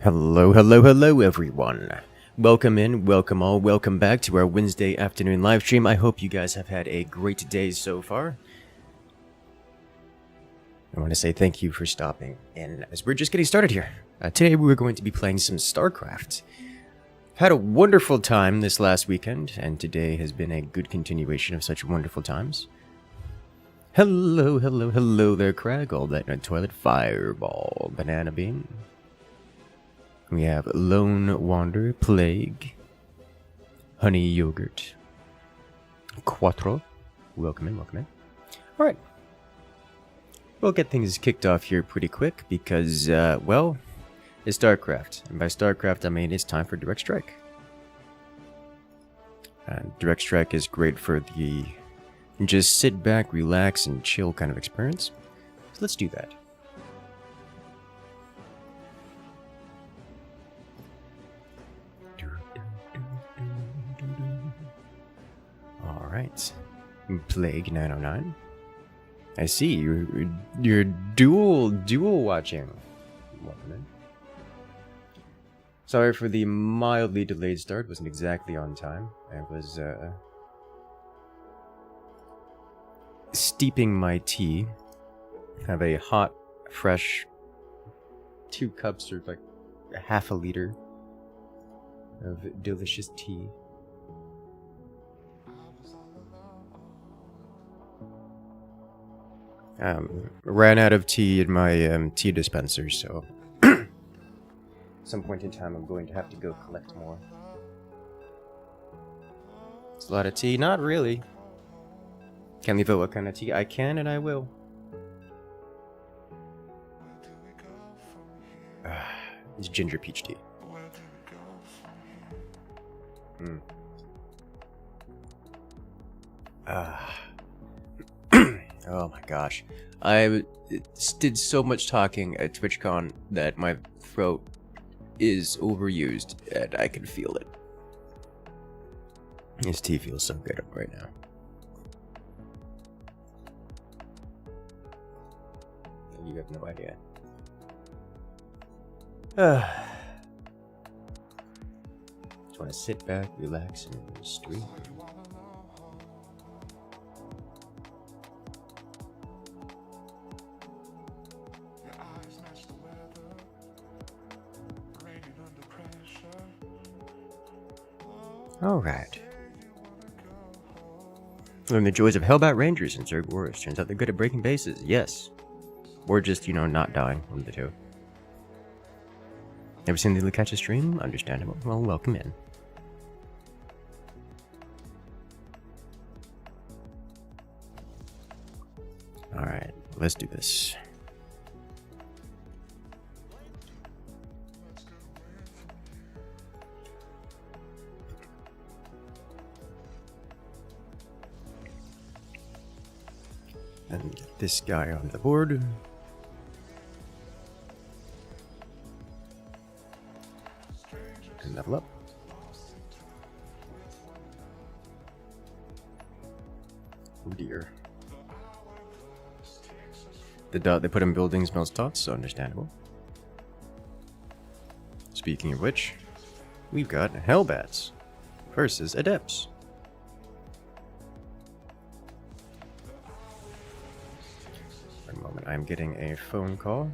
Hello, hello, hello, everyone. Welcome in, welcome all, welcome back to our Wednesday afternoon live stream. I hope you guys have had a great day so far. I want to say thank you for stopping in as we're just getting started here. Today we're going to be playing some StarCraft. Had a wonderful time this last weekend, and today has been a good continuation of such wonderful times. Hello, hello, hello there, Crag. All that in a toilet, Fireball, Banana Bean. We have Lone Wander, Plague, Honey Yogurt, Quattro. Welcome in, welcome in. Alright. We'll get things kicked off here pretty quick because, well, it's StarCraft. And by StarCraft, I mean it's time for Direct Strike. Direct Strike is great for the just sit back, relax, and chill kind of experience. So let's do that. Alright. Plague 909. I see, you're dual watching. Sorry for the mildly delayed start, wasn't exactly on time. I was steeping my tea. Have a hot, fresh 2 cups or like half a liter of delicious tea. Ran out of tea in my tea dispenser, so at some point in time I'm going to have to go collect more. It's a lot of tea? Not really. Can leave out what kind of tea? I can and I will. It's ginger peach tea. Oh my gosh. I did so much talking at TwitchCon that my throat is overused and I can feel it. This tea feels so good right now. You have no idea. Just want to sit back, relax, and stream. Alright. Learn the joys of Hellbat Rangers in Zerg Wars. Turns out they're good at breaking bases. Yes. Or just, you know, not dying. One of the two. Never seen the catch a stream? Understandable. Well, welcome in. Alright, let's do this. And get this guy on the board. And level up. Oh dear. The dot they put in buildings melts dots, so understandable. Speaking of which, we've got Hellbats versus Adepts. One moment, I'm getting a phone call,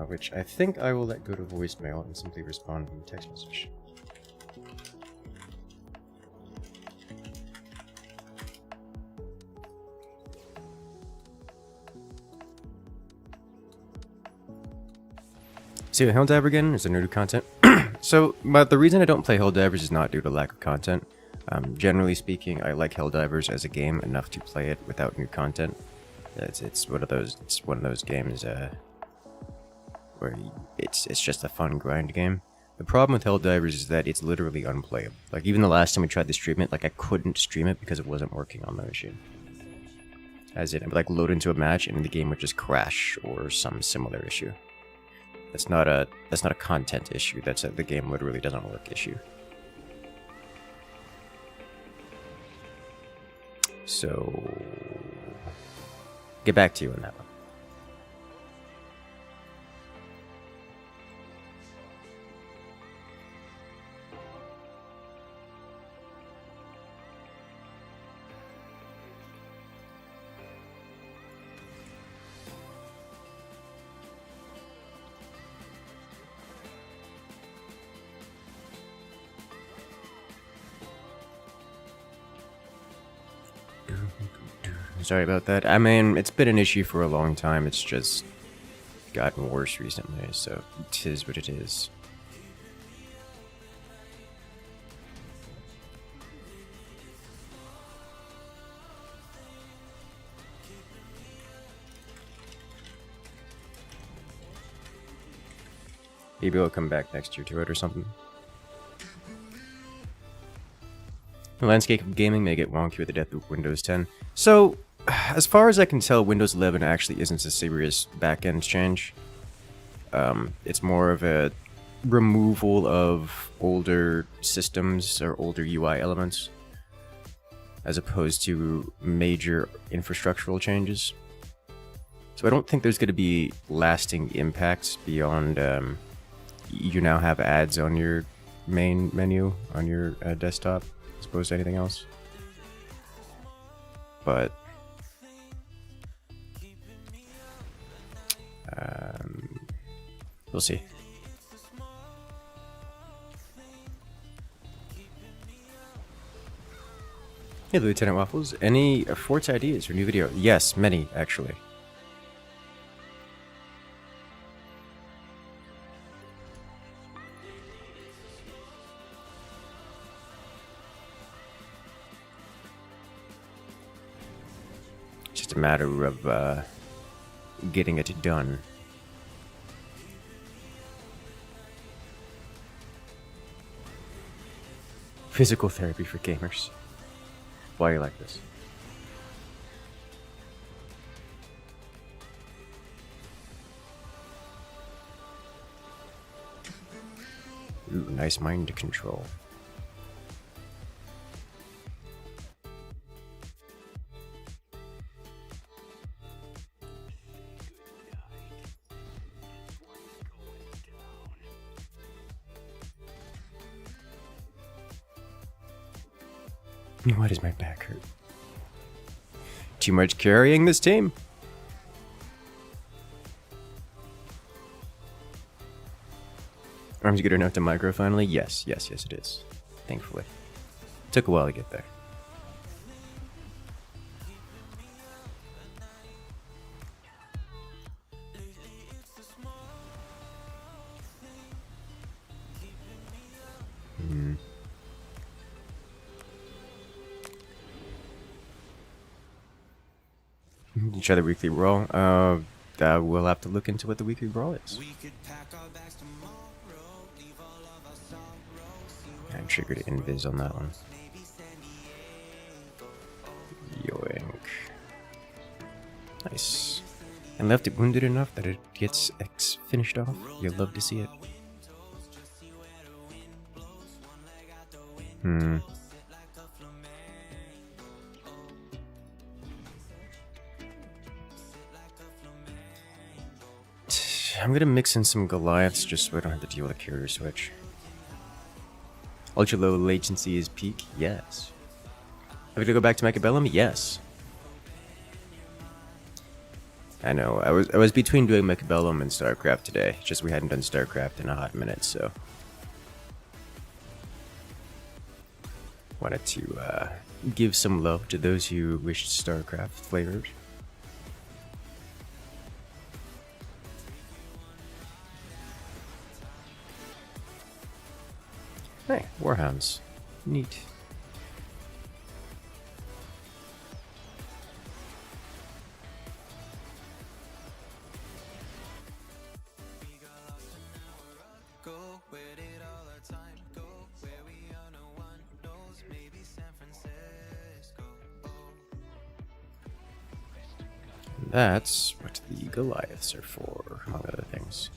which I think I will let go to voicemail and simply respond to the text message. See the Helldiver again? Is there new content? But the reason I don't play Helldivers is not due to lack of content. Generally speaking, I like Helldivers as a game enough to play it without new content. It's one of those games where it's just a fun grind game. The problem with Helldivers is that it's literally unplayable. Like even the last time we tried to stream it, like I couldn't stream it because it wasn't working on my machine. As in, I would like load into a match and the game would just crash or some similar issue. That's not a content issue. That's the game literally doesn't work issue. So get back to you on that one. Sorry about that. I mean, it's been an issue for a long time. It's just gotten worse recently, so it is what it is. Maybe I'll come back next year to it or something. The landscape of gaming may get wonky with the death of Windows 10. So, as far as I can tell, Windows 11 actually isn't a serious back-end change. It's more of a removal of older systems or older UI elements, as opposed to major infrastructural changes. So I don't think there's going to be lasting impacts beyond you now have ads on your main menu on your desktop as opposed to anything else. But we'll see. Hey, Lieutenant Waffles. Any Forts ideas for new video? Yes, many, actually. Just a matter of getting it done. Physical therapy for gamers. Why are you like this? Ooh, nice mind control. Why does my back hurt? Too much carrying this team. Arms good enough to micro finally? Yes, yes, yes it is. Thankfully. Took a while to get there. Try the weekly brawl. We'll have to look into what the weekly brawl is. And triggered invis on that one. Yoink. Nice. And left it wounded enough that it gets X finished off. You'll love to see it. I'm gonna mix in some Goliaths just so I don't have to deal with a carrier switch. Ultra low latency is peak? Yes. Have we to go back to Mechabellum? Yes. I know, I was between doing Mechabellum and StarCraft today, just we hadn't done StarCraft in a hot minute, so wanted to give some love to those who wished StarCraft flavored. Hey, Warhounds. Neat. That's what the Goliaths are for, among other things.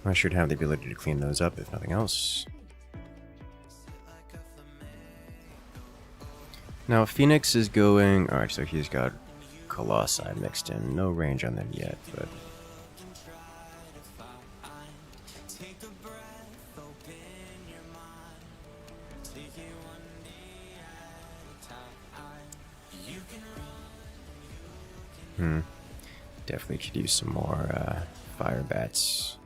I should have the ability to clean those up, if nothing else. Now, Phoenix is going... Alright, so he's got Colossi mixed in. No range on them yet, but... Definitely could use some more fire bats.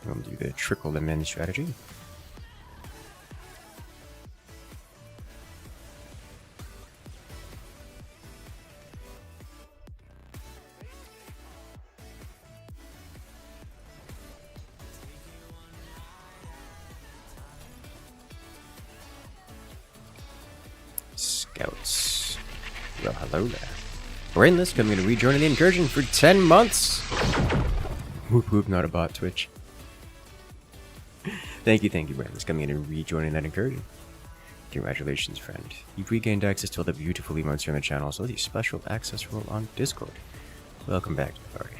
We'll do the trickle them in strategy. Scouts. Well, hello there. Brainless coming to rejoin the incursion for 10 months. Whoop whoop, not a bot, Twitch. Thank you, Brainless, coming in and rejoining that incursion. Congratulations, friend. You've regained access to all the beautiful emotes here on the channel, so the special access role on Discord. Welcome back to the party.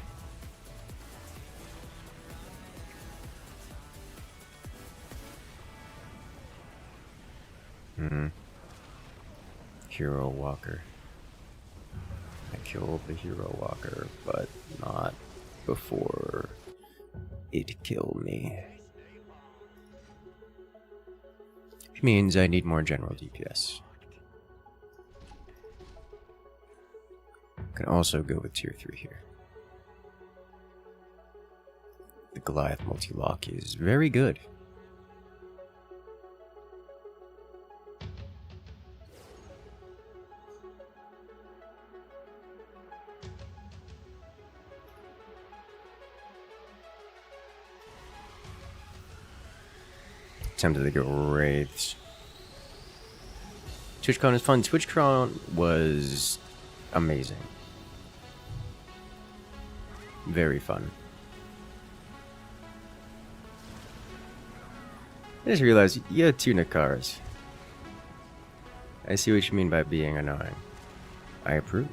Hero Walker. I killed the Hero Walker, but not before it killed me. Which means I need more general DPS. Can also go with tier 3 here. The Goliath multi-lock is very good. Tempted to go Wraiths. TwitchCon is fun. TwitchCon was amazing. Very fun. I just realized you have 2 Nakaras. I see what you mean by being annoying. I approve.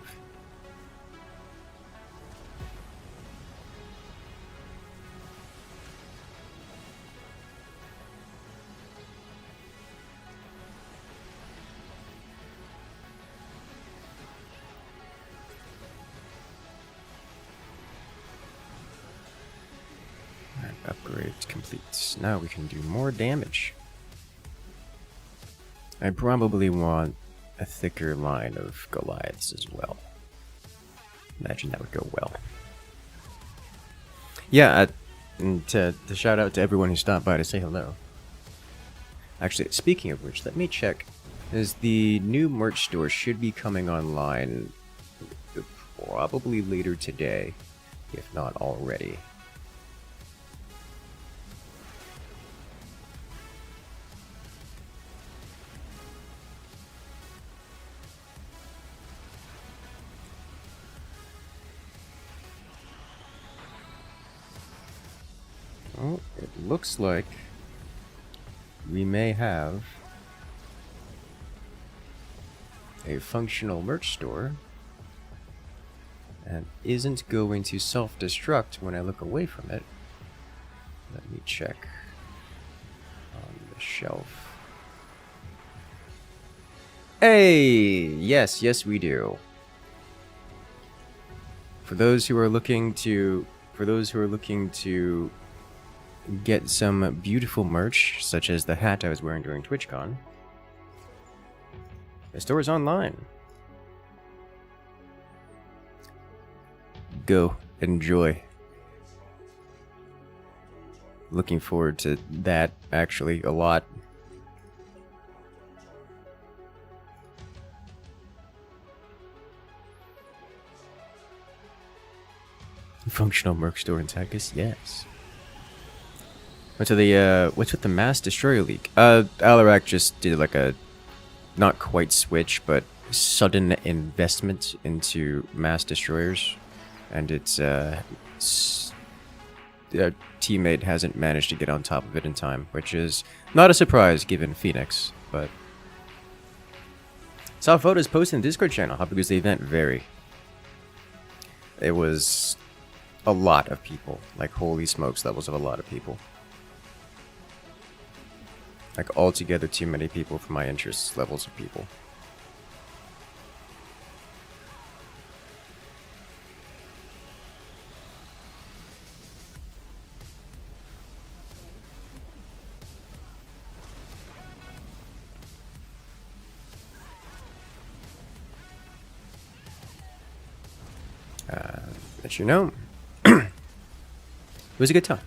Upgrade complete. Now we can do more damage. I probably want a thicker line of Goliaths as well. Imagine that would go well. Yeah, and to shout out to everyone who stopped by to say hello. Actually, speaking of which, let me check. As the new merch store should be coming online probably later today, if not already. Well, it looks like we may have a functional merch store and isn't going to self-destruct when I look away from it. Let me check on the shelf. Hey! Yes, we do. For those who are looking to get some beautiful merch, such as the hat I was wearing during TwitchCon, the store is online. Go, enjoy. Looking forward to that, actually, a lot. Functional merch store in Texas, yes. What's with the Mass Destroyer leak? Alarak just did like a, not quite switch, but sudden investment into Mass Destroyers, and its teammate hasn't managed to get on top of it in time, which is not a surprise given Phoenix, but saw photos posted in the Discord channel. How big was the event? Very. It was a lot of people, like holy smokes, that was a lot of people. Like, altogether too many people for my interest levels of people. Let you know. It was a good time.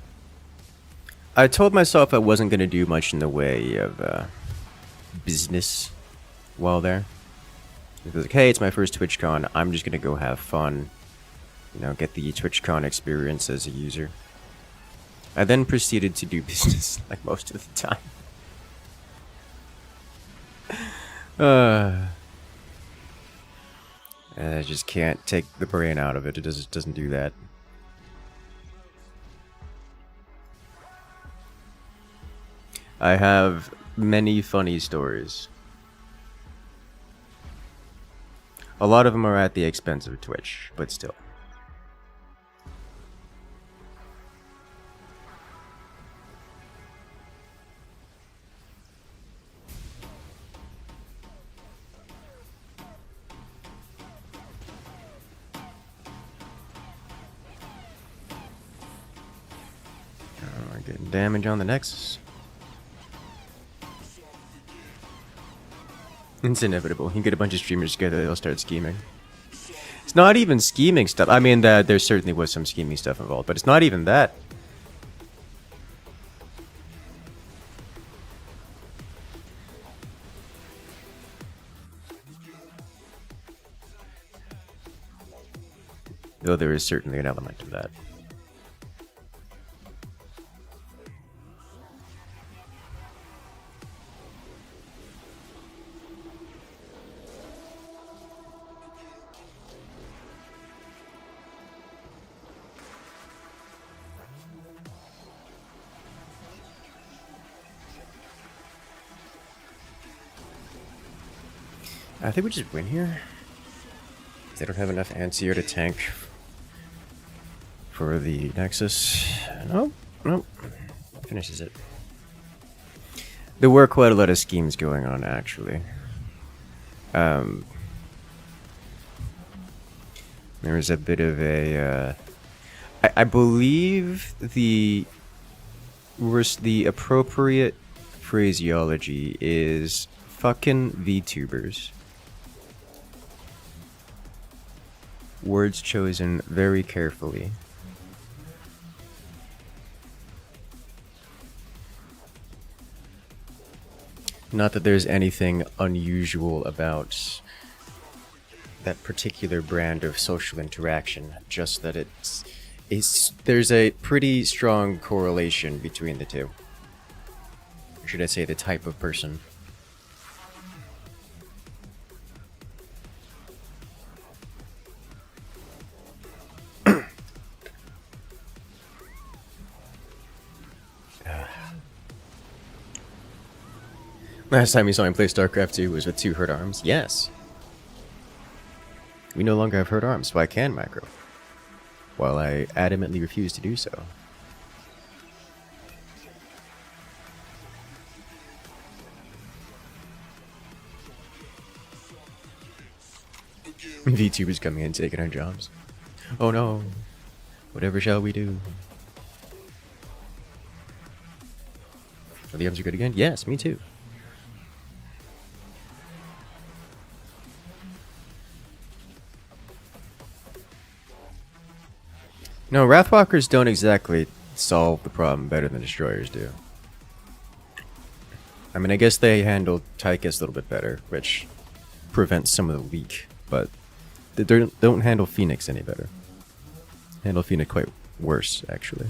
I told myself I wasn't going to do much in the way of business while there. It was like, hey, it's my first TwitchCon. I'm just going to go have fun. You know, get the TwitchCon experience as a user. I then proceeded to do business, like most of the time. I just can't take the brain out of it. It just doesn't do that. I have many funny stories. A lot of them are at the expense of Twitch, but still. Oh, getting damage on the Nexus. It's inevitable. You get a bunch of streamers together, they'll start scheming. It's not even scheming stuff. I mean, there certainly was some scheming stuff involved, but it's not even that. Though there is certainly an element of that. I think we just win here. They don't have enough anti-air to tank for the Nexus. Nope, nope. Finishes it. There were quite a lot of schemes going on, actually. There was a bit of a... I believe the appropriate phraseology is fucking VTubers. Words chosen very carefully. Not that there's anything unusual about that particular brand of social interaction, just that there's a pretty strong correlation between the two. Or should I say the type of person? Last time you saw me play StarCraft II was with 2 hurt arms. Yes. We no longer have hurt arms, so I can macro. While I adamantly refuse to do so. VTubers coming in taking our jobs. Oh no. Whatever shall we do? Are the arms are good again? Yes, me too. No, Wrathwalkers don't exactly solve the problem better than Destroyers do. I mean, I guess they handle Tychus a little bit better, which prevents some of the leak, but they don't handle Phoenix any better. Handle Phoenix quite worse, actually.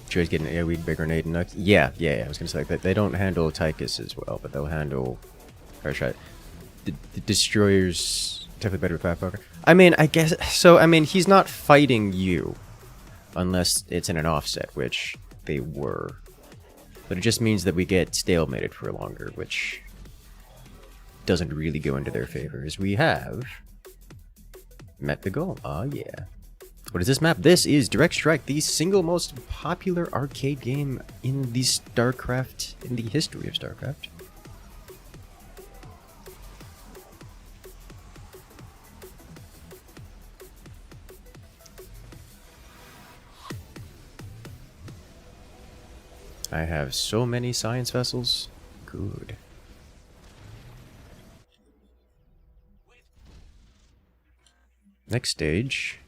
Destroyers getting an AoE big grenade and yeah, I was gonna say that they don't handle Tychus as well, but they'll handle Hydrate. The Destroyers definitely better with Wrathwalker. I mean, I guess so. I mean, he's not fighting you unless it's in an offset, which they were. But it just means that we get stalemated for longer, which doesn't really go into their favor, as we have met the goal. Oh yeah. What is this map? This is Direct Strike, the single most popular arcade game in the StarCraft, in the history of StarCraft. I have so many science vessels. Good. Next stage,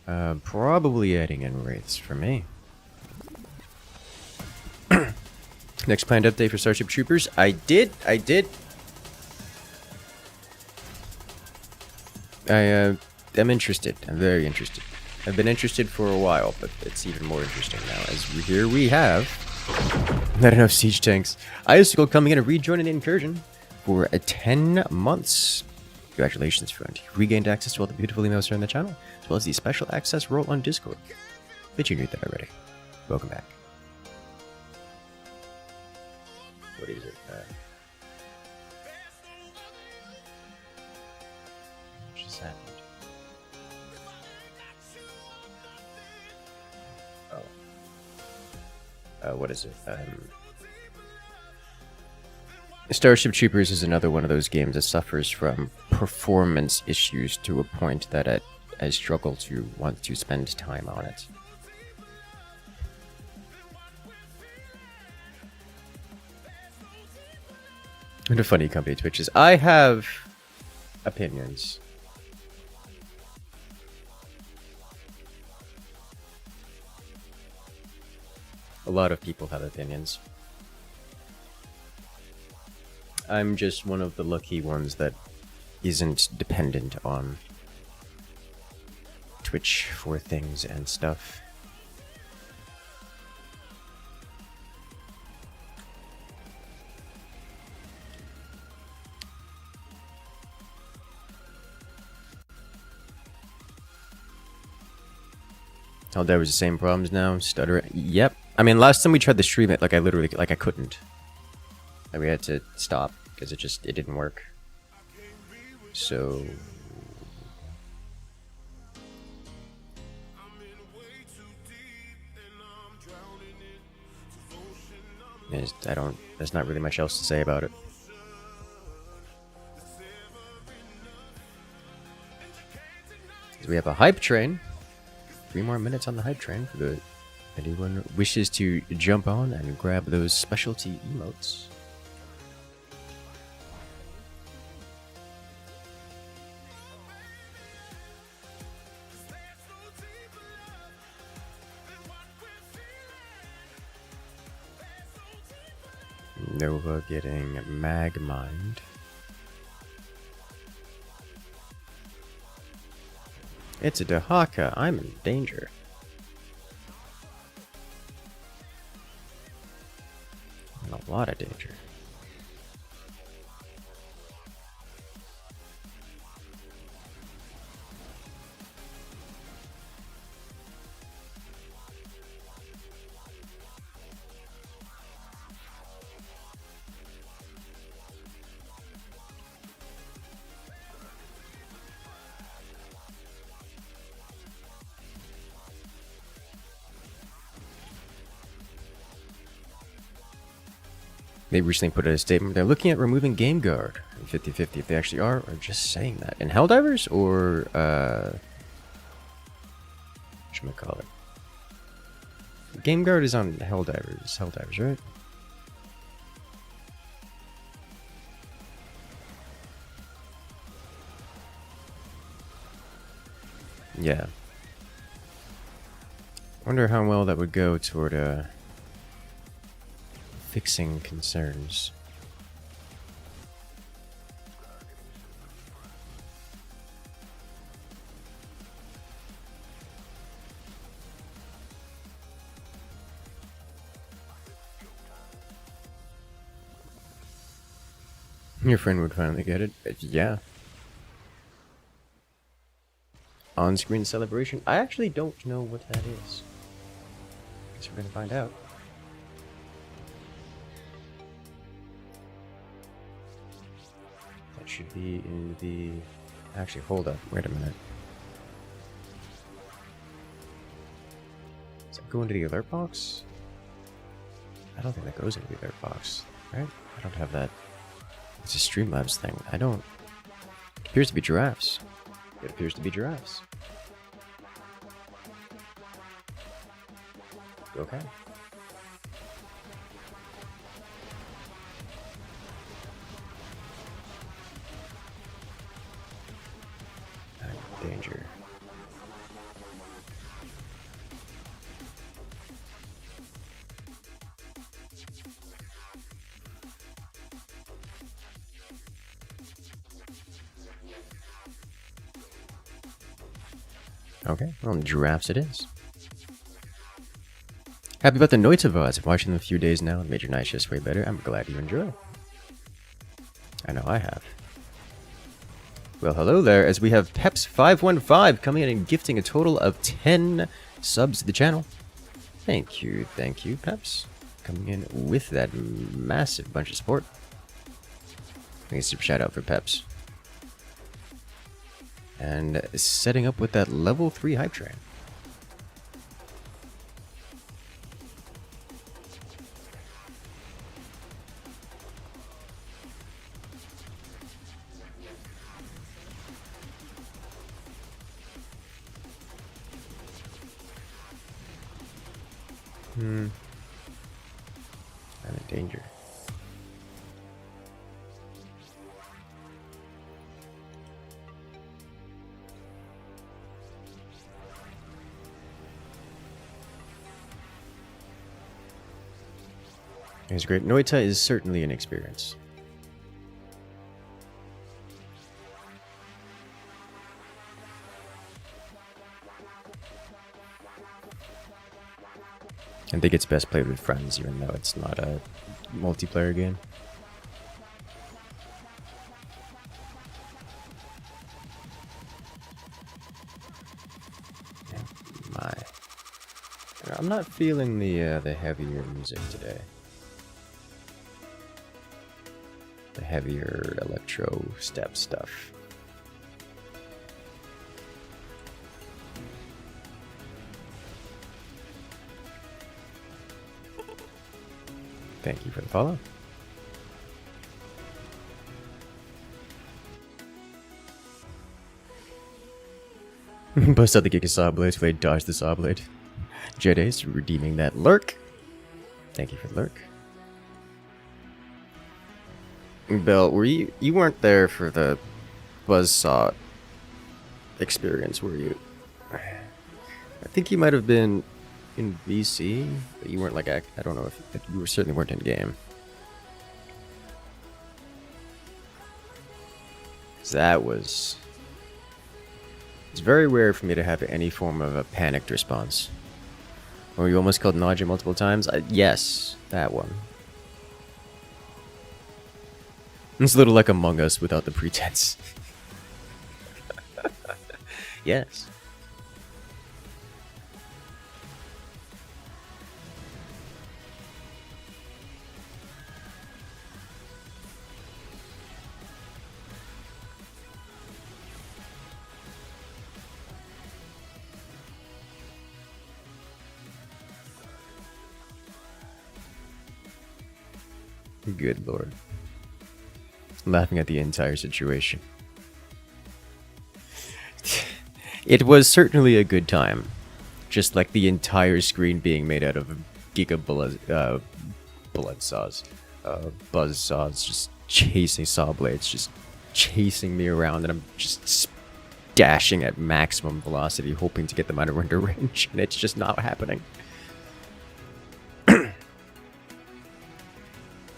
probably adding in wraiths for me. Next planned update for Starship Troopers. I did. I'm interested. I'm very interested. I've been interested for a while, but it's even more interesting now. As here we have not enough siege tanks. Icicle coming in and rejoining the incursion for 10 months. Congratulations, friend. You've regained access to all the beautiful emails here on the channel, as well as the special access role on Discord. Bet you knew that already. Welcome back. What is it? What just happened? Oh. What is it? Starship Troopers is another one of those games that suffers from performance issues to a point that I struggle to want to spend time on it. What a funny company Twitch is. I have opinions. A lot of people have opinions. I'm just one of the lucky ones that isn't dependent on Twitch for things and stuff. Oh, there was the same problems now. Stutter. Yep. I mean, last time we tried to stream it, like I literally, like I couldn't. Like we had to stop because it didn't work. So. There's not really much else to say about it. We have a hype train. 3 more minutes on the hype train for the anyone wishes to jump on and grab those specialty emotes. Nova getting magmined. It's a Dahaka. I'm in danger. In a lot of danger. They recently put out a statement. They're looking at removing Game Guard. 50-50 if they actually are, or just saying that. In Helldivers or, whatchamacallit? Game Guard is on Helldivers, right? Yeah. Wonder how well that would go toward, fixing concerns. Your friend would finally get it. Yeah. On-screen celebration? I actually don't know what that is. Guess we're gonna find out. Should be in the... Actually, hold up. Wait a minute. Does that go into the alert box? I don't think that goes into the alert box, right? I don't have that. It's a Streamlabs thing. I don't... It appears to be giraffes. It appears to be giraffes. Okay. Danger. Okay, well, giraffes it is. Happy about the Noita VODs. I've watched them a few days now and made your night just way better. I'm glad you enjoy. I know I have. Well, hello there, as we have Peps515 coming in and gifting a total of 10 subs to the channel. Thank you, Peps. Coming in with that massive bunch of support. I think a super shout out for Peps. And setting up with that level 3 hype train. I'm in danger. It's great. Noita is certainly an experience. I think it's best played with friends, even though it's not a multiplayer game. My, I'm not feeling the heavier music today. The heavier electro step stuff. Thank you for the follow. Bust out the Giga Saw Blade so they dodge the Saw Blade. Jedi's redeeming that lurk. Thank you for the lurk. Bill, were you weren't there for the Buzzsaw experience, were you? I think you might have been in VC, but you weren't like, I don't know if you certainly weren't in game. That was, it's very rare for me to have any form of a panicked response. Or you almost called nausea multiple times? Yes, that one. It's a little like Among Us without the pretense. Yes. Good lord. Laughing at the entire situation. It was certainly a good time. Just like the entire screen being made out of buzz saws, just chasing saw blades, just chasing me around, and I'm just dashing at maximum velocity, hoping to get them out of render range, and it's just not happening.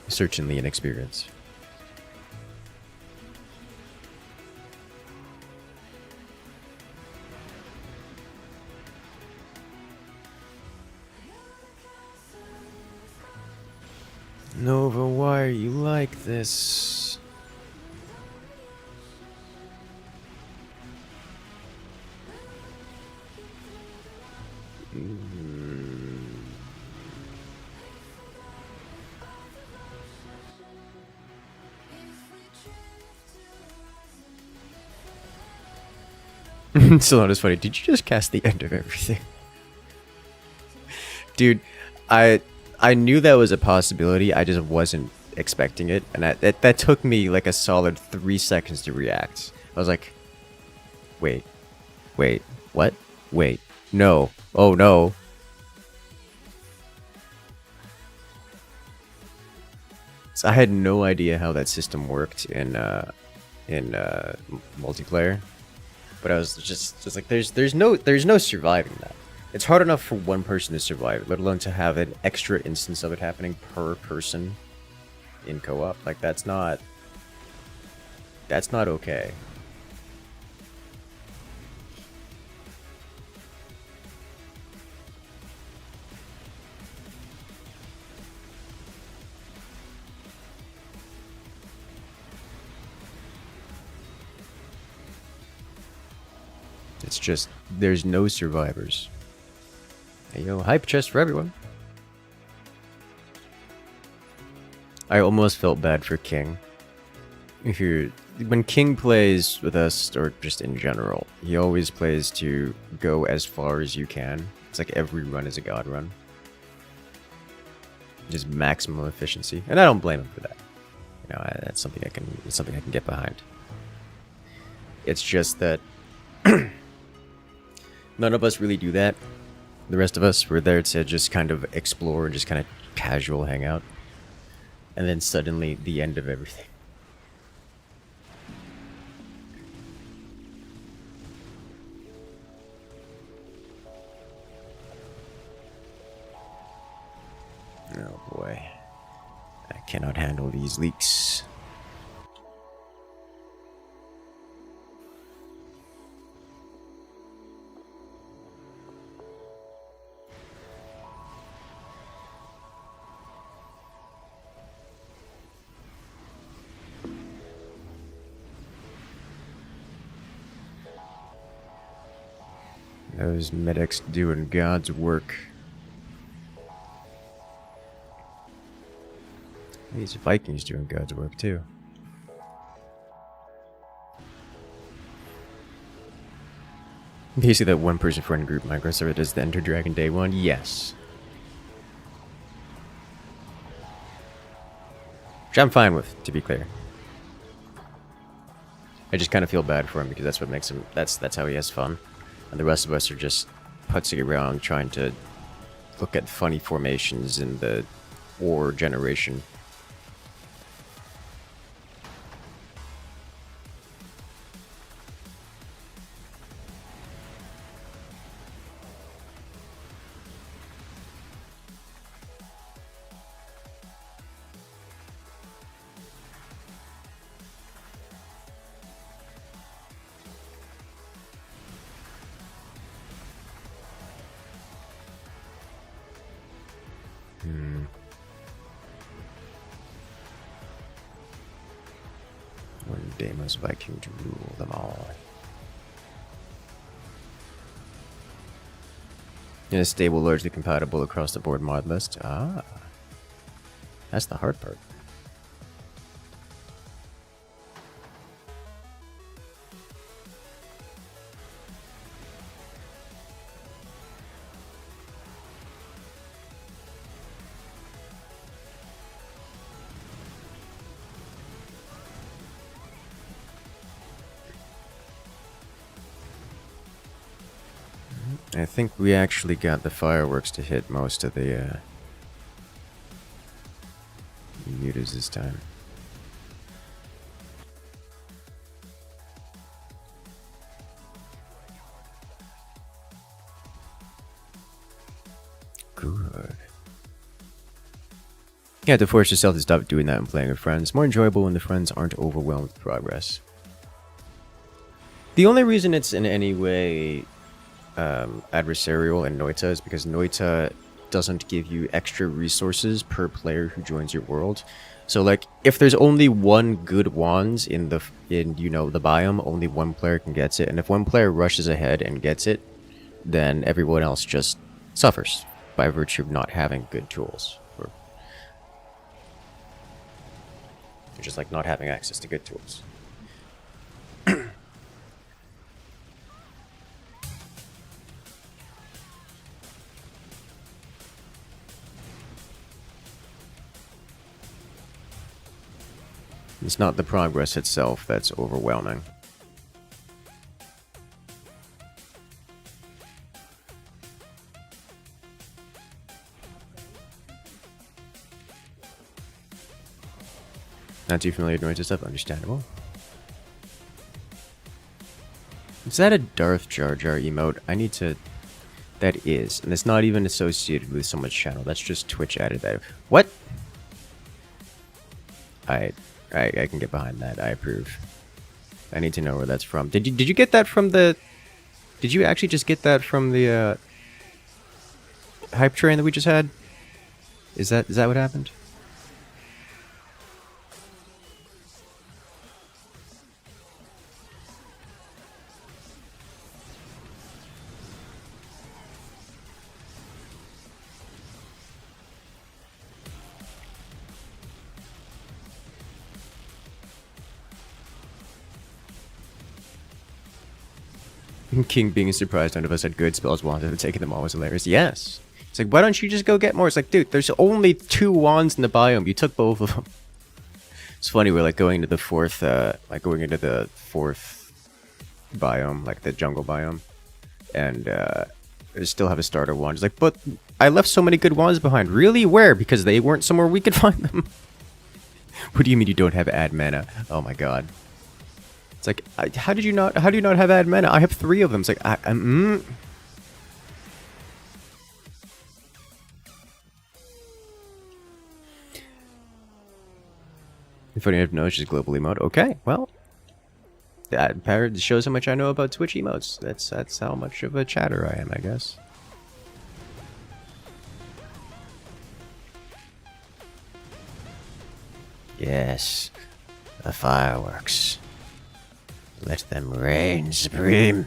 Certainly an experience. Nova, why are you like this? Salona's funny. Did you just cast the end of everything? Dude, I knew that was a possibility. I just wasn't expecting it, and that took me like a solid 3 seconds to react. I was like, wait, what? Wait, no, oh no. So I had no idea how that system worked in multiplayer, but I was just like, there's no surviving that. It's hard enough for one person to survive, let alone to have an extra instance of it happening per person in co-op. Like, that's not okay. It's just, there's no survivors. Hey, yo, hype chest for everyone. I almost felt bad for King. When King plays with us, or just in general, he always plays to go as far as you can. It's like every run is a god run. Just maximum efficiency, and I don't blame him for that. You know, that's something I can get behind. It's just that none of us really do that. The rest of us, we're there to just kind of explore and just kind of casual hang out. And then suddenly, the end of everything. Oh boy. I cannot handle these leaks. Those medics doing God's work. These Vikings doing God's work too. You see that one person friend group microserver does the Enter Dragon Day one? Yes. Which I'm fine with, to be clear. I just kind of feel bad for him because that's what makes him, that's how he has fun. And the rest of us are just putzing around trying to look at funny formations in the war generation. One day must Viking to rule them all. In a stable, largely compatible across the board mod list. Ah. That's the hard part. I think we actually got the fireworks to hit most of the mutas this time. Good. You have to force yourself to stop doing that and playing with friends. It's more enjoyable when the friends aren't overwhelmed with progress. The only reason it's in any way adversarial in Noita is because Noita doesn't give you extra resources per player who joins your world. So like if there's only one good wands in the biome, only one player can get it, and if one player rushes ahead and gets it, then everyone else just suffers by virtue of not having good tools, or just like not having access to good tools. It's not the progress itself that's overwhelming. Not too familiar with Noita stuff, understandable. Is that a Darth Jar Jar emote? I need to... That is, and it's not even associated with someone's channel, that's just Twitch added that. What? I can get behind that. I approve. I need to know where that's from. Did you get that from the... Did you actually just get that from the hype train that we just had? Is that what happened? King being surprised none of us had good spells wanted and taking them all was hilarious. Yes. It's like, why don't you just go get more? It's like, dude, there's only 2 wands in the biome. You took both of them. It's funny, we're like going into the fourth biome, like the jungle biome. And they still have a starter wand. It's like, but I left so many good wands behind. Really? Where? Because they weren't somewhere we could find them. What do you mean you don't have add mana? Oh my god. It's like, how do you not have add mana? I have 3 of them. It's like, If I didn't know, it's just global emote. Okay, well, that shows how much I know about Twitch emotes. That's how much of a chatter I am, I guess. Yes, the fireworks. Let them reign supreme.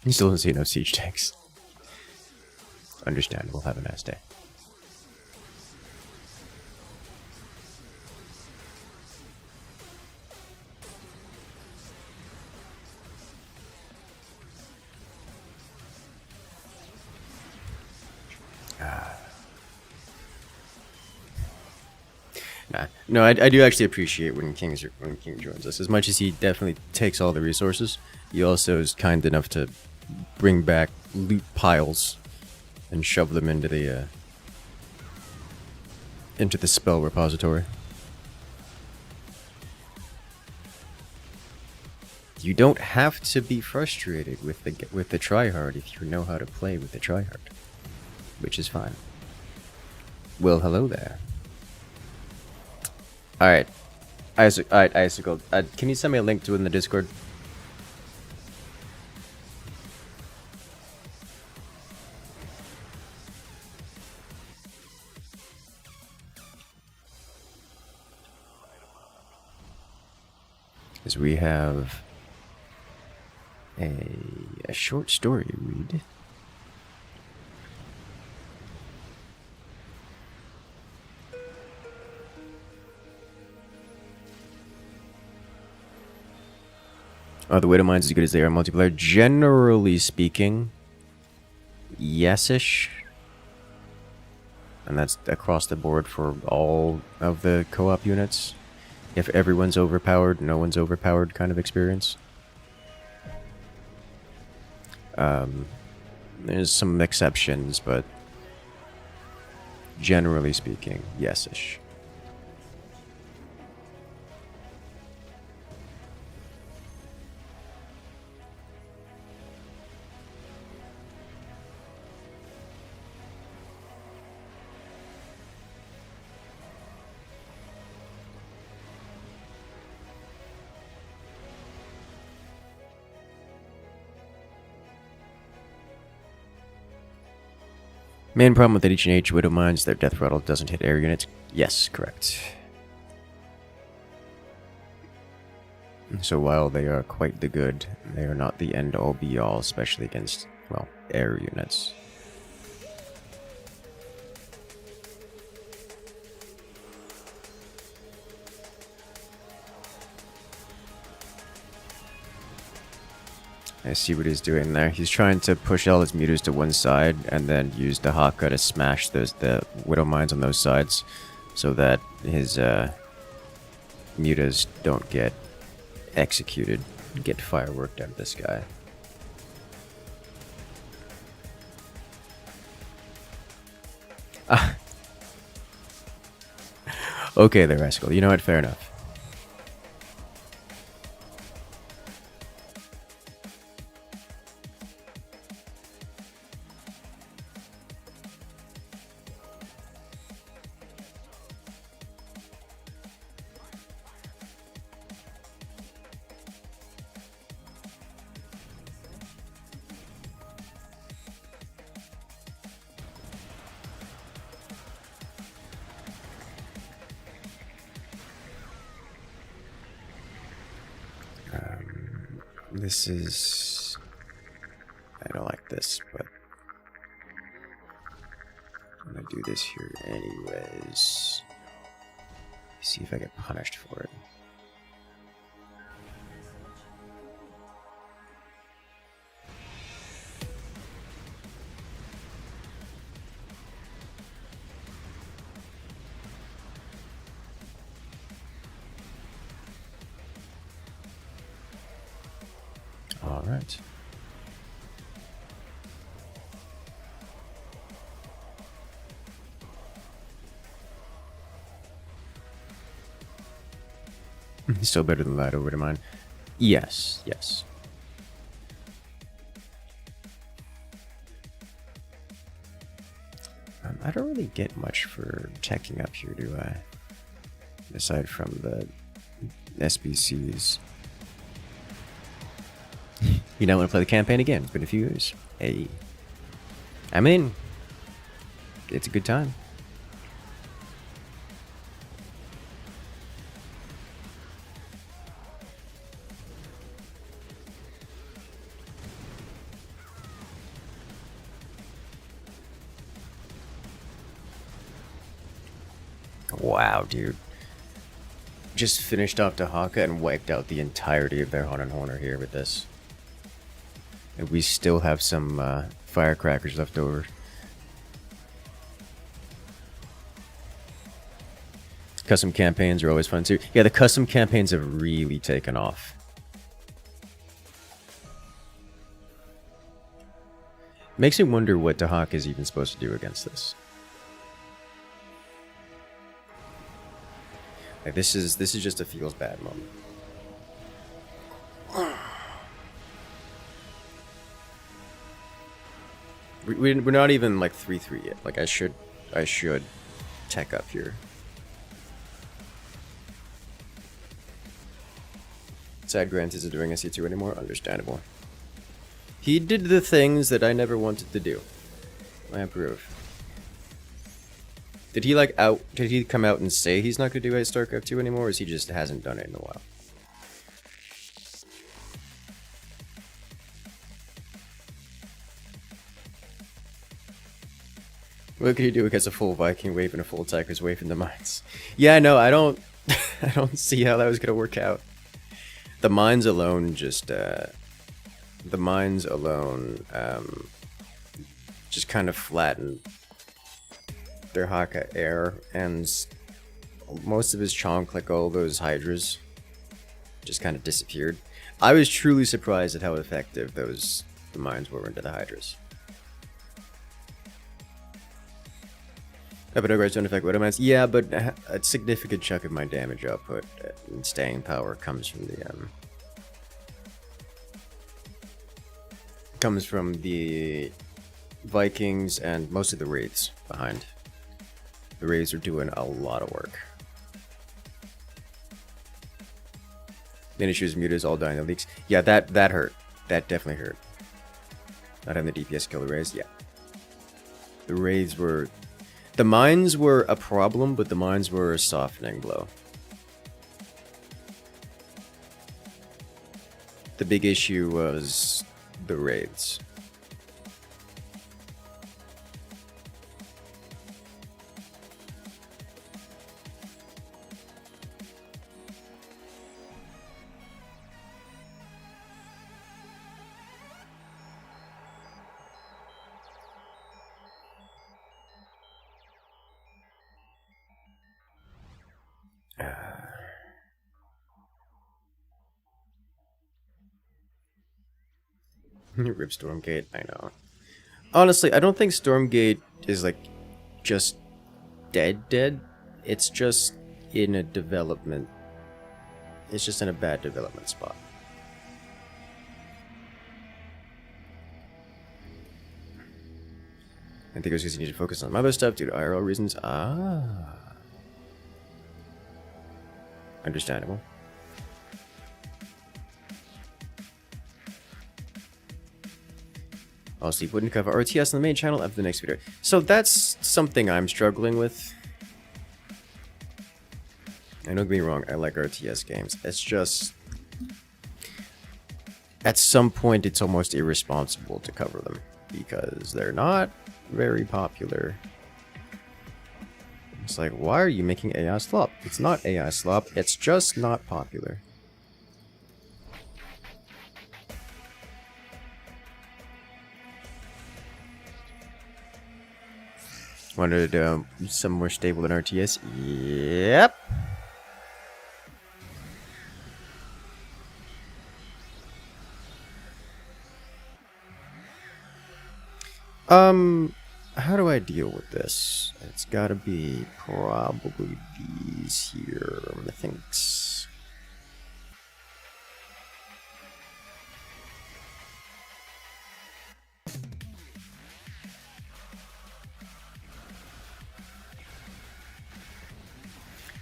He still doesn't see no siege tanks. Understandable. Have a nice day. No, I do actually appreciate when King joins us. As much as he definitely takes all the resources, he also is kind enough to bring back loot piles and shove them into the spell repository. You don't have to be frustrated with the tryhard if you know how to play with the tryhard, which is fine. Well, hello there. Alright, Icicle, can you send me a link to it in the Discord? Because we have a short story to read. The Widow Mines as good as they are multiplayer. Generally speaking, yes-ish. And that's across the board for all of the co-op units. If everyone's overpowered, no one's overpowered kind of experience. There's some exceptions, but generally speaking, yes-ish. Main problem with H&H Widow Mines, their death rattle doesn't hit air units. Yes, correct. So while they are quite the good, they are not the end-all be-all, especially against, well, air units. I see what he's doing there. He's trying to push all his mutas to one side and then use the Haka to smash the Widow Mines on those sides so that his mutas don't get executed, get fireworked out of the sky. Okay there, Rascal. You know what? Fair enough. This is... I don't like this, but I'm gonna do this here anyways. See if I get punished for it. All right. Still better than that over to mine. Yes, yes. I don't really get much for teching up here, do I? Aside from the SBCs. You don't want to play the campaign again. It's been a few years. Hey. I'm in. It's a good time. Wow, dude. Just finished off Dahaka and wiped out the entirety of their Haunted Horner here with this. And we still have some firecrackers left over. Custom campaigns are always fun too. Yeah, the custom campaigns have really taken off. Makes me wonder what Dahaka is even supposed to do against this. Like, this is just a feels bad moment. We're not even like 3-3 yet. Like I should tech up here. Sad Grant isn't doing SC2 anymore. Understandable. He did the things that I never wanted to do. I approve. Did he come out and say he's not going to do StarCraft II anymore, or is he just hasn't done it in a while? What could he do against a full Viking wave and a full Tiger's wave in the mines? Yeah, no, I don't I don't see how that was going to work out. The mines alone just just kind of flattened their Haka air, and most of his chonk, like all those Hydras, just kind of disappeared. I was truly surprised at how effective the mines were into the Hydras. But upgrades don't affect Widow Mines. Yeah, but a significant chunk of my damage output and staying power comes from the Vikings and most of the Wraiths behind. The Wraiths are doing a lot of work. Main issue is mutas all dying in leaks. Yeah, that hurt. That definitely hurt. Not having the DPS kill the Wraiths, yeah. The Wraiths were... The mines were a problem, but the mines were a softening blow. The big issue was the Wraiths. Rip Stormgate, I know. Honestly, I don't think Stormgate is like just dead. It's just in a development. It's just in a bad development spot. I think it was because you need to focus on other stuff due to IRL reasons. Ah. Understandable. I'll see wouldn't cover RTS on the main channel after the next video. So that's something I'm struggling with. And don't get me wrong, I like RTS games. It's just... at some point it's almost irresponsible to cover them because they're not very popular. It's like, why are you making AI slop? It's not AI slop, it's just not popular. Wanted some more stable than RTS? Yep. How do I deal with this? It's gotta be probably these here, methinks.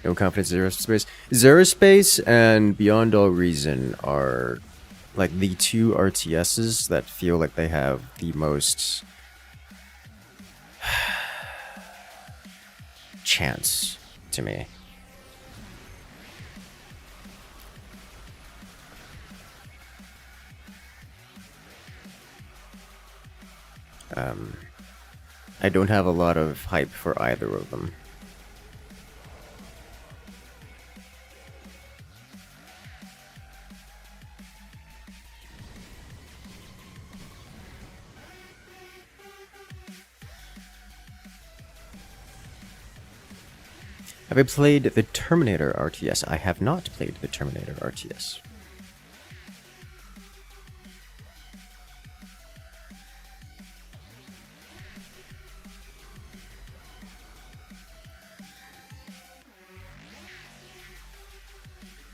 No confidence in Zerospace. Zerospace and Beyond All Reason are like the two RTSs that feel like they have the most chance to me. I don't have a lot of hype for either of them. Have I played the Terminator RTS? I have not played the Terminator RTS.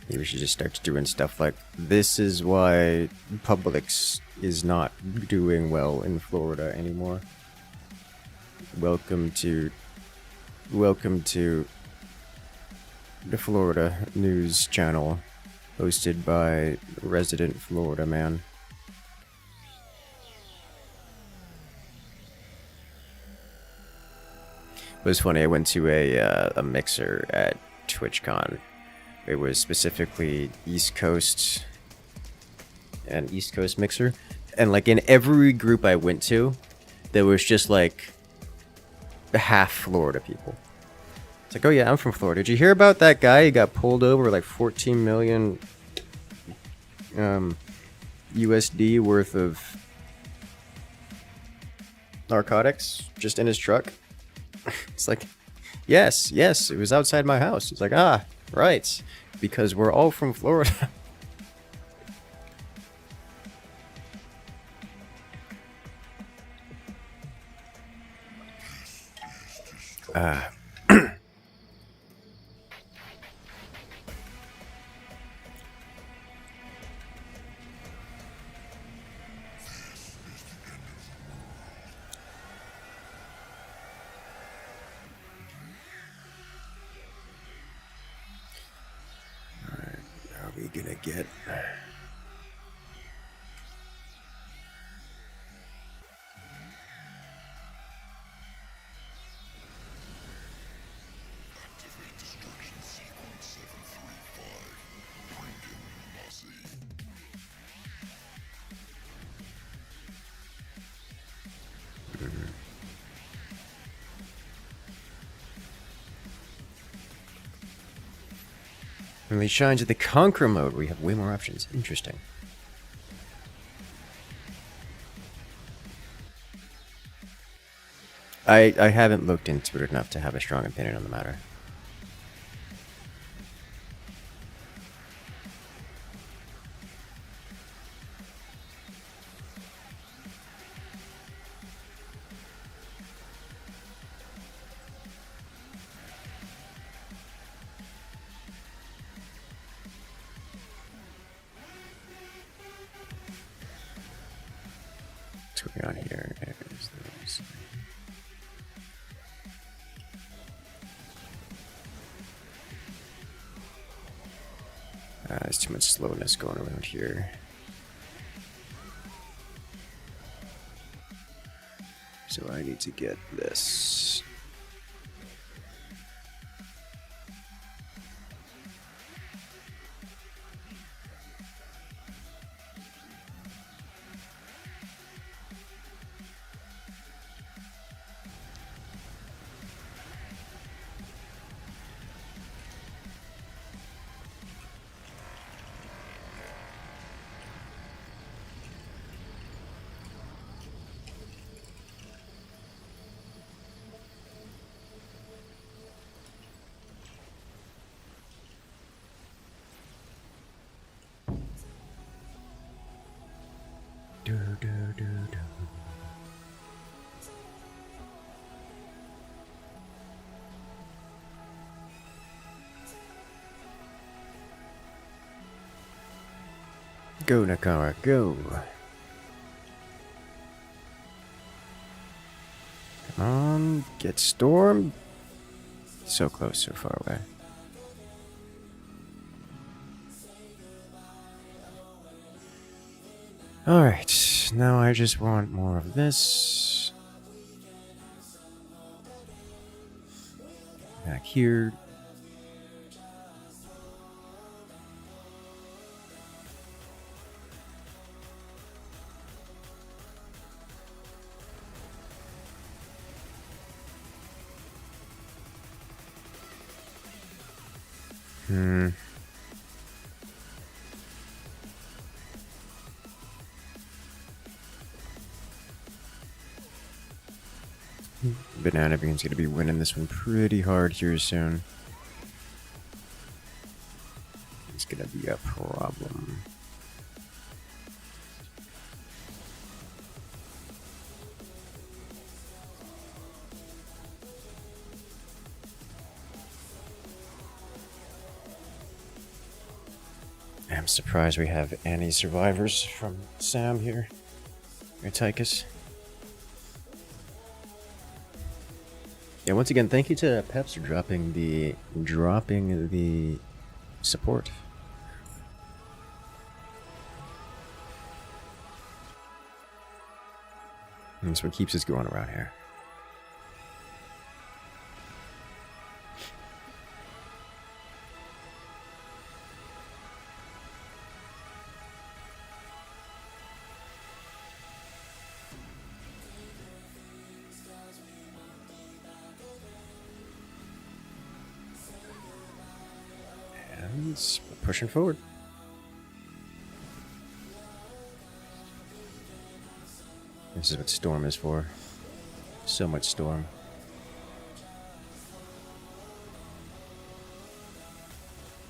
Maybe we should just start doing stuff like, this is why Publix is not doing well in Florida anymore. Welcome to the Florida News Channel, hosted by resident Florida man. It was funny, I went to a mixer at TwitchCon. It was specifically East Coast, an East Coast mixer. And like in every group I went to, there was just like half Florida people. It's like, oh yeah, I'm from Florida. Did you hear about that guy who got pulled over like 14 million USD worth of narcotics just in his truck? It's like, yes, it was outside my house. It's like, ah, right, because we're all from Florida. We gonna get really shines at the Conquer mode. We have way more options. Interesting. I haven't looked into it enough to have a strong opinion on the matter. What's going on here? There's those. There's too much slowness going around here. So I need to get this. Do, do, do, do. Go, Nakara, go. Come on, get Storm. So close, so far away. Alright, now I just want more of this. Back here. Banana Bean's gonna be winning this one pretty hard here soon. It's gonna be a problem. I'm surprised we have any survivors from Sam here. Or Tychus. Yeah, once again, thank you to Peps for dropping the support. That's what keeps us going around here. We're pushing forward. This is what Storm is for. So much Storm.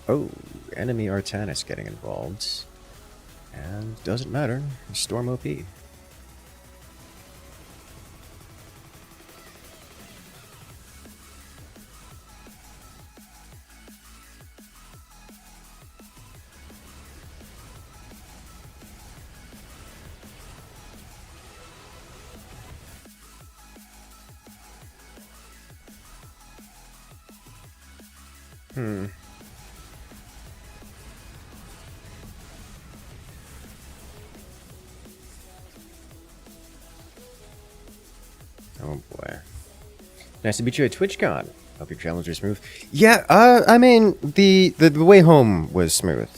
Oh, enemy Artanis getting involved. And doesn't matter. Storm OP. Oh boy. Nice to meet you at TwitchCon. Hope your travels are smooth. Yeah, I mean, the way home was smooth.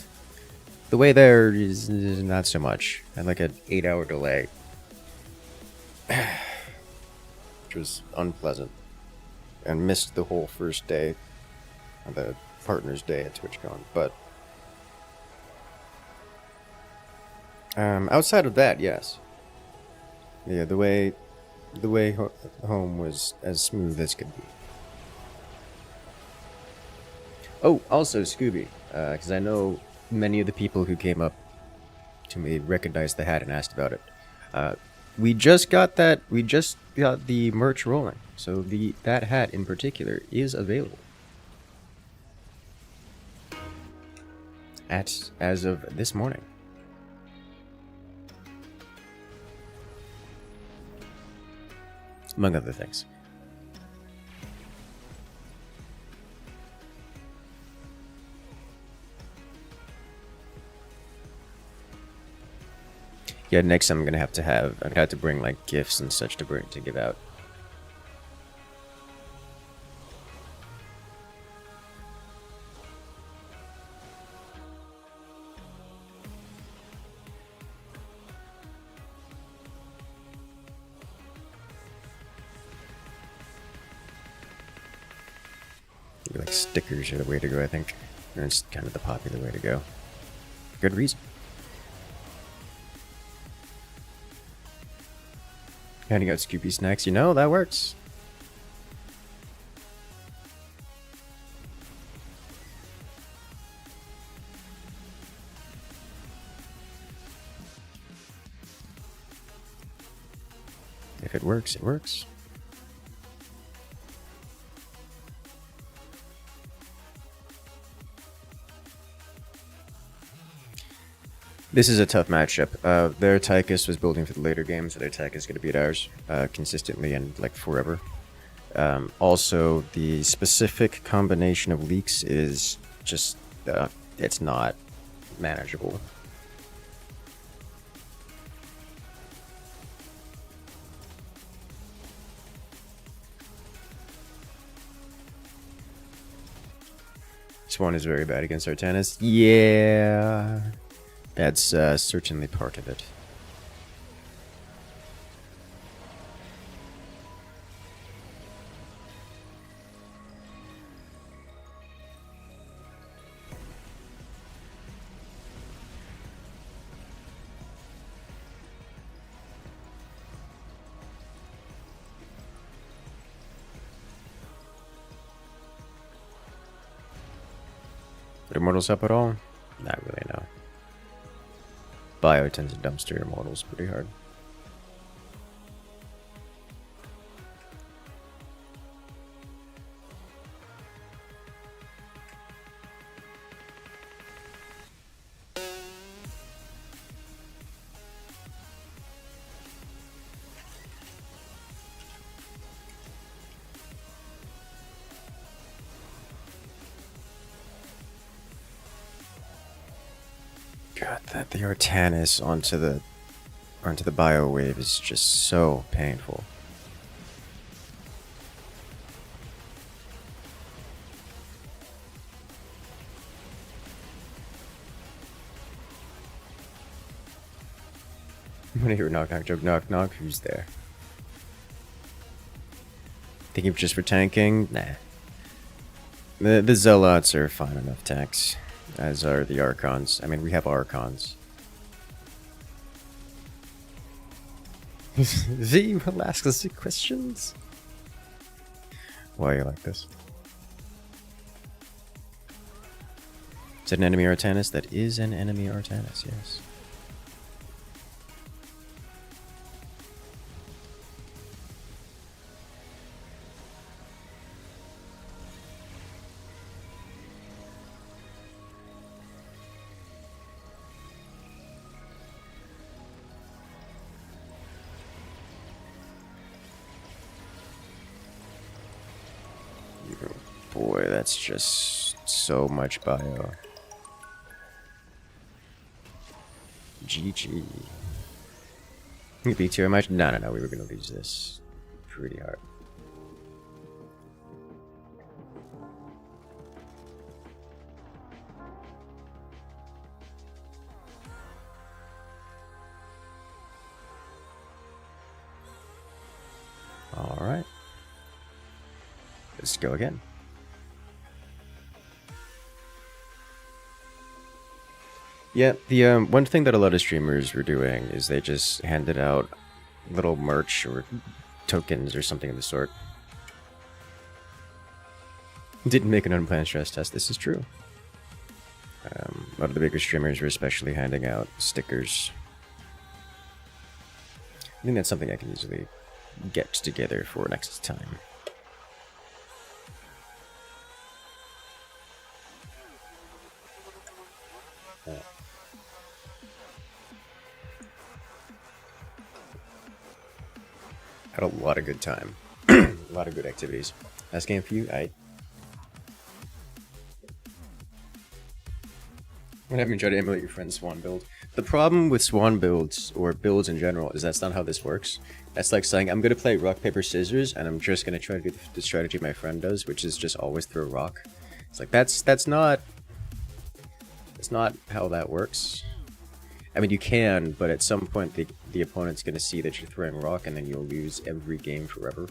The way there is not so much. I had like an 8-hour delay. Which was unpleasant. And missed the whole first day. The partner's day at TwitchCon. But outside of that, yes. Yeah, the way home was as smooth as could be. Oh, also Scooby, because I know many of the people who came up to me recognized the hat and asked about it. We just got that. We just got the merch rolling, so that hat in particular is available. As of this morning. Among other things. Yeah, next I'm gonna have to bring like gifts and such to give out. Like stickers are the way to go, I think. And it's kind of the popular way to go. Good reason. Handing out Scooby snacks, that works. If it works, it works. This is a tough matchup. Their Tychus was building for the later games, so their tech is going to beat ours consistently and like forever. Also, the specific combination of leaks is just, it's not manageable. Swan is very bad against Artanis. Yeah, that's certainly part of it. Would Immortals help at all? Not really, no. Bio tends to dumpster Immortals pretty hard. God, that the Artanis onto the bio wave is just so painful. I'm gonna hear a knock knock joke. Knock knock. Who's there? Thinking just for tanking? Nah. The Zealots are fine enough tanks, as are the Archons. I mean, we have Archons. V will ask us the questions. Why are you like this? Is that an enemy Artanis? That is an enemy Artanis, yes. Boy, that's just so much bio. GG. You beat too much? No, we were gonna lose this pretty hard. Alright. Let's go again. Yeah, the one thing that a lot of streamers were doing is they just handed out little merch or tokens or something of the sort. Didn't make an unplanned stress test, this is true. A lot of the bigger streamers were especially handing out stickers. I think that's something I can easily get together for next time. Had a lot of good time. A lot of good activities. Last game for you? What have you tried to emulate your friend's Swan build? The problem with Swan builds, or builds in general, is that's not how this works. That's like saying, I'm going to play rock, paper, scissors, and I'm just going to try to do the strategy my friend does, which is just always throw a rock. It's like, that's not how that works. I mean, you can, but at some point the opponent's going to see that you're throwing rock, and then you'll lose every game forever.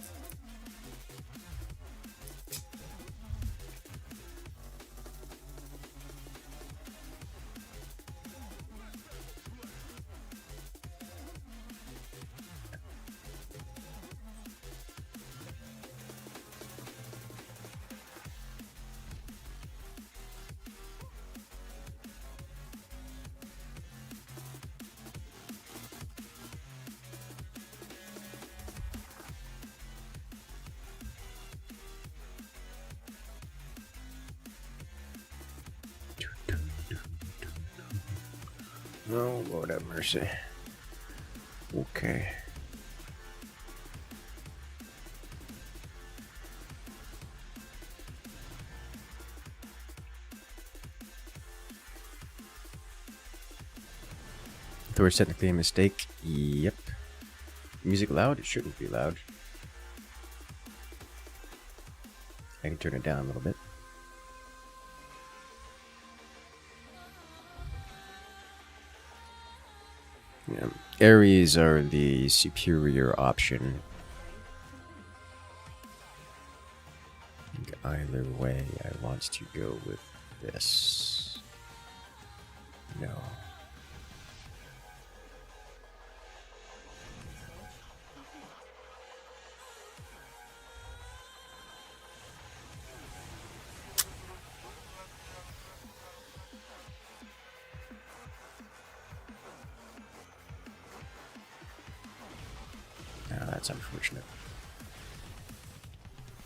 Oh, Lord have mercy. Okay. Though it's technically a mistake. Yep. Music loud? It shouldn't be loud. I can turn it down a little bit. Yeah. Aries are the superior option. I think either way, I want to go with this. No. Oh, that's unfortunate.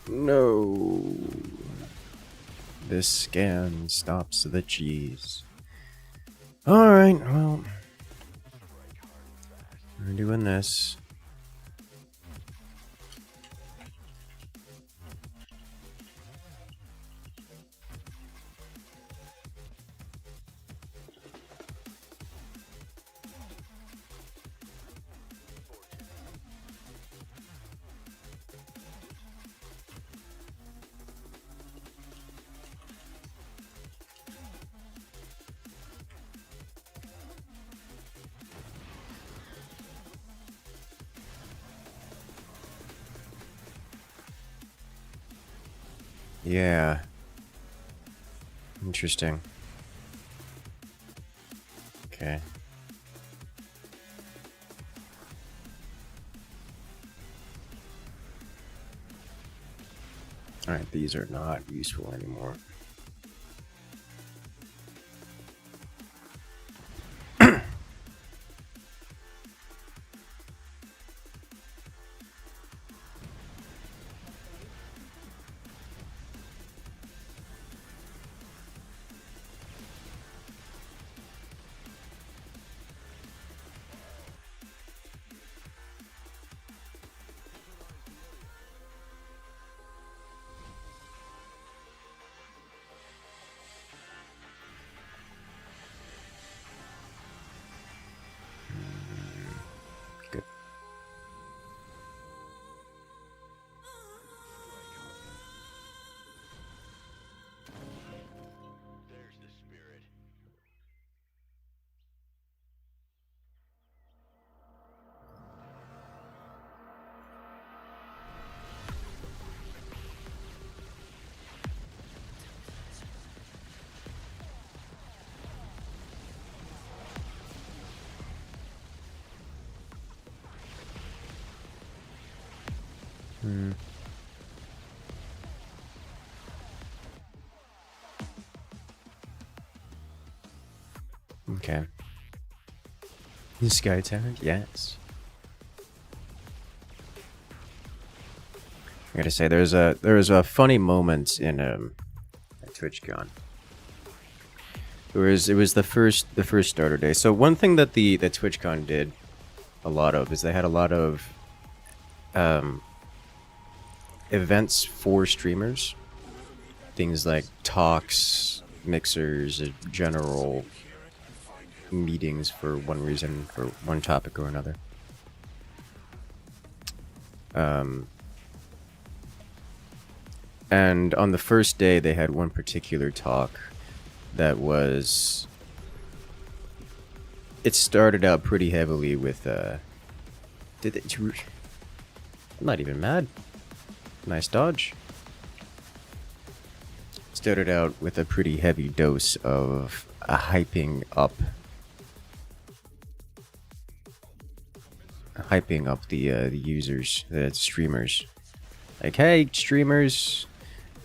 No. This scan stops the cheese. Alright, well. We're doing this. Yeah. Interesting. Okay. Alright, these are not useful anymore. Good. Okay. The Sky Tower? Yes. I gotta say, there was a funny moment in at TwitchCon. It was the first starter day. So one thing that the TwitchCon did a lot of is they had a lot of events for streamers. Things like talks, mixers, general meetings for one reason, for one topic or another. And on the first day, they had one particular talk that was... It started out pretty heavily with, I'm not even mad. Nice dodge. Started out with a pretty heavy dose of hyping up the users, the streamers. Like, hey, streamers,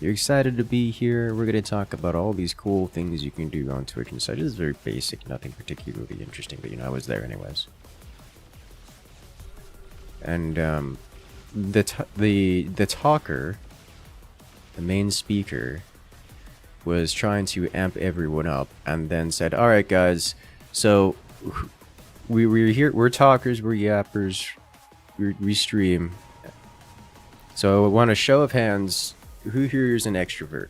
you're excited to be here. We're going to talk about all these cool things you can do on Twitch and such. It's very basic, nothing particularly interesting, but, you know, I was there anyways. And the talker, the main speaker, was trying to amp everyone up and then said, alright guys, so we're here. We're talkers. We're yappers. We stream. So I want a show of hands. Who here is an extrovert?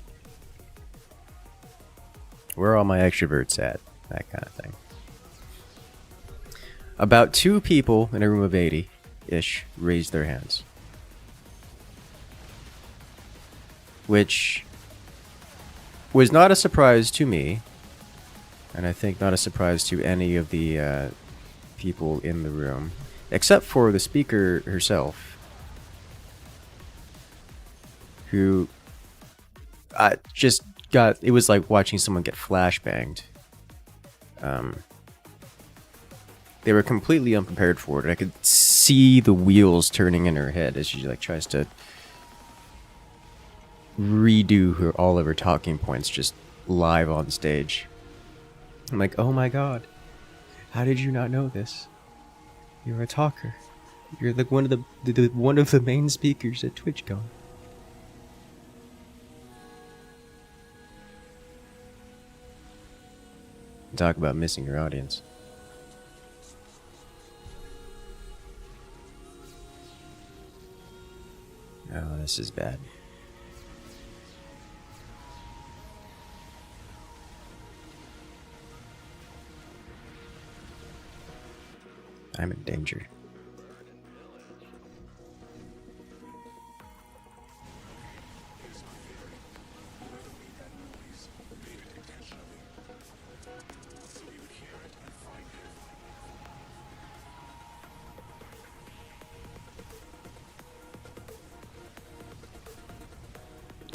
Where are all my extroverts at? That kind of thing. About 2 people in a room of 80-ish raised their hands. Which was not a surprise to me. And I think not a surprise to any of the people in the room. Except for the speaker herself. Who just got... It was like watching someone get flashbanged. They were completely unprepared for it. I could see the wheels turning in her head as she like tries to redo all of her talking points just live on stage. I'm like, oh my god, how did you not know this? You're a talker. You're like one of the main speakers at TwitchCon. Talk about missing your audience. Oh, this is bad. I'm in danger.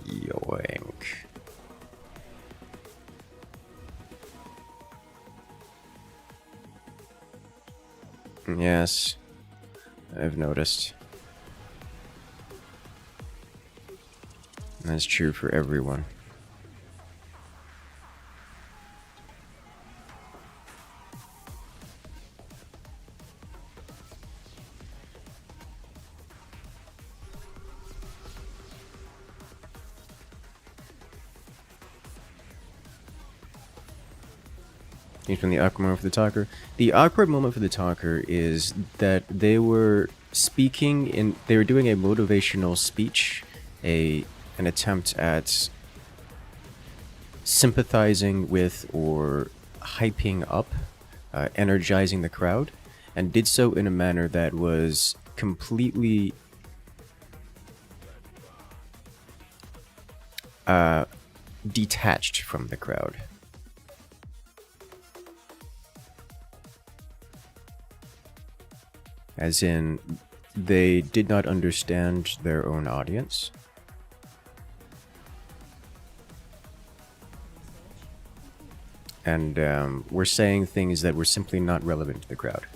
Yoink. Yes, I've noticed. That's true for everyone. From the awkward moment for the talker. The awkward moment for the talker is that they were speaking they were doing a motivational speech, an attempt at sympathizing with or hyping up, energizing the crowd, and did so in a manner that was completely detached from the crowd. As in, they did not understand their own audience. And were saying things that were simply not relevant to the crowd.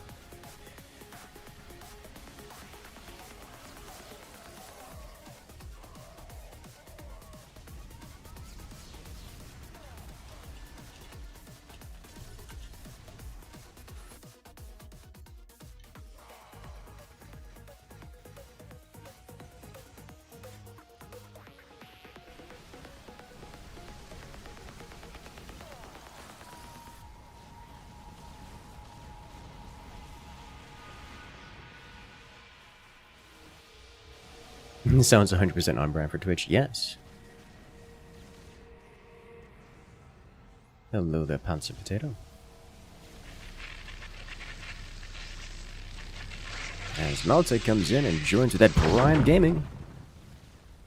Sounds 100% on brand for Twitch. Yes. Hello there, Panzer Potato. As Malta comes in and joins with that Prime Gaming.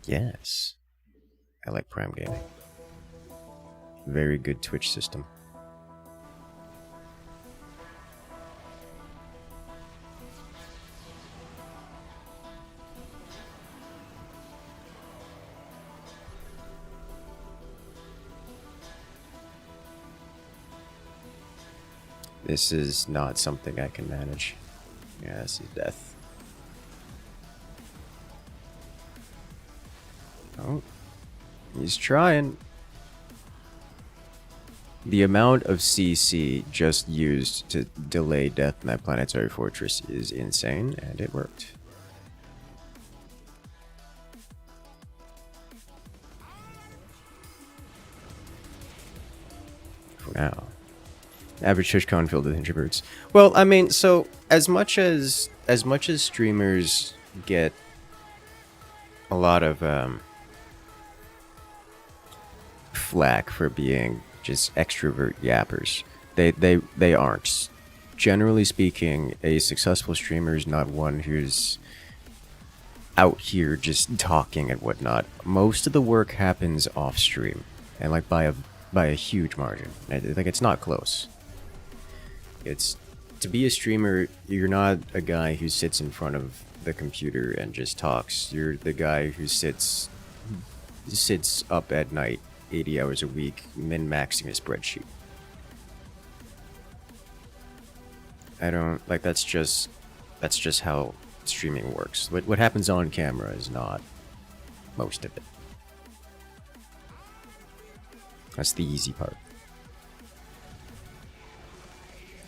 Yes. I like Prime Gaming. Very good Twitch system. This is not something I can manage. Yeah, this is death. Oh, he's trying. The amount of CC just used to delay death in that planetary fortress is insane, and it worked. For now. Average TwitchCon filled with introverts. Well, I mean, so as much as streamers get a lot of flack for being just extrovert yappers, they aren't. Generally speaking, a successful streamer is not one who's out here just talking and whatnot. Most of the work happens off stream, and like by a huge margin. Like, it's not close. It's to be a streamer, you're not a guy who sits in front of the computer and just talks. You're the guy who sits up at night 80 hours a week, min-maxing a spreadsheet. I don't like that's just how streaming works. What happens on camera is not most of it. That's the easy part.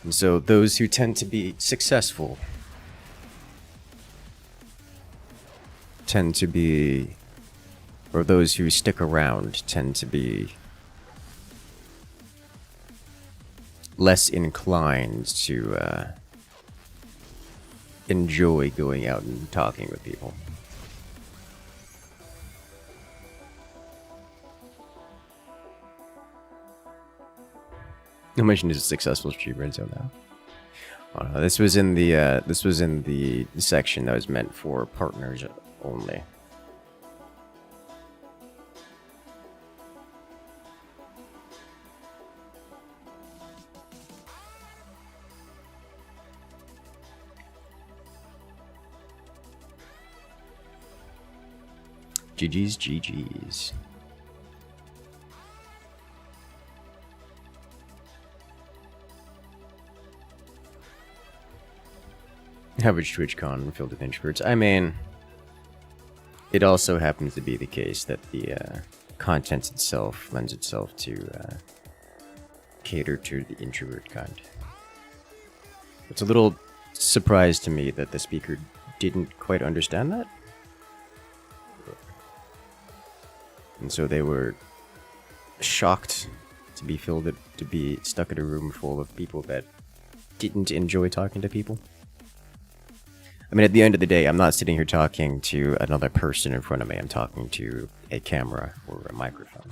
And so those who tend to be successful tend to be, or those who stick around tend to be less inclined to enjoy going out and talking with people. How much is a successful streamer until now? Oh, no, this was in the section that was meant for partners only. GG's. Average TwitchCon filled with introverts. I mean, it also happens to be the case that the content itself lends itself to cater to the introvert kind. It's a little surprise to me that the speaker didn't quite understand that. And so they were shocked to be stuck in a room full of people that didn't enjoy talking to people. I mean, at the end of the day, I'm not sitting here talking to another person in front of me. I'm talking to a camera or a microphone.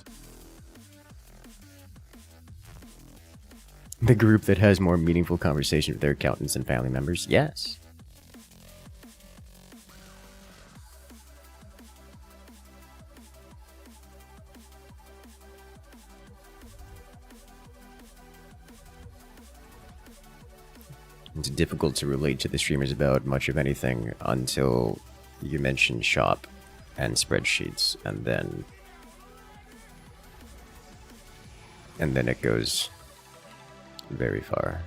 The group that has more meaningful conversation with their accountants and family members? Yes. It's difficult to relate to the streamers about much of anything until you mention shop and spreadsheets, and then it goes very far.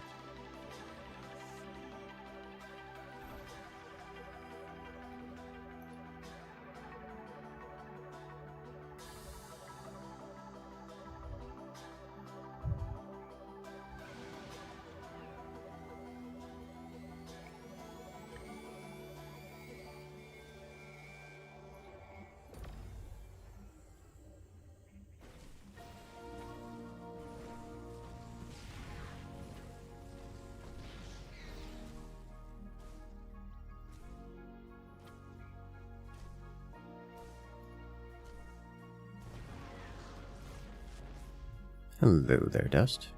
Hello there, Dust.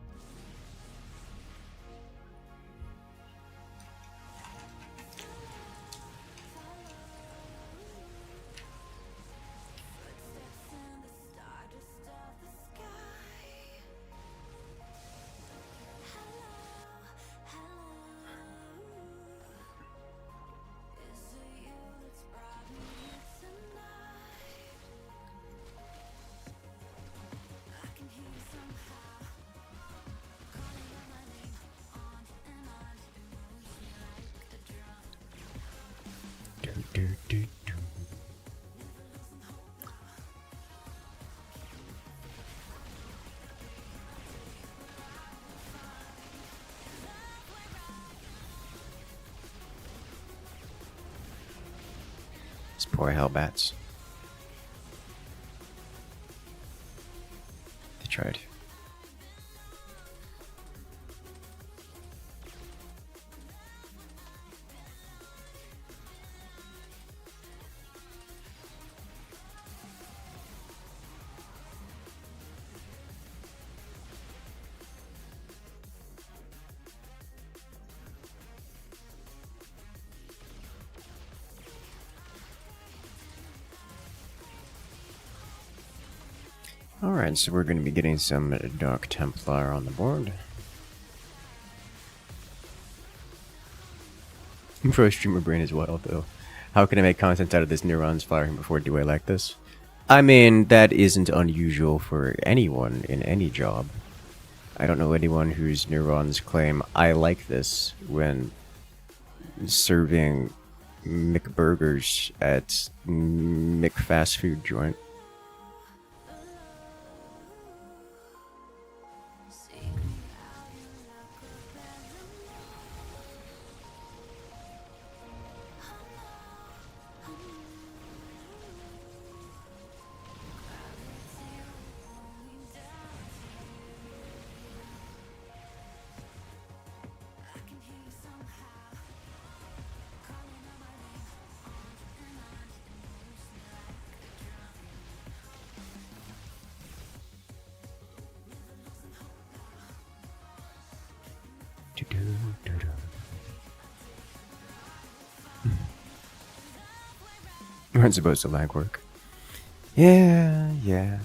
These poor hellbats. They tried. Alright, so we're going to be getting some Dark Templar on the board. Pro streamer brain is wild, though. How can I make content out of this neurons firing before do I like this? I mean, that isn't unusual for anyone in any job. I don't know anyone whose neurons claim, I like this, when serving McBurgers at McFast food joint. We weren't supposed to lag work. Yeah.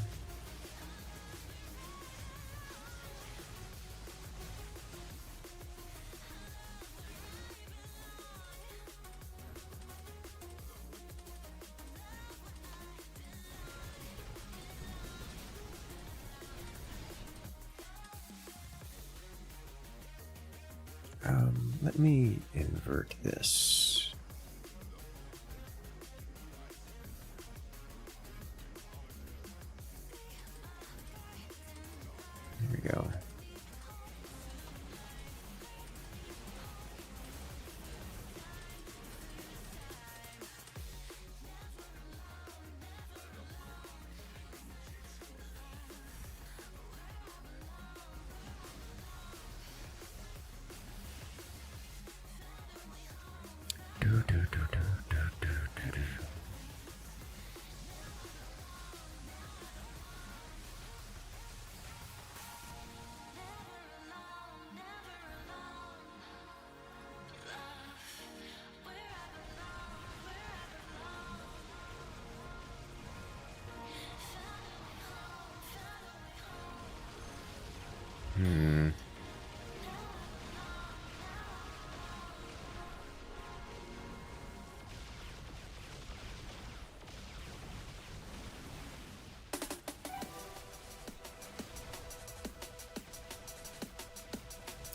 Let me invert this. There we go.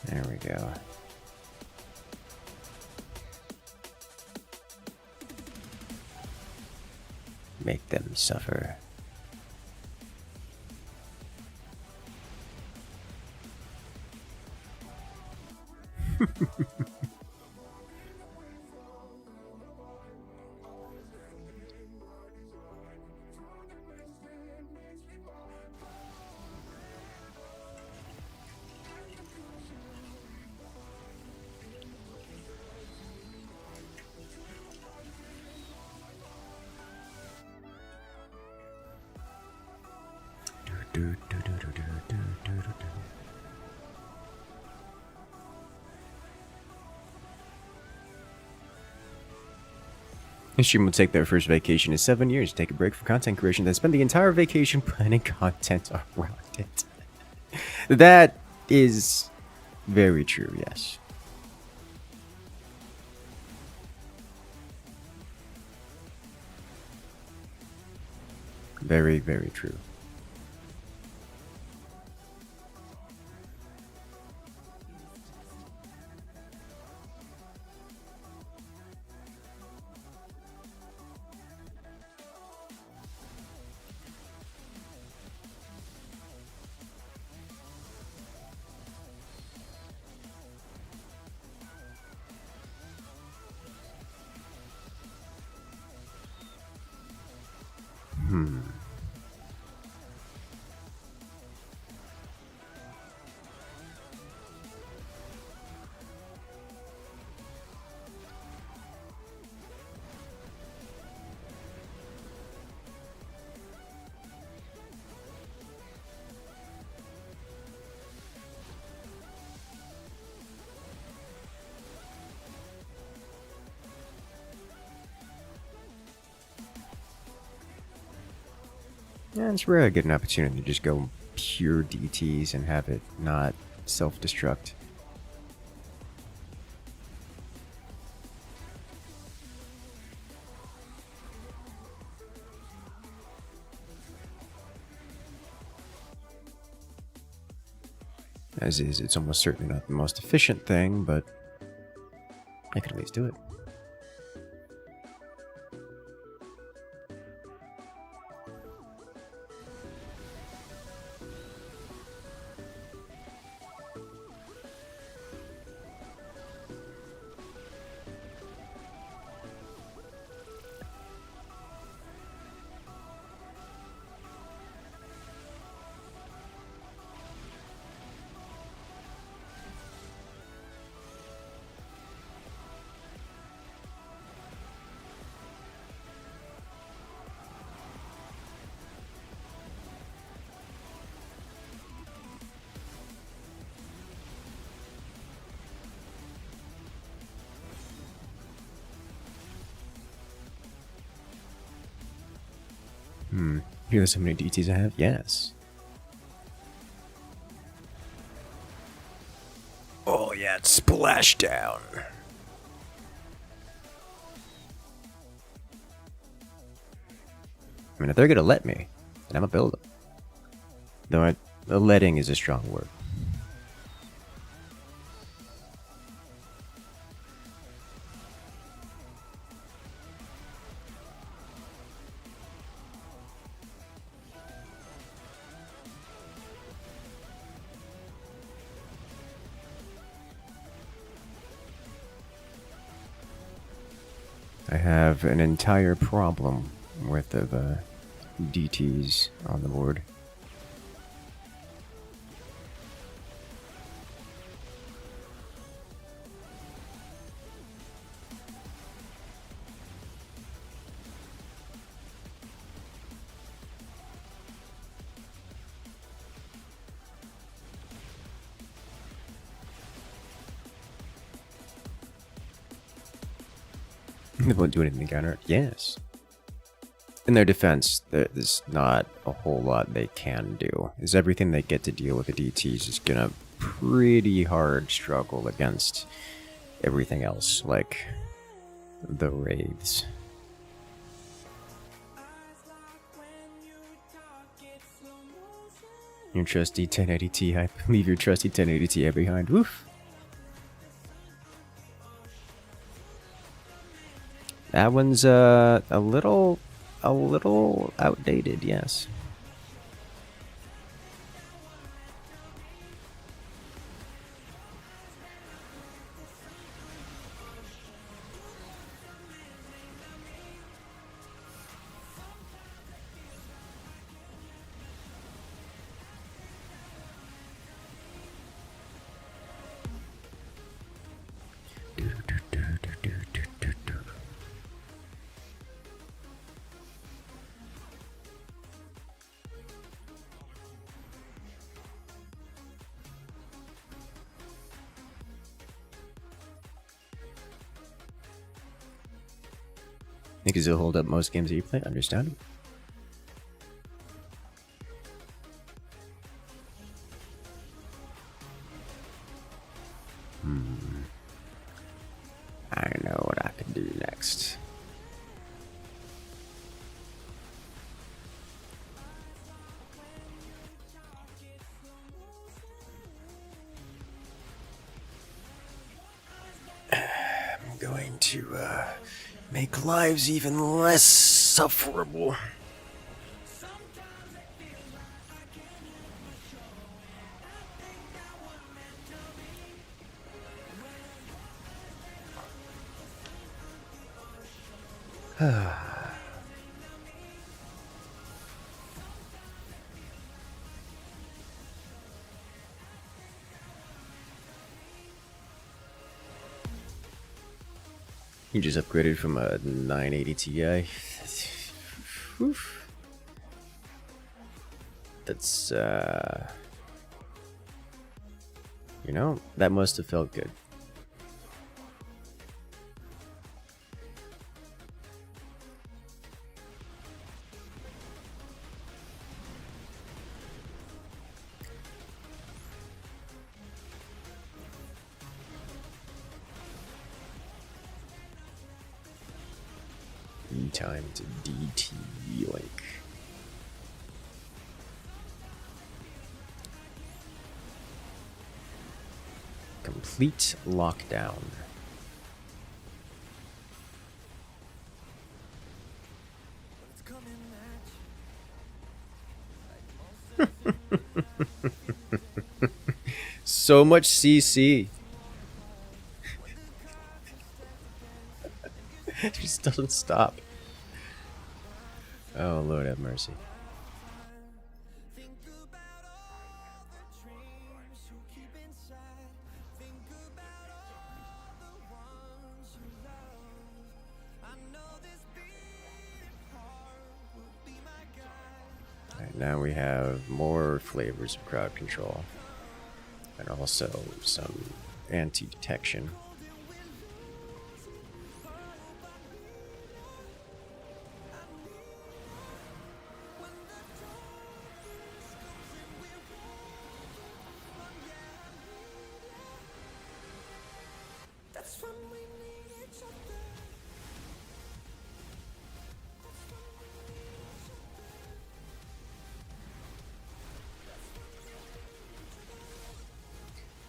There we go. Make them suffer. This stream will take their first vacation in 7 years, take a break from content creation, then spend the entire vacation planning content around it. That is very true, yes. Very, very true. Yeah, it's rare I get an opportunity to just go pure DTs and have it not self-destruct. As is, it's almost certainly not the most efficient thing, but I can at least do it. Here's how many DTs I have? Yes. Oh yeah, it's splashdown. I mean, if they're gonna let me, then I'm gonna build them. Though letting is a strong word. I have an entire problem worth of DTs on the board. They won't do anything to counter it. Yes. In their defense, there's not a whole lot they can do. Is everything they get to deal with the DTs is gonna pretty hard struggle against everything else, like the Wraiths. Your trusty 1080 Ti. Leave your trusty 1080 Ti behind. Woof. That one's a little outdated, yes. Because it'll hold up most games that you play, understandable. I know what I can do next. I'm going to make lives even less sufferable. You just upgraded from a 980 Ti. Oof. That's, you know, that must have felt good. D time to DT link. Complete lockdown. So much CC. It just doesn't stop. Oh, Lord have mercy. Alright, now we have more flavors of crowd control. And also some anti-detection.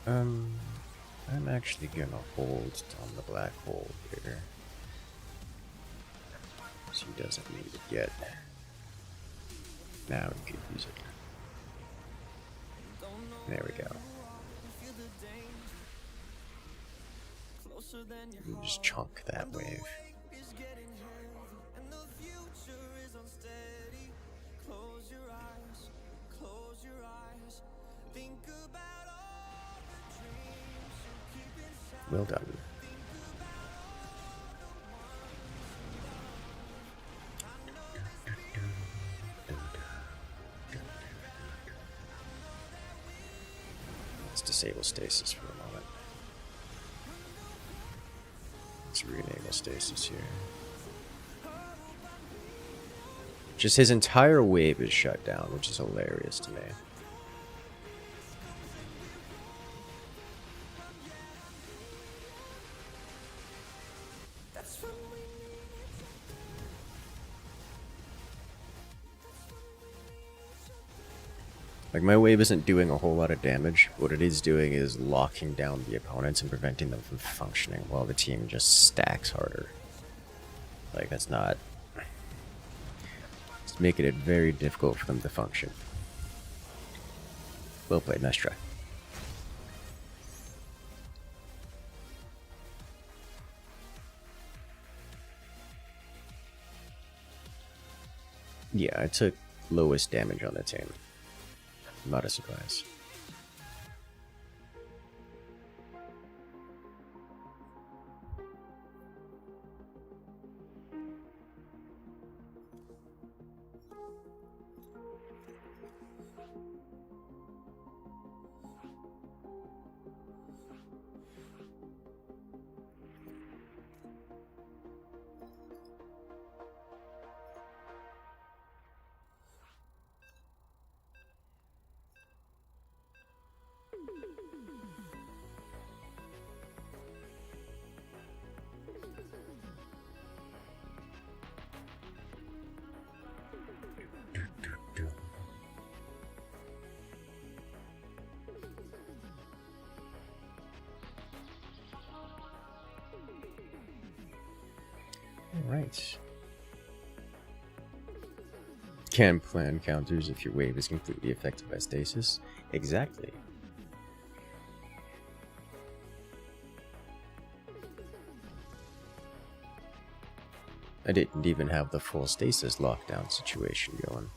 I'm actually gonna hold on the black hole here. So he doesn't need it yet. Now we could use it. There we go. You can just chunk that wave. Well done. Let's disable stasis for a moment. Let's re-enable stasis here. Just his entire wave is shut down, which is hilarious to me. Like, my wave isn't doing a whole lot of damage. What it is doing is locking down the opponents and preventing them from functioning while the team just stacks harder. Like, that's not... It's making it very difficult for them to function. Well played, nice try. Yeah, I took lowest damage on the team. Not a surprise. Alright. Can plan counters if your wave is completely affected by stasis. Exactly. I didn't even have the full stasis lockdown situation going.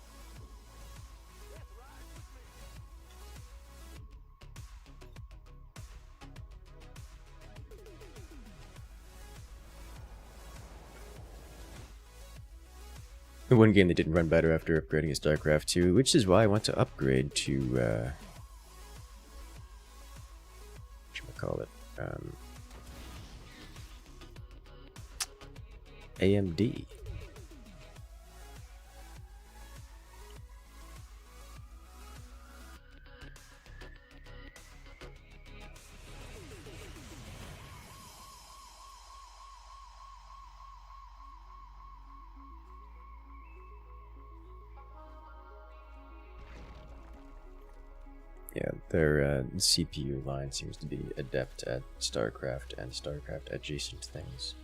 One game that didn't run better after upgrading is StarCraft II, which is why I want to upgrade to, whatchamacallit, AMD. Yeah, their CPU line seems to be adept at StarCraft and StarCraft adjacent things.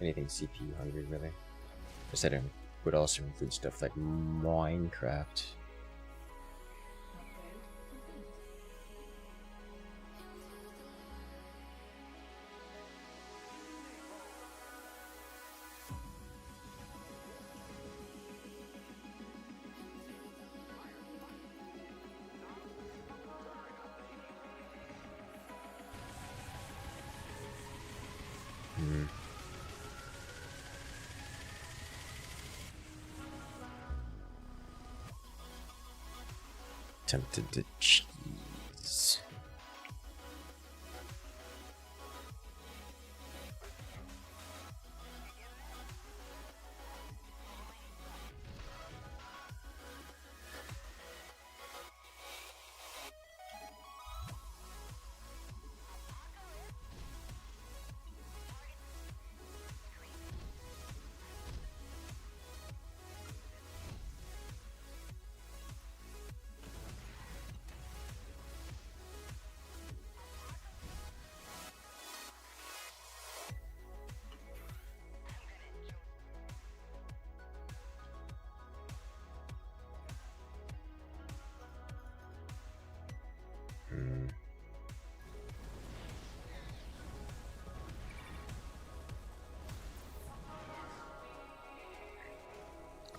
Anything CPU hungry, really. Guess that would also include stuff like Minecraft. Tempted to cheese.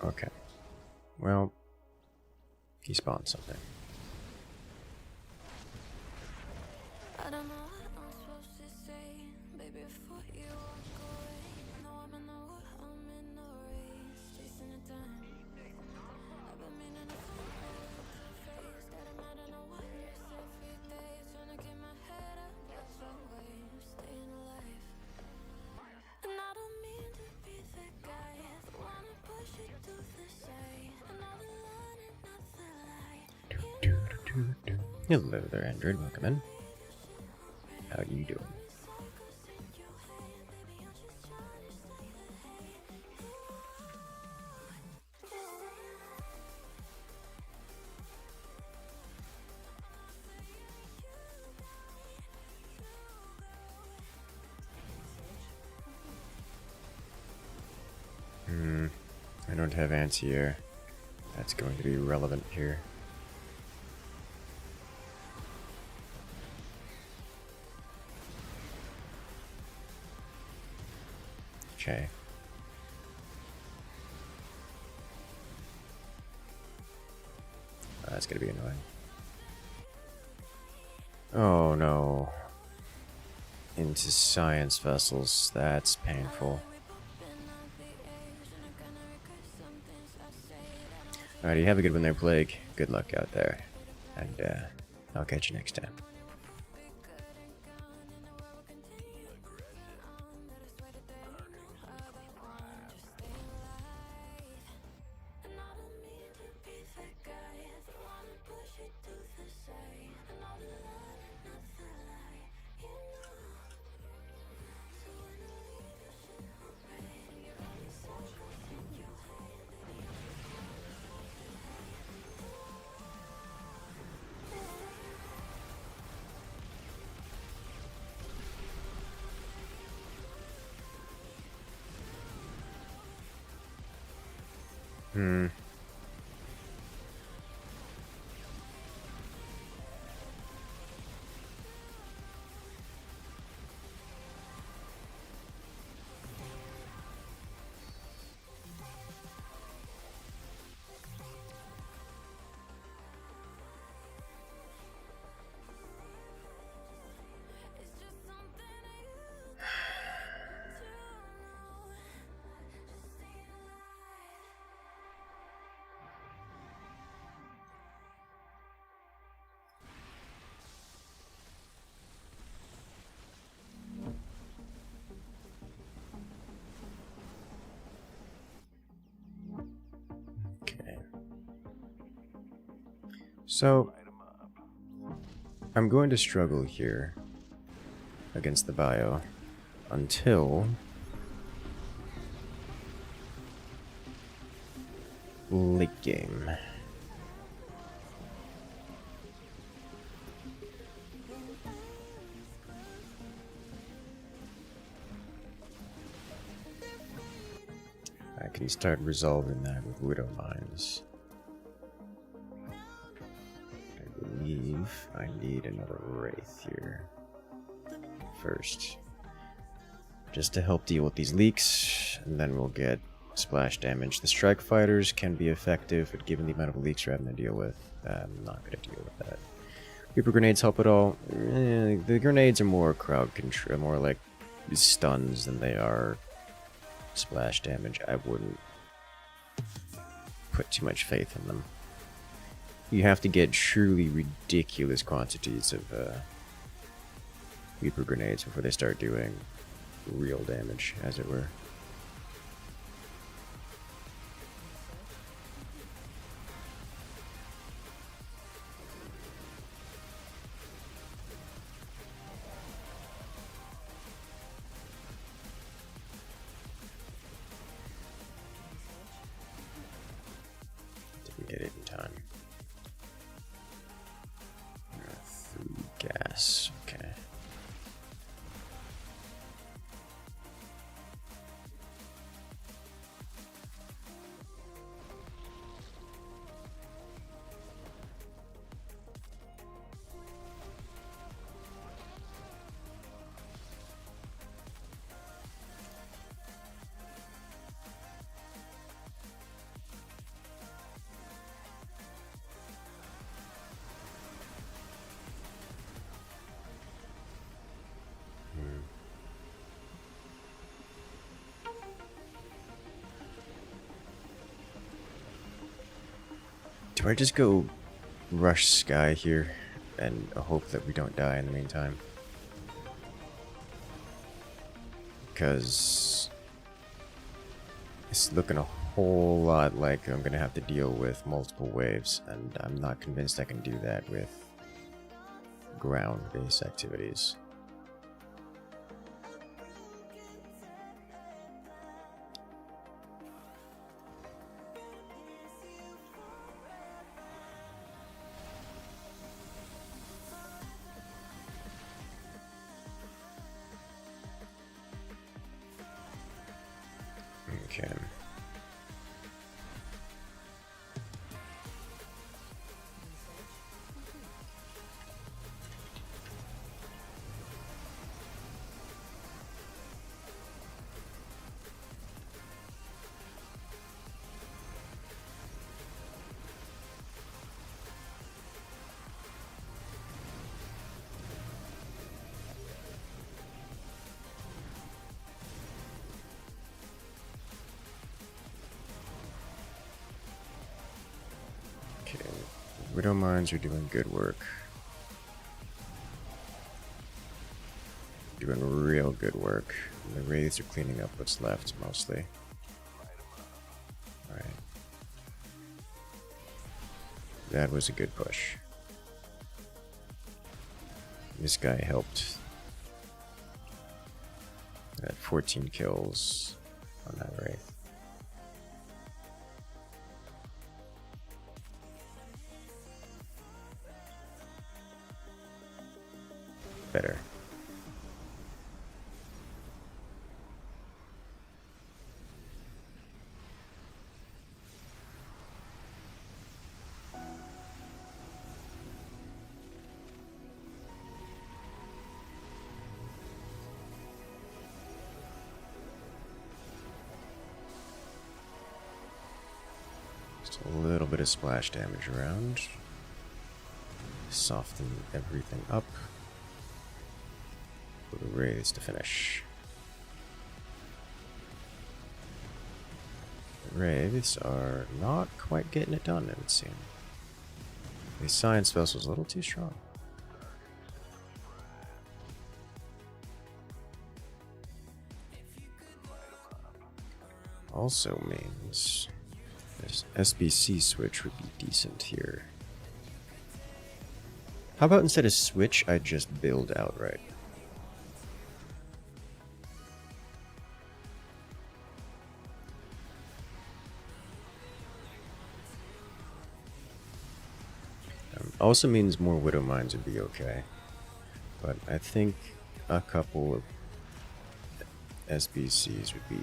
Okay. Well, he spawned something. I don't know what I'm supposed to say, baby, before you walk away. No, I'm in the wood, I'm in the race, chasing the time. I've been meaning to find a way to face that I'm not in a wonders every day, trying to keep my head up, that's the way of staying alive. And I don't mean to be the guy that wanna push you to the side, another line, another light. Hello there, Android. Welcome in. How you doing? I don't have anti-air. That's going to be relevant here. Okay. That's gonna be annoying. Oh no. Into science vessels. That's painful. Alrighty, have a good one there, Plague. Good luck out there. And I'll catch you next time. Okay. So, I'm going to struggle here against the bio until late game. I can start resolving that with Widow Mines. I believe I need another Wraith here first. Just to help deal with these leaks, and then we'll get splash damage. The strike fighters can be effective, but given the amount of leaks we're having to deal with, I'm not going to deal with that. Reaper grenades help at all? The grenades are more crowd control, more like stuns than they are splash damage. I wouldn't put too much faith in them. You have to get truly ridiculous quantities of Reaper grenades before they start doing real damage, as it were. Didn't get it in time. Through gas, okay. Do I just go rush Sky here and hope that we don't die in the meantime? Because it's looking a whole lot like I'm going to have to deal with multiple waves, and I'm not convinced I can do that with ground-based activities. Okay. Widow Mines are doing good work. Doing real good work. The Wraiths are cleaning up what's left, mostly. Alright. That was a good push. This guy helped. Got 14 kills on that Wraith. Better. Just a little bit of splash damage around. Soften everything up. For the Wraiths to finish. The Wraiths are not quite getting it done, it would seem. The science vessel is a little too strong. Also means this SBC switch would be decent here. How about instead of switch, I just build outright? also means more Widow Mines would be okay. But I think a couple of SBCs would be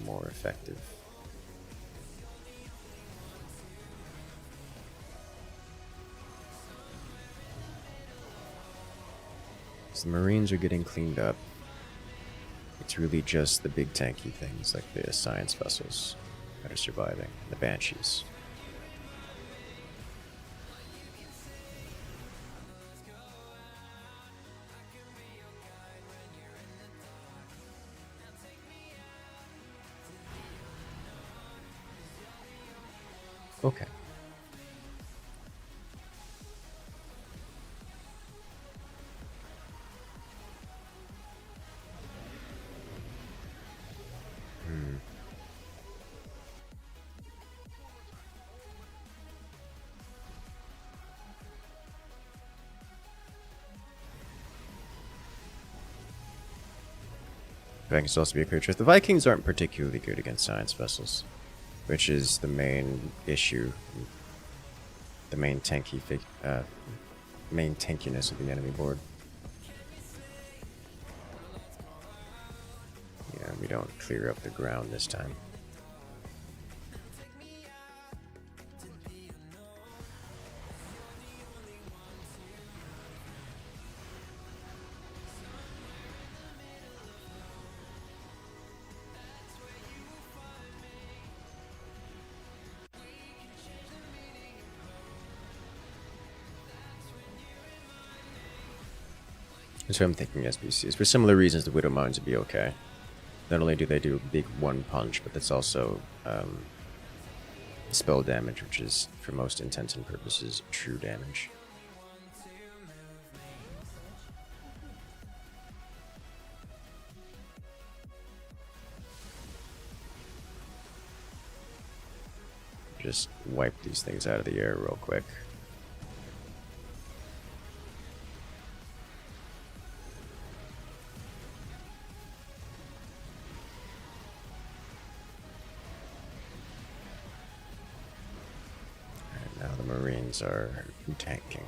more effective. So the Marines are getting cleaned up. It's really just the big tanky things like the science vessels that are surviving, the Banshees. Okay. Vikings also be a clear choice. The Vikings aren't particularly good against science vessels, which is the main issue, the main main tankiness of the enemy board. Yeah, we don't clear up the ground this time. That's what I'm thinking SBCs. For similar reasons, the Widow Mines would be okay. Not only do they do a big one punch, but that's also spell damage, which is, for most intents and purposes, true damage. Just wipe these things out of the air real quick. Now the Marines are tanking.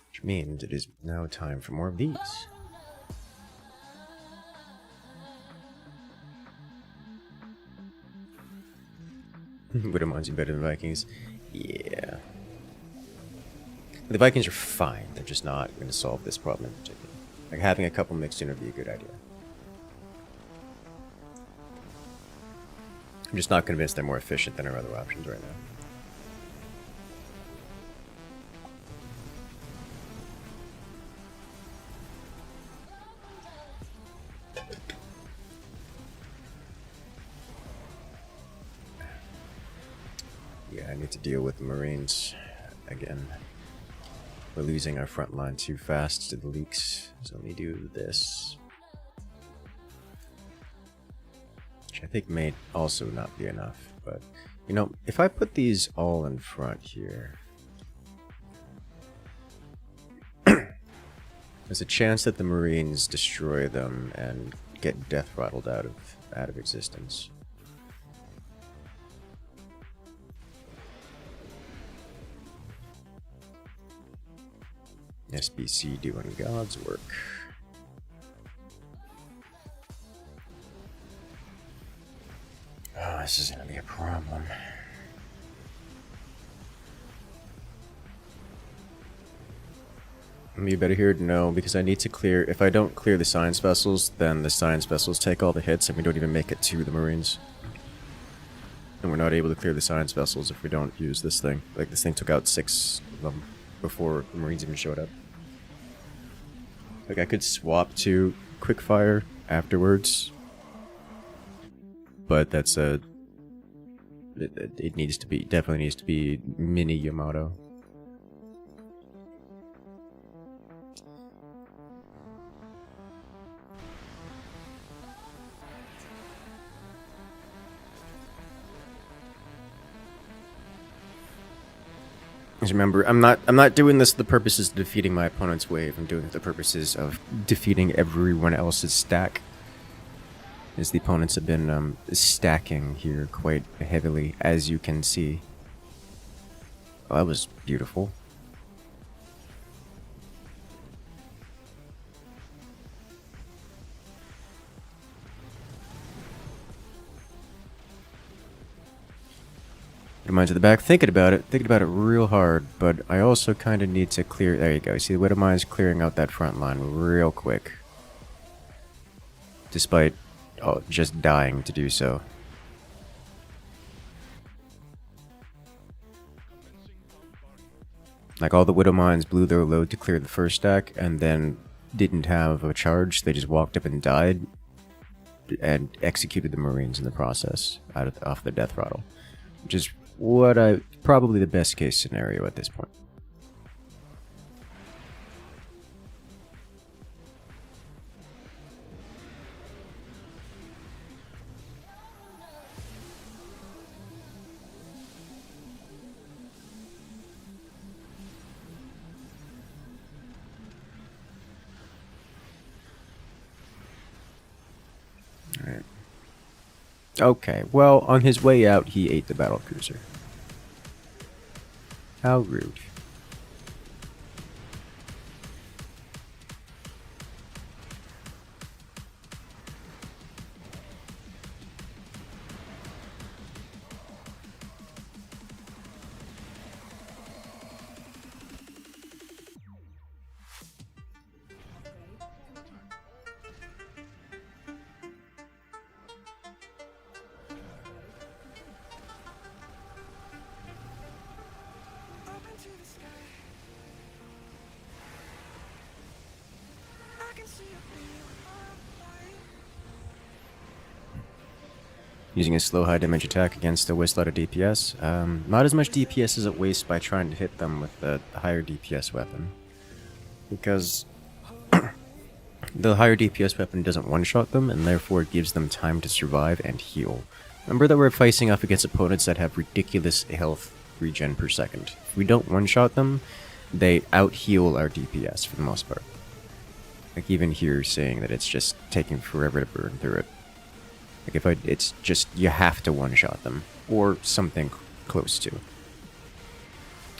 Which means it is now time for more of these. Widow Mines are better than Vikings. Yeah. The Vikings are fine. They're just not going to solve this problem in particular. Like, having a couple mixed in would be a good idea. I'm just not convinced they're more efficient than our other options right now. Yeah, I need to deal with the Marines again. We're losing our front line too fast to the leaks, so let me do this. Which I think may also not be enough, but, you know, if I put these all in front here, there's a chance that the Marines destroy them and get death rattled out of existence. SBC doing God's work. Oh, this is gonna be a problem. You better hear no, because I need to clear. If I don't clear the science vessels, then the science vessels take all the hits and we don't even make it to the Marines. And we're not able to clear the science vessels if we don't use this thing. Like, this thing took out 6 of them before the Marines even showed up. Like, I could swap to quickfire afterwards, but that's a... It needs to be, definitely needs to be mini Yamato. Just remember, I'm not doing this for the purposes of defeating my opponent's wave. I'm doing it for the purposes of defeating everyone else's stack. As the opponents have been stacking here quite heavily, as you can see. Oh, that was beautiful. Mind to the back, thinking about it real hard, but I also kind of need to clear. There you go. See, the Widow Mine's clearing out that front line real quick, despite just dying to do so. Like, all the Widow Mines blew their load to clear the first stack, and then didn't have a charge. They just walked up and died, and executed the Marines in the process off the death rattle, which is probably the best case scenario at this point. Alright. Okay, well, on his way out, he ate the battlecruiser. How rude. Using a slow high damage attack against a waste a lot of DPS. Not as much DPS as it wastes by trying to hit them with the higher DPS weapon. Because the higher DPS weapon doesn't one-shot them, and therefore it gives them time to survive and heal. Remember that we're facing off against opponents that have ridiculous health regen per second. If we don't one-shot them, they out-heal our DPS for the most part. Like, even here saying that it's just taking forever to burn through it. Like, it's just, you have to one-shot them, or something close to.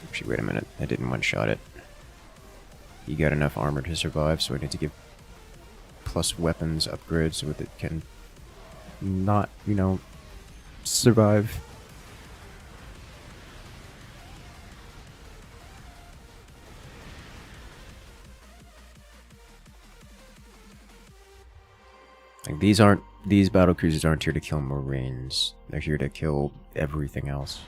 Actually, wait a minute, I didn't one-shot it. You got enough armor to survive, so I need to give plus weapons upgrades so that it can not, survive. Like, these battlecruisers aren't here to kill Marines. They're here to kill everything else.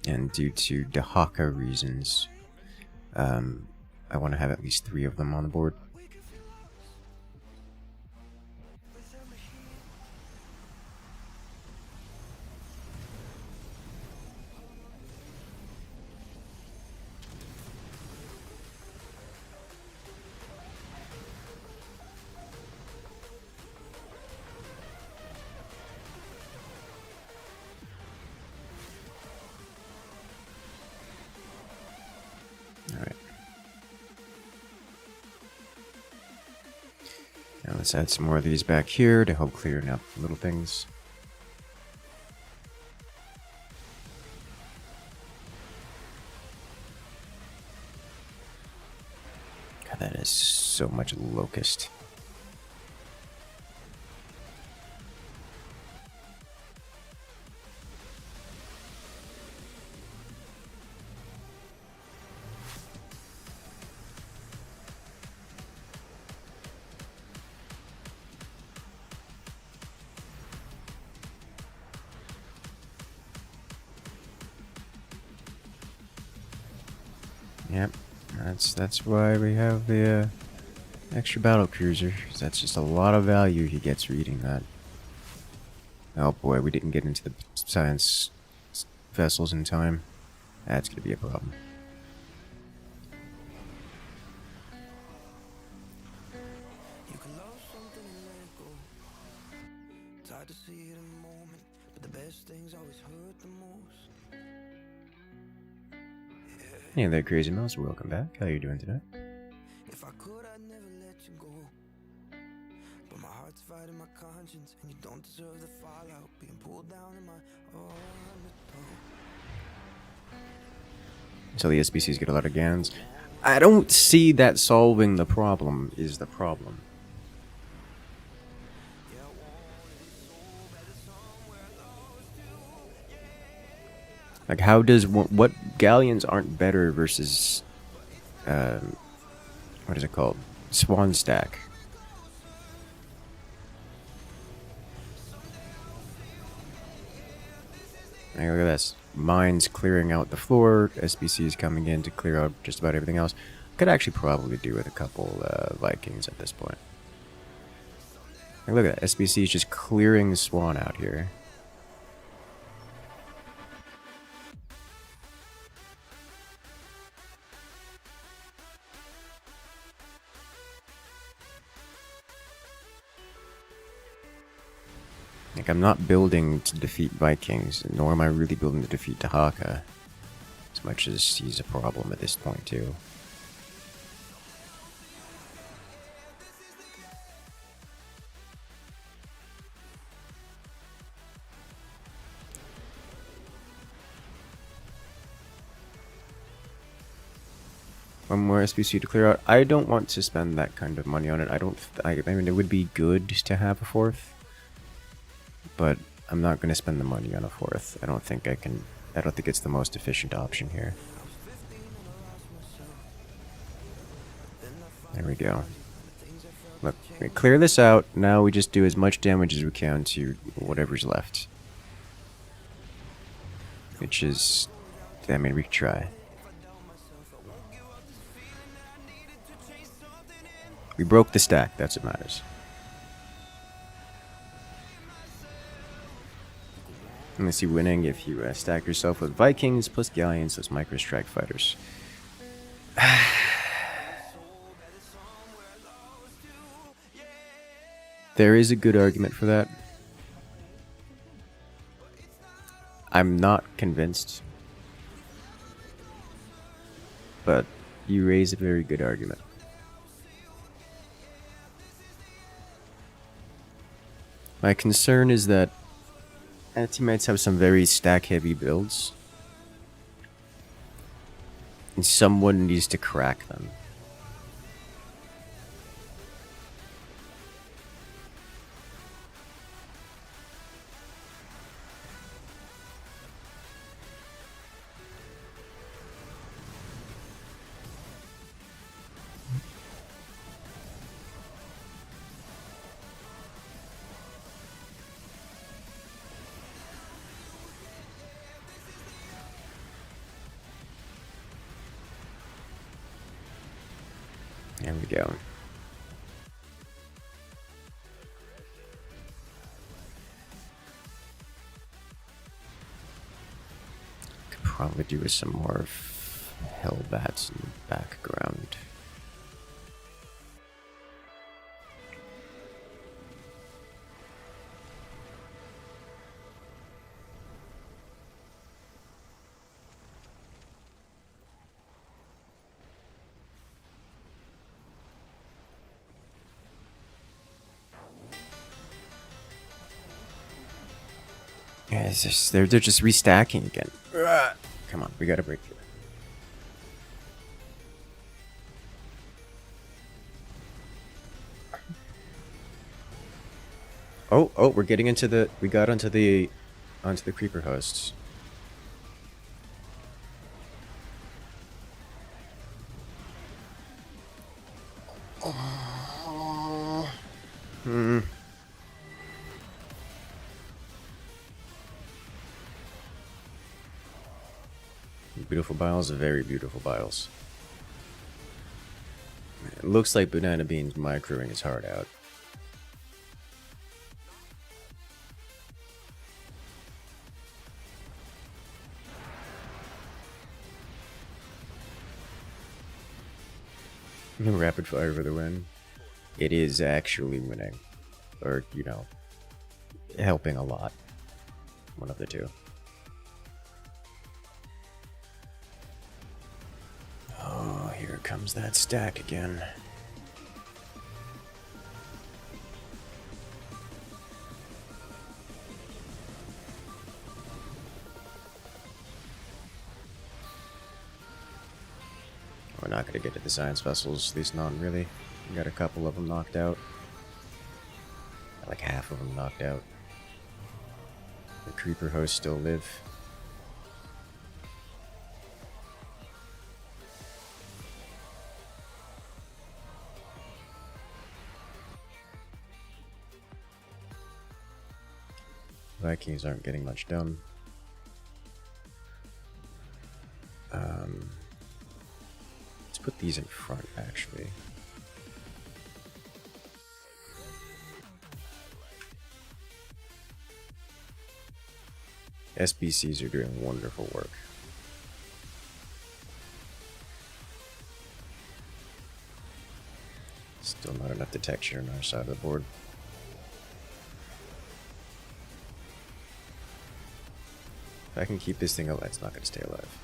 And due to Dahaka reasons, I want to have at least 3 of them on the board. Alright. Now let's add some more of these back here to help clearing up little things. God, that is so much locust. Yep, that's why we have the extra battle cruiser. That's just a lot of value he gets for eating that. Oh boy, we didn't get into the science vessels in time. That's gonna be a problem. Hey there, Crazy Mouse. Welcome back. How you doing tonight? If I could, I'd never let you go. But my heart's fighting my conscience, and you don't deserve the fallout. Being pulled down in my undertow. So the SBCs get a lot of GANs. I don't see that solving the problem is the problem. Like, how does what galleons aren't better versus what is it called? Swan stack. Hey, look at this. Mines clearing out the floor. SBCs coming in to clear out just about everything else. Could actually probably do with a couple Vikings at this point. Hey, look at that. SBC is just clearing Swan out here. Like, I'm not building to defeat Vikings, nor am I really building to defeat Tahaka. As much as he's a problem at this point, too. One more SBC to clear out. I don't want to spend that kind of money on it. I mean, it would be good to have a fourth, but I'm not going to spend the money on a fourth. I don't think it's the most efficient option here. There we go. Look, we clear this out. Now we just do as much damage as we can to whatever's left. Which is, I mean, we can try. We broke the stack, that's what matters. Let me see winning if you stack yourself with Vikings plus Galleons plus micro strike fighters. There is a good argument for that. I'm not convinced. But you raise a very good argument. My concern is that teammates have some very stack-heavy builds, and someone needs to crack them. There we go. Could probably do with some more Hellbats in the background. Yeah, it's just, they're just restacking again. Come on, we gotta break through. Oh, we're getting into the. We got onto the creeper hosts. Beautiful biles, very beautiful biles. It looks like Banana Bean's microing his heart out. Rapid fire for the win. It is actually winning. Or, you know, helping a lot. One of the two. Oh, here comes that stack again. We're not going to get to the science vessels, at least not really. We got a couple of them knocked out. Like half of them knocked out. The creeper hosts still live. Vikings aren't getting much done. Let's put these in front, actually. SBCs are doing wonderful work. Still not enough detection on our side of the board. If I can keep this thing alive, it's not going to stay alive.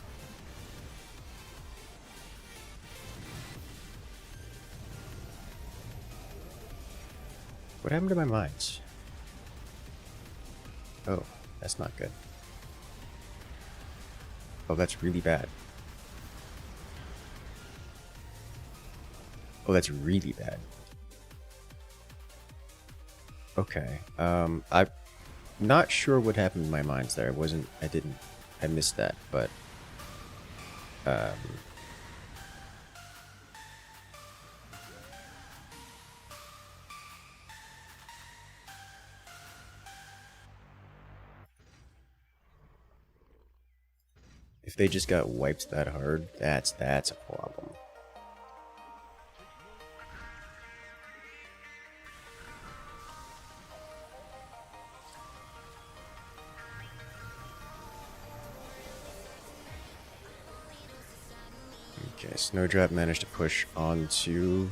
What happened to my mines? Oh, that's not good. Oh, that's really bad. Oh, that's really bad. Okay. I'm not sure what happened to my mines there. I missed that, but if they just got wiped that hard, that's a problem. Okay, Snowdrop managed to push onto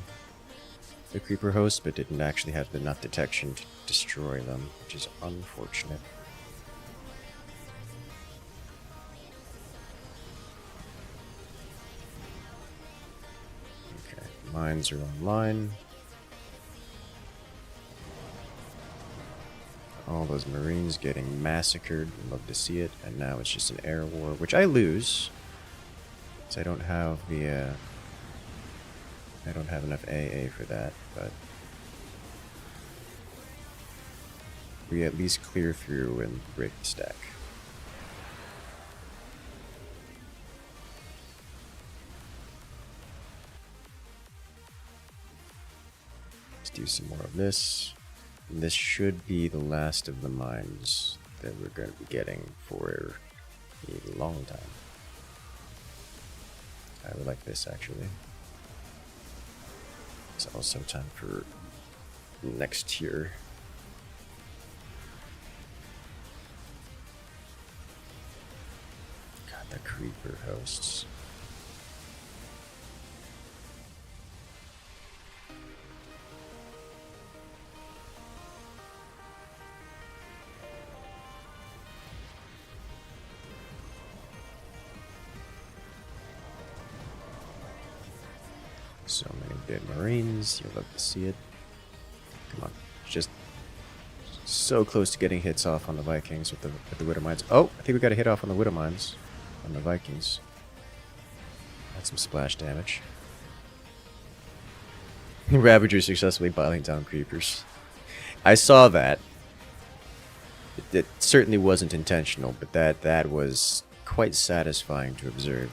the creeper host, but didn't actually have enough detection to destroy them, which is unfortunate. Okay, mines are online. All those Marines getting massacred. Love to see it. And now it's just an air war, which I lose. So I don't have the I don't have enough AA for that, but we at least clear through and break the stack. Let's do some more of this. And this should be the last of the mines that we're going to be getting for a long time. I would like this, actually. It's also time for next tier. God, the creeper hosts. So many dead Marines, you'll love to see it. Come on, just so close to getting hits off on the Vikings with the Widow Mines. Oh, I think we got a hit off on the Widow Mines on the Vikings. That's some splash damage. Ravager successfully bottling down creepers. I saw that. It certainly wasn't intentional, but that was quite satisfying to observe.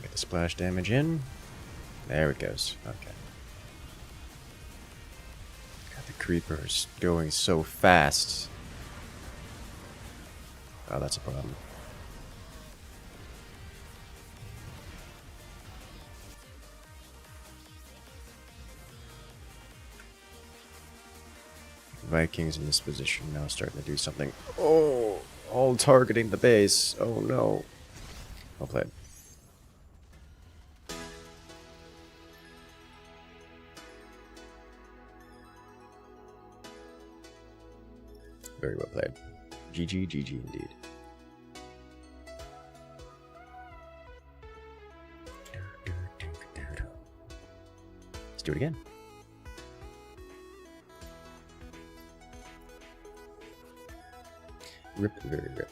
Get the splash damage in. There it goes. Okay. God, The creeper's going so fast. Oh, that's a problem. Vikings in this position now starting to do something. Oh, all targeting the base. Oh no. Well played. Very well played. GG, GG indeed. Let's do it again. Rip, very rip.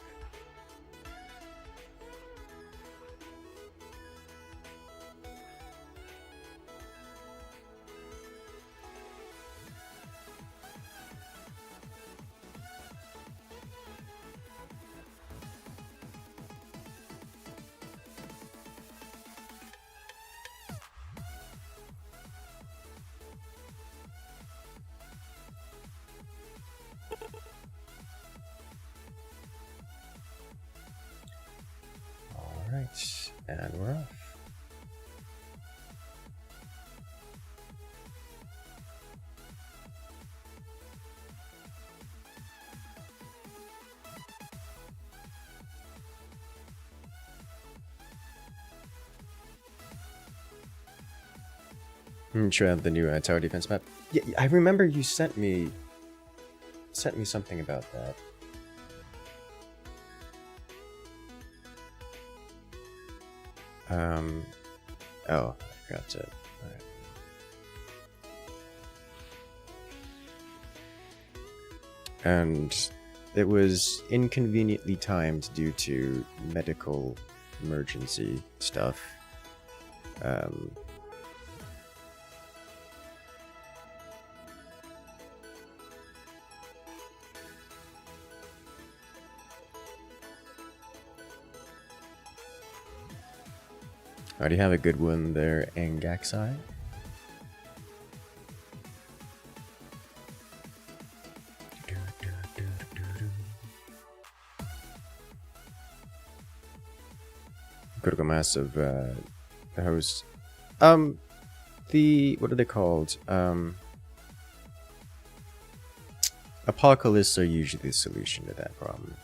Alright, and we're off. Should I have the new tower defense map? Yeah, I remember you sent me something about that. Oh, I forgot to. Alright. And it was inconveniently timed due to medical emergency stuff. Already have a good one there, Angaxai. Critical mass of the host. What are they called? Apocalypse are usually the solution to that problem.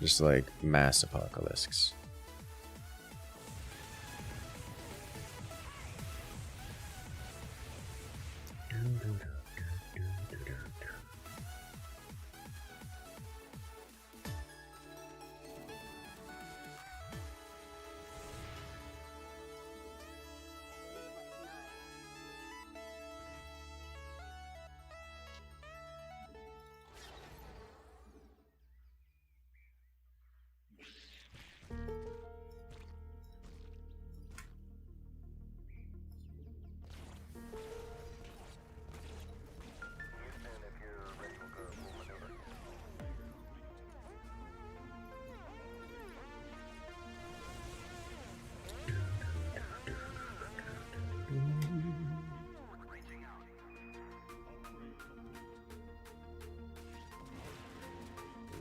Just like mass apocalypses.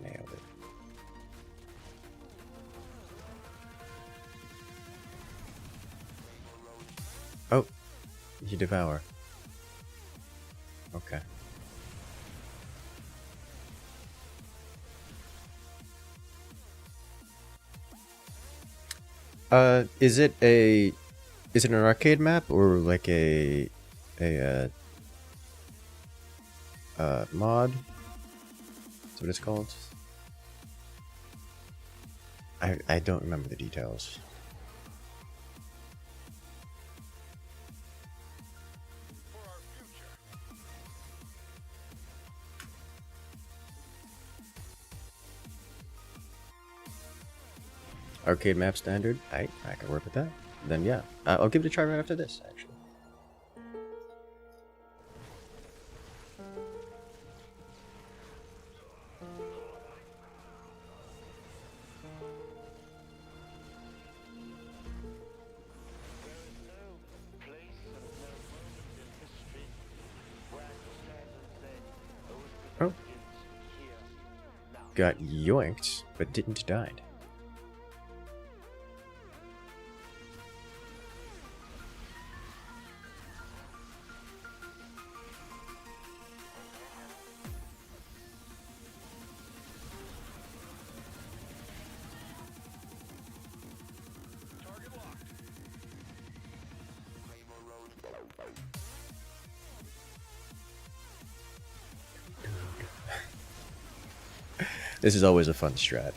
Nailed it. Oh, you devour. Okay. Is it an arcade map or like a mod? That's what it's called. I don't remember the details. Arcade map standard. I can work with that. Then yeah, I'll give it a try right after this. Actually. Oh. Got yoinked, but didn't die. This is always a fun strat.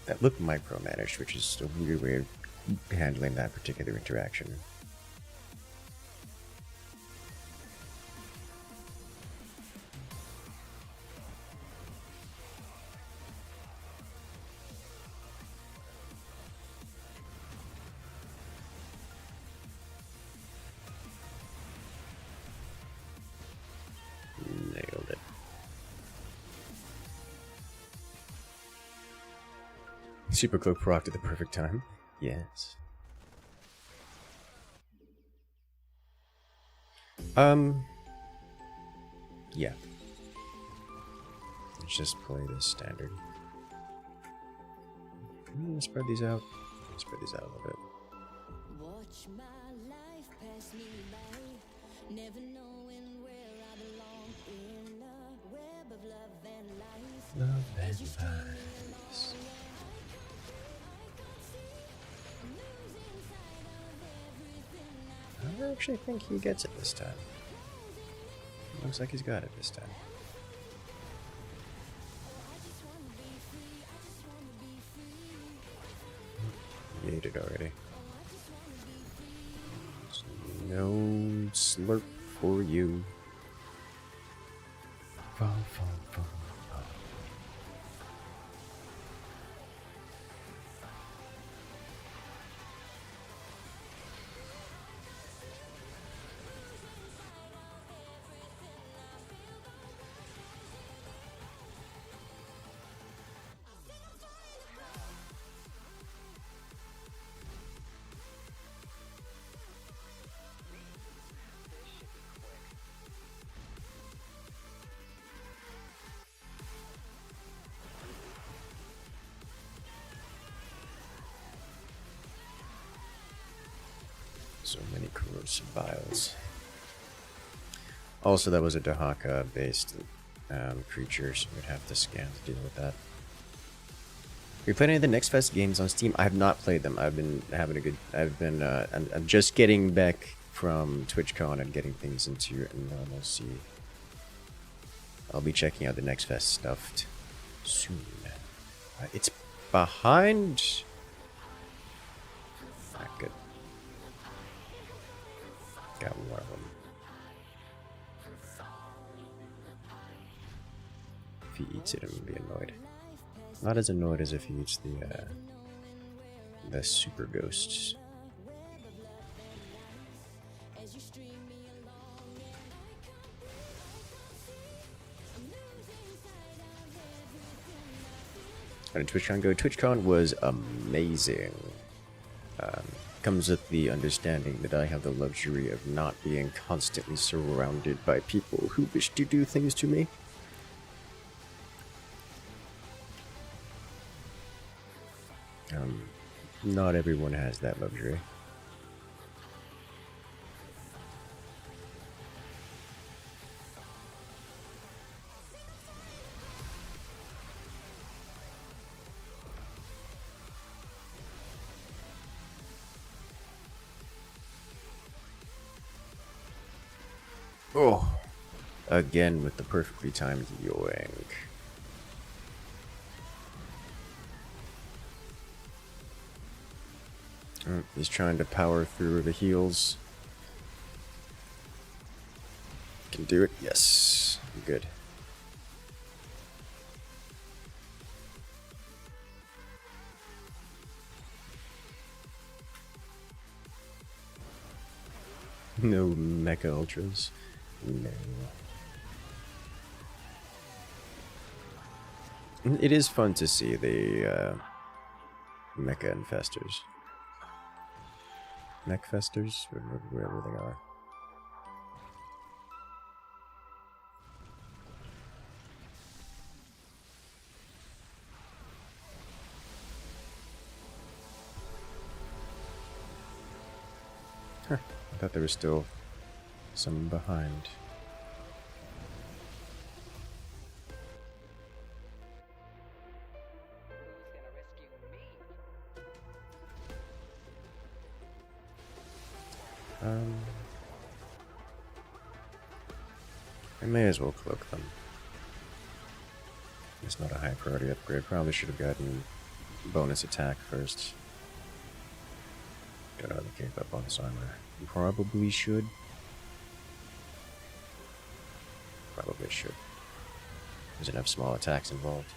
That looked micromanaged, which is a weird way of handling that particular interaction. Nailed it. Super Cloak procced at the perfect time. Yes. Yeah. Let's just play this standard. Can we spread these out? Spread these out a little bit. Watch my life pass me by, never knowing where I belong in a web of love and life. Love and As you string me along, lies. I actually think he gets it this time. Looks like he's got it this time. He ate it already. No slurp for you. Fall, fall, fall, fall. So many corrosive vials. Also, that was a Dahaka-based creature, so we'd have to scan to deal with that. You played any of the Next Fest games on Steam? I have not played them. I've been having a good. I'm just getting back from TwitchCon and getting things into normalcy. I'll be checking out the Next Fest stuff soon. It's behind. Not good. Got one of them. If he eats it, I'm gonna be annoyed. Not as annoyed as if he eats the super ghosts. How did TwitchCon go? TwitchCon was amazing. Comes with the understanding that I have the luxury of not being constantly surrounded by people who wish to do things to me. Not everyone has that luxury. Oh, again with the perfectly timed yoink. Oh, he's trying to power through the heals. Can do it. Yes, good. No mecha ultras. No. It is fun to see the mecha infestors. Mech festers? Wherever they are. Huh, I thought there was still some behind. I may as well cloak them. It's not a high priority upgrade. Probably should have gotten bonus attack first. Don't know if they gave up bonus armor. Probably should. Probably should. There's enough small attacks involved.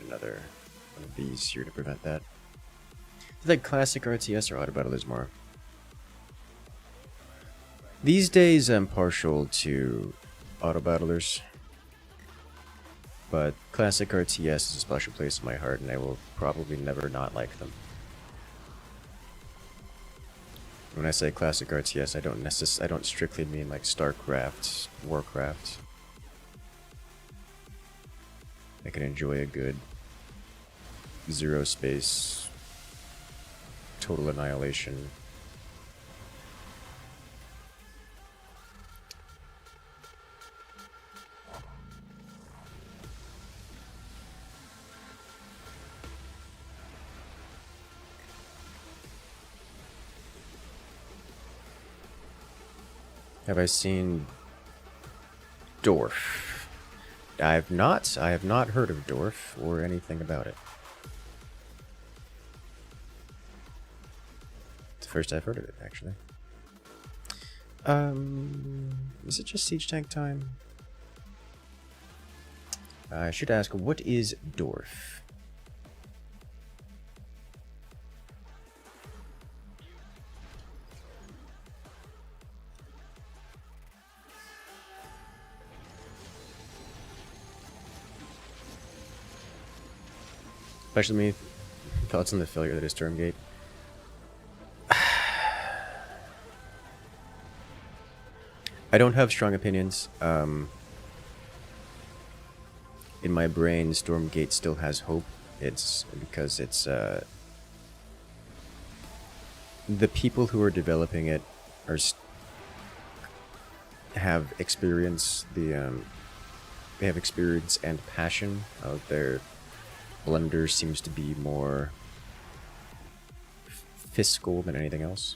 Another one of these here to prevent that. Is that classic RTS or auto battle is more? These days I'm partial to auto battlers, but classic RTS is a special place in my heart, and I will probably never not like them. When I say classic RTS, I don't strictly mean like StarCraft, Warcraft. I can enjoy a good zero space, total annihilation. Have I seen Dwarf? I have not heard of Dwarf or anything about it. It's the first I've heard of it, actually. Is it just siege tank time? I should ask, what is Dwarf? Especially me, thoughts on the failure that is Stormgate. I don't have strong opinions. In my brain, Stormgate still has hope. It's because it's the people who are developing it are have experience. They have experience and passion. Their blunder seems to be more fiscal than anything else.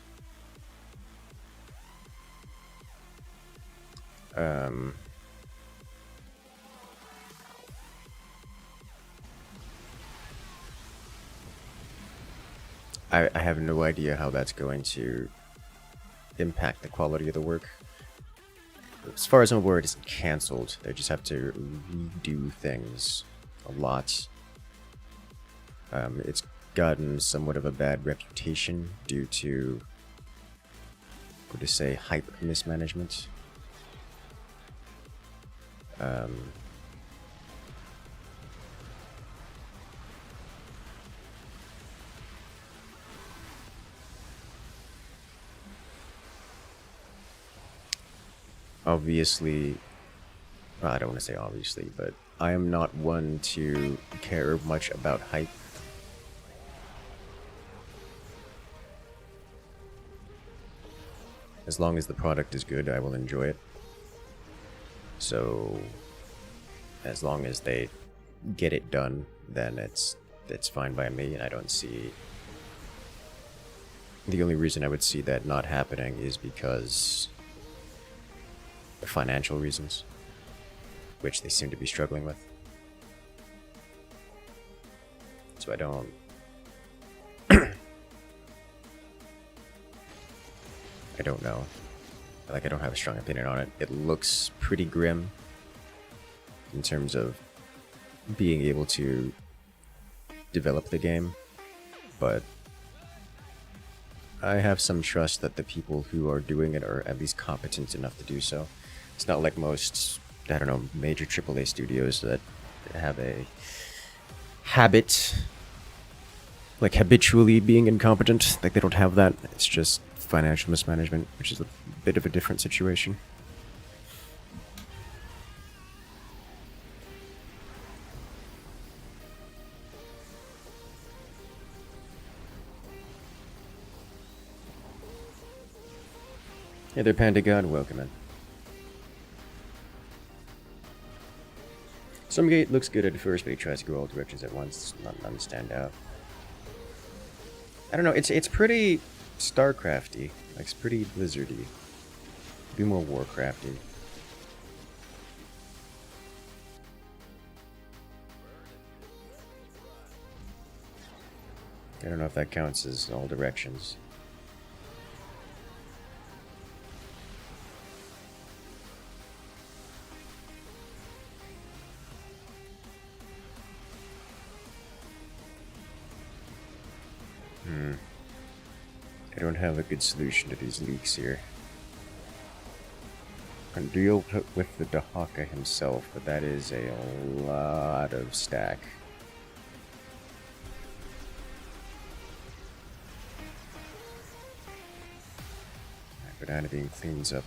I have no idea how that's going to impact the quality of the work. As far as I'm aware, it isn't cancelled. They just have to redo things a lot. It's gotten somewhat of a bad reputation due to, what to say, hype mismanagement. Obviously, well, I don't want to say obviously, but I am not one to care much about hype. As long as the product is good, I will enjoy it. So, as long as they get it done, then it's fine by me, and I don't see... The only reason I would see that not happening is because of financial reasons, which they seem to be struggling with. So I don't... I don't know. I don't have a strong opinion on it. It looks pretty grim in terms of being able to develop the game, but I have some trust that the people who are doing it are at least competent enough to do so. It's not like most, I don't know, major AAA studios that have a habit, like habitually being incompetent. Like they don't have that. It's just financial mismanagement, which is a bit of a different situation. Hey there, Panda God, welcome in. Some gate looks good at first, but he tries to go all directions at once. None stand out. I don't know. It's pretty StarCrafty. Like it's pretty Blizzardy. Be more Warcrafty. I don't know if that counts as all directions. I don't have a good solution to these leaks here. I can deal with the Dahaka himself, but that is a lot of stack. Banana Bean cleans up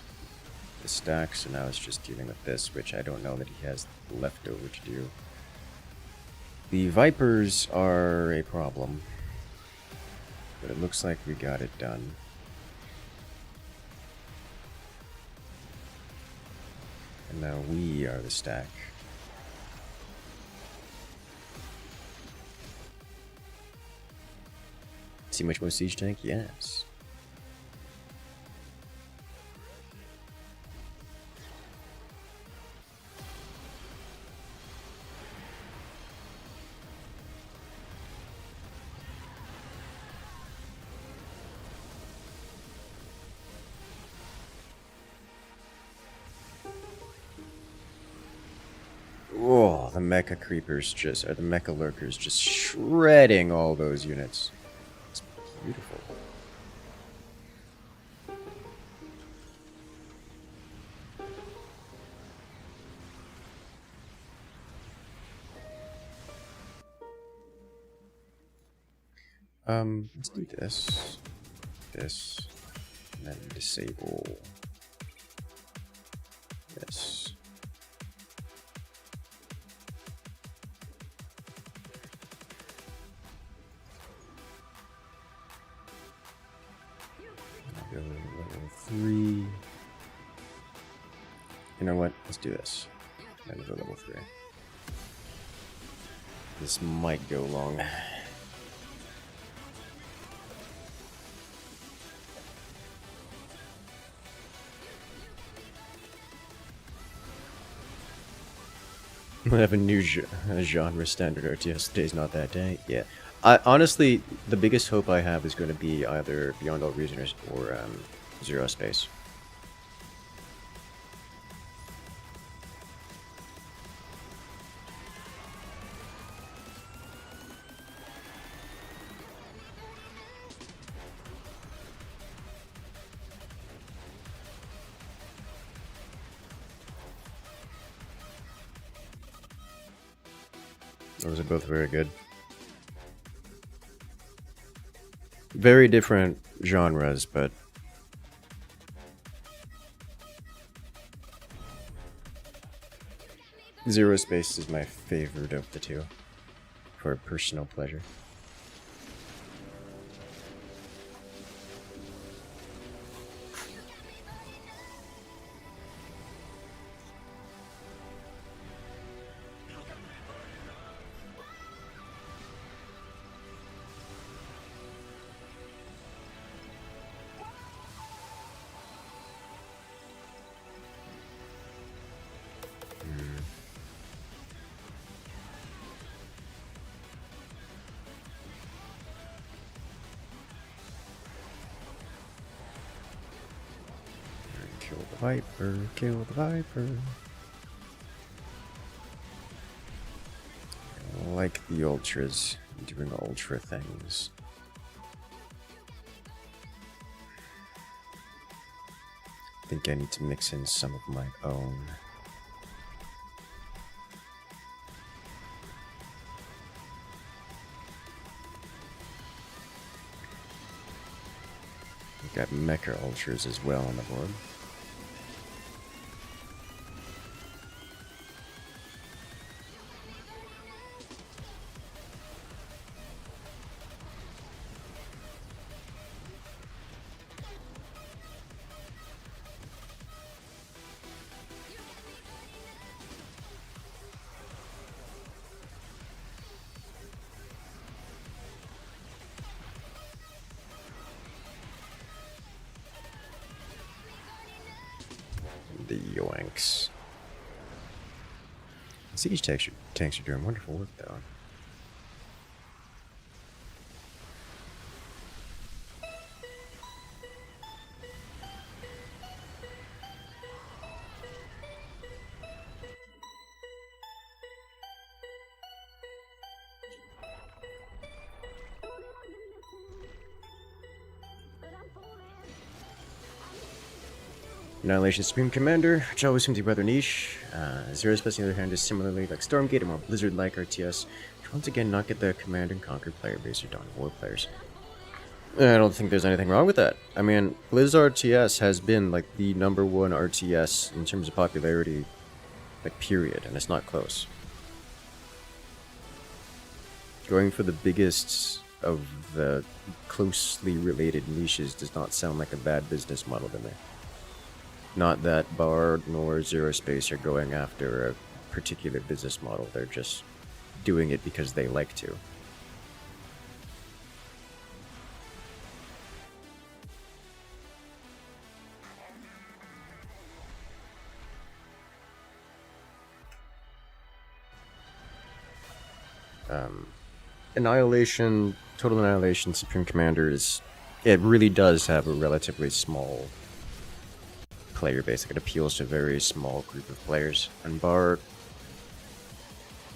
the stack, so now it's just dealing with this, which I don't know that he has left over to do. The Vipers are a problem, but it looks like we got it done. And now we are the stack. See much more siege tank? Yes. Oh, the mecha creepers just, or the mecha lurkers just shredding all those units. It's beautiful. Let's do this, and then disable this. I'll go level 3. You know what? Let's do this. Then go level 3. This might go long. We have a new genre standard RTS. Today's not that day. Yeah. Honestly, the biggest hope I have is going to be either Beyond All Reason or Zero Space. Those are both very good. Very different genres, but Zero Space is my favorite of the two, for personal pleasure. Kill the Viper, kill the Viper. I like the Ultras doing Ultra things. think I need to mix in some of my own. We've got Mecha Ultras as well on the board. The yoinks. Siege tanks are doing wonderful work though. Annihilation Supreme Commander, which always seems to be rather niche. Zero Space, on the other hand, is similarly like Stormgate, a more Blizzard-like RTS, which once again not get the Command and Conquer player base or Dawn of War players. I don't think there's anything wrong with that. I mean, Blizzard RTS has been like the #1 RTS in terms of popularity, like period, and it's not close. Going for the biggest of the closely related niches does not sound like a bad business model to me. Not that Bard nor Zero Space are going after a particular business model, they're just doing it because they like to. Annihilation, Total Annihilation Supreme Commander it really does have a relatively small player base. Like, it appeals to a very small group of players, and Bard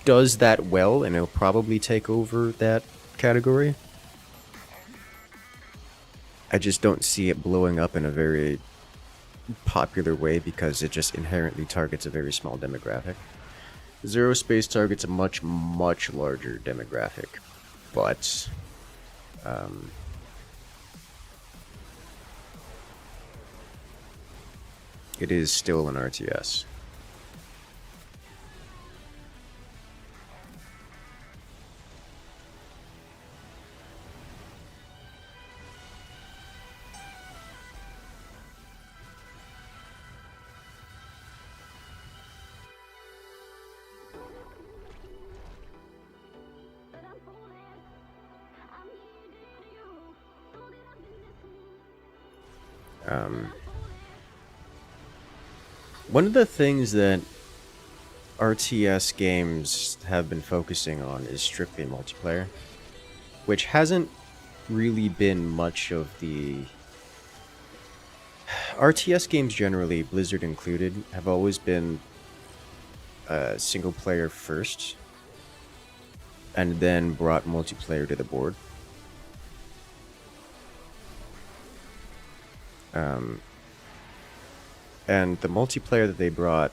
does that well, and it'll probably take over that category. I just don't see it blowing up in a very popular way because it just inherently targets a very small demographic. Zero Space targets a much, much larger demographic, but it is still an RTS. One of the things that RTS games have been focusing on is strictly multiplayer, which hasn't really been much of the... RTS games generally, Blizzard included, have always been single player first, and then brought multiplayer to the board. And the multiplayer that they brought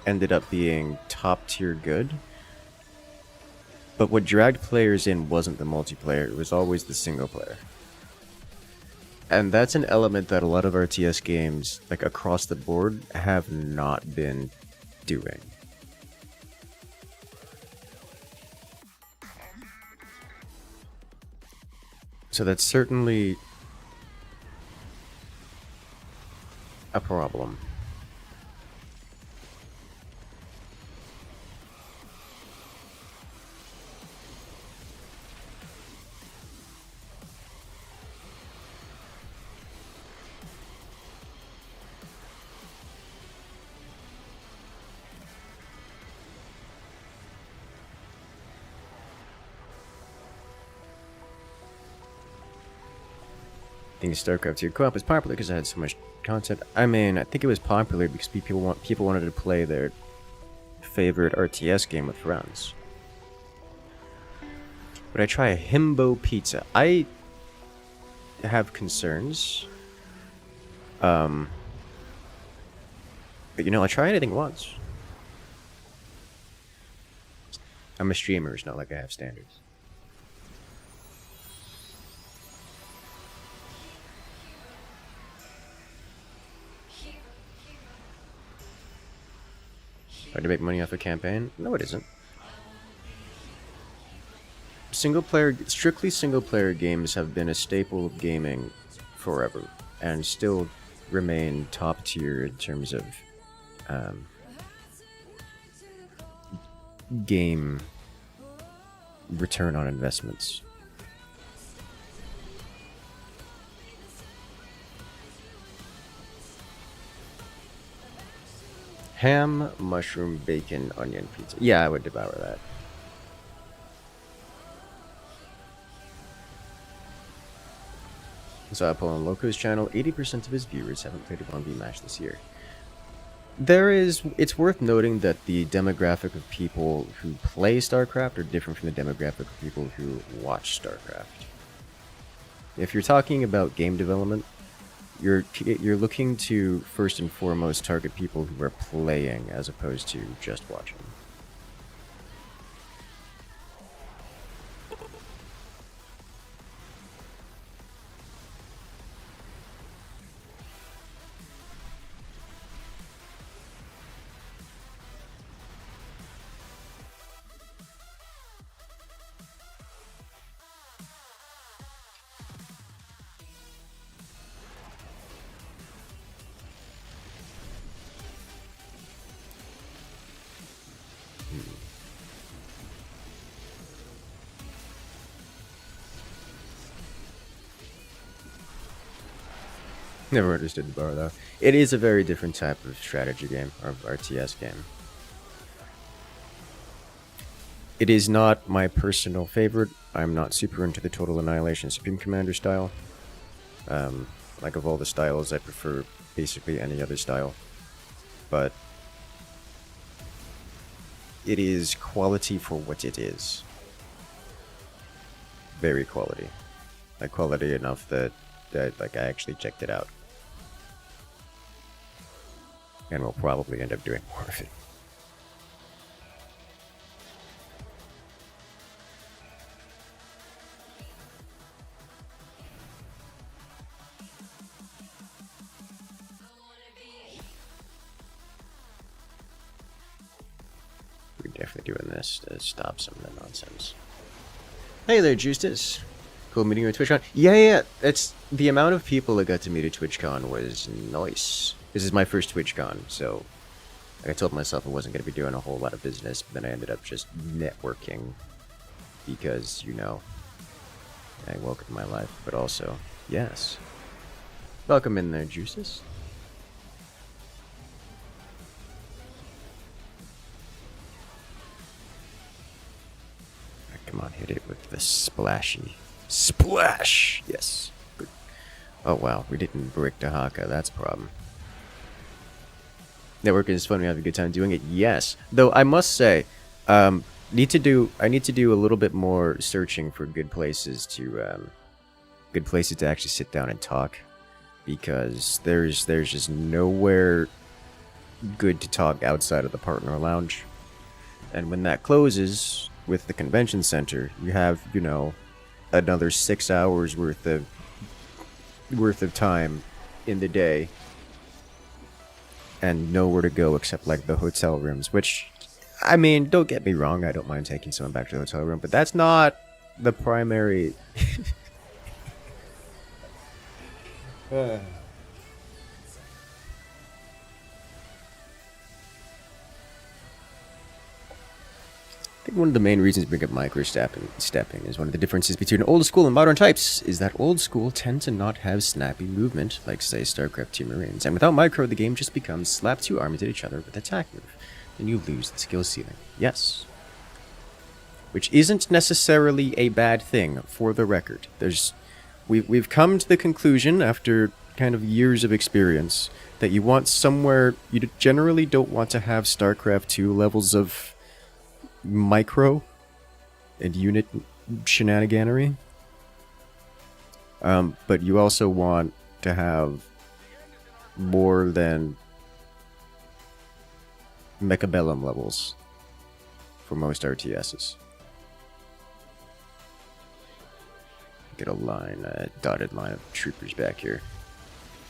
ended up being top tier good. But what dragged players in wasn't the multiplayer, it was always the single player. And that's an element that a lot of RTS games, like across the board, have not been doing. So that's certainly a problem. I think StarCraft II co-op was popular because it had so much content. I mean, I think it was popular because people wanted to play their favorite RTS game with friends. Would I try a himbo pizza? I have concerns. But you know, I try anything once. I'm a streamer, it's not like I have standards. Hard to make money off a campaign? No, it isn't. Strictly single player games have been a staple of gaming forever, and still remain top tier in terms of game return on investments. Ham, mushroom, bacon, onion pizza. Yeah, I would devour that. So I pull on Loco's channel, 80% of his viewers haven't played a 1v match this year. It's worth noting that the demographic of people who play StarCraft are different from the demographic of people who watch StarCraft. If you're talking about game development, you're looking to first and foremost target people who are playing as opposed to just watching. Never understood the bar though. It is a very different type of strategy game, or RTS game. It is not my personal favorite. I'm not super into the Total Annihilation Supreme Commander style. Like of all the styles, I prefer basically any other style. But it is quality for what it is. Very quality. Like quality enough that like I actually checked it out. And we'll probably end up doing more of it. We're definitely doing this to stop some of the nonsense. Hey there, Justus. Cool meeting you at TwitchCon. Yeah. It's the amount of people that got to meet at TwitchCon was nice. This is my first TwitchCon, so I told myself I wasn't going to be doing a whole lot of business, but then I ended up just networking because, you know, I welcome my life, but also, yes. Welcome in there, Juices. Come on, hit it with the splashy. Splash! Yes. Good. Oh wow, we didn't break the haka, that's a problem. Networking is fun, we have a good time doing it, yes. Though I must say, I need to do a little bit more searching for good places to actually sit down and talk. Because there's just nowhere good to talk outside of the partner lounge. And when that closes with the convention center, you have, you know, another 6 hours worth of time in the day and nowhere to go except like the hotel rooms, which, I mean, don't get me wrong, I don't mind taking someone back to the hotel room, but that's not the primary I think one of the main reasons we bring up micro-stepping is one of the differences between old school and modern types is that old school tend to not have snappy movement, like say StarCraft II Marines, and without micro the game just becomes slap two armies at each other with attack move, then you lose the skill ceiling. Yes. Which isn't necessarily a bad thing, for the record. We've come to the conclusion, after kind of years of experience, that you want somewhere, you generally don't want to have StarCraft II levels of micro and unit shenaniganery, but you also want to have more than Mechabellum levels for most RTSs. Get a line, a dotted line of troopers back here.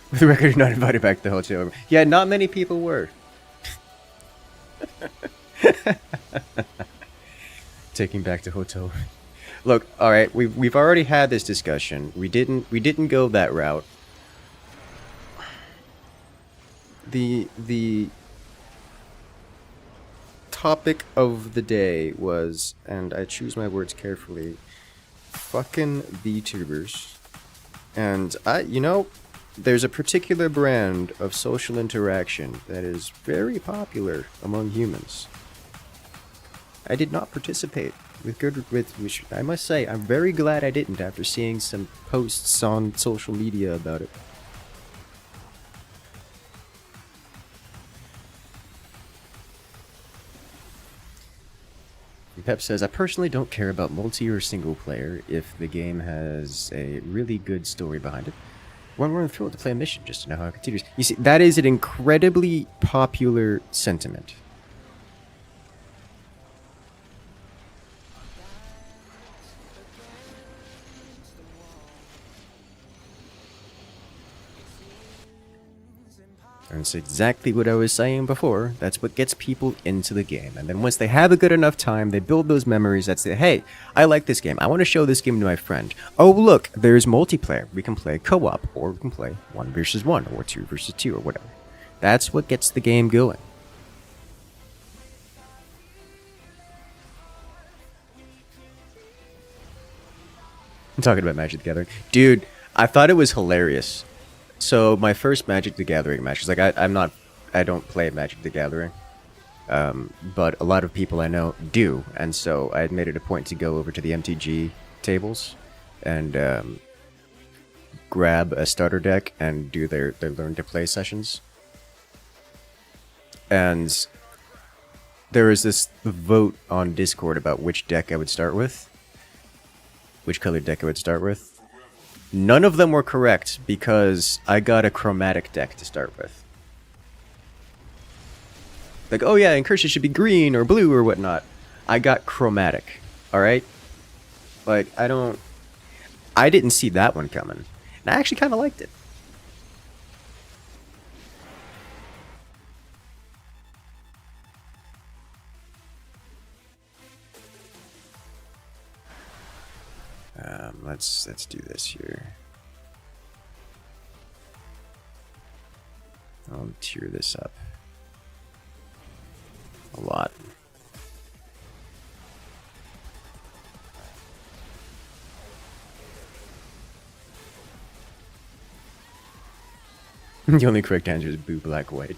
For the record, not invited back to the hotel. Yeah, not many people were. Taking back the hotel. Look, all right, we've already had this discussion. We didn't go that route. The topic of the day was, and I choose my words carefully, fucking VTubers. And there's a particular brand of social interaction that is very popular among humans. I did not participate which I must say, I'm very glad I didn't after seeing some posts on social media about it. Pep says, I personally don't care about multi or single player if the game has a really good story behind it. When we're thrilled to play a mission just to know how it continues. You see, that is an incredibly popular sentiment. And it's exactly what I was saying before. That's what gets people into the game. And then once they have a good enough time, they build those memories that say, hey, I like this game. I want to show this game to my friend. Oh, look, there's multiplayer. We can play co-op, or we can play 1 versus 1, or 2 versus 2, or whatever. That's what gets the game going. I'm talking about Magic the Gathering. Dude, I thought it was hilarious. So my first Magic the Gathering match is like I don't play Magic the Gathering, but a lot of people I know do, and so I had made it a point to go over to the MTG tables and grab a starter deck and do their learn to play sessions. And there was this vote on Discord about which deck I would start with, which colored deck I would start with. None of them were correct because I got a chromatic deck to start with. Like, oh yeah, Incursus should be green or blue or whatnot. I got chromatic, alright? Like, I didn't see that one coming. And I actually kind of liked it. Let's do this here. I'll tear this up a lot. The only correct answer is blue, black, white.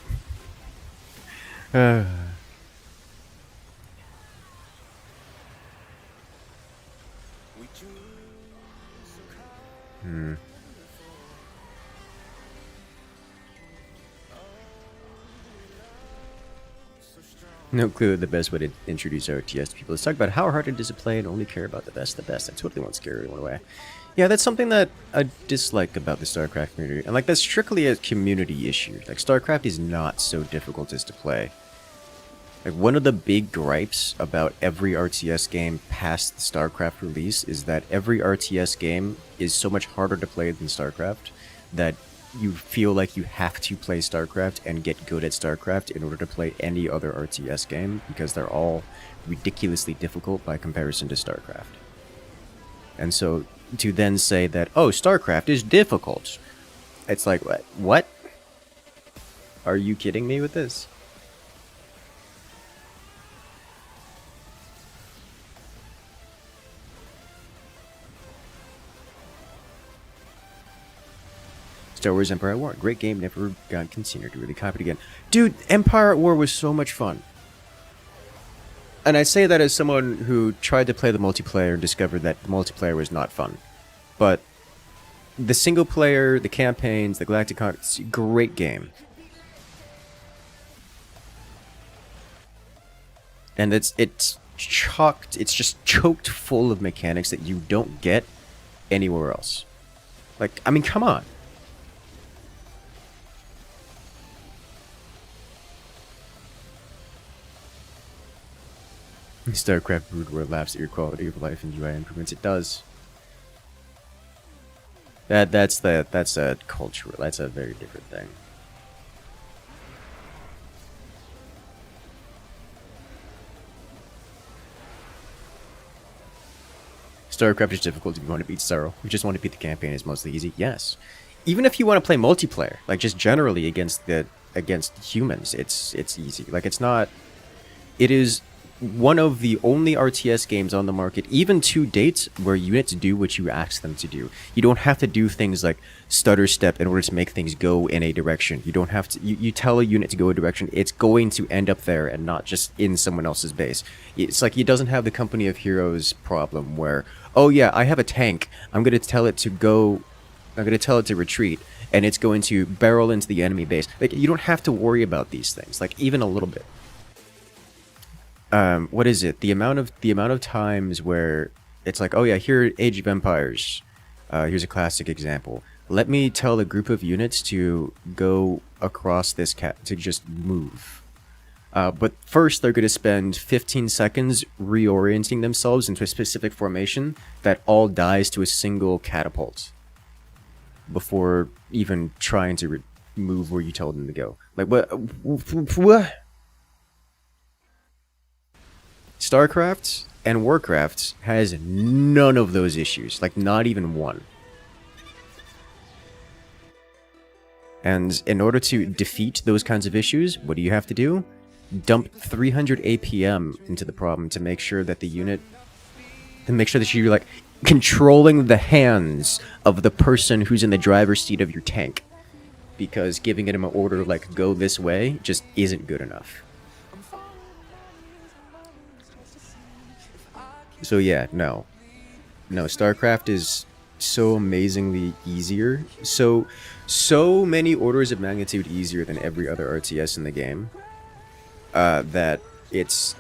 No clue the best way to introduce RTS to people. Let's talk about how hard it is to play and only care about the best. I totally won't scare everyone away. Yeah, that's something that I dislike about the StarCraft community. And like, that's strictly a community issue. Like, StarCraft is not so difficult as to play. Like, one of the big gripes about every RTS game past the StarCraft release is that every RTS game is so much harder to play than StarCraft that you feel like you have to play StarCraft and get good at StarCraft in order to play any other RTS game, because they're all ridiculously difficult by comparison to StarCraft. And so to then say that, oh, StarCraft is difficult, it's like, what? Are you kidding me with this? Star Wars Empire at War. Great game, never got considered to really copy it again. Dude, Empire at War was so much fun. And I say that as someone who tried to play the multiplayer and discovered that the multiplayer was not fun. But the single player, the campaigns, the Galactic Con, it's a great game. And it's just choked full of mechanics that you don't get anywhere else. Like, I mean, come on. StarCraft Brood War laughs at your quality of life and UI improvements. It does. That's a cultural. That's a very different thing. StarCraft is difficult if you want to beat Sorrow. You just want to beat the campaign is mostly easy. Yes. Even if you want to play multiplayer, like just generally against humans, it's easy. Like it's not. It is one of the only RTS games on the market, even to date, where units do what you ask them to do. You don't have to do things like stutter step in order to make things go in a direction. You don't have to. You tell a unit to go a direction, it's going to end up there and not just in someone else's base. It's like it doesn't have the Company of Heroes problem where, oh yeah, I have a tank. I'm going to tell it to go. I'm going to tell it to retreat, and it's going to barrel into the enemy base. Like you don't have to worry about these things, like even a little bit. What is it? The amount of times where it's like, oh yeah, here Age of Empires. Here's a classic example. Let me tell a group of units to go across this to just move. But first they're going to spend 15 seconds reorienting themselves into a specific formation that all dies to a single catapult before even trying to move where you tell them to go. Like what? StarCraft and Warcraft has none of those issues, like not even one. And in order to defeat those kinds of issues, what do you have to do? Dump 300 APM into the problem to make sure that the unit, you're like controlling the hands of the person who's in the driver's seat of your tank. Because giving him an order like go this way just isn't good enough. So yeah, no, StarCraft is so amazingly easier, so many orders of magnitude easier than every other RTS in the game, that it's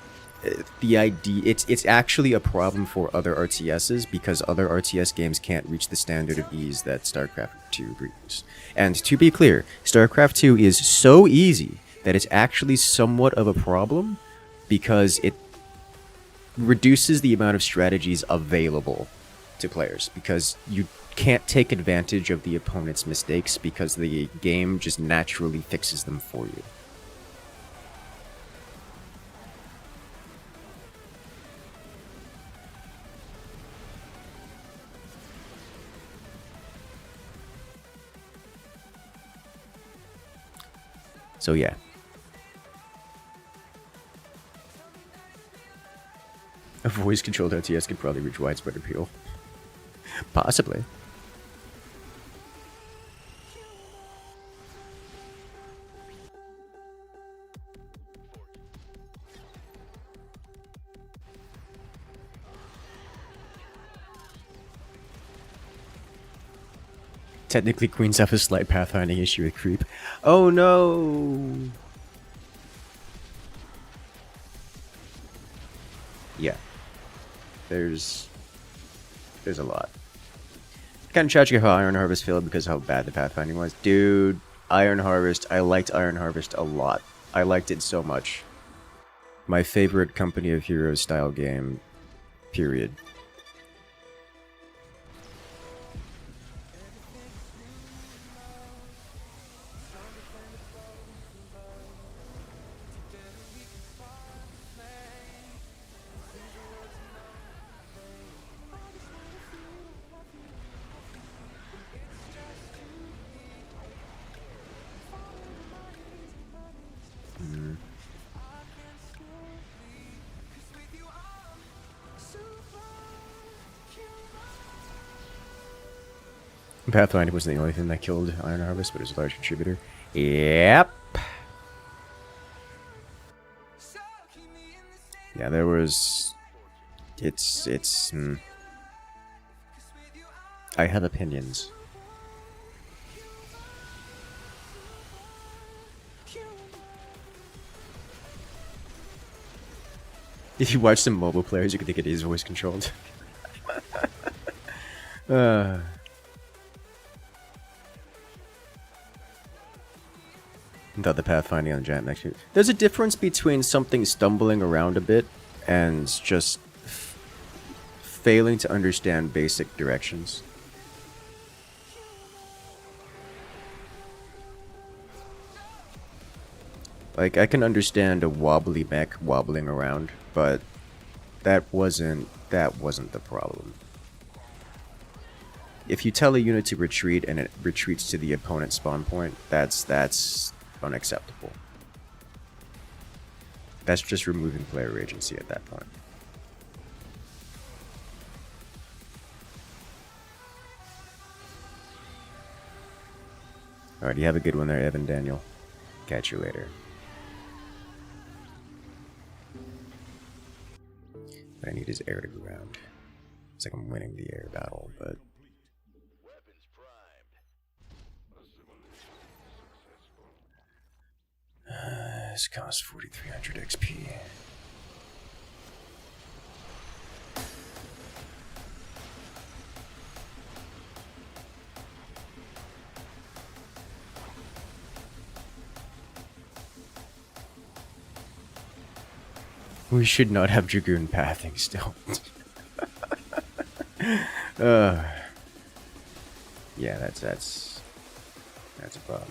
actually a problem for other RTSs because other RTS games can't reach the standard of ease that StarCraft II brings. And to be clear, StarCraft II is so easy that it's actually somewhat of a problem because it reduces the amount of strategies available to players because you can't take advantage of the opponent's mistakes because the game just naturally fixes them for you. So yeah. A voice-controlled RTS could probably reach widespread appeal. Possibly. Technically, Queens have a slight pathfinding issue with creep. Oh no! Yeah. There's a lot. Kind of tragic how Iron Harvest failed because of how bad the pathfinding was. Dude, Iron Harvest, I liked Iron Harvest a lot. I liked it so much. My favorite Company of Heroes style game, period. Pathfinding wasn't the only thing that killed Iron Harvest, but it was a large contributor. Yep. Yeah, there was... I have opinions. If you watch some mobile players, you could think it is voice controlled. Thought the pathfinding on the giant mech. There's a difference between something stumbling around a bit and just failing to understand basic directions. Like, I can understand a wobbly mech wobbling around, but that wasn't the problem. If you tell a unit to retreat and it retreats to the opponent's spawn point, that's unacceptable. That's just removing player agency at that point. Alright, you have a good one there, Evan Daniel. Catch you later. What I need is air to ground. It's like I'm winning the air battle, but... this costs 4,300 XP. We should not have Dragoon pathing still. Yeah, that's a problem.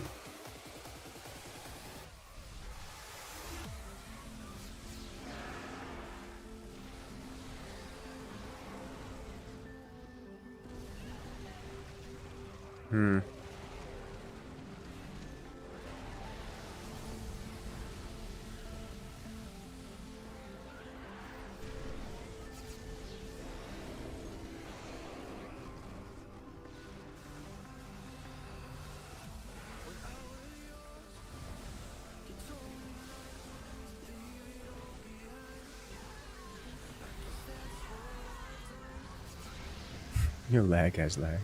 Your lag has lag.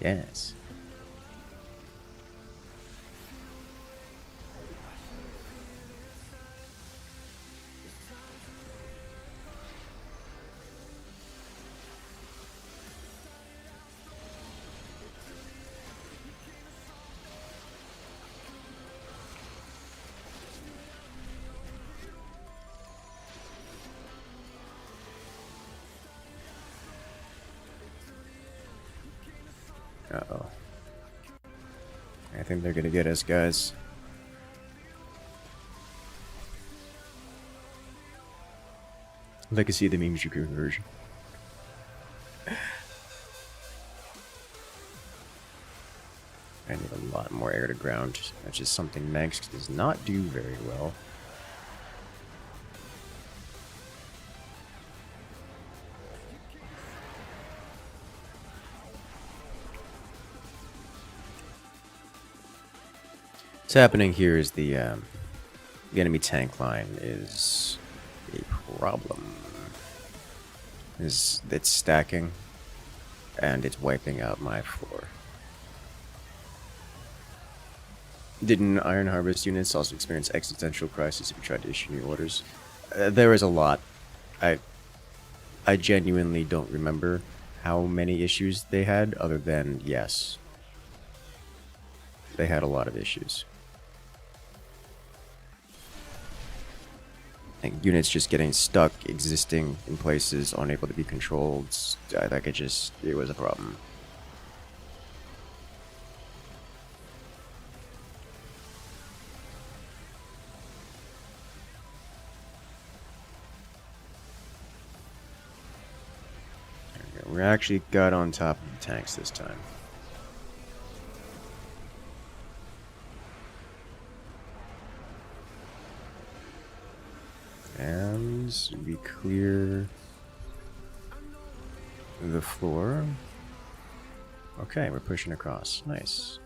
Yes. Uh-oh. I think they're gonna get us, guys. I'd like to see the meme Dragoon version. I need a lot more air to ground, which is something Manx does not do very well. What's happening here is the enemy tank line is a problem. It's stacking, and it's wiping out my floor. Didn't Iron Harvest units also experience existential crisis if you tried to issue new orders? There is a lot. I genuinely don't remember how many issues they had, other than, yes, they had a lot of issues. Like, units just getting stuck, existing in places, unable to be controlled. Like, it was a problem. We actually got on top of the tanks this time. And we clear the floor. Okay, we're pushing across. Nice.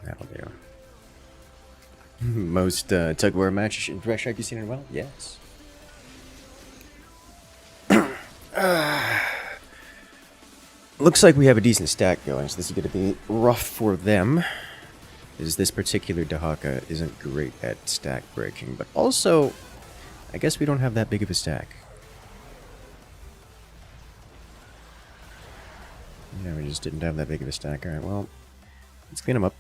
That'll do. Most tug war match in Fresh you've seen in a while? Yes. Looks like we have a decent stack going, so this is going to be rough for them. Is this particular Dahaka isn't great at stack breaking, but also, I guess we don't have that big of a stack. Yeah, we just didn't have that big of a stack. Alright, well, let's clean them up.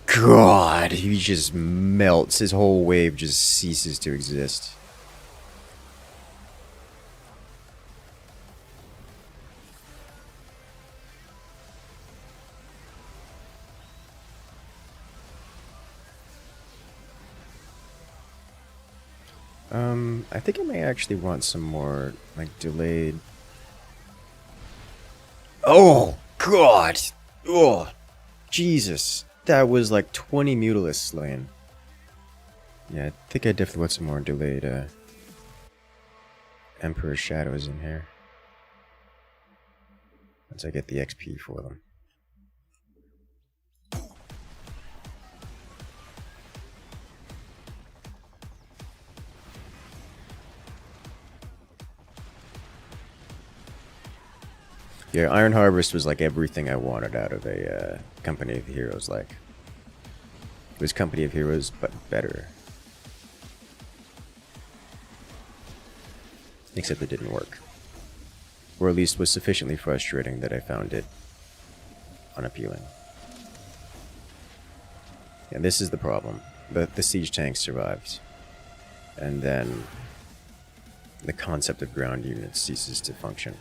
God, he just melts. His whole wave just ceases to exist. I think I may actually want some more, like, delayed... Oh, God! Oh, Jesus. That was like 20 Mutalisk slain. Yeah, I think I definitely want some more delayed, Emperor Shadows in here. Once I get the XP for them. Yeah, Iron Harvest was like everything I wanted out of a Company of Heroes. Like, it was Company of Heroes, but better. Except it didn't work, or at least was sufficiently frustrating that I found it unappealing. And this is the problem: the siege tank survived, and then the concept of ground units ceases to function.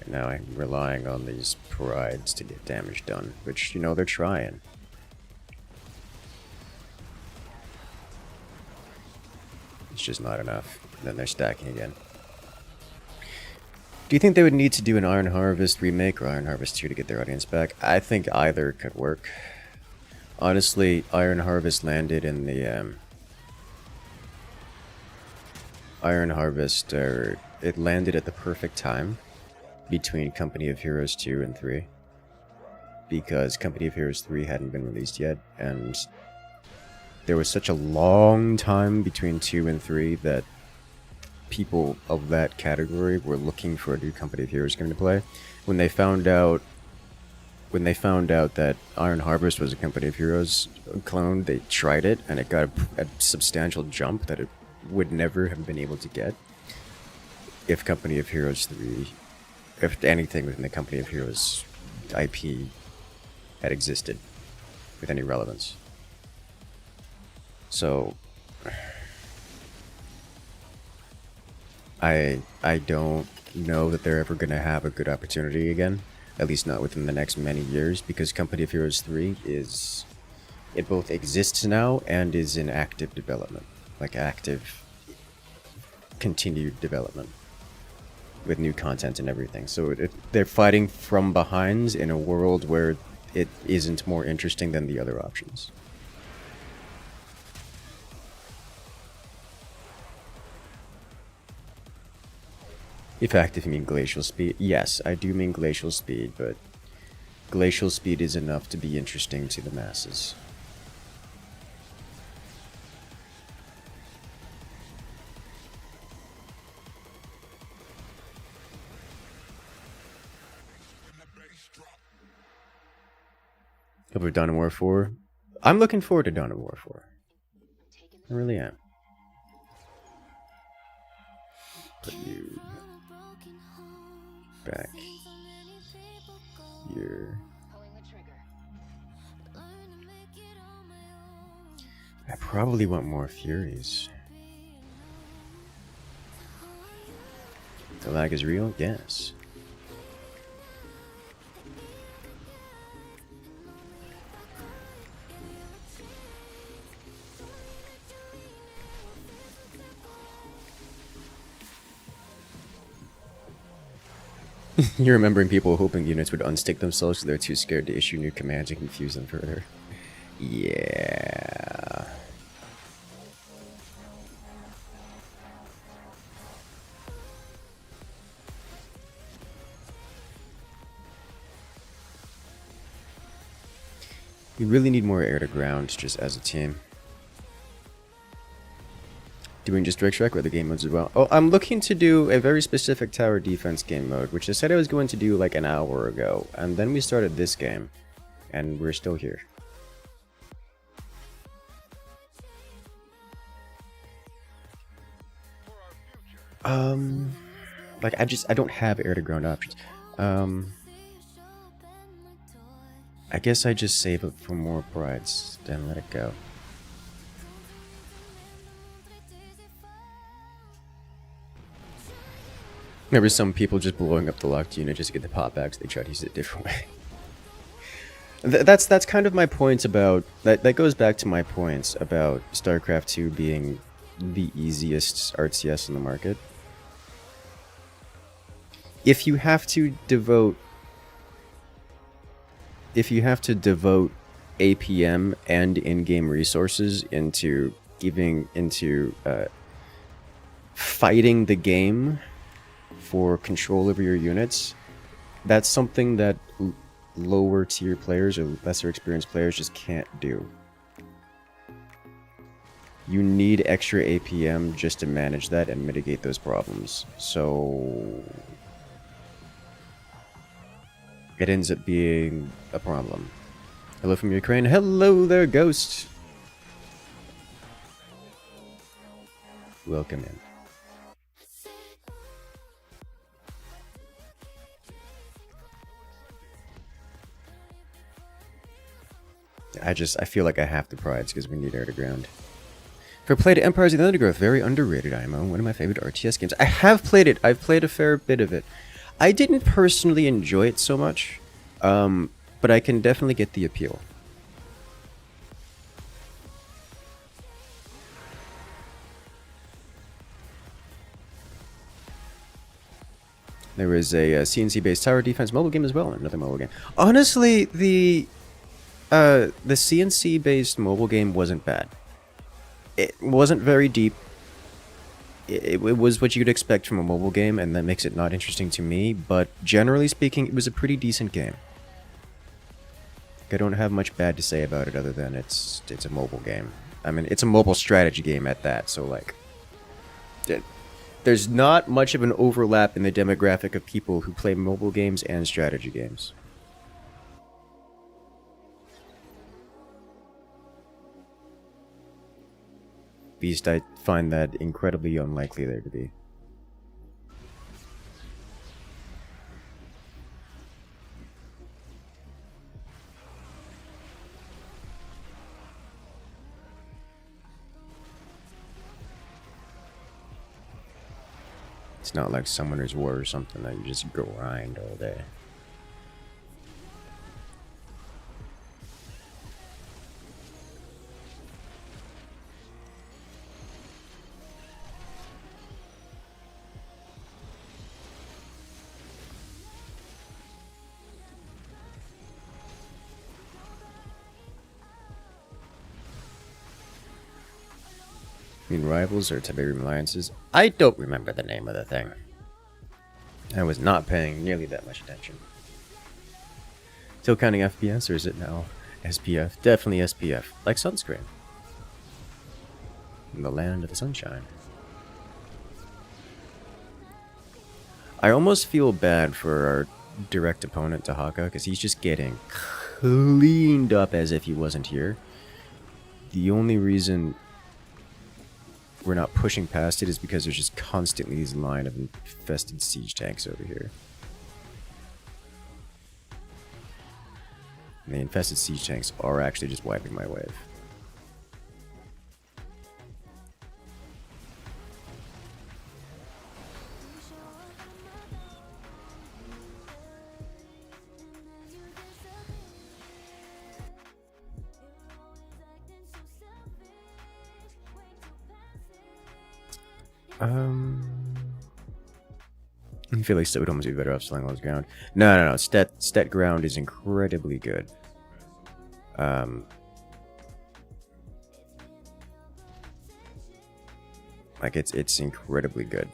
Now I'm relying on these Parides to get damage done, which, you know, they're trying. It's just not enough. And then they're stacking again. Do you think they would need to do an Iron Harvest remake or Iron Harvest 2 to get their audience back? I think either could work. Honestly, Iron Harvest landed in the Iron Harvest, it landed at the perfect time between Company of Heroes 2 and 3, because Company of Heroes 3 hadn't been released yet, and there was such a long time between 2 and 3 that people of that category were looking for a new Company of Heroes game to play. When they found out that Iron Harvest was a Company of Heroes clone, they tried it, and it got a substantial jump that it would never have been able to get if Company of Heroes 3, if anything within the Company of Heroes IP had existed with any relevance. So I don't know that they're ever going to have a good opportunity again, at least not within the next many years, because Company of Heroes 3 it both exists now and is in active development, like active continued development with new content and everything. So they're fighting from behind in a world where it isn't more interesting than the other options. If active you mean glacial speed, yes, I do mean glacial speed, but glacial speed is enough to be interesting to the masses. Over Dawn of War 4. I'm looking forward to Dawn of War 4. I really am. Put you back here. I probably want more Furies. The lag is real? Yes. You're remembering people hoping units would unstick themselves because they're too scared to issue new commands and confuse them further. Yeah. We really need more air to ground just as a team. Doing just direct strike or the game modes as well. Oh, I'm looking to do a very specific tower defense game mode, which I said I was going to do like an hour ago, and then we started this game, and we're still here. Like I don't have air to ground options. I guess I just save it for more prides, then let it go. Remember some people just blowing up the locked unit just to get the pop backs, they try to use it a different way. That's kind of my points about... That goes back to my points about StarCraft II being the easiest RTS in the market. If you have to devote APM and in-game resources into fighting the game for control over your units, that's something that lower tier players or lesser experienced players just can't do. You need extra APM just to manage that and mitigate those problems. So it ends up being a problem. Hello from Ukraine. Hello there, Ghost. Welcome in. I feel like I have to prides because we need air to ground. For played Empires of the Undergrowth, very underrated IMO, one of my favorite RTS games. I have played it. I've played a fair bit of it. I didn't personally enjoy it so much, but I can definitely get the appeal. There was a CNC-based tower defense mobile game as well, another mobile game. Honestly, the CNC-based mobile game wasn't bad. It wasn't very deep. It was what you'd expect from a mobile game, and that makes it not interesting to me, but generally speaking, it was a pretty decent game. I don't have much bad to say about it other than it's a mobile game. I mean, it's a mobile strategy game at that, so like... There's not much of an overlap in the demographic of people who play mobile games and strategy games. Beast, I find that incredibly unlikely there to be. It's not like Summoner's War or something that you just grind all day. I mean, rivals or Tiberium alliances? I don't remember the name of the thing. I was not paying nearly that much attention. Still counting FPS, or is it now SPF? Definitely SPF. Like sunscreen. In the land of the sunshine. I almost feel bad for our direct opponent, Tahaka, because he's just getting cleaned up as if he wasn't here. The only reason we're not pushing past it is because there's just constantly these line of infested siege tanks over here. And the infested siege tanks are actually just wiping my wave. I feel like Stet would almost be better off selling those ground. No. Stet ground is incredibly good. Like it's incredibly good.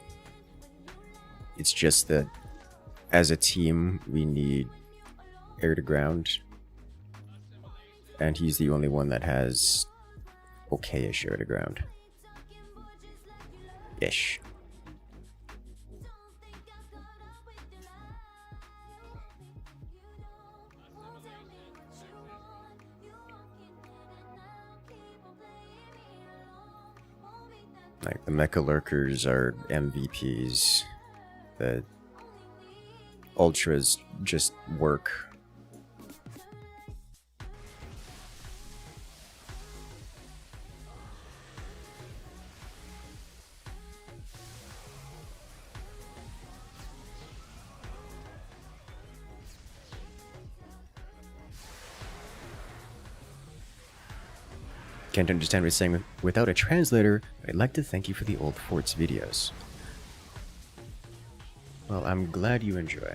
It's just that as a team we need air to ground, and he's the only one that has okay-ish air to ground. Ish. Like, the Mecha Lurkers are MVPs. The Ultras just work. Can't understand what he's saying. Without a translator, I'd like to thank you for the old Forts videos. Well, I'm glad you enjoy.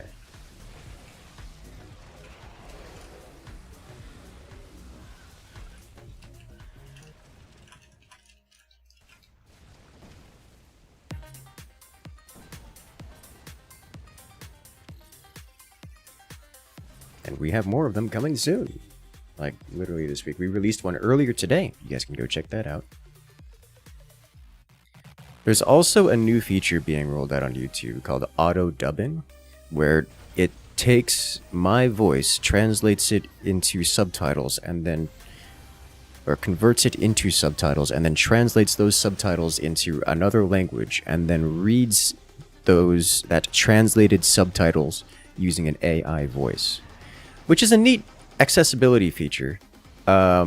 And we have more of them coming soon. Like, literally this week. We released one earlier today. You guys can go check that out. There's also a new feature being rolled out on YouTube called auto dubbing, where it takes my voice, translates it into subtitles, and then, or converts it into subtitles, and then translates those subtitles into another language, and then reads that translated subtitles using an AI voice, which is a neat accessibility feature. I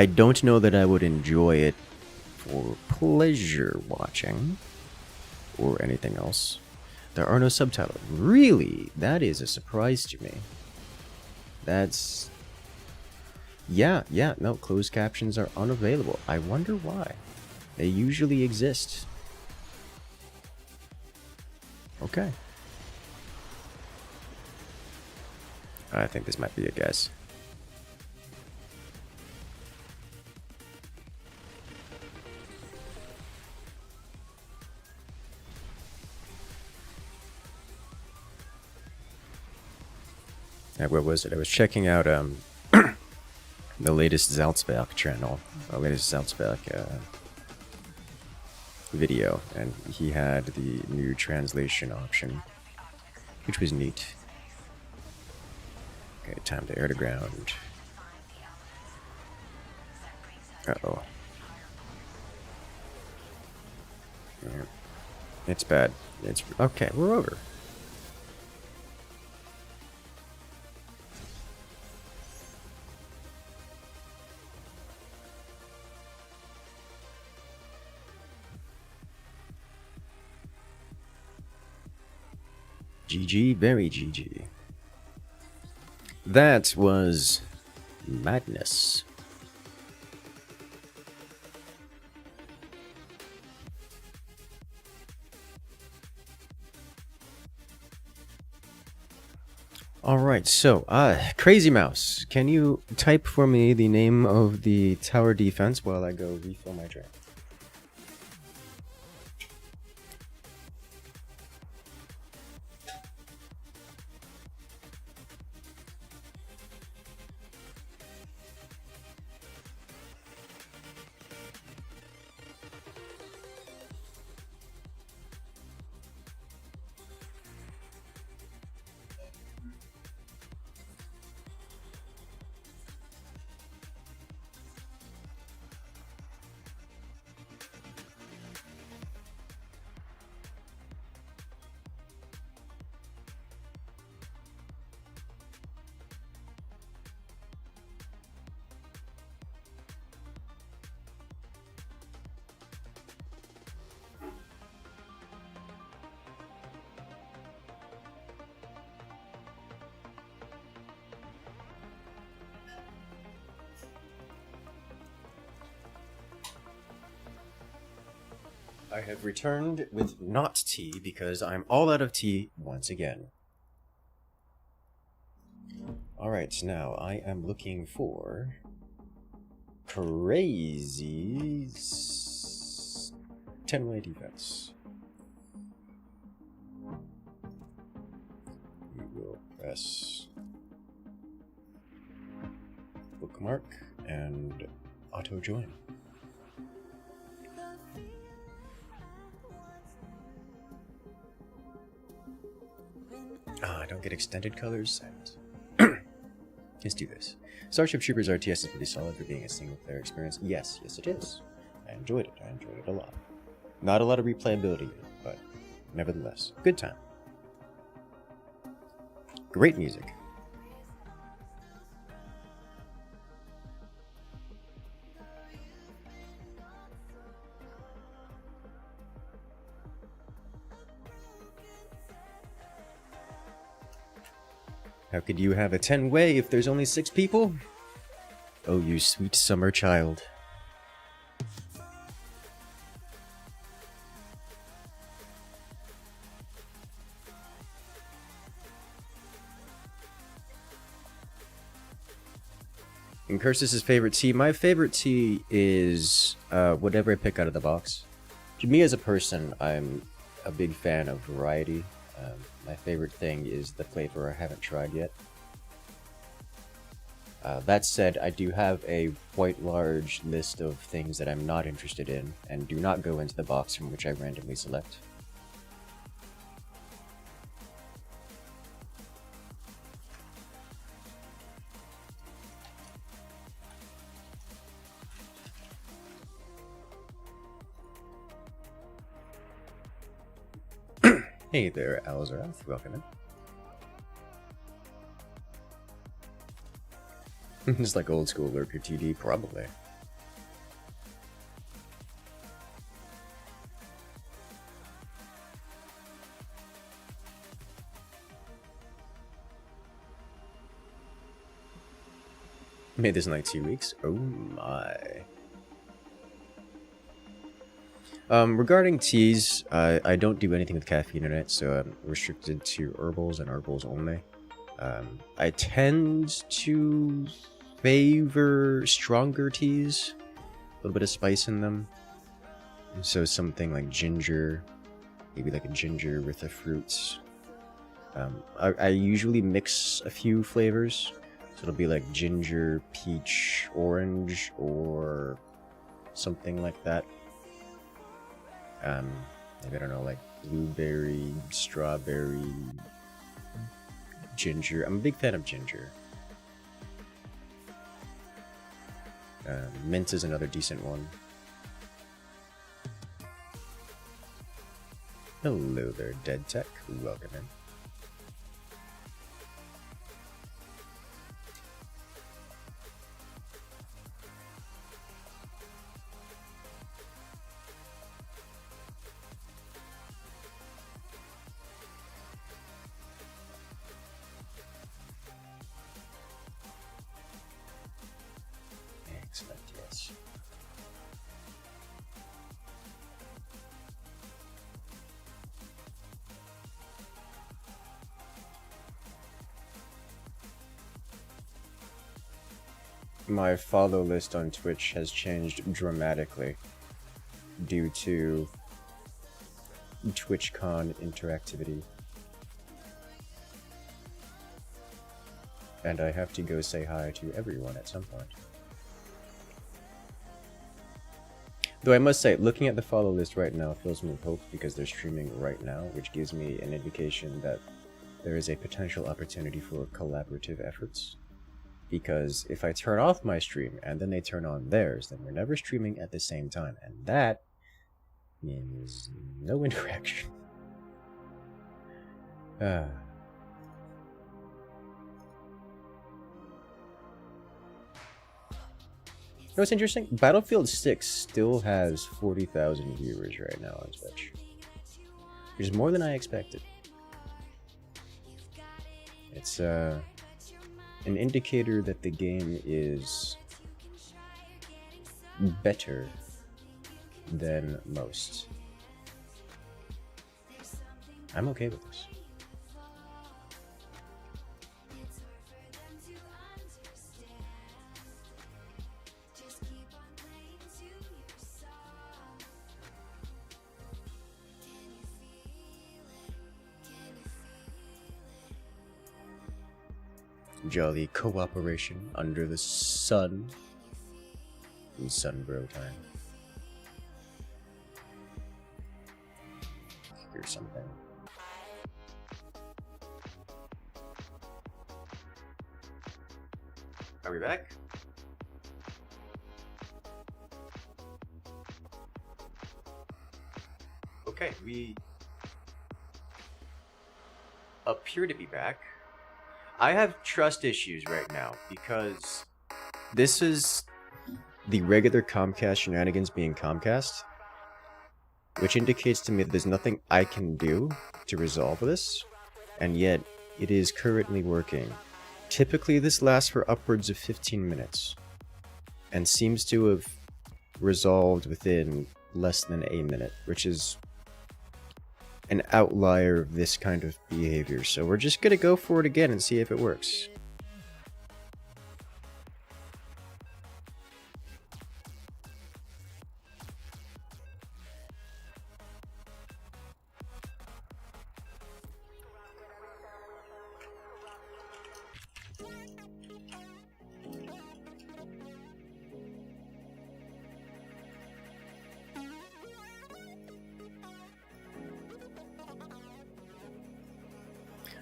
don't know that I would enjoy it for pleasure watching or anything else. There are no subtitles. Really? That is a surprise to me. That's... Yeah, no, closed captions are unavailable. I wonder why. They usually exist. Okay. I think this might be a guess. What was it? I was checking out the latest Salzberg channel, the latest Salzberg video, and he had the new translation option, which was neat. Okay, time to air to ground. Uh-oh. Yeah. It's bad. It's okay, we're over. GG, very GG. That was madness. Alright, so, Crazy Mouse, can you type for me the name of the tower defense while I go refill my drink? I have returned with not tea because I'm all out of tea once again. Alright, now I am looking for crazy 10-way defense. We will press bookmark and auto join. I don't get extended colors. Let's do this. Starship Troopers RTS is pretty solid for being a single-player experience. Yes, it is. I enjoyed it. I enjoyed it a lot. Not a lot of replayability, but nevertheless, good time. Great music. How could you have a 10-way if there's only 6 people? Oh, you sweet summer child. Incursus' favorite tea. My favorite tea is whatever I pick out of the box. To me as a person, I'm a big fan of variety. My favorite thing is the flavor I haven't tried yet. That said, I do have a quite large list of things that I'm not interested in, and do not go into the box from which I randomly select. Hey there, Alzarath. Welcome in. It's like old school lurker TD, probably. Made this in like 2 weeks. Oh my. Regarding teas, I don't do anything with caffeine in it, so I'm restricted to herbals and herbals only. I tend to favor stronger teas, a little bit of spice in them. So something like ginger, maybe like a ginger with the fruits. I usually mix a few flavors, so it'll be like ginger, peach, orange, or something like that. Maybe, I don't know, like blueberry, strawberry, ginger. I'm a big fan of ginger. Mint is another decent one. Hello there, Dead Tech. Welcome in. Excellent, yes. My follow list on Twitch has changed dramatically due to TwitchCon interactivity. And I have to go say hi to everyone at some point. Though I must say, looking at the follow list right now fills me with hope because they're streaming right now, which gives me an indication that there is a potential opportunity for collaborative efforts. Because if I turn off my stream and then they turn on theirs, then we're never streaming at the same time, and that means no interaction. You know what's interesting? Battlefield 6 still has 40,000 viewers right now on Twitch, which is more than I expected. It's an indicator that the game is better than most. I'm okay with this. Jolly cooperation under the sun in sunbro time. Here's something. Are we back? Okay, we appear to be back. I have trust issues right now because this is the regular Comcast shenanigans being Comcast, which indicates to me that there's nothing I can do to resolve this, and yet it is currently working. Typically this lasts for upwards of 15 minutes and seems to have resolved within less than a minute, which is an outlier of this kind of behavior. So we're just gonna go for it again and see if it works.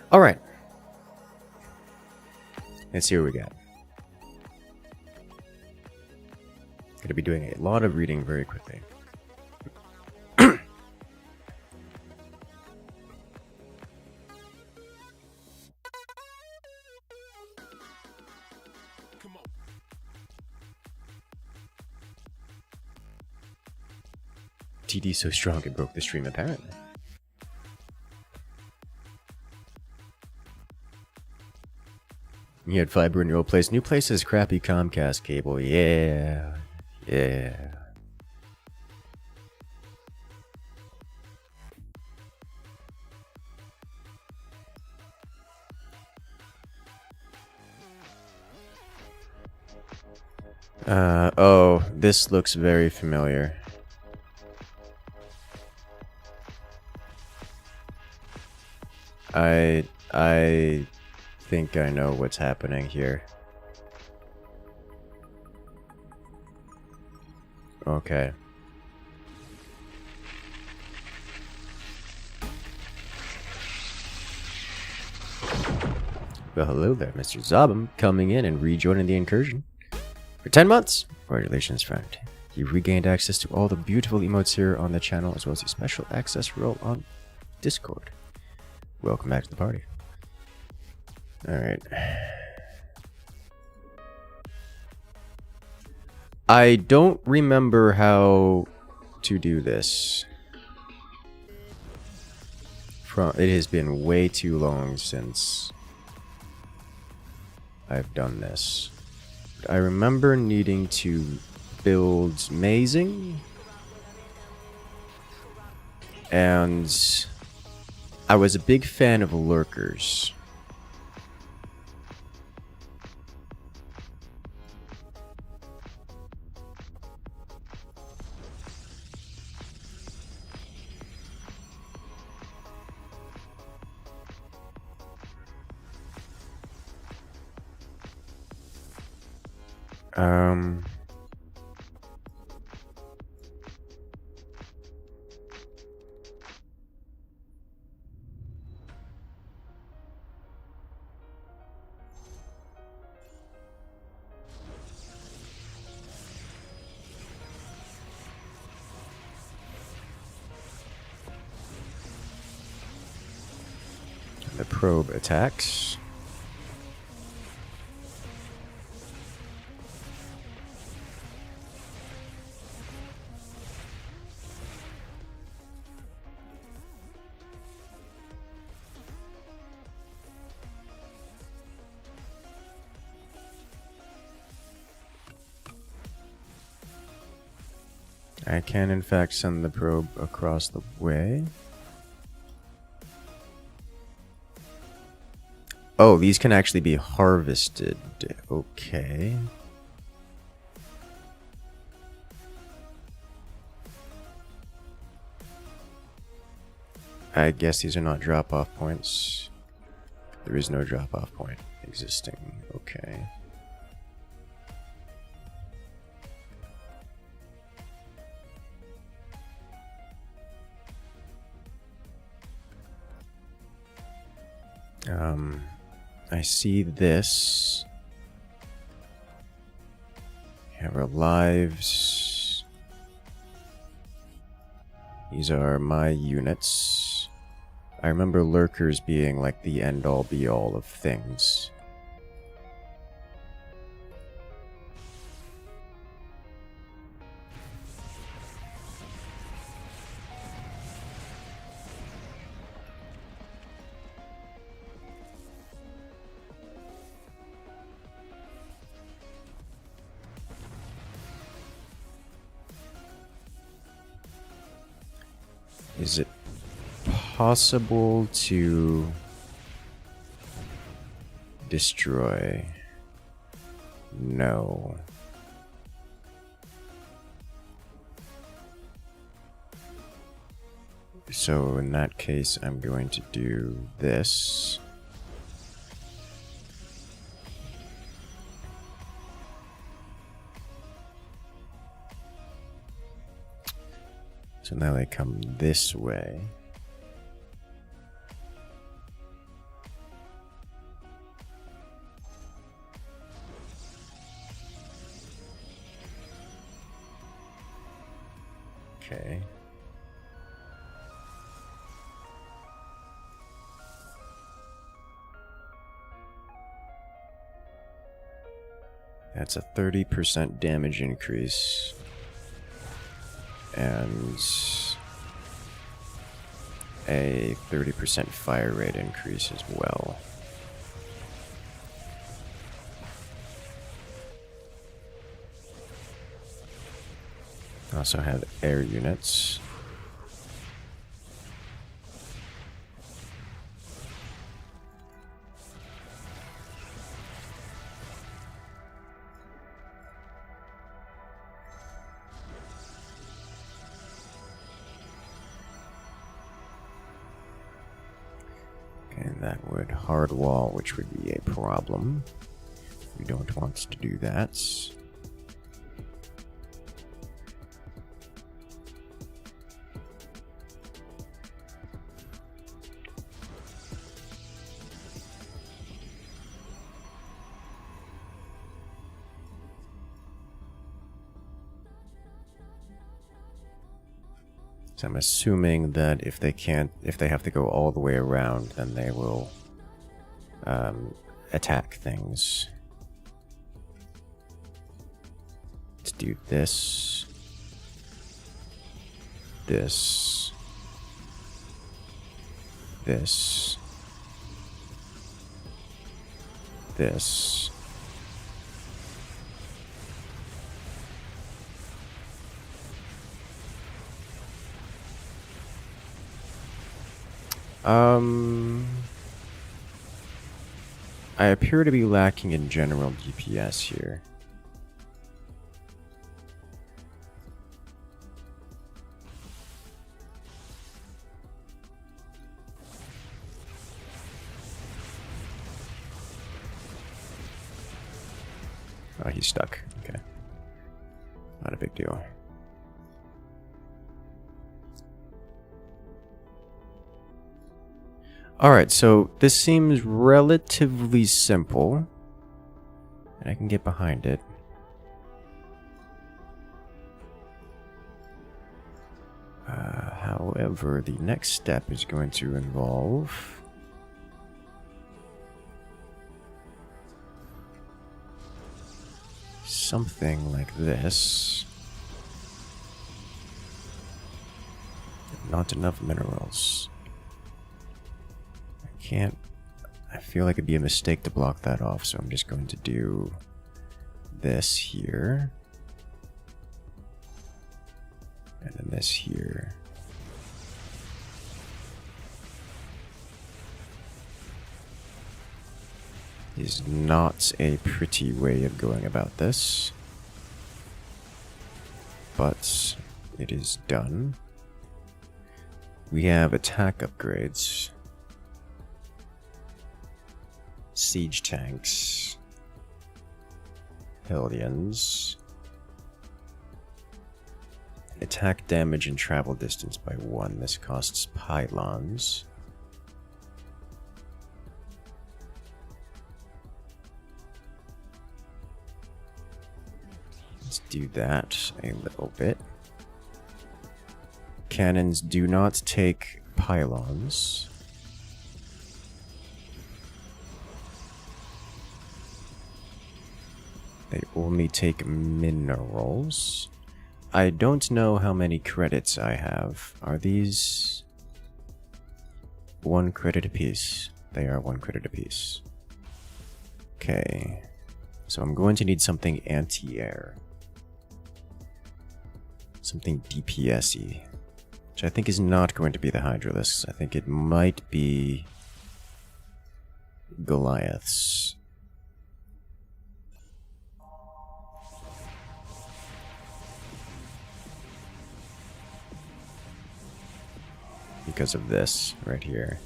All right. Let's see what we got. Gonna be doing a lot of reading very quickly. TD so strong it broke the stream apparently. You had fiber in your old place. New place has crappy Comcast cable. Yeah. Yeah. Oh, this looks very familiar. I think I know what's happening here. Okay. Well, hello there, Mr. Zobum, coming in and rejoining the incursion. For 10 months! Congratulations, friend. You've regained access to all the beautiful emotes here on the channel, as well as a special access role on Discord. Welcome back to the party. Alright. I don't remember how to do this. It has been way too long since I've done this. But I remember needing to build mazing, and I was a big fan of lurkers. The probe attacks. I can in fact send the probe across the way. Oh, these can actually be harvested. Okay. I guess these are not drop-off points. There is no drop-off point existing. Okay. I see this. We have our lives. These are my units. I remember lurkers being like the end-all be-all of things. Is it possible to destroy? No. So in that case, I'm going to do this. So now they come this way. Okay. That's a 30% damage increase. And a 30% fire rate increase as well. Also have air units. And that would hard wall, which would be a problem. We don't want to do that. So I'm assuming that if they have to go all the way around, then they will attack things. Let's do this, this, this, this. I appear to be lacking in general DPS here. Oh, he's stuck. Okay. Not a big deal. Alright, so this seems relatively simple. And I can get behind it. However, the next step is going to involve something like this. Not enough minerals. I feel like it'd be a mistake to block that off, so I'm just going to do this here. And then this here. is not a pretty way of going about this. But it is done. We have attack upgrades. Siege tanks. Hellions. Attack damage and travel distance by 1. This costs pylons. Let's do that a little bit. Cannons do not take pylons. They only take minerals. I don't know how many credits I have. Are these 1 credit apiece? They are 1 credit apiece. Okay. So I'm going to need something anti-air. Something DPS-y. Which I think is not going to be the Hydralisks. I think it might be Goliaths. Because of this right here.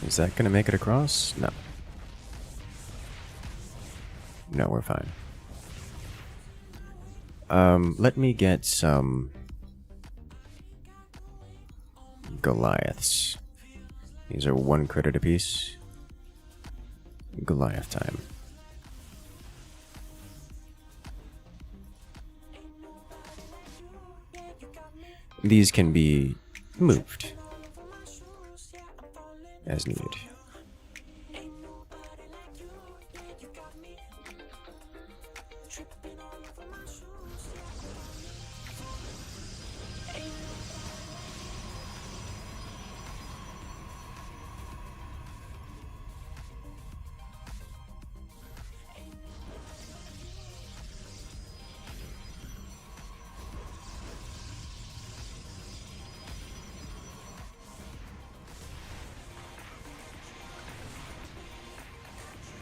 Is that gonna make it across? No. No, we're fine. Let me get some Goliaths. These are 1 credit apiece. Goliath time. These can be moved as needed.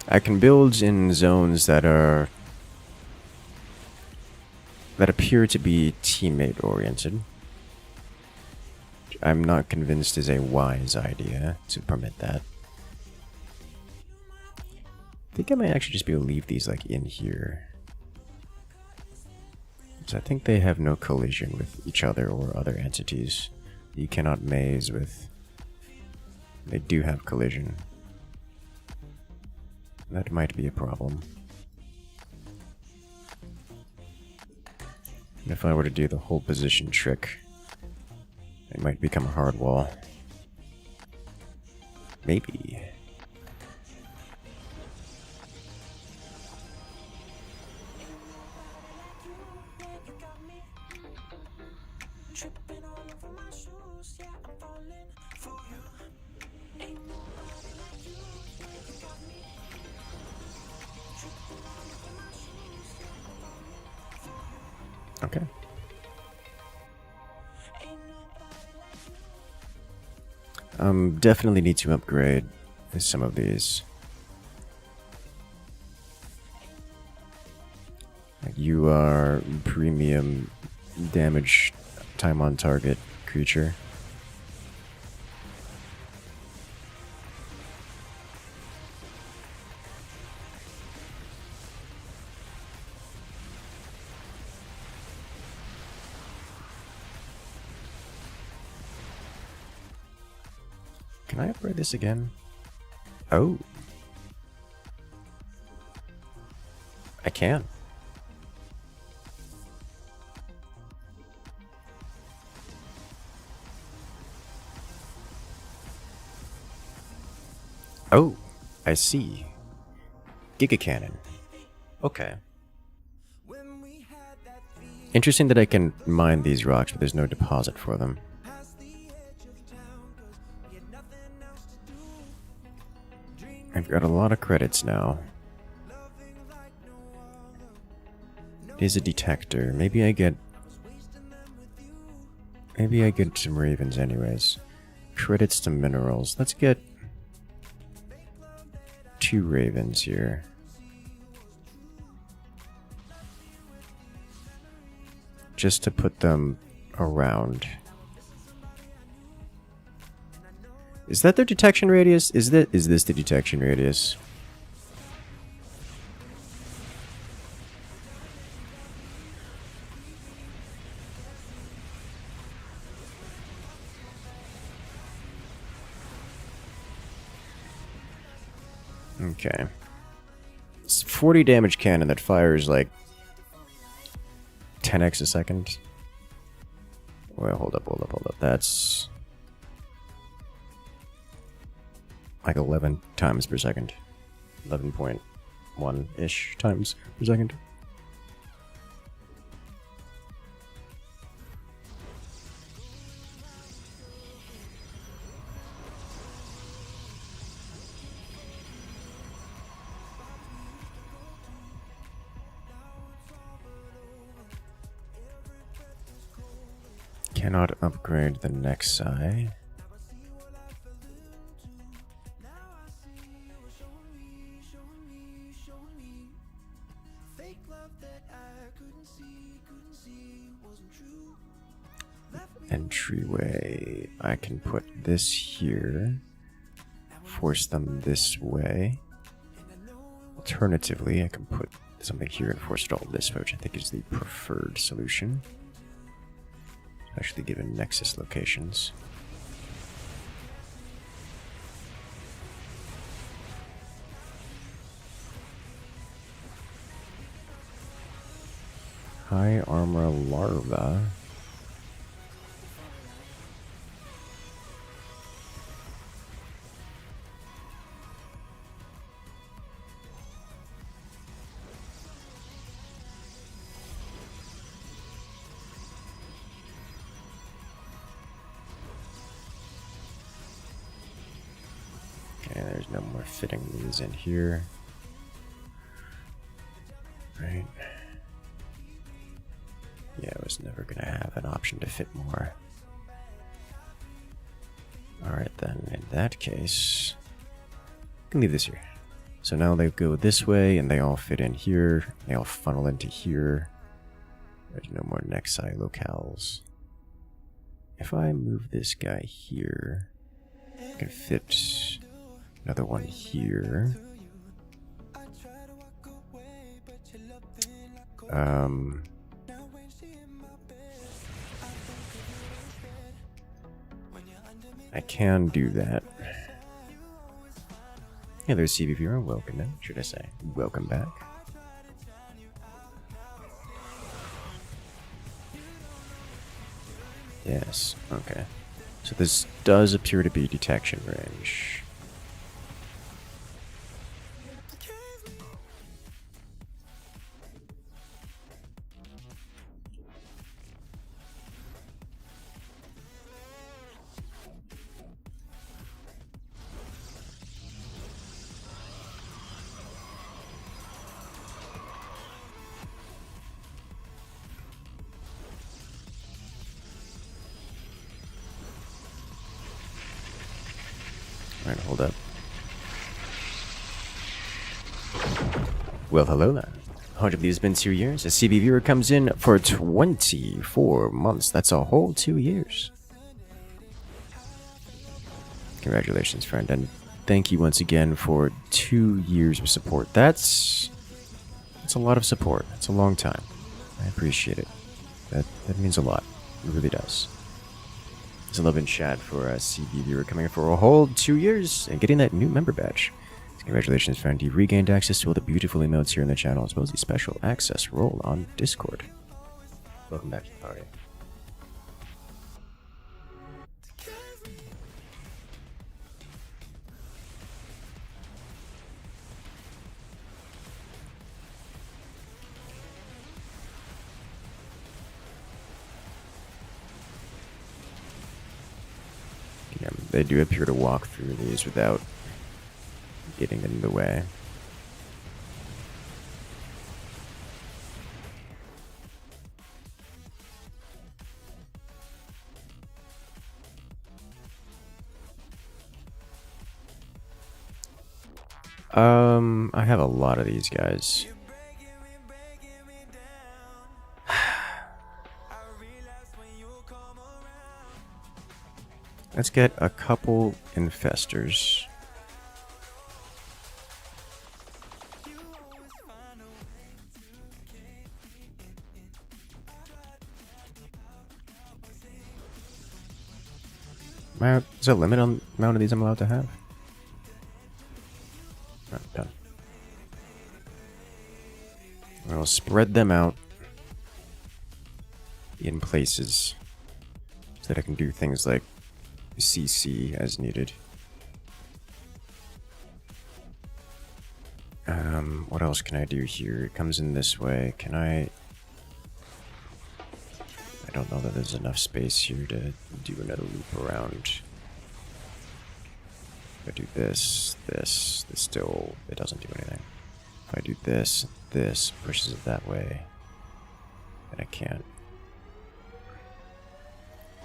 I can build in zones that appear to be teammate oriented. I'm not convinced is a wise idea to permit that. I think I might actually just be able to leave these like in here. So I think they have no collision with each other or other entities. You cannot maze with. They do have collision. That might be a problem. And if I were to do the whole position trick, it might become a hard wall. Maybe. Okay. Definitely need to upgrade some of these. You are premium damage time on target creature. Can I upgrade this again? Oh. I can. Oh, I see. Giga Cannon. Okay. Interesting that I can mine these rocks, but there's no deposit for them. I've got a lot of credits now. It is a detector. Maybe I get some ravens anyways. Credits to minerals. Let's get 2 ravens here. Just to put them around. Is that their detection radius? Is this the detection radius? Okay. It's 40 damage cannon that fires like 10x a second. Well, hold up. That's like 11 times per second. 11.1-ish times per second. Cannot upgrade the next eye. Entryway. I can put this here. Force them this way. Alternatively, I can put something here and force it all this way, which I think is the preferred solution. Especially given Nexus locations. High armor larva. Okay, there's no more fitting these in here. Right. Yeah, I was never gonna have an option to fit more. Alright then, in that case, I can leave this here. So now they go this way and they all fit in here. They all funnel into here. There's no more Nexi locales. If I move this guy here, I can fit another one here. I can do that. Yeah, there's CB viewer. Welcome in, should I say. Welcome back. Yes, okay. So this does appear to be detection range. Alright, hold up. Well, hello there. 100 of these have been 2 years. A CB viewer comes in for 24 months. That's a whole 2 years. Congratulations, friend. And thank you once again for 2 years of support. That's a lot of support. That's a long time. I appreciate it. That means a lot. It really does. There's a love in chat for a CB viewer coming in for a whole 2 years and getting that new member badge. So congratulations, friend. You've regained access to all the beautiful emotes here in the channel, as well as the special access role on Discord. Welcome back to the party. They do appear to walk through these without getting in the way. I have a lot of these guys. Let's get a couple infestors. Is there a limit on the amount of these I'm allowed to have? Alright, done. I'll spread them out in places so that I can do things like CC as needed. What else can I do here? It comes in this way. Can I don't know that there's enough space here to do another loop around. If I do this still, it doesn't do anything. If I do this pushes it that way. And I can't.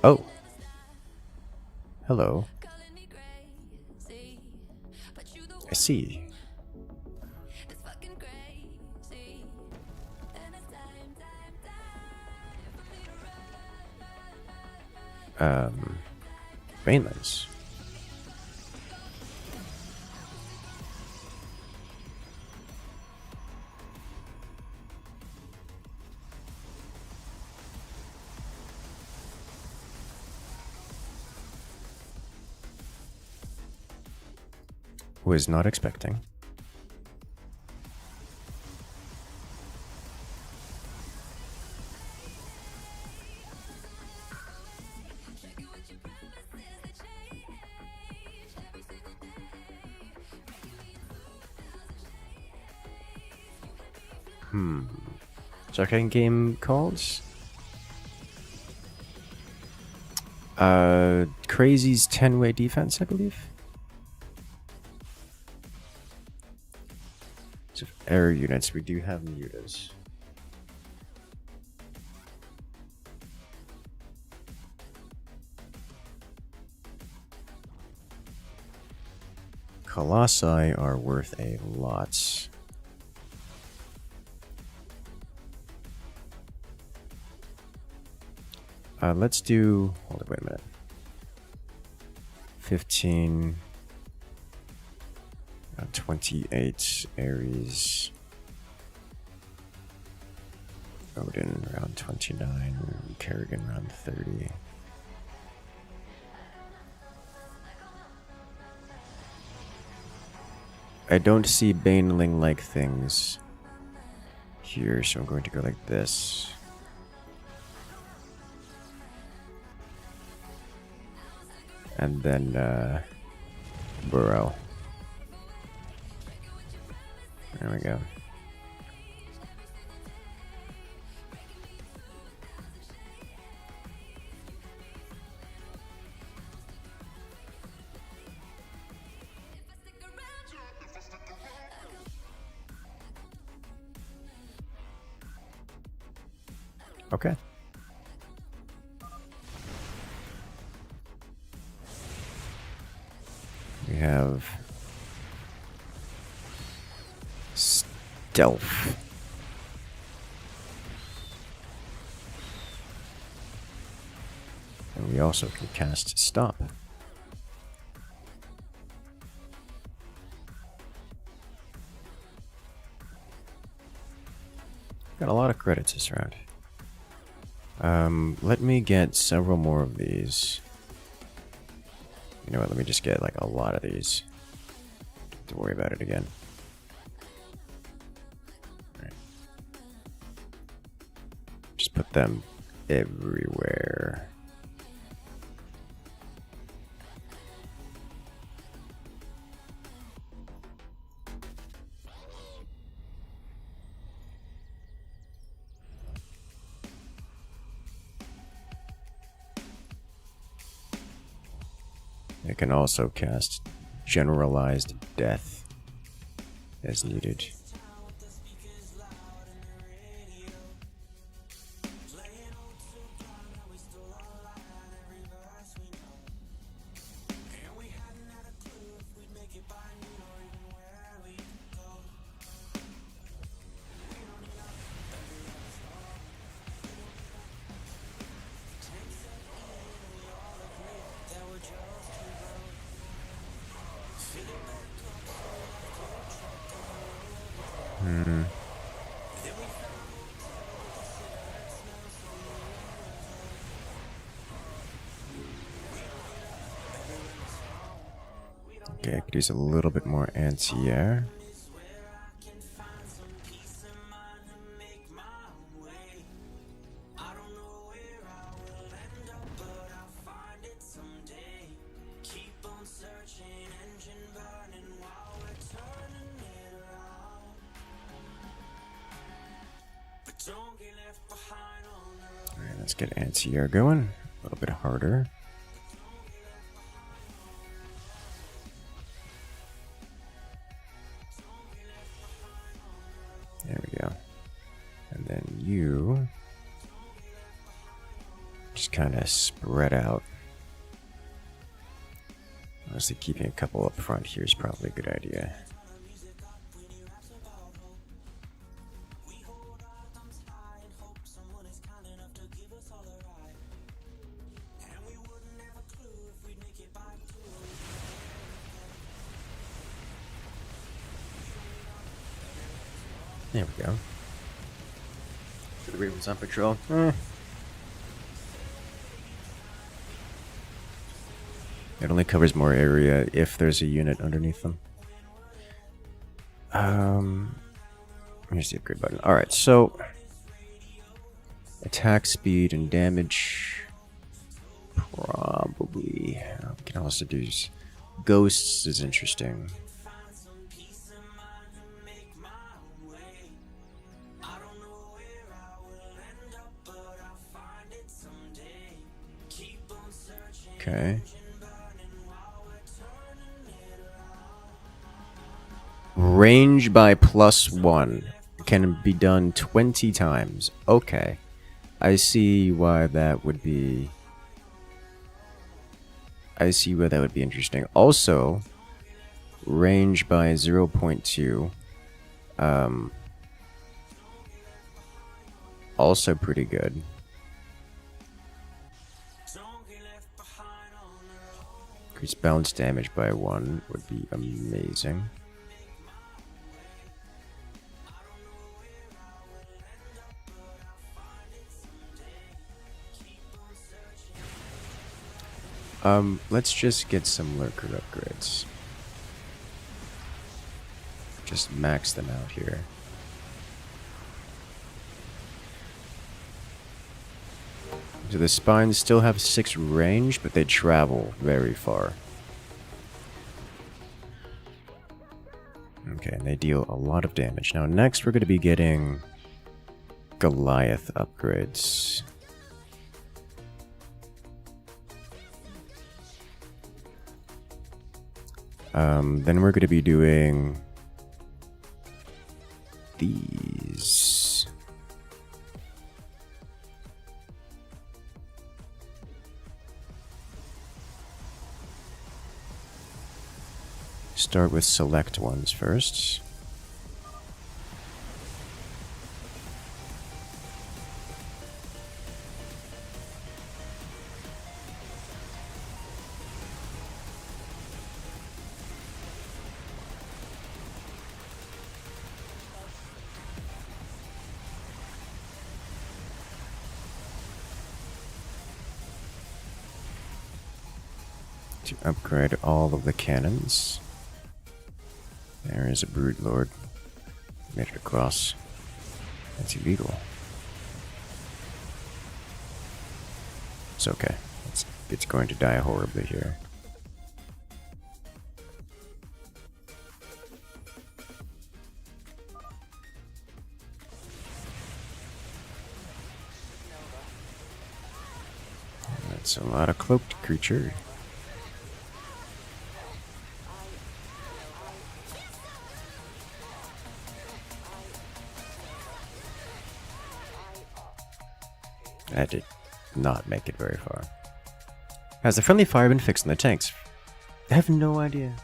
Oh! Hello. I see. Mainlands. Was not expecting. Second game called? Crazy's 10-way defense, I believe. So error units, we do have mutas. Colossi are worth a lot. Let's do, hold it, wait a minute. 15, 28 Ares, Odin around 29, Kerrigan around 30. I don't see Baneling-like things here, so I'm going to go like this. And then, Burrow. There we go. Okay. We have stealth. And we also can cast stop. Got a lot of credits this round. Let me get several more of these. You know what, let me just get like a lot of these. Don't have to worry about it again. Right. Just put them everywhere. It can also cast Generalized Death. as needed. Okay, I could use a little bit more anti-air. Alright, let's get anti-air going. A little bit harder. There we go. And then you just kind of spread out. Honestly, keeping a couple up front here is probably a good idea. There we go. So the Raven's on patrol. It only covers more area if there's a unit underneath them. Here's the upgrade button. Alright, so attack speed and damage. Probably. We can also do ghosts is interesting. Okay. Range by +1 can be done 20 times. Okay. I see why that would be... I see why that would be interesting. Also, range by 0.2. Also pretty good. Increase balance damage by 1 would be amazing. Let's just get some lurker upgrades. Just max them out here. So the spines still have 6 range, but they travel very far. Okay, and they deal a lot of damage. Now next we're going to be getting Goliath upgrades. Then we're going to be doing these. Start with select ones first. To upgrade all of the cannons. There is a Brood Lord. Made it across. That's illegal. It's okay. It's going to die horribly here. That's a lot of cloaked creature. I did not make it very far. Has the friendly fire been fixed on the tanks? I have no idea.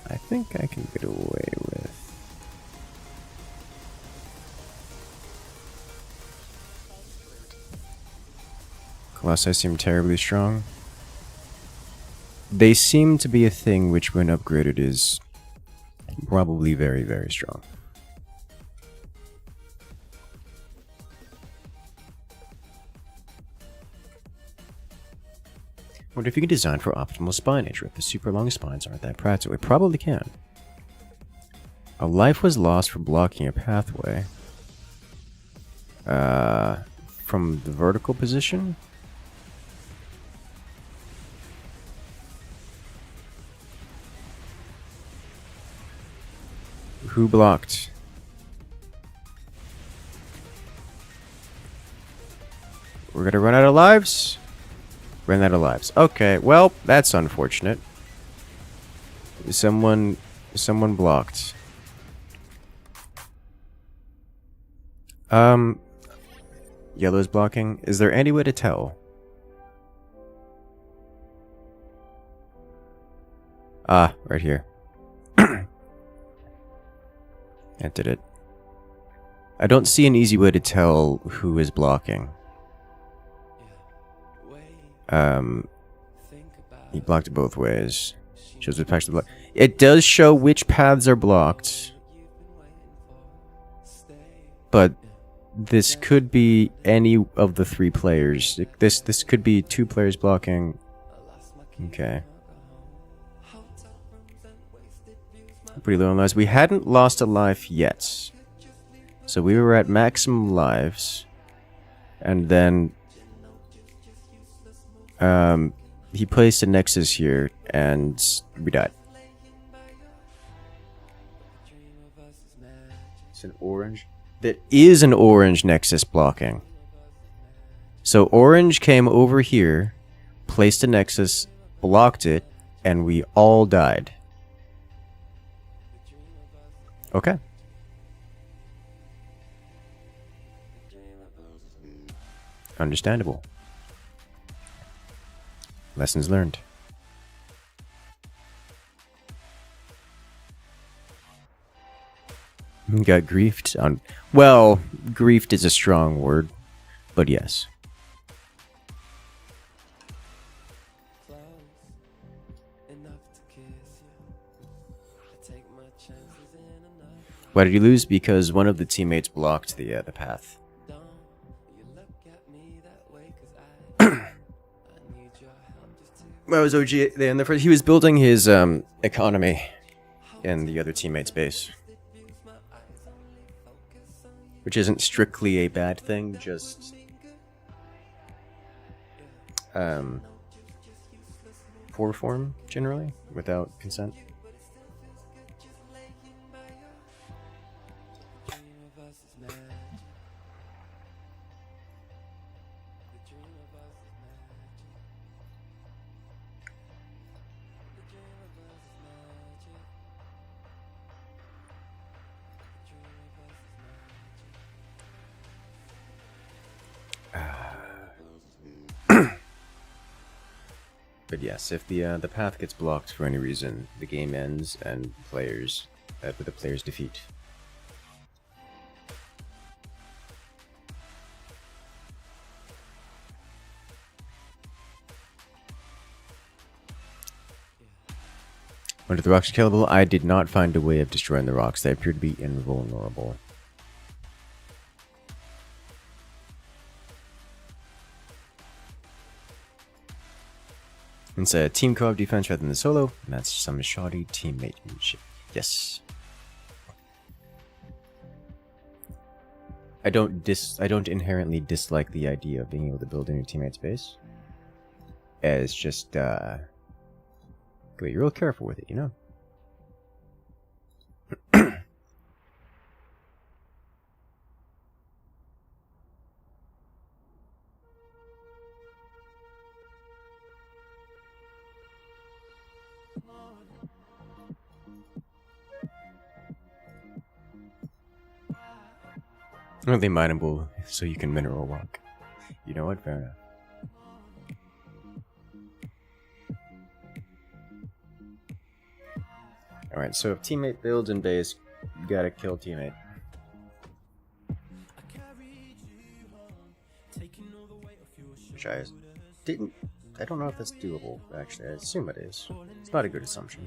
I think I can get away with... Colossi seem terribly strong. They seem to be a thing which, when upgraded, is probably very, very strong. Wonder if you can design for optimal spinage, or if the super long spines aren't that practical. It probably can. A life was lost for blocking a pathway. From the vertical position? Who blocked? We're gonna run out of lives? Ran out of lives. Okay, well, that's unfortunate. Someone blocked. Yellow's blocking. Is there any way to tell? Ah, right here. That did it. I don't see an easy way to tell who is blocking. He blocked it both ways. Shows which paths are blocked. It does show which paths are blocked. But this could be any of the three players. This could be two players blocking. Okay. Pretty low on lives. We hadn't lost a life yet. So we were at maximum lives. And then he placed a nexus here and we died. It's an orange. There is an orange nexus blocking. So orange came over here, placed a nexus, blocked it, and we all died. Okay. Understandable. Lessons learned. Got griefed on... Well, griefed is a strong word, but yes. Why did you lose? Because one of the teammates blocked the path. Well, it was OG in the first. He was building his economy in the other teammate's base, which isn't strictly a bad thing. Just poor form generally without consent. But yes, if the path gets blocked for any reason, the game ends and players with the player's defeat. Wonder if the rocks are killable? I did not find a way of destroying the rocks. They appear to be invulnerable. It's a team co-op defense rather than the solo, and that's some shoddy teammatemanship. Yes. I don't inherently dislike the idea of being able to build in your teammate's base. It's just gotta be real careful with it, you know? Only mineable so you can mineral walk. You know what? Fair enough. Alright, so if teammate builds in base, you gotta kill teammate. Which I didn't. I don't know if that's doable, actually. I assume it is. It's not a good assumption.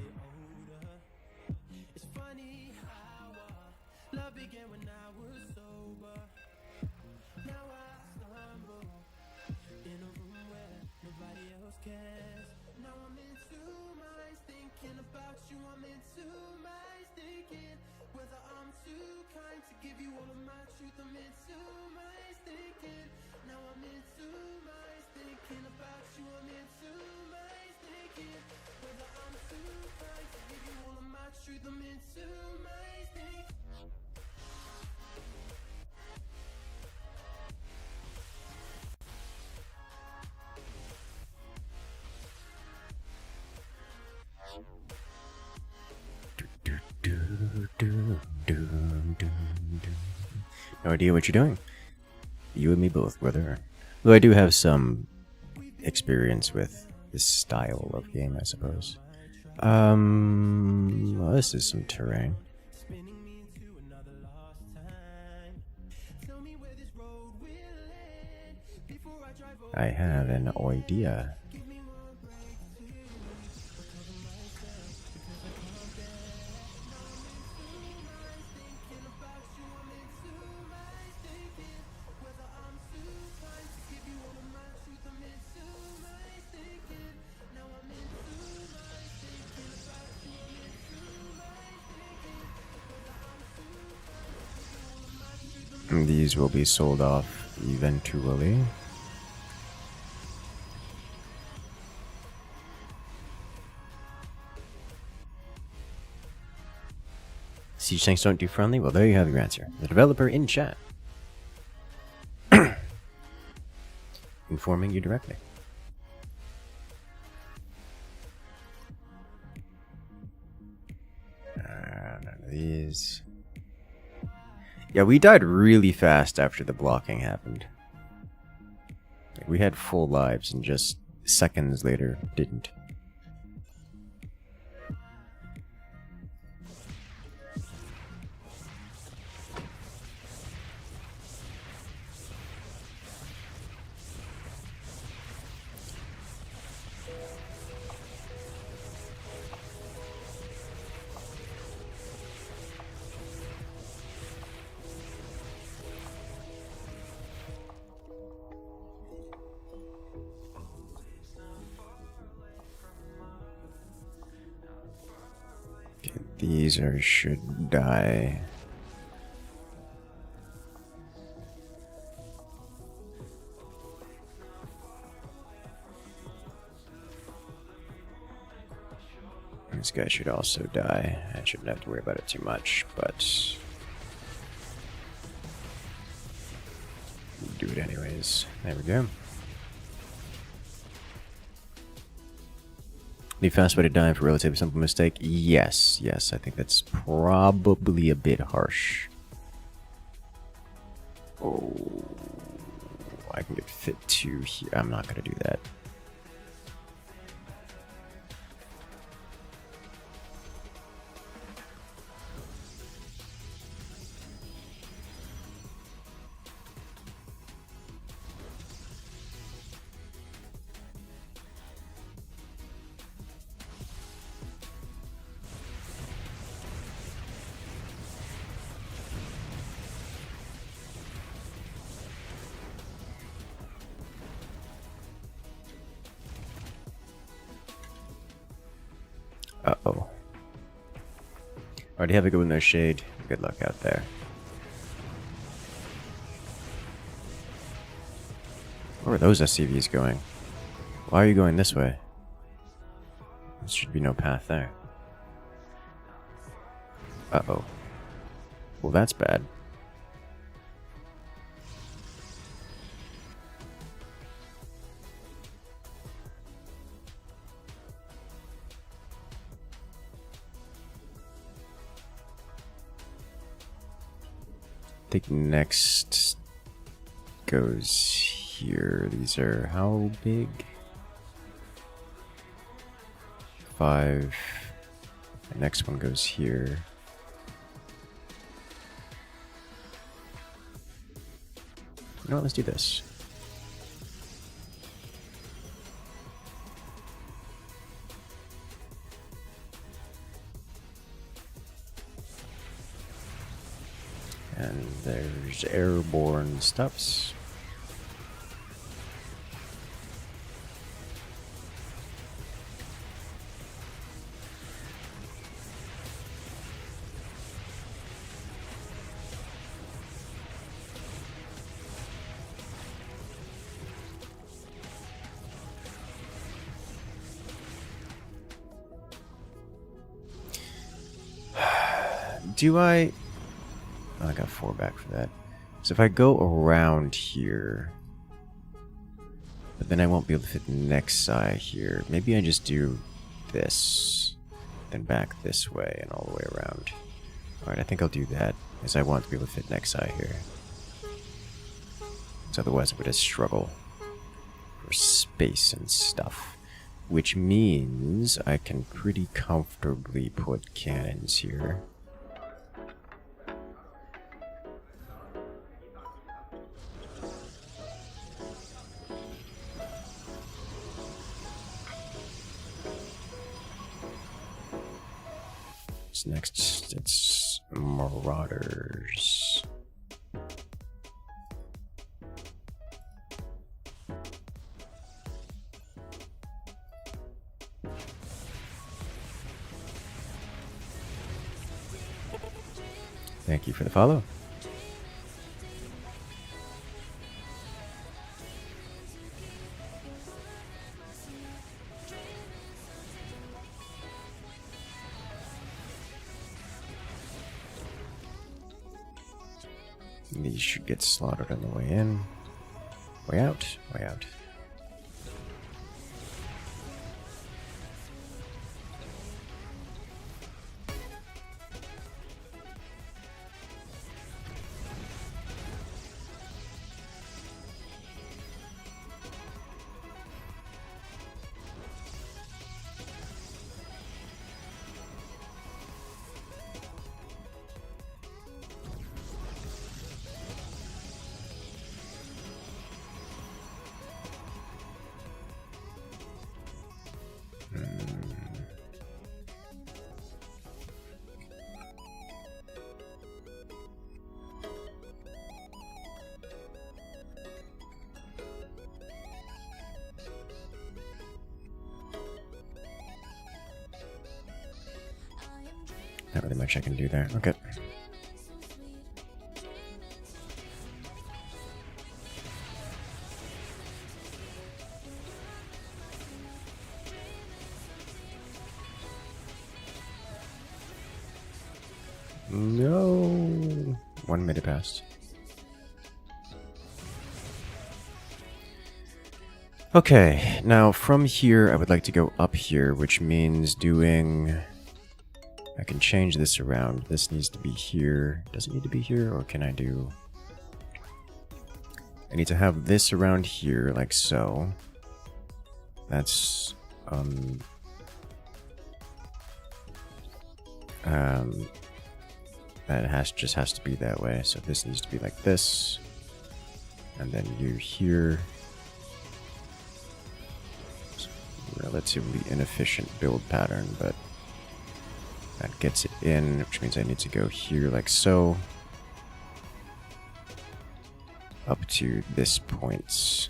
No idea what you're doing. You and me both, brother. Though I do have some experience with this style of game, I suppose. Well, this is some terrain. I have an idea. These will be sold off eventually. Siege tanks don't do friendly? Well, there you have your answer. The developer in chat. Informing you directly. None of these. Yeah, we died really fast after the blocking happened. Like, we had full lives and just seconds later didn't. These are should die. This guy should also die. I shouldn't have to worry about it too much, but do it anyways. There we go. The fast way to die for a relatively simple mistake? Yes, I think that's probably a bit harsh. Oh, I can get fit 2 here. I'm not gonna do that. Uh-oh. Already have a good one there, Shade. Good luck out there. Where are those SCVs going? Why are you going this way? There should be no path there. Uh-oh. Well, that's bad. think next goes here. These are how big? 5. The next one goes here. You know what, let's do this. And there's airborne stuffs. Do I... Oh, I got 4 back for that. So if I go around here, but then I won't be able to fit the next side here. Maybe I just do this, then back this way and all the way around. Alright, I think I'll do that, as I want to be able to fit next side here. Because otherwise I would just struggle for space and stuff. Which means I can pretty comfortably put cannons here. Next, it's Marauders. Thank you for the follow. These should get slaughtered on the way in. Way out, way out. Not really much I can do there. Okay. No. 1 minute passed. Okay, now from here I would like to go up here, which means doing... I can change this around. This needs to be here. Does it need to be here, or can I do... I need to have this around here, like so. That's... that just has to be that way. So this needs to be like this. And then you here. Relatively inefficient build pattern, but that gets it in, which means I need to go here like so, up to this point.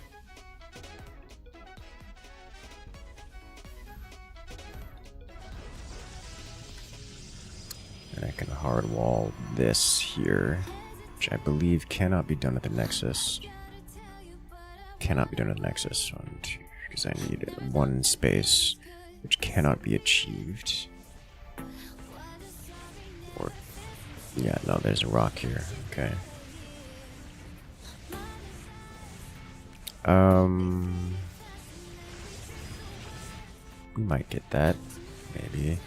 And I can hard wall this here, which I believe cannot be done at the Nexus. Cannot be done at the Nexus. 1, 2, because I need 1 space, which cannot be achieved. Or, yeah, no, there's a rock here. Okay. We might get that, maybe.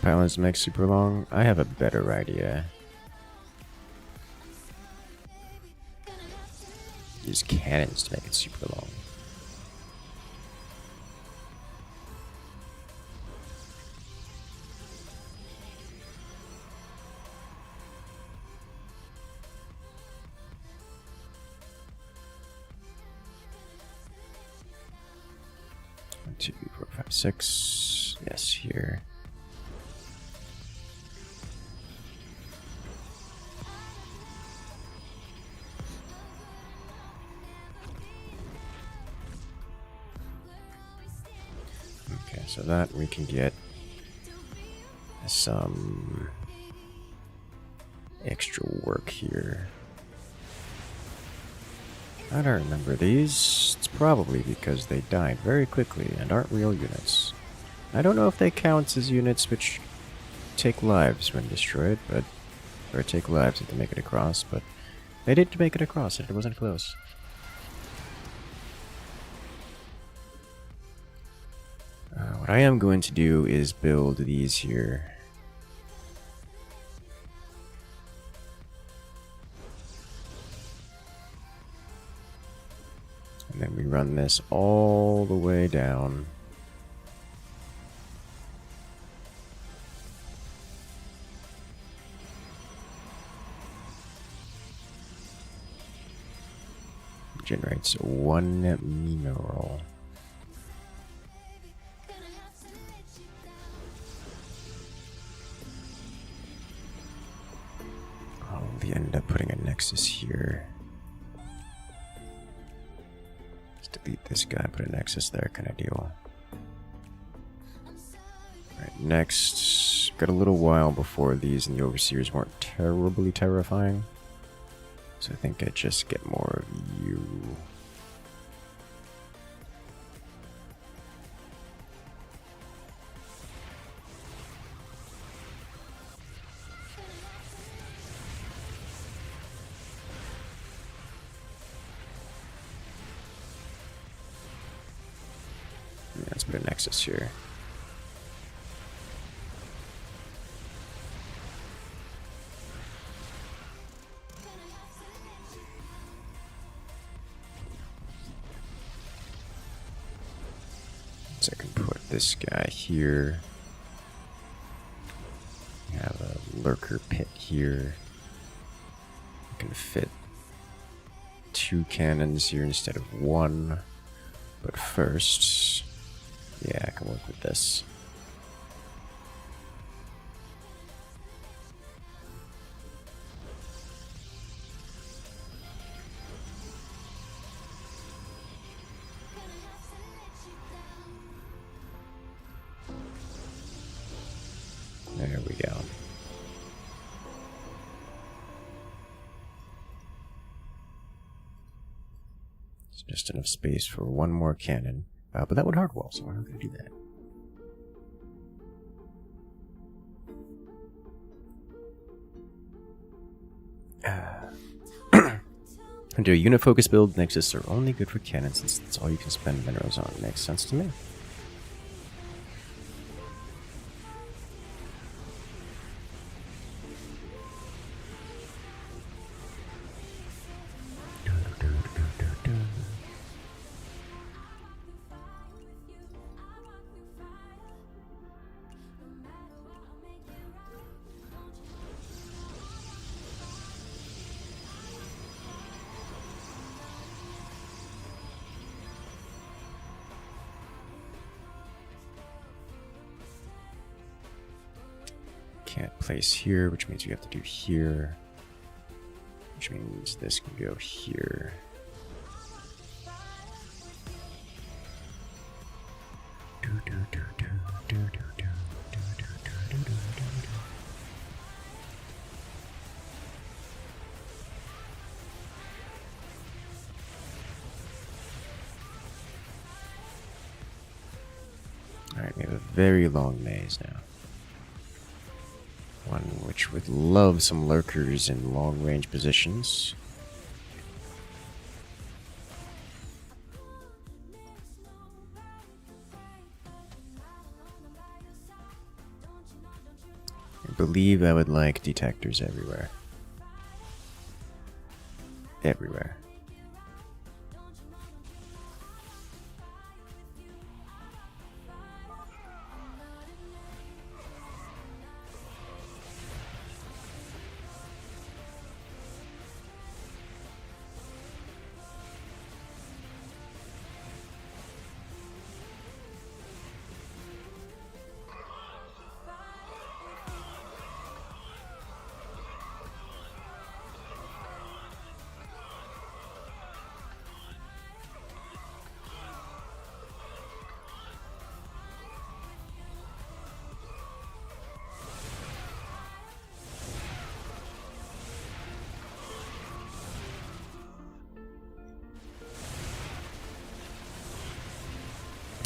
Pylons make super long. I have a better idea. Use cannons to make it super long. One, 2, 4, 5, 6. Yes, here. Okay, so that we can get some extra work here. I don't remember these. It's probably because they died very quickly and aren't real units. I don't know if they count as units which take lives when destroyed, but or take lives if they make it across, but they did make it across and it wasn't close. What I am going to do is build these here. And then we run this all the way down. Generates 1 mineral. I'll end up putting a nexus here. Delete this guy, put a nexus there, kind of deal. Alright, next. Got a little while before these and the overseers weren't terribly terrifying. So I think I just get more of you. Let's put a nexus here. So I can put this guy here. Have a lurker pit here. I can fit 2 cannons here instead of 1. But first, yeah, I can work with this. There we go. It's just enough space for 1 more cannon. But that would hardwall, so we're not going to do that. And do a unit focus build. Nexus are only good for cannons since that's all you can spend minerals on. Makes sense to me. Can't place here, which means we have to do here. Which means this can go here. Alright, we have a very long maze now. One which would love some lurkers in long range positions. I believe I would like detectors everywhere. Everywhere.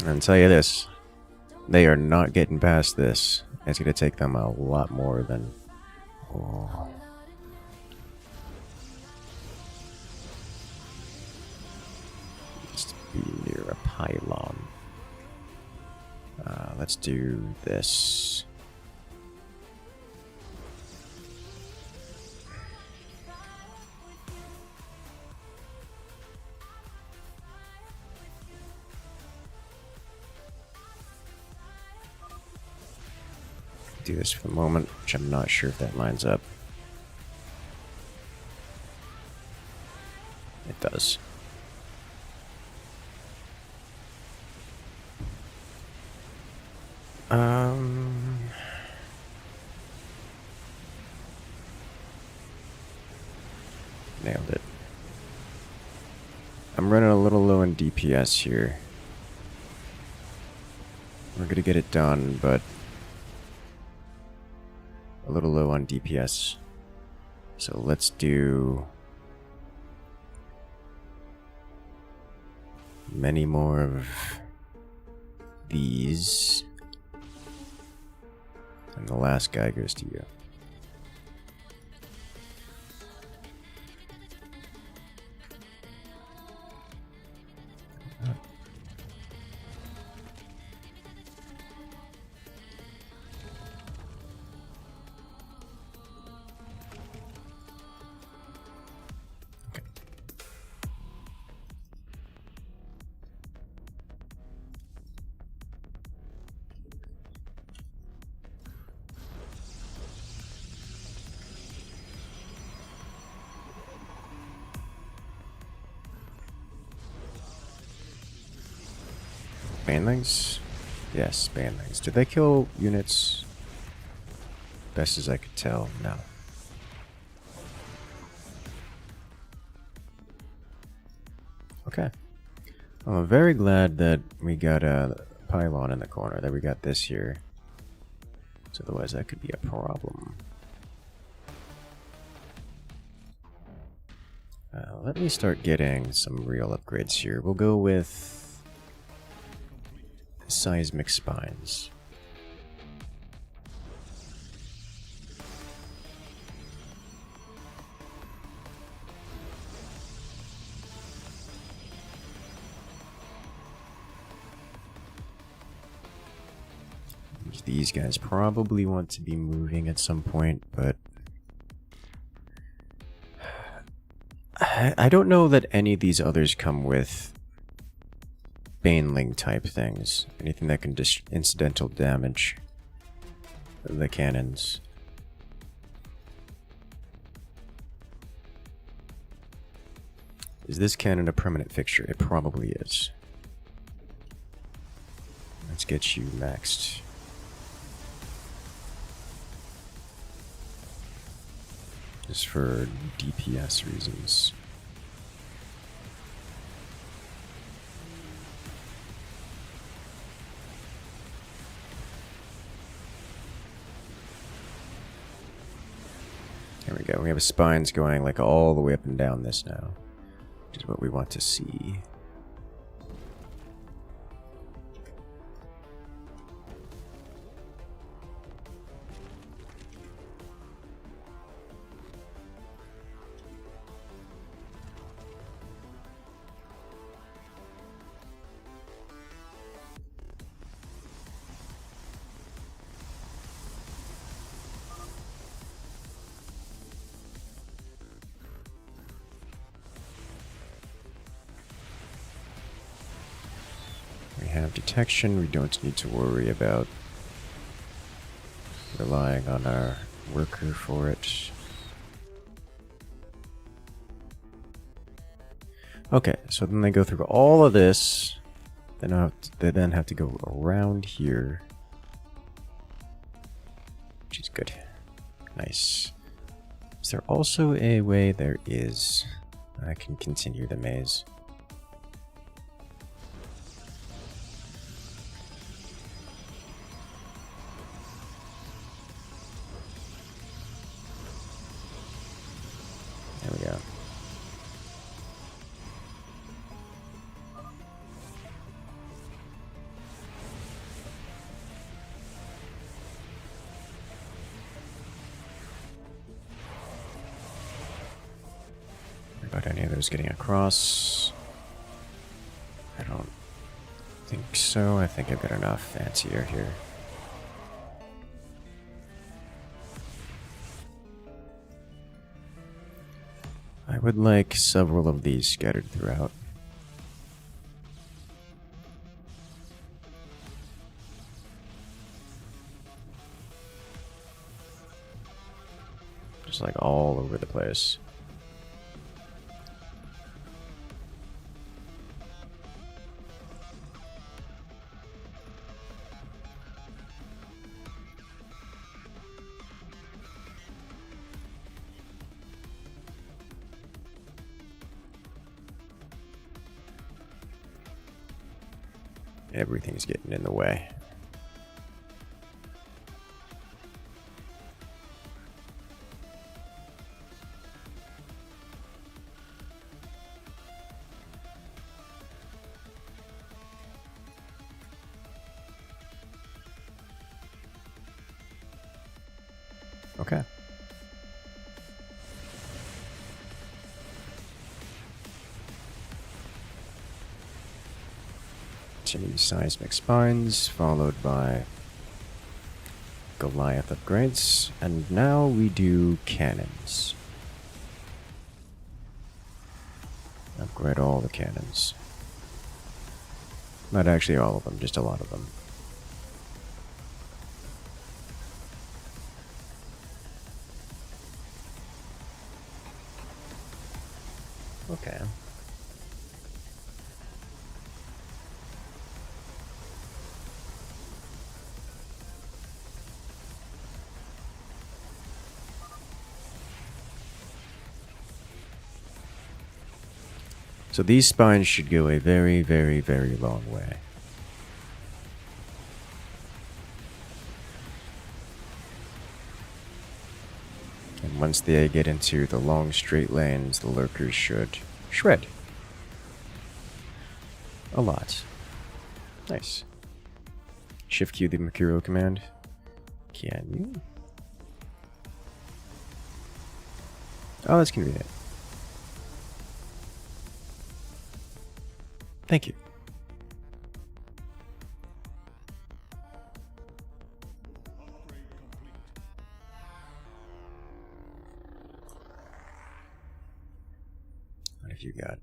And tell you this, they are not getting past this. It's going to take them a lot more than... Oh. Just be near a pylon. Let's do this. Do this for the moment, which I'm not sure if that lines up. It does. Nailed it. I'm running a little low in DPS here. We're gonna get it done, but a little low on DPS. So let's do many more of these. And the last guy goes to you. Banelings? Yes, banelings. Did they kill units? Best as I could tell, no. Okay. I'm very glad that we got a pylon in the corner, that we got this here. So otherwise that could be a problem. Let me start getting some real upgrades here. We'll go with seismic spines. These guys probably want to be moving at some point, but I don't know that any of these others come with Baneling type things. Anything that can incidental damage the cannons. Is this cannon a permanent fixture? It probably is. Let's get you maxed. Just for DPS reasons. There we go. We have spines going like all the way up and down this now, which is what we want to see. detection. We don't need to worry about relying on our worker for it. Okay, so then they go through all of this. They then have to go around here. Which is good. Nice. Is there also a way? There is. I can continue the maze. There we go. About any of those getting across. I don't think so. I think I've got enough fancier here. I would like several of these scattered throughout. Just like all over the place. Everything's getting in the way. Okay. Continue seismic spines, followed by Goliath upgrades, and now we do cannons. Upgrade all the cannons. Not actually all of them, just a lot of them. Okay. So these spines should go a very, very, very long way. And once they get into the long straight lanes, the lurkers should shred. A lot. Nice. Shift Q the Mercurial command. Can you? Oh, that's convenient. Thank you. What have you got?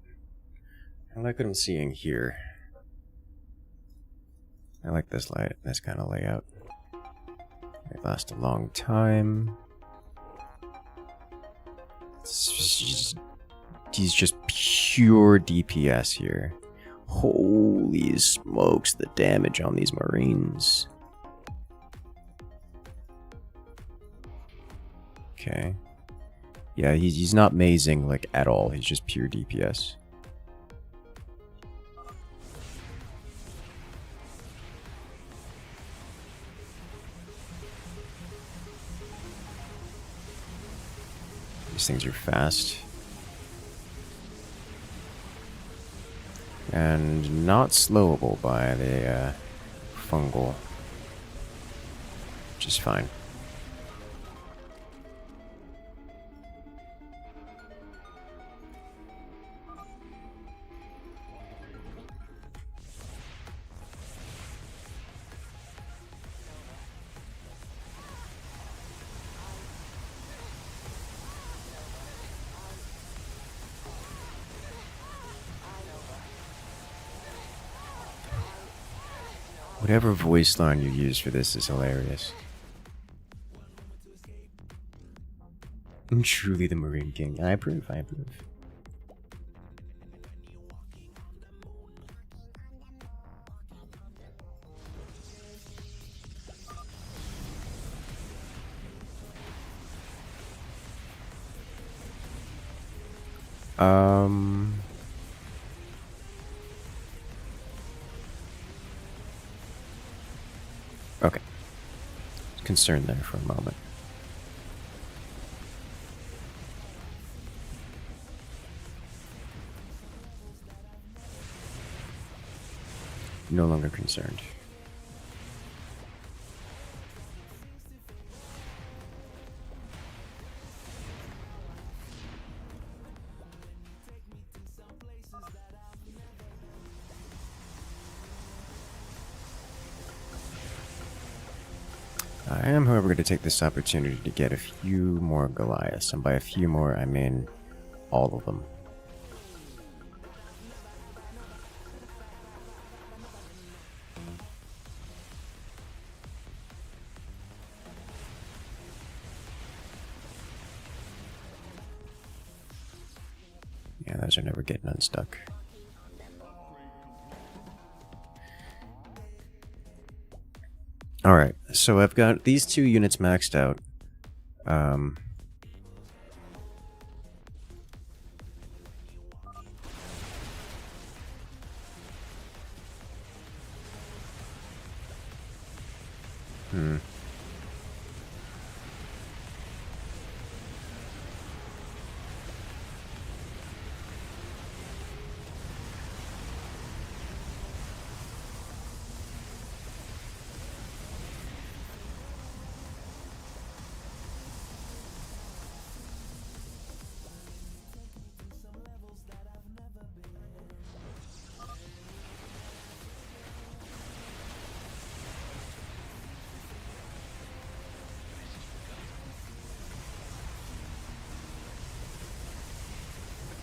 I like what I'm seeing here. I like this kind of layout. They last a long time. He's just pure DPS here. Holy smokes, the damage on these Marines. Okay. Yeah, he's not mazing, like, at all. He's just pure DPS. These things are fast. And not slowable by the fungal. Which is fine. Whatever voice line you use for this is hilarious. I'm truly the Marine King. I approve, I approve. Okay. Concerned there for a moment. No longer concerned. I am, however, going to take this opportunity to get a few more Goliaths, and by a few more, I mean all of them. Yeah, those are never getting unstuck. Alright, so I've got these 2 units maxed out.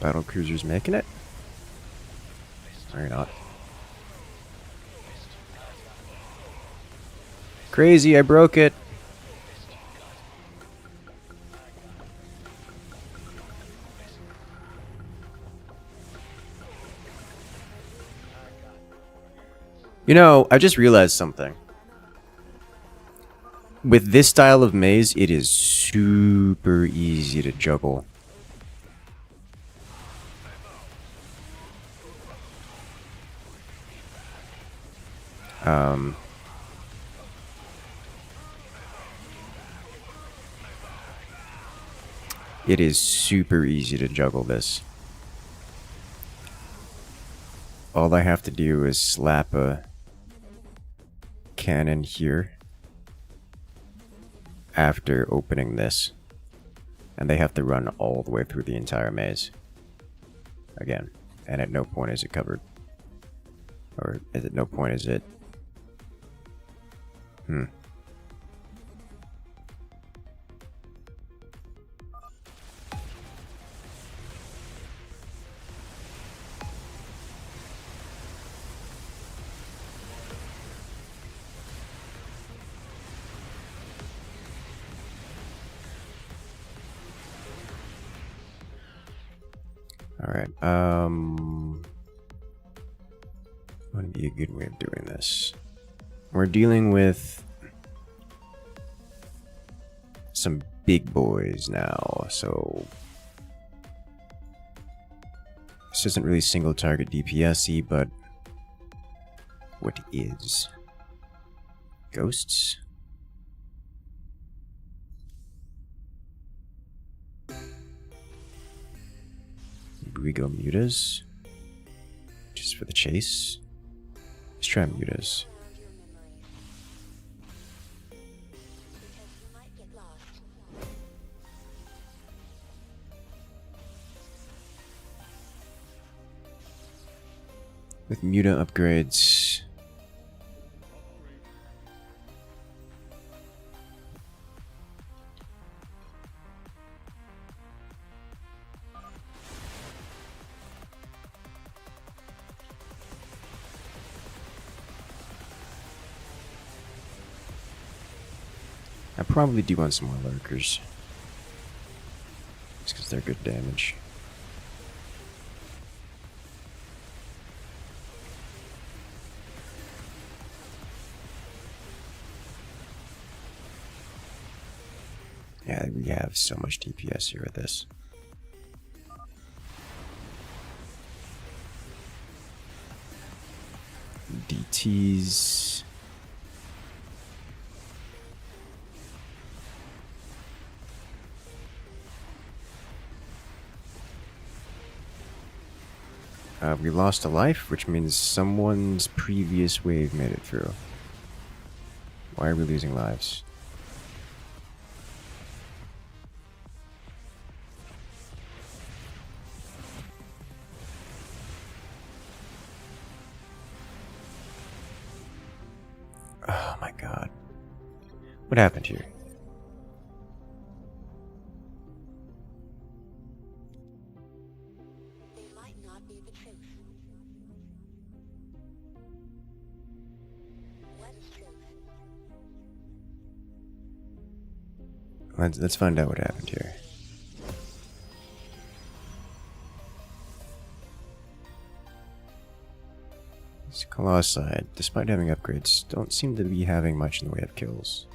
Battle cruisers making it? Or not. Crazy, I broke it. You know, I just realized something. With this style of maze, it is super easy to juggle. It is super easy to juggle this. All I have to do is slap a cannon here after opening this, and they have to run all the way through the entire maze again, and at no point is it covered, or at no point is it Alright, what would be a good way of doing this? We're dealing with some big boys now, so this isn't really single target DPS-y, but what is? Ghosts? Maybe we go mutas? Just for the chase? Let's try mutas. With muta upgrades, I probably do want some more lurkers. Just because they're good damage. Yeah, we have so much DPS here with this. DTs. We lost a life, which means someone's previous wave made it through. Why are we losing lives? Oh my god. What happened here? They might not be the truth. What is truth? Let's find out what happened here. These Colossi, despite having upgrades, don't seem to be having much in the way of kills.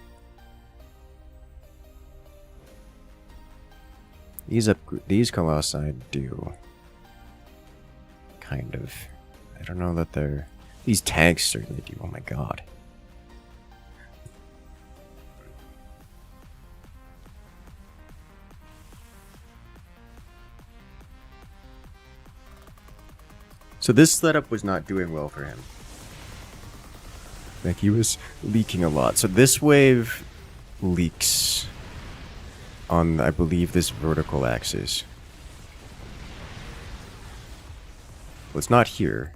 These Colossi do. Kind of. I don't know that they're... These tanks certainly do, oh my god. So this setup was not doing well for him. Like, he was leaking a lot. So this wave leaks on, I believe, this vertical axis. Well, it's not here.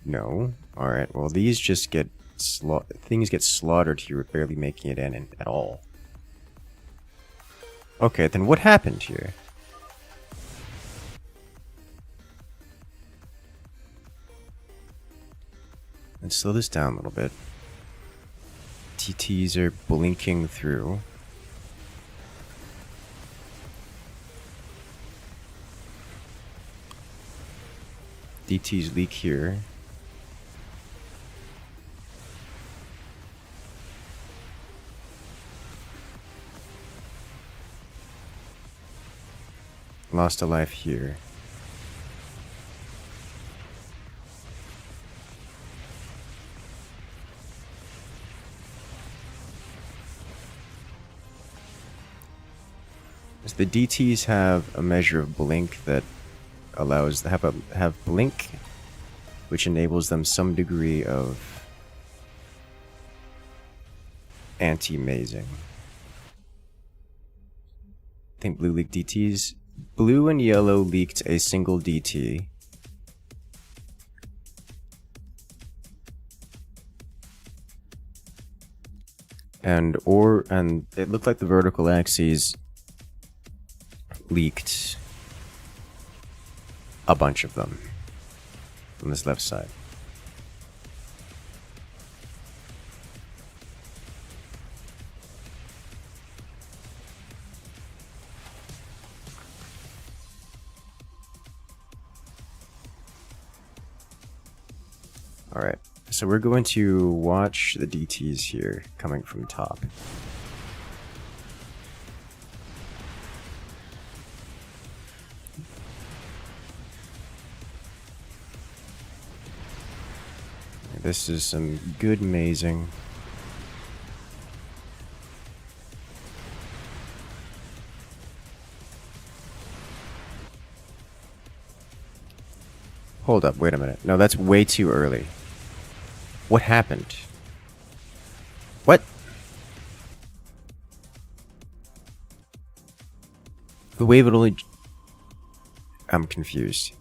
No. Alright, well, these just get... things get slaughtered here, barely making it in at all. Okay, then what happened here? Let's slow this down a little bit. TTs are blinking through. DTs leak here. Lost a life here. So the DTs have a measure of blink that allows have blink, which enables them some degree of anti-mazing. I think blue leaked DTs. Blue and yellow leaked a single DT. And it looked like the vertical axes leaked a bunch of them from this left side. Alright, so we're going to watch the DTs here coming from top. This is some good mazing. Hold up, wait a minute. No, that's way too early. What happened? What? The wave would only... I'm confused.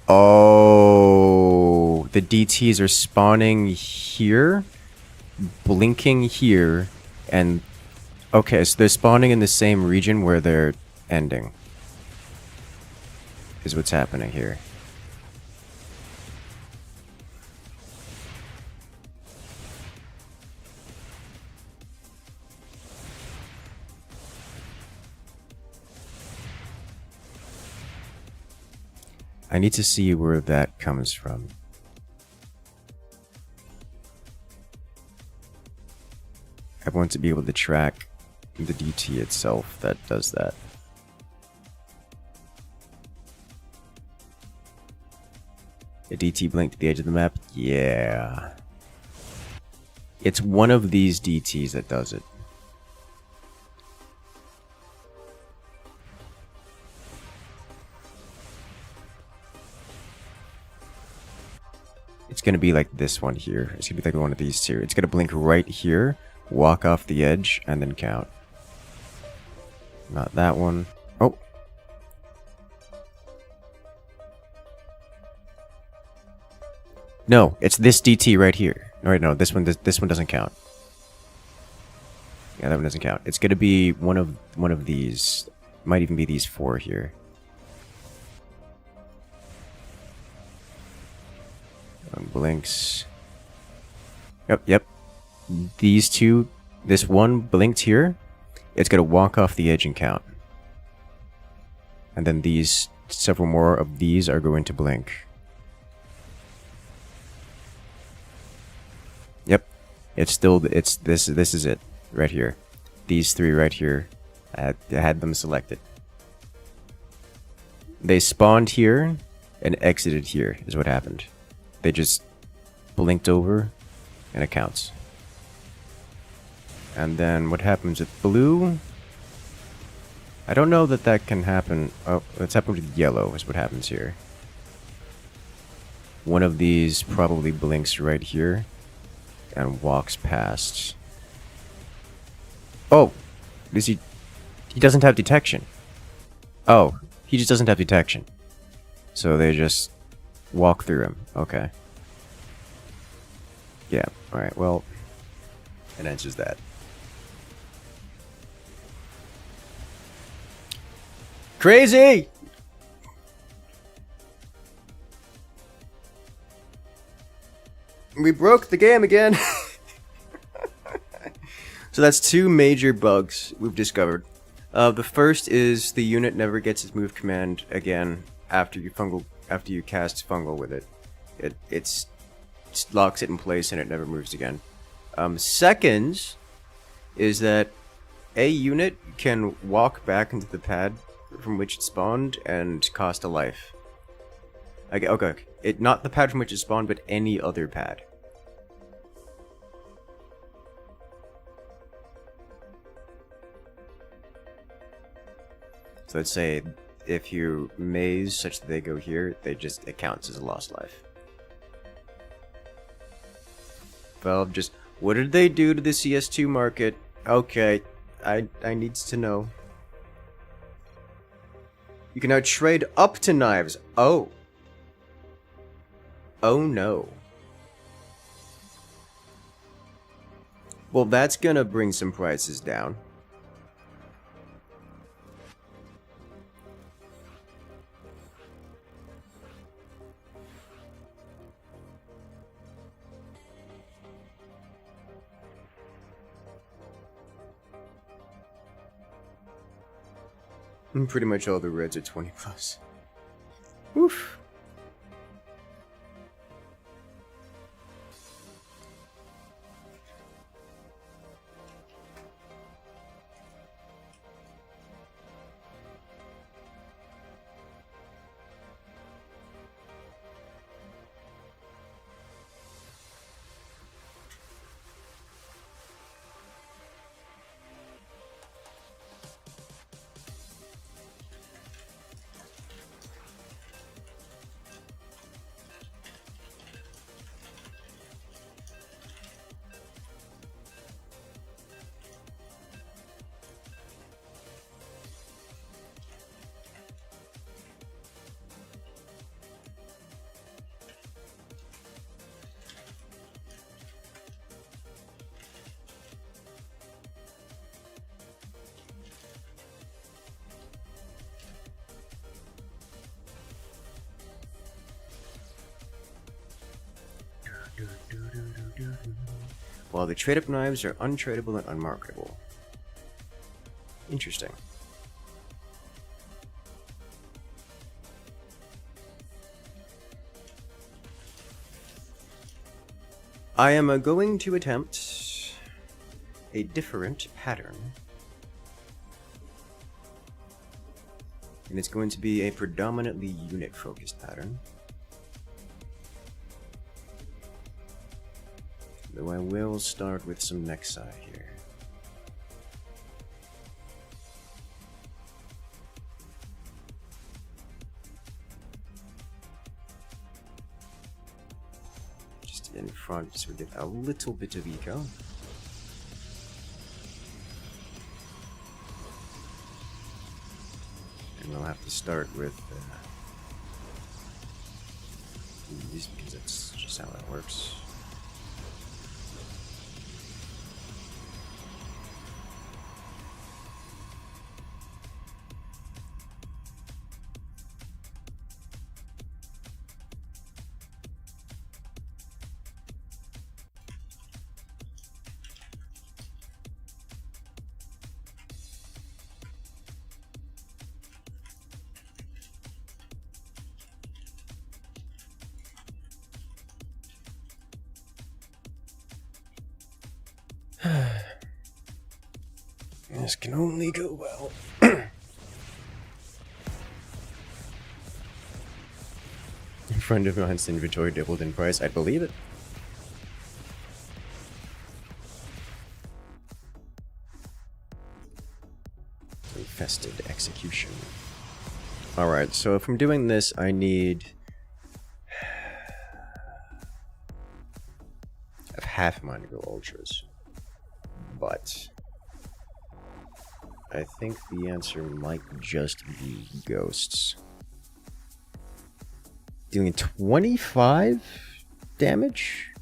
Oh, the DTs are spawning here, blinking here, and okay, so they're spawning in the same region where they're ending. Is what's happening here. I need to see where that comes from. I want to be able to track the DT itself that does that. A DT blinked to the edge of the map? Yeah. It's one of these DTs that does it. It's gonna be like this one here. It's gonna be like one of these two. It's gonna blink right here, walk off the edge, and then count. Not that one. Oh! No, it's this DT right here. Alright, no, this one doesn't count. Yeah, that one doesn't count. It's gonna be one of these. Might even be these four here. Blinks. Yep. These two, this one blinked here. It's gonna walk off the edge and count. And then these, several more of these are going to blink. Yep. This is it. Right here. These three right here. I had them selected. They spawned here and exited here is what happened. They just blinked over and it counts. And then what happens with blue? I don't know that can happen. Oh, what's happened with yellow is what happens here. One of these probably blinks right here and walks past. Oh, he doesn't have detection. Oh, he just doesn't have detection. So they just walk through him. Okay. Yeah, alright, well, it answers that. Crazy! We broke the game again! So that's two major bugs we've discovered. The first is the unit never gets its move command again after you cast fungal with it. It locks it in place and it never moves again. Second is that a unit can walk back into the pad from which it spawned and cost a life. Okay. Not the pad from which it spawned, but any other pad. So let's say if you maze such that they go here, it counts as a lost life. Valve just, what did they do to the CS2 market? Okay, I needs to know. You can now trade up to knives. Oh. Oh no. Well, that's gonna bring some prices down. Pretty much all the reds are 20 plus. Oof. while the trade-up knives are untradeable and unmarketable. Interesting. I am going to attempt a different pattern. And it's going to be a predominantly unit-focused pattern. Though I will start with some Nexi here. Just in front so we get a little bit of eco. And we'll have to start with these because that's just how that works. This can only go well. A friend of mine's inventory doubled in price. I'd believe it. Infested execution. Alright, so if I'm doing this, I need... I have half mine to go ultras. But... I think the answer might just be ghosts. Doing 25 damage?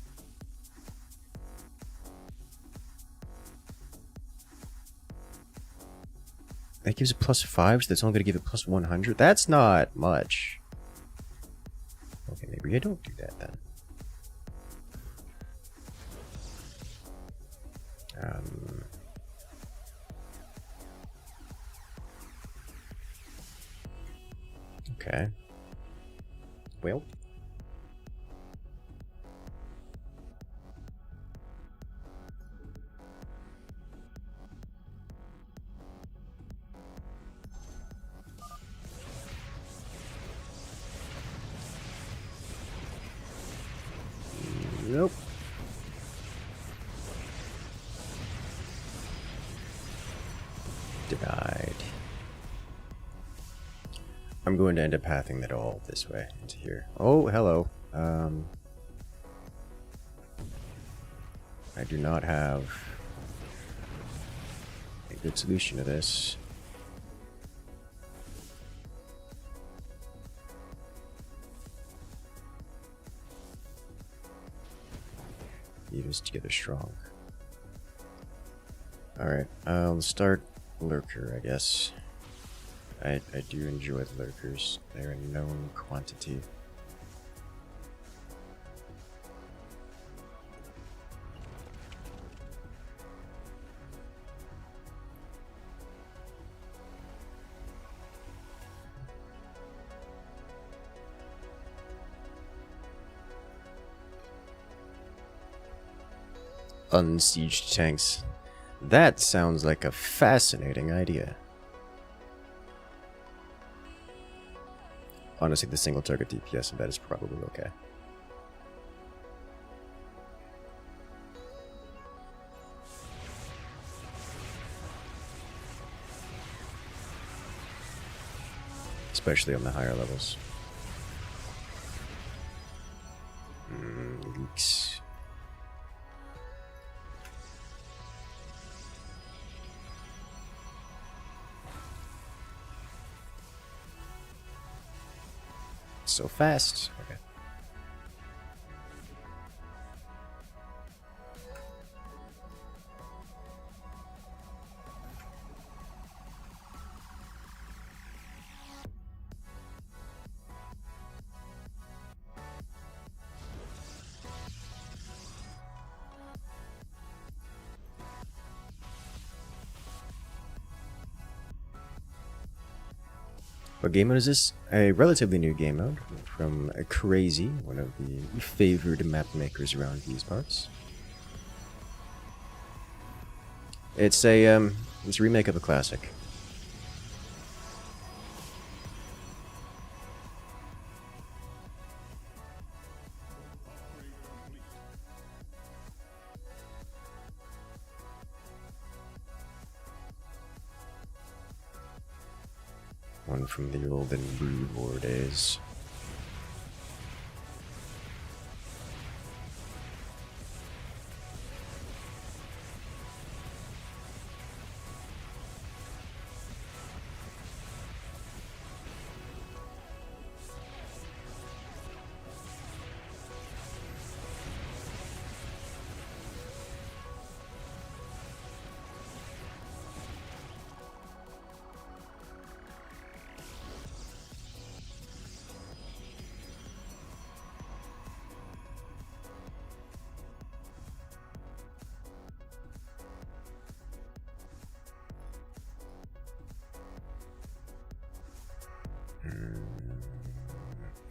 That gives it +5, so that's only going to give it +100? That's not much. Okay, maybe I don't do that then. Okay. Well. Nope. Denied. I'm going to end up pathing that all this way into here. Oh, hello. I do not have a good solution to this. Keep us together strong. Alright, I'll start Lurker, I guess. I do enjoy the Lurkers. They're a known quantity. Unsieged tanks. That sounds like a fascinating idea. Honestly, the single target DPS of that is probably okay. Especially on the higher levels. Leaks. So fast. Okay. What game mode is this? A relatively new game mode from Crazy, one of the favored map makers around these parts. It's a remake of a classic. One from the olden Brew War days.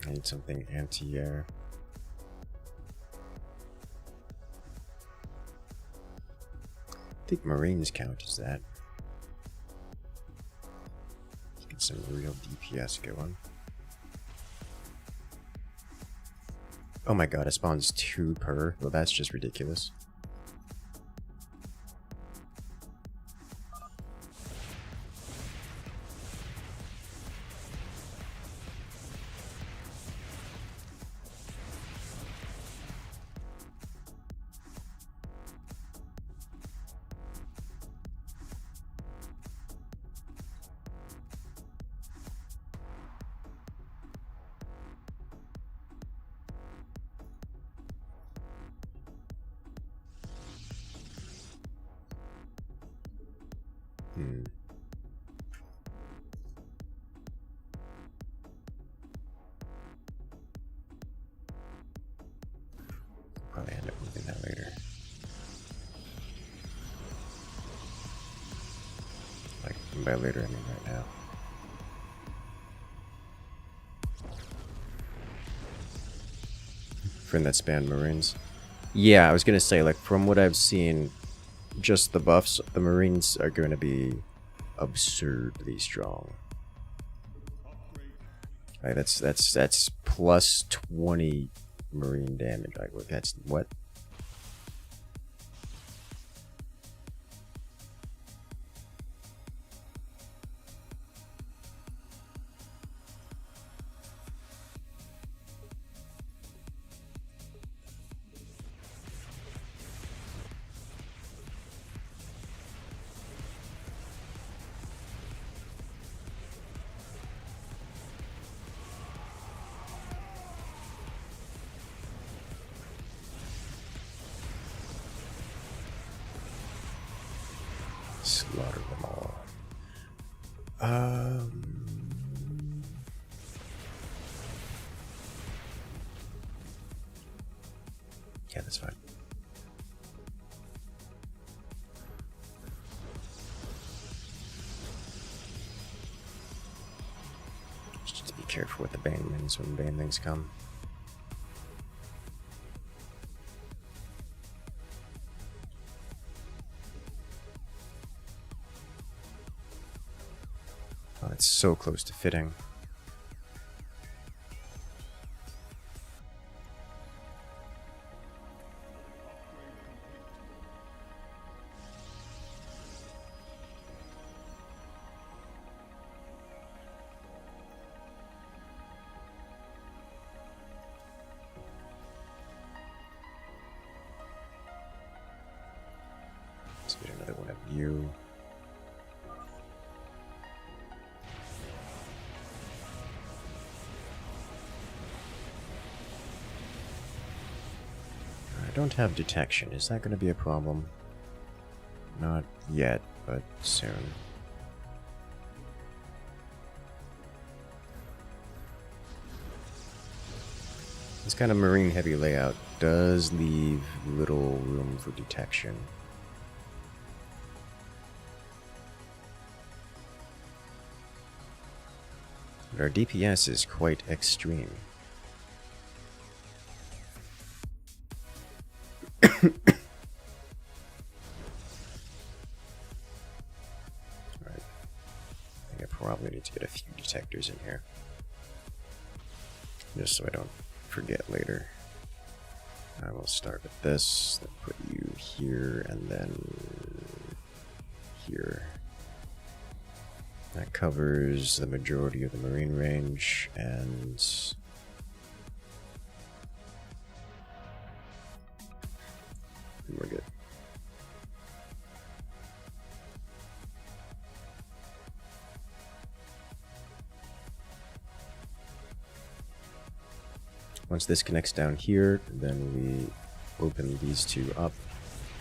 I need something anti-air. I think Marines count as that. Let's get some real DPS going. Oh my god, it spawns 2 per. Well, that's just ridiculous. Probably end up moving that later. Like, by later, I mean right now. Friend that spanned Marines. Yeah, I was gonna say, like, from what I've seen, just the buffs, the Marines are going to be absurdly strong. Like, that's plus 20 Marine damage. Like, that's what? Slaughter them all. Yeah, that's fine. Just to be careful with the banelings when banelings come. Oh, it's so close to fitting. Let's get another one of you. I don't have detection. Is that going to be a problem? Not yet, but soon. This kind of marine heavy layout does leave little room for detection. But our DPS is quite extreme. Alright. I think I probably need to get a few detectors in here. Just so I don't forget later. I will start with this, then put you here, and then here. That covers the majority of the marine range, and we're good. Once this connects down here, then we open these two up,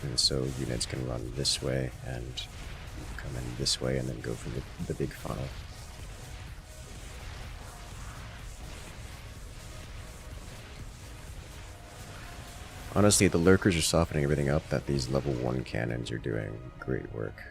and so units can run this way and come in this way and then go for the big funnel. Honestly, the lurkers are softening everything up. That these level 1 cannons are doing great work.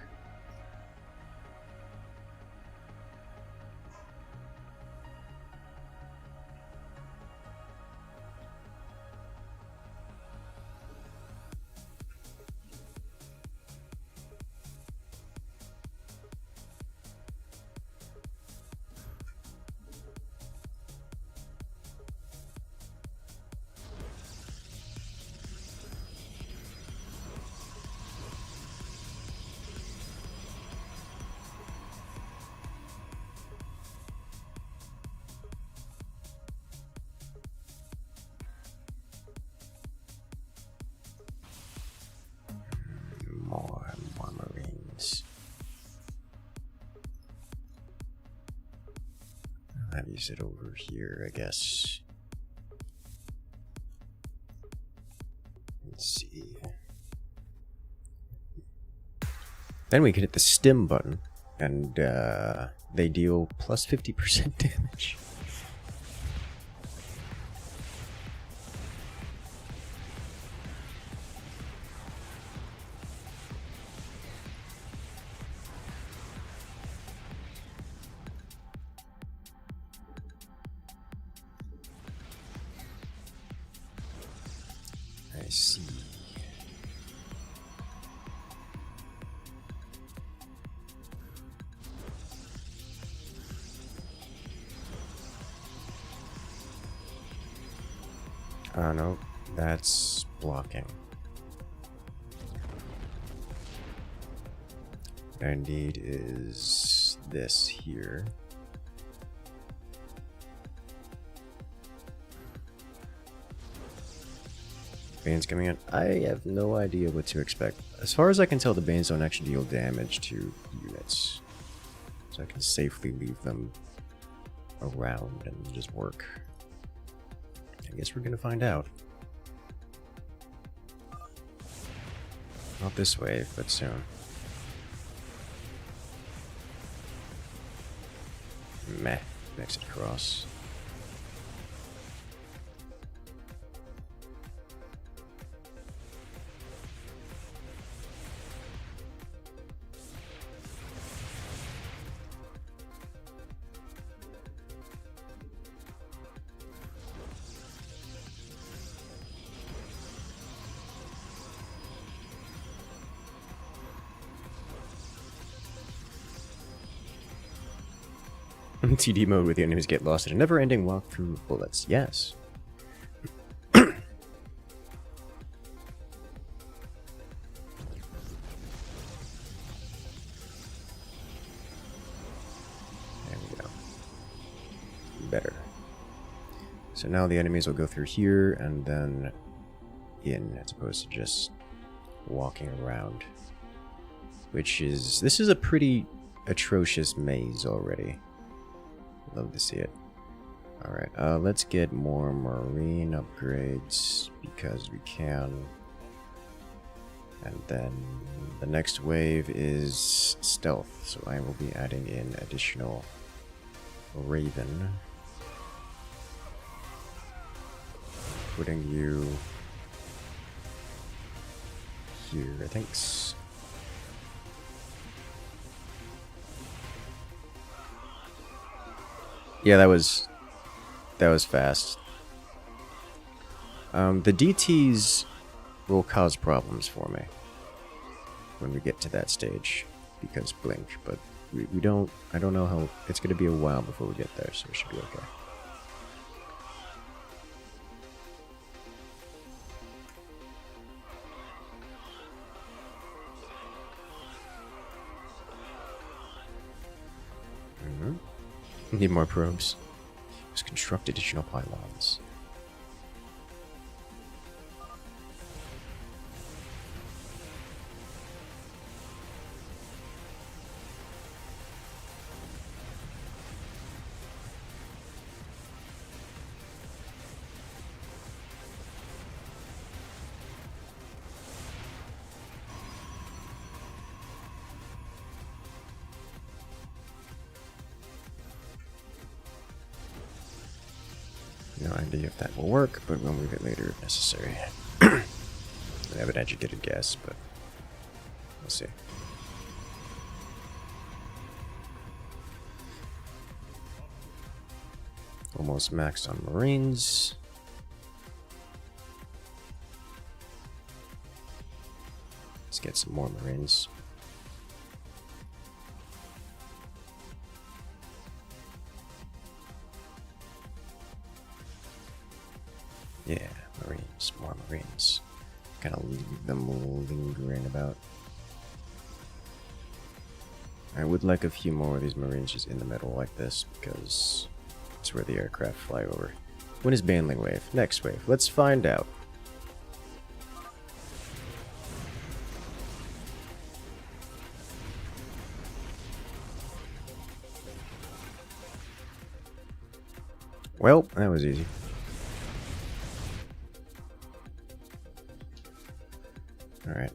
More marines. I'll have you sit over here, I guess. Let's see. Then we can hit the stim button, and they deal plus 50% damage. I see. Oh no, that's blocking. What I need is this here. Banes coming in. I have no idea what to expect. As far as I can tell, the Banes don't actually deal damage to units. So I can safely leave them around and just work. I guess we're gonna find out. Not this way, but soon. Meh. Makes it cross. TD mode with the enemies get lost in a never-ending walk through bullets. Yes. There we go. Better. So now the enemies will go through here and then in, as opposed to just walking around. Which is... this is a pretty atrocious maze already. Love to see it. Alright, let's get more marine upgrades because we can. And then the next wave is stealth, so I will be adding in additional raven. Putting you here, thanks. Yeah, that was fast. The DTs will cause problems for me when we get to that stage because blink, but we don't. I don't know how. It's gonna be a while before we get there, so we should be okay. Need more probes. Let's construct additional pylons. No idea if that will work, but we'll move it later if necessary. I have an educated guess, but we'll see. Almost maxed on Marines. Let's get some more Marines. Yeah, Marines, more Marines. Kind of leave them lingering about. I would like a few more of these Marines just in the middle like this, because it's where the aircraft fly over. When is Baneling Wave? Next wave. Let's find out. Well, that was easy. Alright.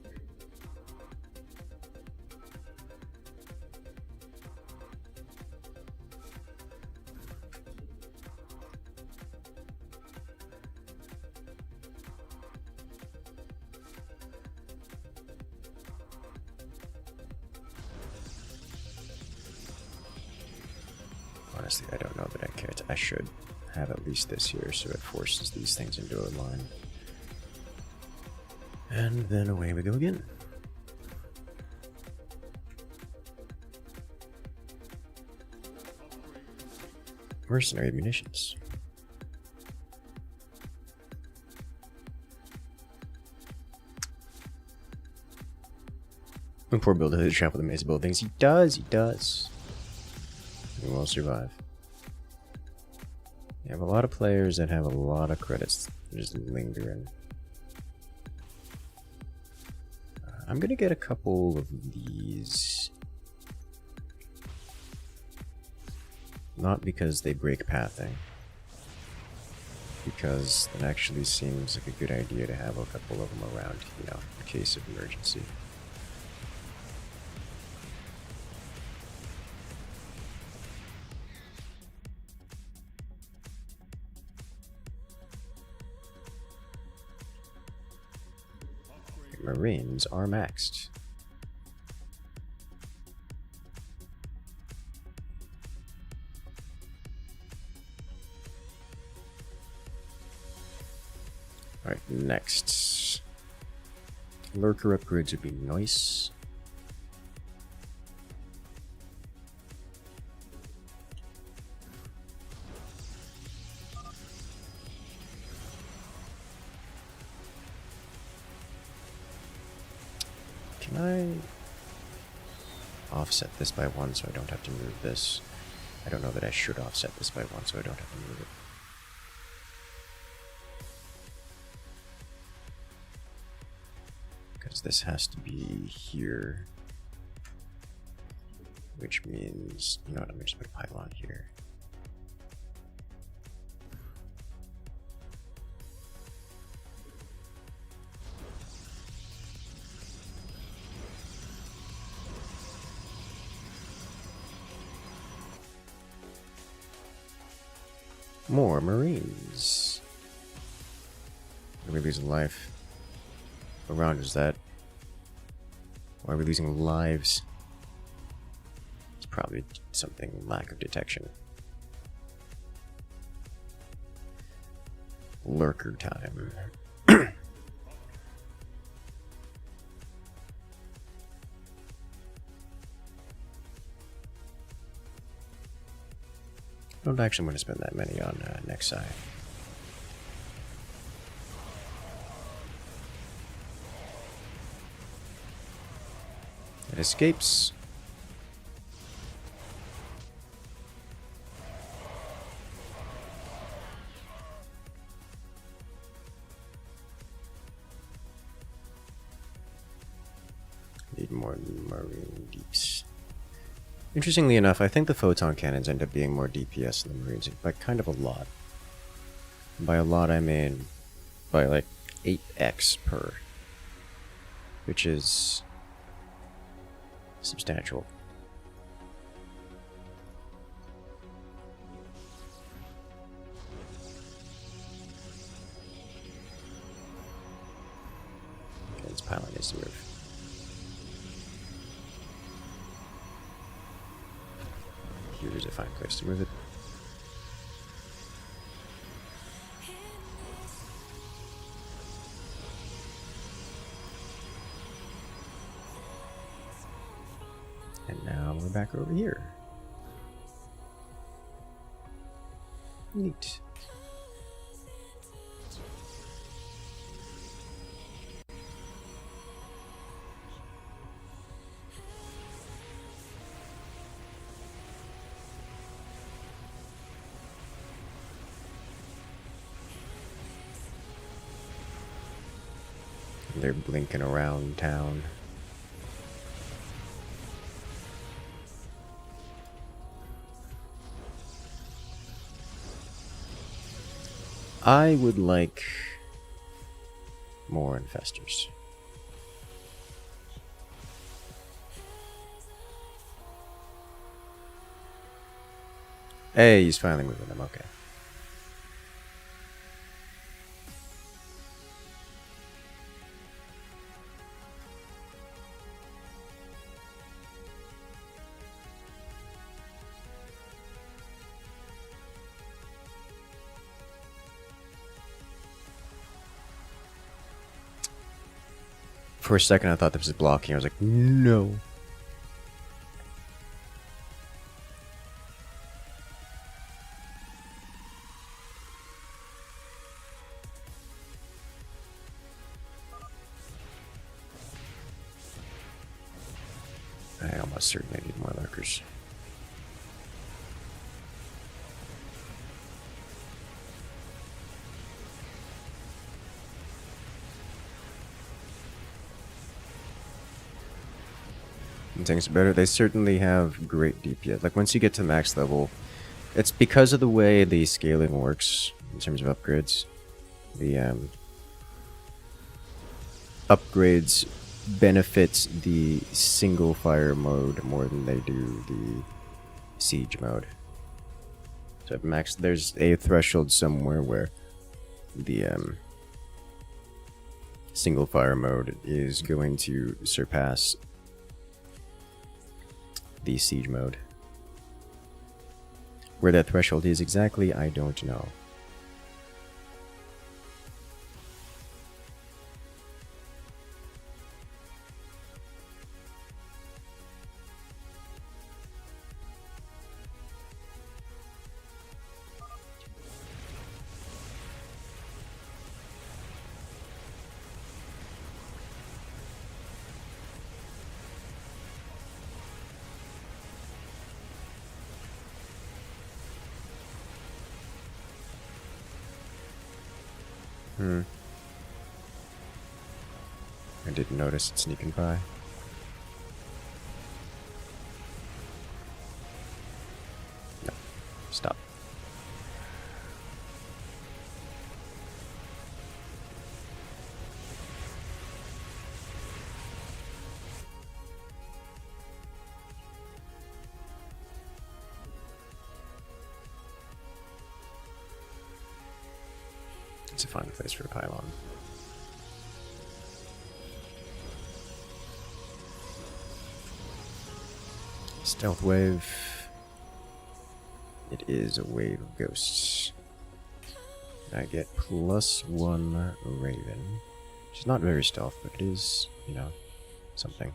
Honestly, I don't know that I care. I should have at least this here so it forces these things into a line. And then away we go again. Mercenary munitions. When poor Bill does trap with the maze buildings, he does. He will survive. You have a lot of players that have a lot of credits just lingering. I'm gonna get a couple of these. Not because they break pathing. Because it actually seems like a good idea to have a couple of them around, you know, in case of emergency. Marines are maxed. Alright, next. Lurker upgrades would be nice. Can I offset this by 1 so I don't have to move this? I don't know that I should offset this by 1 so I don't have to move it. Because this has to be here. Which means, you know what, I'm just going to put a pylon here. More Marines. Are we losing life? What round is that? Why are we losing lives? It's probably something lack of detection. lurker time. I don't actually want to spend that many on next side. It escapes. Need more marine deeps. Interestingly enough, I think the photon cannons end up being more DPS than the marines by kind of a lot. By a lot, I mean by like 8x per, which is substantial. Okay, this pylon needs to move. Here's a fine place to move it. And now we're back over here. Neat. They're blinking around town. I would like more infestors. Hey, he's finally moving them, okay. For a second, I thought this was blocking. I was like, no. I almost certainly need more lurkers. Things better. They certainly have great DPS. Like once you get to max level, it's because of the way the scaling works in terms of upgrades. The upgrades benefits the single fire mode more than they do the siege mode. So at max, there's a threshold somewhere where the single fire mode is going to surpass the siege mode. Where that threshold is exactly, I don't know. I didn't notice it sneaking by. No. Stop. It's a fine place for a pylon. Stealth wave. It is a wave of ghosts. I get +1 Raven. Which is not very stealth, but it is, you know, something.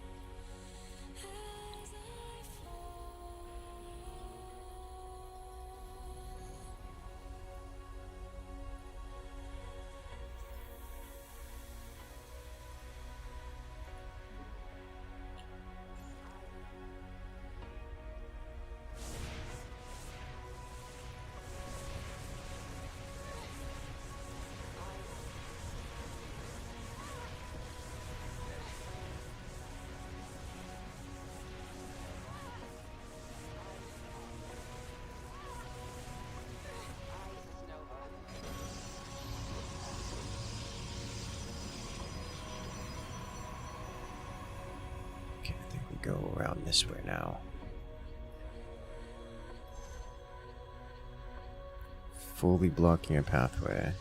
Okay, I think we go around this way now. Fully blocking a pathway.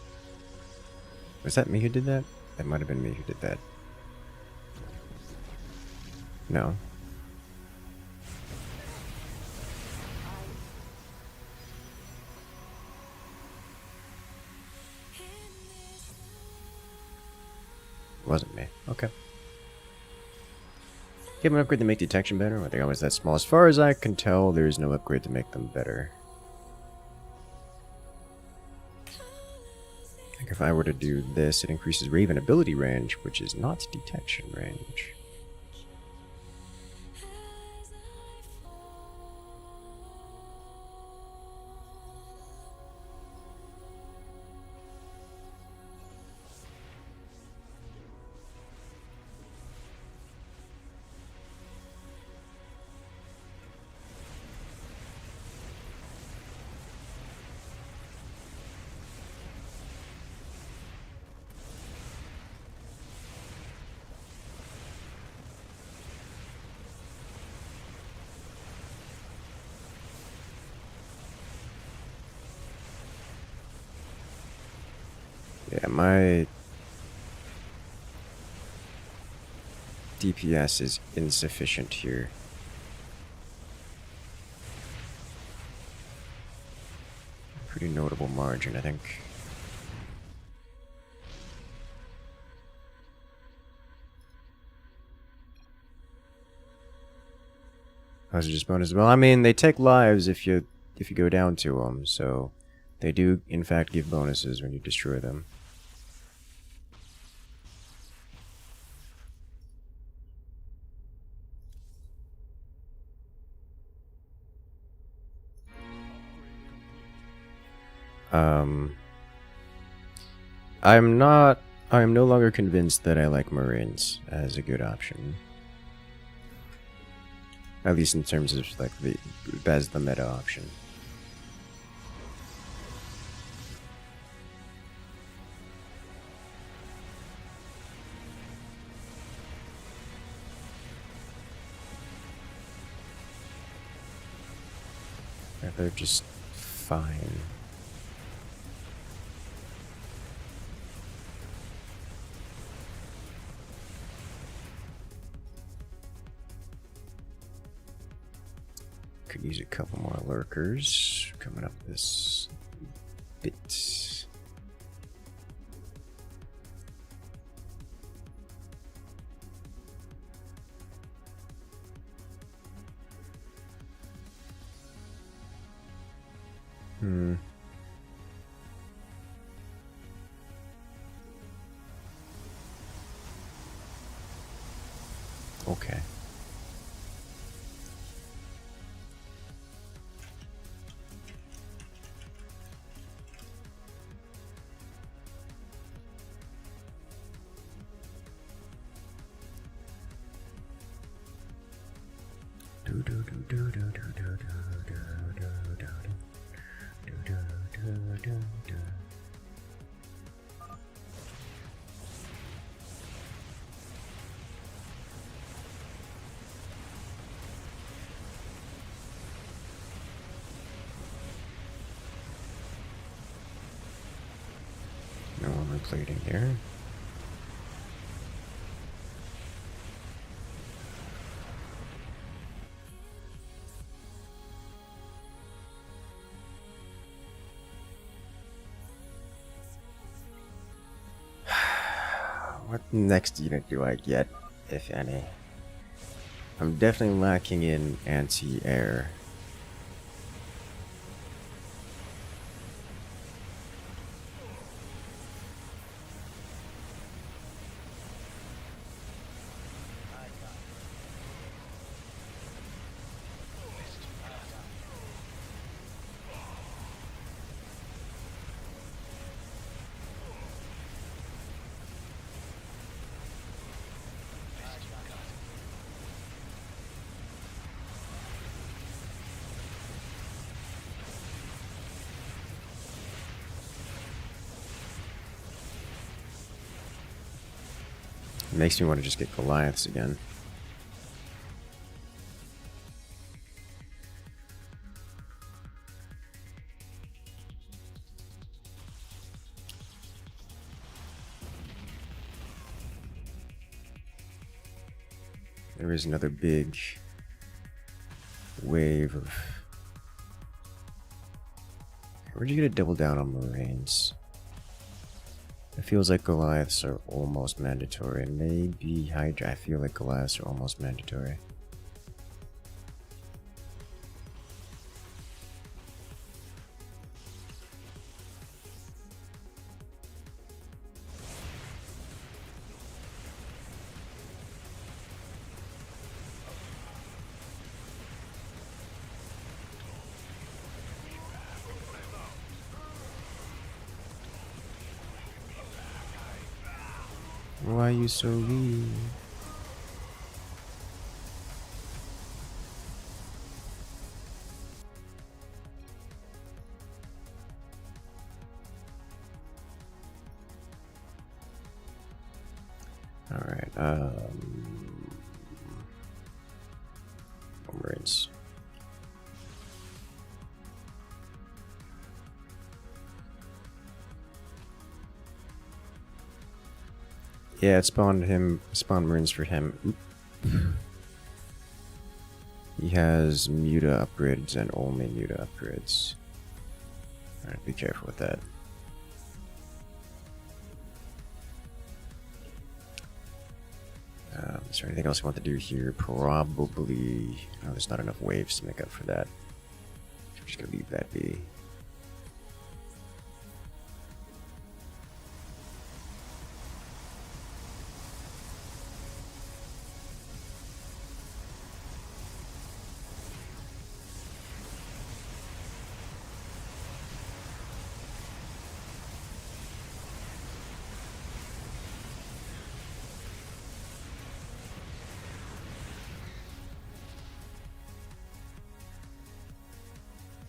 Was that me who did that? That might have been me who did that. No. Wasn't me. Okay. Give an upgrade to make detection better? Are they always that small? As far as I can tell, there is no upgrade to make them better. Like if I were to do this, it increases Raven ability range, which is not detection range. Yeah, my DPS is insufficient here. Pretty notable margin, I think. How's it just bonus? Well, I mean, they take lives if you go down to them, so they do in fact give bonuses when you destroy them. I am no longer convinced that I like Marines as a good option. At least in terms of like as the meta option. They're just fine. Could use a couple more lurkers coming up this bit. Okay. No armor plating there. What next unit do I get, if any? I'm definitely lacking in anti-air. It makes me want to just get Goliaths again. There is another big wave of... Where'd you get a double down on Marines? It feels like Goliaths are almost mandatory. Maybe Hydra. I feel like Goliaths are almost mandatory. Why you so weak? Alright, Marines. Yeah, it spawned Marines for him. Oop. He has Muta upgrades and only Muta upgrades. Alright, be careful with that. Is there anything else I want to do here? Probably... Oh, there's not enough waves to make up for that. I'm just gonna leave that be.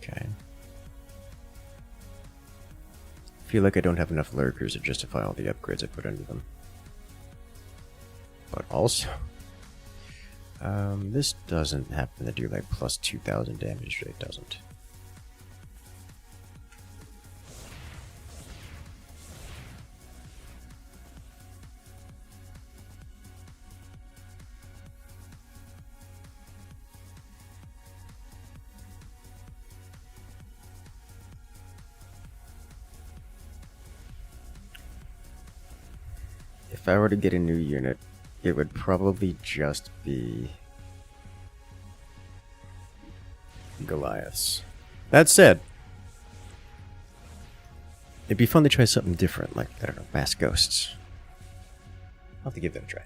Okay. I feel like I don't have enough lurkers to justify all the upgrades I put into them. But also, this doesn't happen to do like plus 2,000 damage, it doesn't. If I were to get a new unit, it would probably just be Goliaths. That said, it'd be fun to try something different, like, I don't know, mass ghosts. I'll have to give that a try.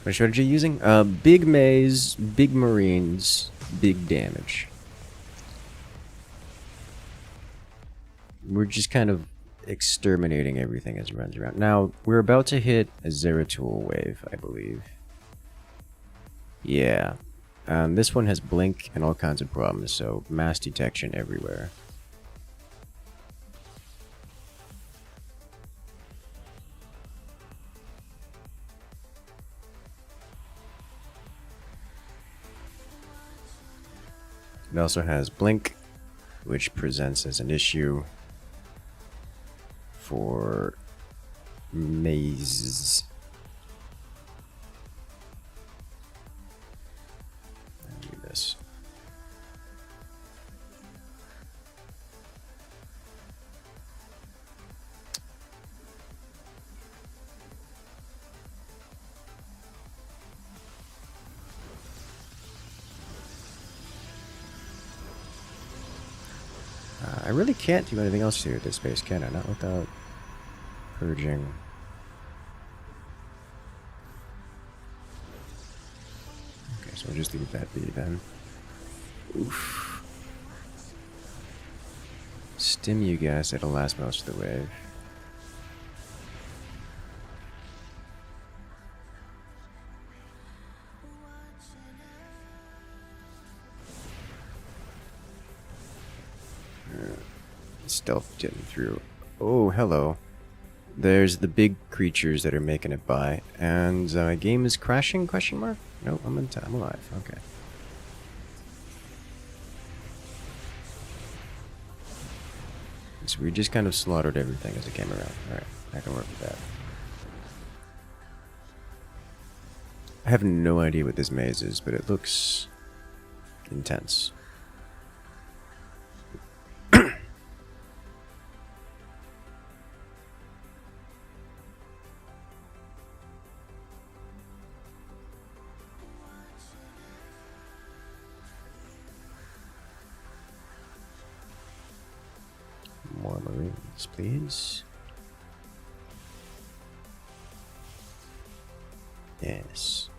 What strategy are you using? Big maze, big marines, big damage. We're just kind of exterminating everything as it runs around. Now, we're about to hit a Zeratul wave, I believe. Yeah. This one has blink and all kinds of problems, so mass detection everywhere. It also has blink, which presents as an issue for mazes. Do this. I really can't do anything else here at this base, can I? Not without purging. Okay, so we'll just leave that be then. Oof. Stimu gas, it'll last most of the wave. Stealth getting through. Oh, hello. There's the big creatures that are making it by, and my game is crashing? Question mark? Nope, I'm alive. Okay. So we just kind of slaughtered everything as it came around. Alright, I can work with that. I have no idea what this maze is, but it looks intense. More marines, please. Yes.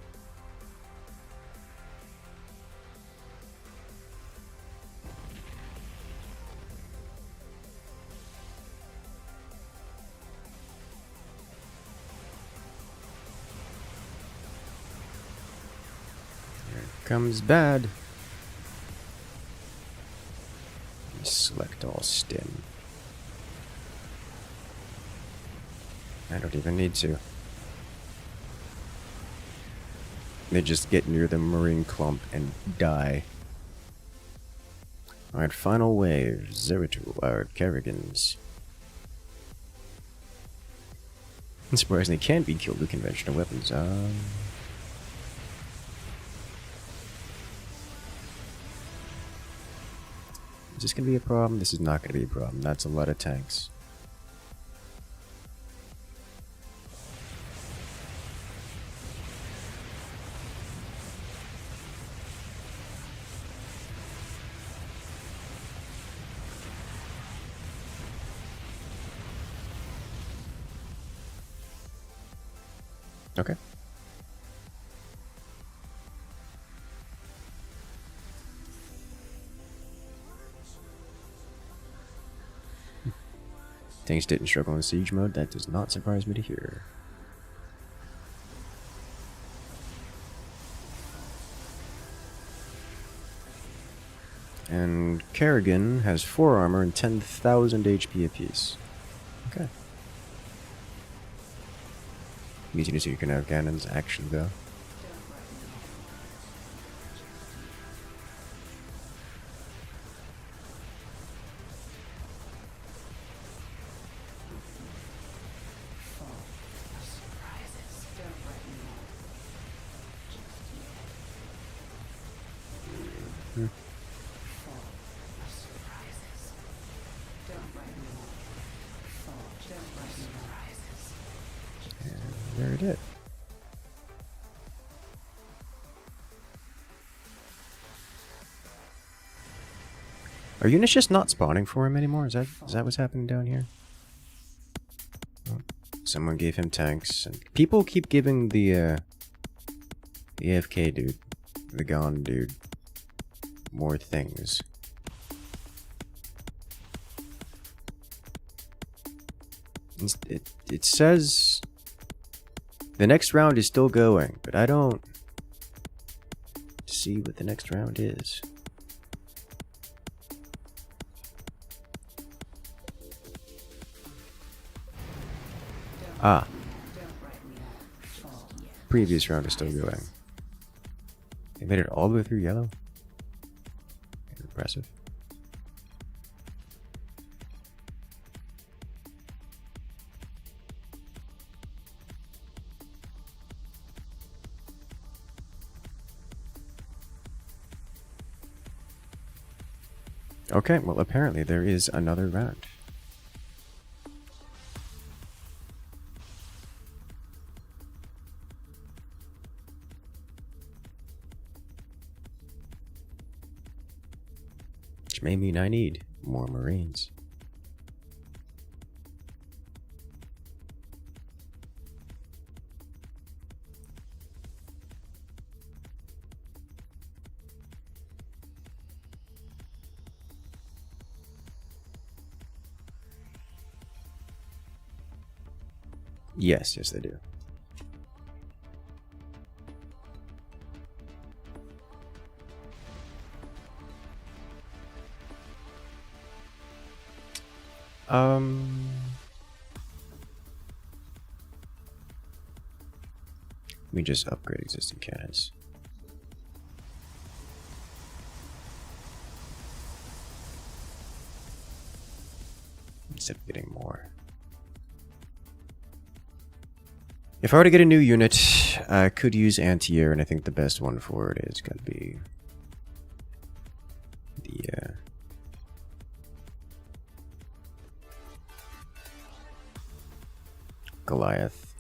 Here comes bad. Select all stim. I don't even need to. They just get near the marine clump and die. Alright, final wave. Zeratul, or Kerrigans. Surprisingly, can't be killed with conventional weapons. Is this gonna be a problem? This is not gonna be a problem. That's a lot of tanks. Okay. Tanks didn't struggle in siege mode. That does not surprise me to hear. And Kerrigan has 4 armor and 10,000 HP apiece. Okay. Easy to see you can have cannons action though. There it is. Are units just not spawning for him anymore? Is that what's happening down here? Oh, someone gave him tanks, and people keep giving the AFK dude, the gone dude, more things. It says the next round is still going, but I don't see what the next round is. Ah. Previous round is still going. They made it all the way through yellow? Impressive. Okay, well, apparently there is another round. Which may mean I need more Marines. Yes, yes, they do. Let me just upgrade existing cannons. Instead of getting more. If I were to get a new unit, I could use anti-air, and I think the best one for it is going to be the Goliath.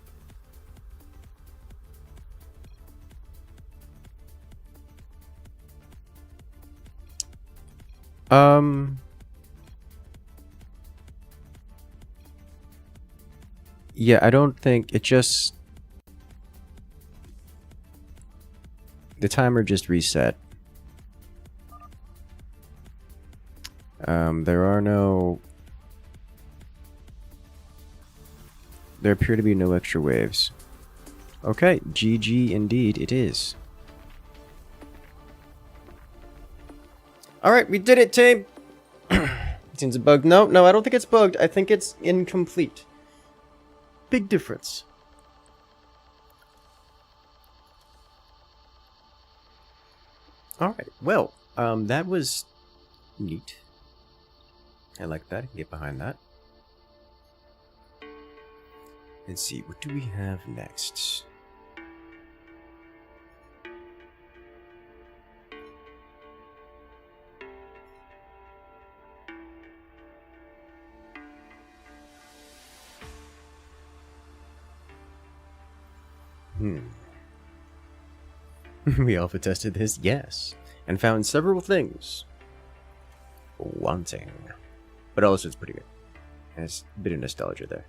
Yeah, I don't think it just... The timer just reset. There are no... There appear to be no extra waves. Okay, GG indeed it is. Alright, we did it, team! Seems a bug. No, I don't think it's bugged. I think it's incomplete. Big difference. Alright, well, that was neat. I like that. I can get behind that. Let's see, what do we have next? We alpha tested this, yes, and found several things wanting. But also it's pretty good. There's a bit of nostalgia there.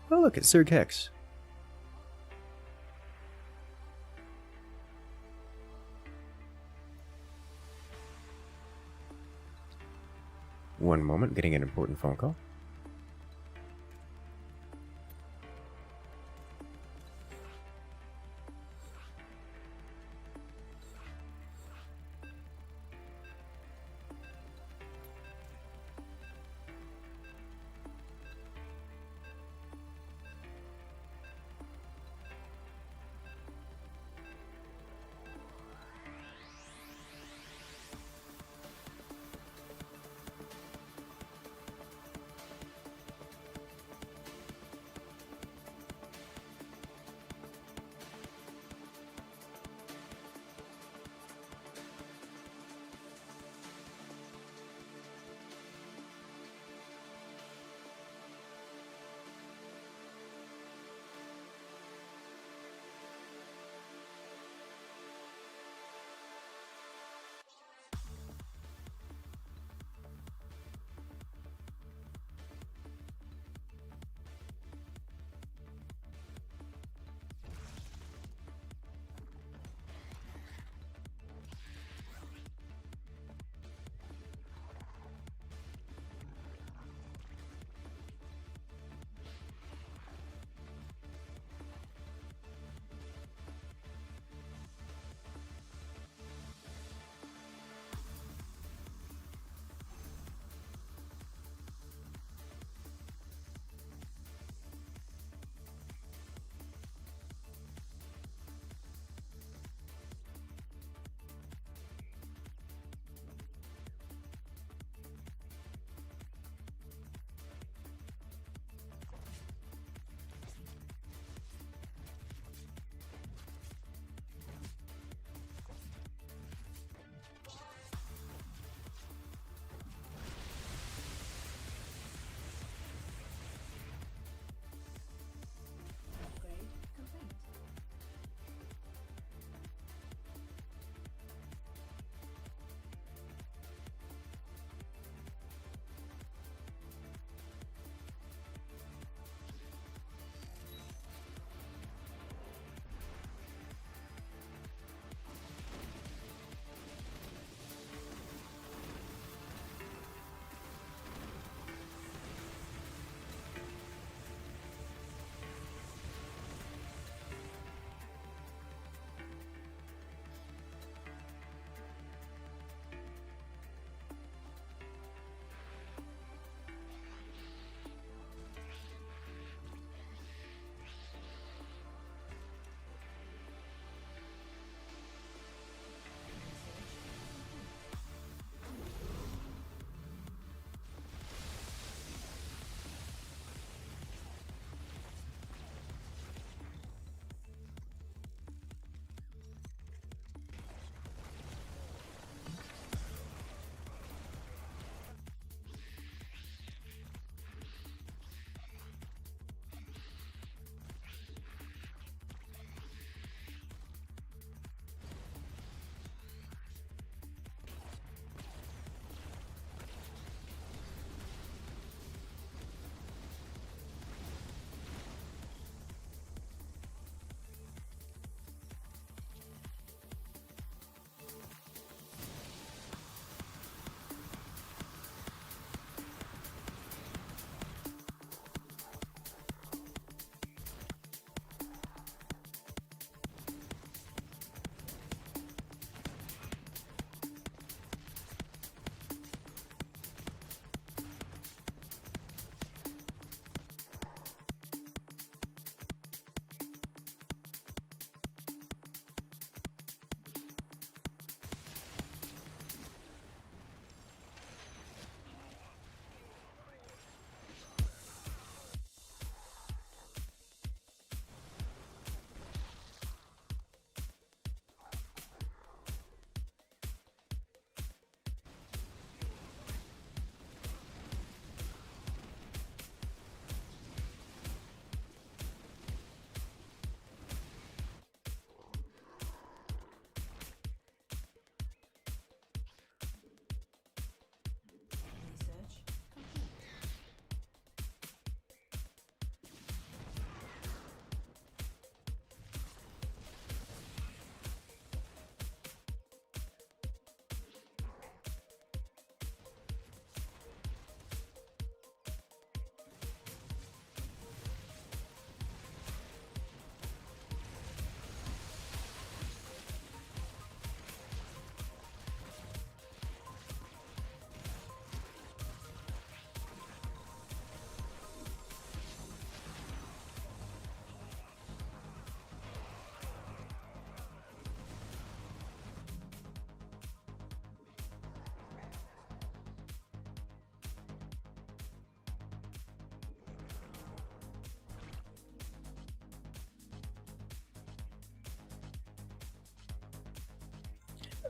Oh look, it's Sir Hex. One moment, getting an important phone call.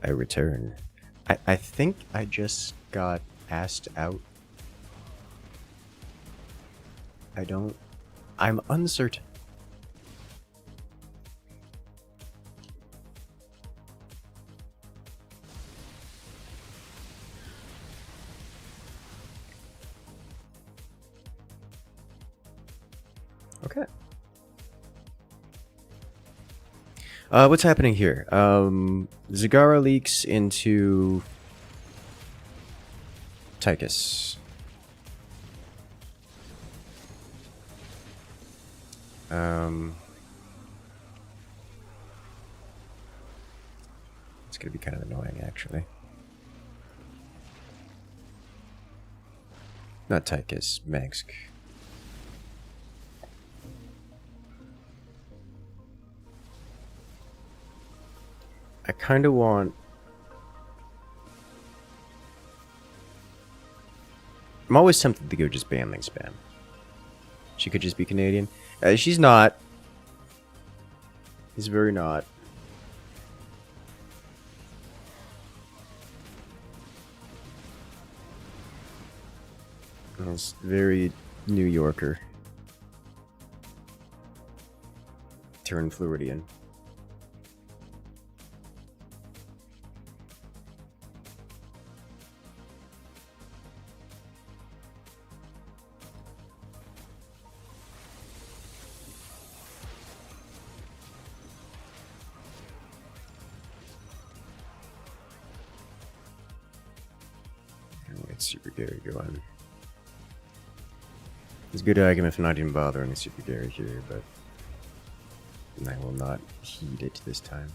I return. I think I just got asked out. I'm uncertain. Okay. What's happening here? Zagara leaks into Tychus. It's gonna be kind of annoying, actually. Not Tychus, Megsk. I kind of want... I'm always tempted to go just Banling spam. She could just be Canadian. She's not. He's very not. It's very New Yorker. Turned Floridian. Super Gary going. It's a good argument for not even bothering a Super Gary here, but I will not heed it this time.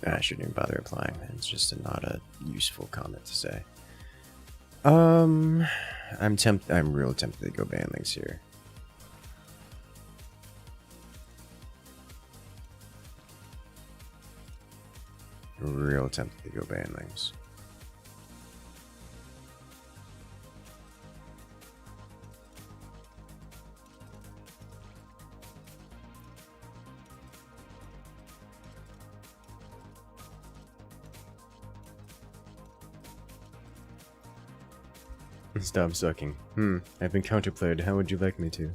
I shouldn't even bother applying. It's just not a useful comment to say. I'm real tempted to go Banlings here. Real tempted to go Banlings. Stop sucking. I've been counterplayed. How would you like me to?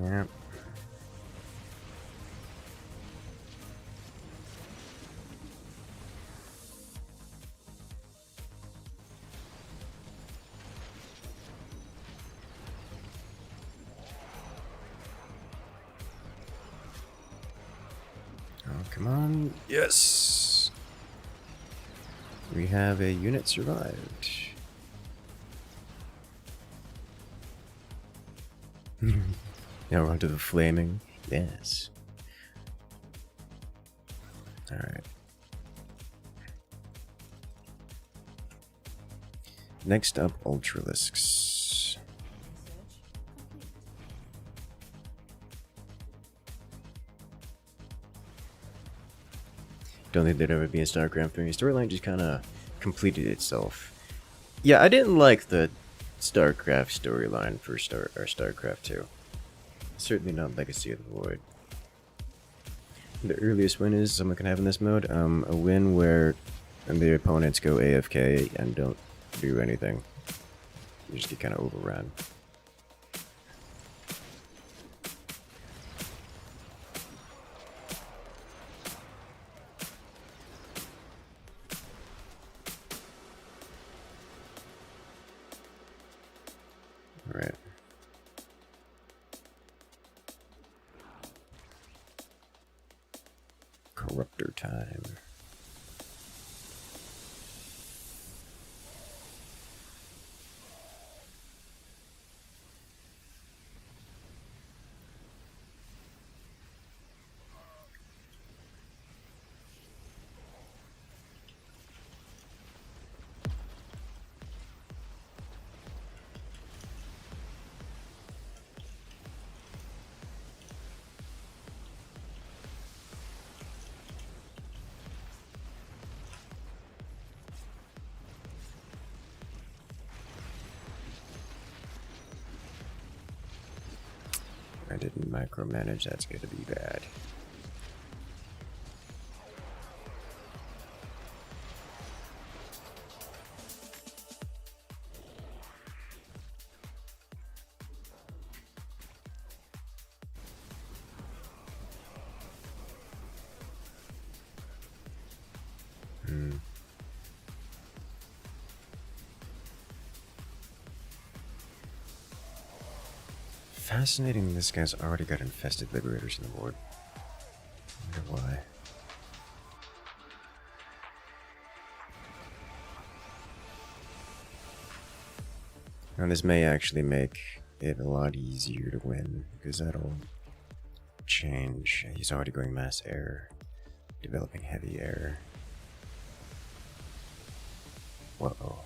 Yeah. Oh, come on. Yes! We have a unit survived. Now we're onto the flaming. Yes. Alright. Next up, Ultralisks. Don't think there'd ever be a StarCraft III. Storyline just kind of completed itself. Yeah, I didn't like the StarCraft storyline for StarCraft II. Certainly not Legacy of the Void. The earliest win is someone can have in this mode a win where the opponents go AFK and don't do anything. You just get kind of overrun. I didn't micromanage, that's gonna be bad. Fascinating, this guy's already got infested liberators on the board. I wonder why. And this may actually make it a lot easier to win, because that'll change. He's already going mass air, developing heavy air. Whoa.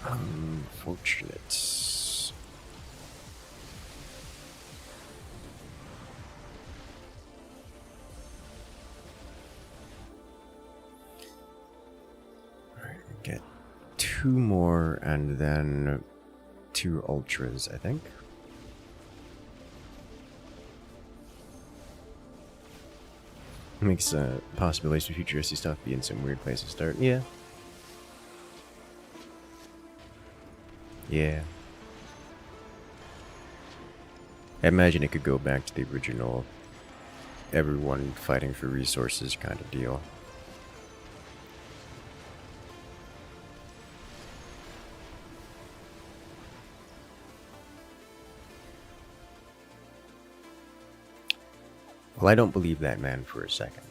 Unfortunate. Alright, get 2 more and then 2 ultras, I think. Makes possibilities for futuristic stuff be in some weird place to start. Yeah. Yeah. I imagine it could go back to the original everyone fighting for resources kind of deal. Well, I don't believe that man for a second.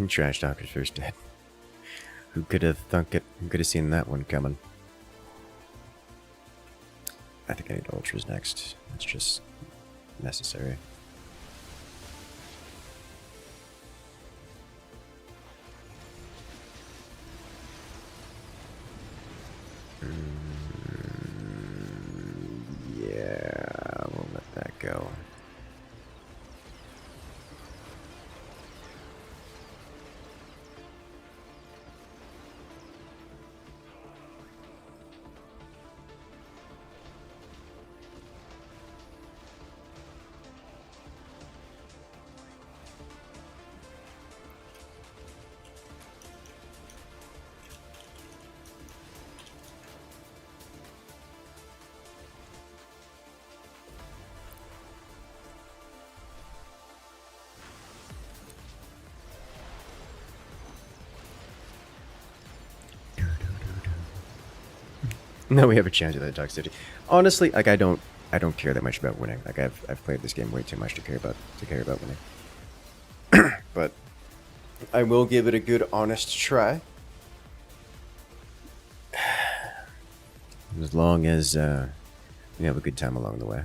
Trash Doctor's first dead. Who could have thunk it? Who could have seen that one coming? I think I need ultras next. It's just necessary. Yeah, we'll let that go. No, we have a chance at that toxicity. Honestly, like I don't care that much about winning. Like I've played this game way too much to care about winning. But I will give it a good, honest try. As long as we have a good time along the way.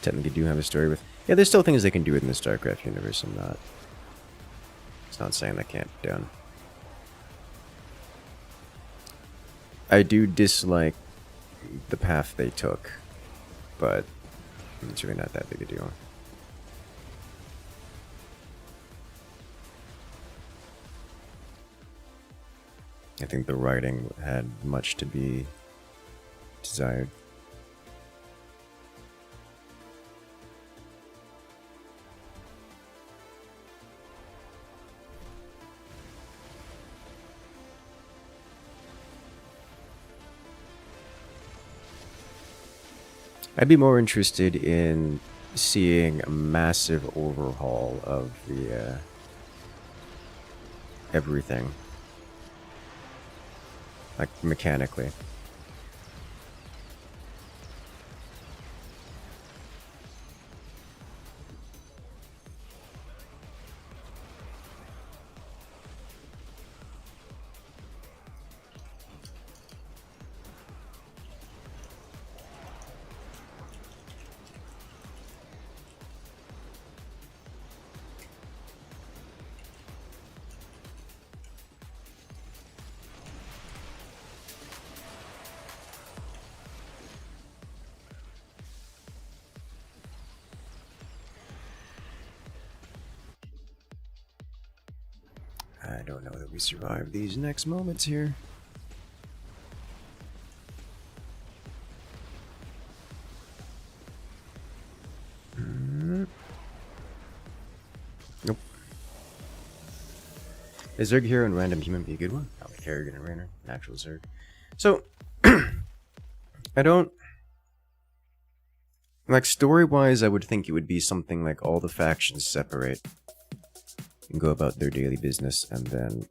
Technically do have a story with... Yeah, there's still things they can do within the StarCraft universe. It's not saying that can't be done. I do dislike the path they took, but it's really not that big a deal. I think the writing had much to be desired. I'd be more interested in seeing a massive overhaul of the everything, like mechanically. I don't know that we survive these next moments here. Nope. Is Zerg here and random human be a good one? Probably Kerrigan and Rainer. Natural Zerg. So, I don't... Like, story-wise, I would think it would be something like all the factions separate and go about their daily business, and then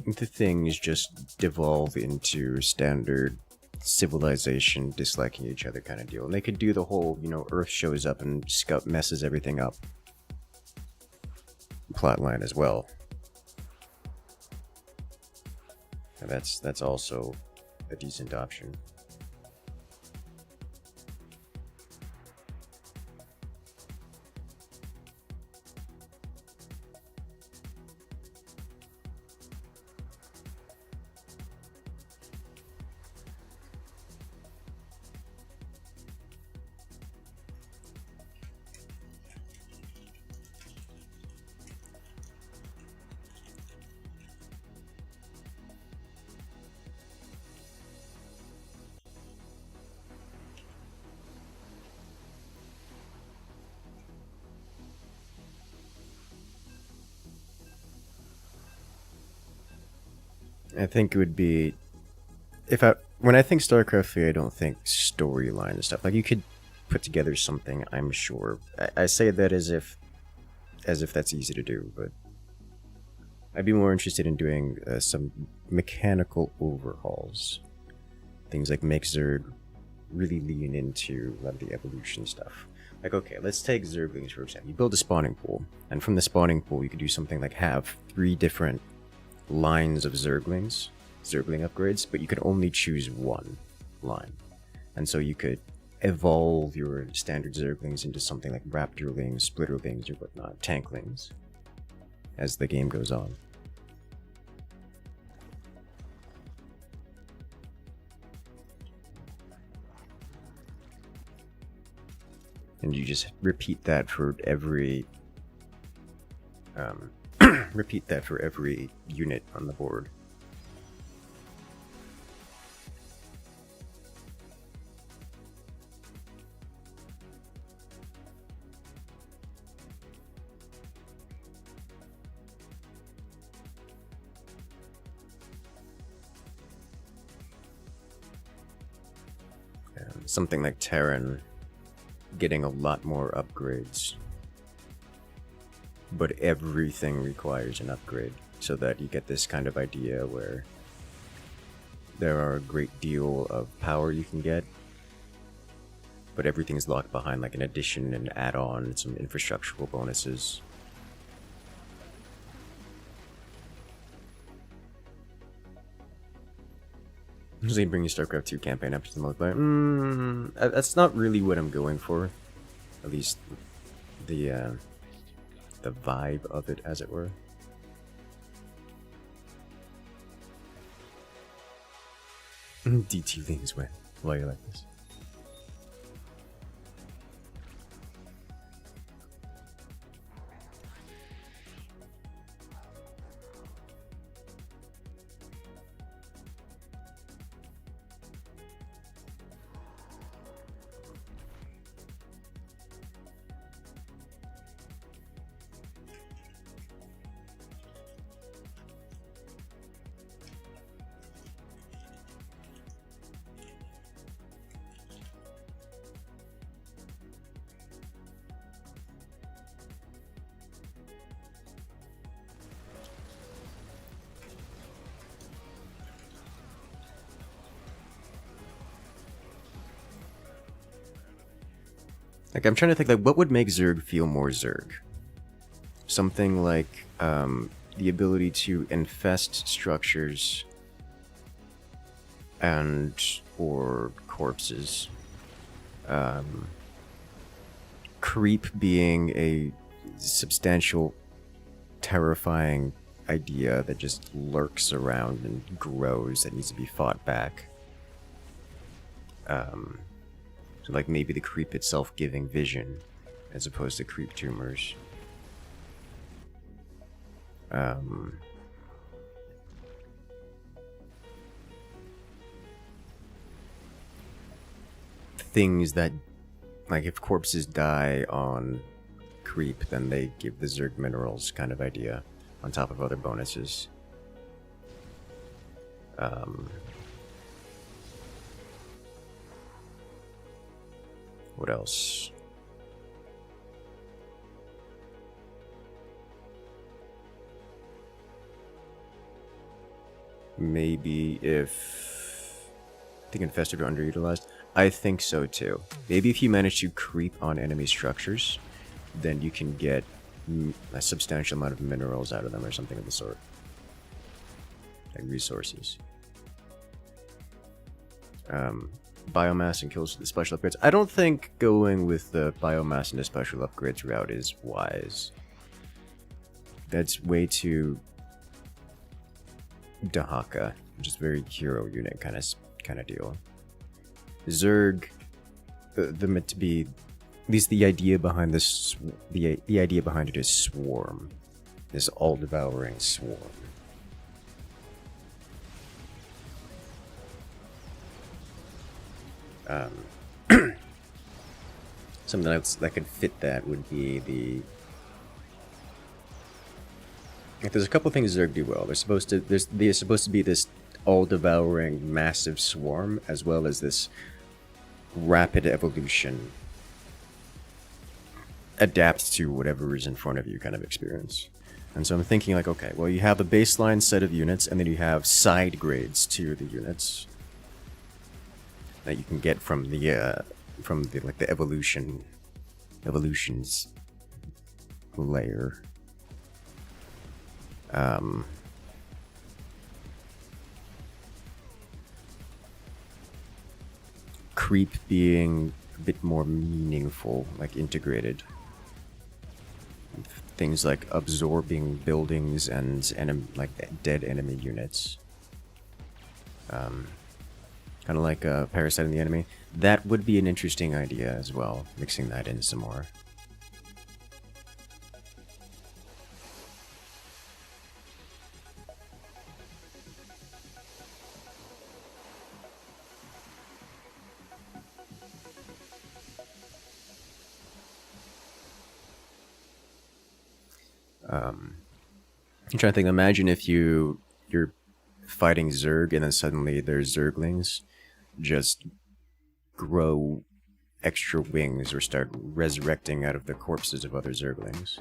the things just devolve into standard civilization disliking each other kind of deal. And they could do the whole, you know, Earth shows up and Scout messes everything up plotline as well. And that's also a decent option. I think it would be when I think StarCraft III, I don't think storyline and stuff. Like, you could put together something, I'm sure. I say that as if that's easy to do, but I'd be more interested in doing some mechanical overhauls. Things like make Zerg really lean into a lot of the evolution stuff. Like, okay, let's take Zerglings for example. You build a spawning pool, and from the spawning pool, you could do something like have 3 different lines of Zergling upgrades, but you could only choose one line. And so you could evolve your standard Zerglings into something like Raptorlings, Splitterlings, or whatnot, Tanklings, as the game goes on. And you just repeat that for every repeat that for every unit on the board. Something like Terran getting a lot more upgrades, but everything requires an upgrade, so that you get this kind of idea where there are a great deal of power you can get, but everything's locked behind like an addition, an add-on, some infrastructural bonuses. So you bring your StarCraft II campaign up to the multiplayer. That's not really what I'm going for. At least the vibe of it, as it were. DT Lings win. Why you like this? Like, I'm trying to think, like, what would make Zerg feel more Zerg? Something like, the ability to infest structures and or corpses. Creep being a substantial, terrifying idea that just lurks around and grows that needs to be fought back. So like maybe the creep itself giving vision as opposed to creep tumors. Things that, like, if corpses die on creep, then they give the Zerg minerals kind of idea on top of other bonuses. What else? Maybe if... I think infested or underutilized. I think so too. Maybe if you manage to creep on enemy structures, then you can get a substantial amount of minerals out of them or something of the sort. Like resources. Biomass and kills the special upgrades. I don't think going with the biomass and the special upgrades route is wise. That's way too Dahaka, just very hero unit kind of deal. Zerg, meant to be, at least the idea behind this, the idea behind it is swarm, this all-devouring swarm. Something else that could fit that would be the. Like, there's a couple things Zerg do well. There's supposed to be this all-devouring massive swarm, as well as this rapid evolution, adapt to whatever is in front of you kind of experience. And so I'm thinking like, okay, well, you have a baseline set of units, and then you have side grades to the units that you can get from the like the evolutions layer. Creep being a bit more meaningful, like integrated. Things like absorbing buildings and like dead enemy units. Kind of like a parasite in the enemy. That would be an interesting idea as well, mixing that in some more. I'm trying to think, imagine if you're fighting Zerg and then suddenly there's Zerglings just grow extra wings or start resurrecting out of the corpses of other Zerglings.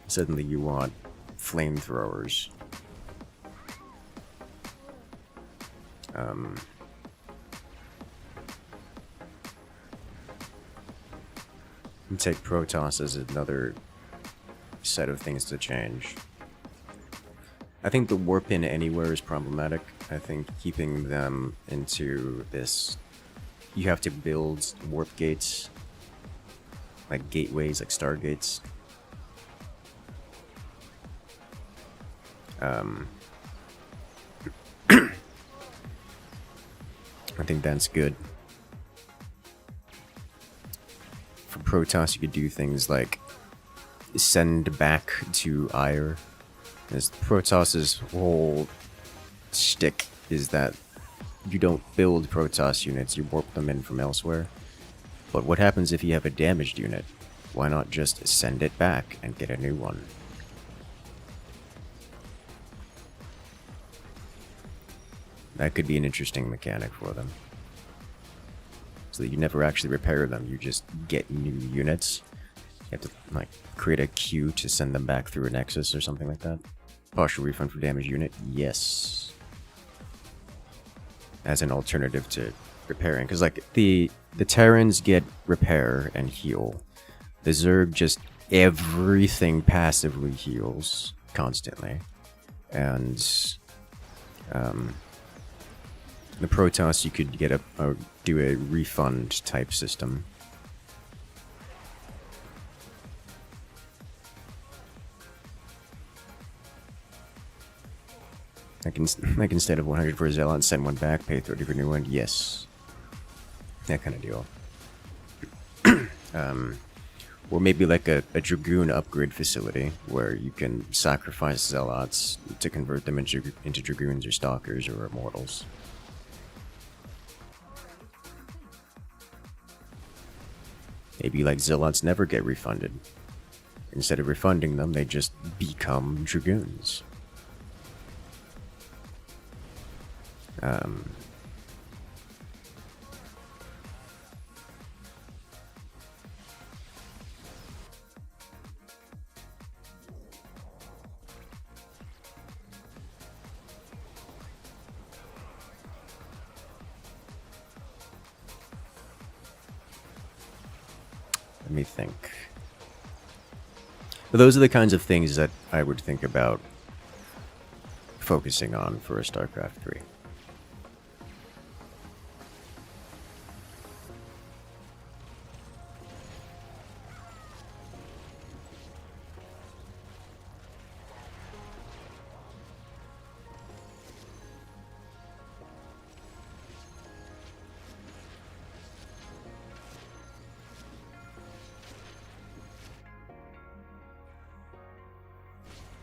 Suddenly you want flamethrowers. Take Protoss as another set of things to change. I think the warp in anywhere is problematic. I think keeping them into this, you have to build warp gates, like gateways, like stargates. I think that's good. For Protoss, you could do things like send back to Ire. As Protoss's whole shtick is that you don't build Protoss units, you warp them in from elsewhere. But what happens if you have a damaged unit? Why not just send it back and get a new one? That could be an interesting mechanic for them. So that you never actually repair them, you just get new units. You have to like create a queue to send them back through a nexus or something like that. Partial refund for damaged unit, yes. as an alternative to repairing, because like the Terrans get repair and heal. The Zerg just everything passively heals constantly, and the Protoss you could get do a refund type system. Like instead of 100 for a Zealot, send one back, pay 30 for a new one. Yes, that kind of deal. Or maybe like a Dragoon upgrade facility where you can sacrifice Zealots to convert them into Dragoons or Stalkers or Immortals. Maybe like Zealots never get refunded. Instead of refunding them, they just become Dragoons. Let me think. But those are the kinds of things that I would think about focusing on for a StarCraft III.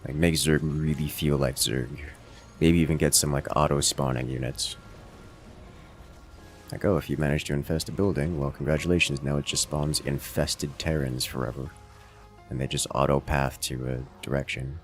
Like, make Zerg really feel like Zerg. Maybe even get some, like, auto-spawning units. Like, oh, if you manage to infest a building, well, congratulations, now it just spawns infested Terrans forever. And they just auto-path to a direction.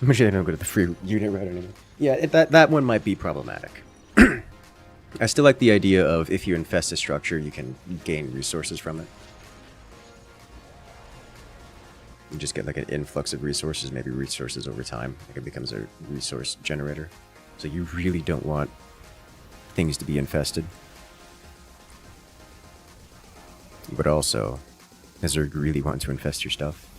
I'm sure they don't go to the free unit route anymore. Yeah, that one might be problematic. I still like the idea of if you infest a structure, you can gain resources from it. You just get like an influx of resources, maybe resources over time. Like it becomes a resource generator. So you really don't want things to be infested. But also, does Zerg really want to infest your stuff?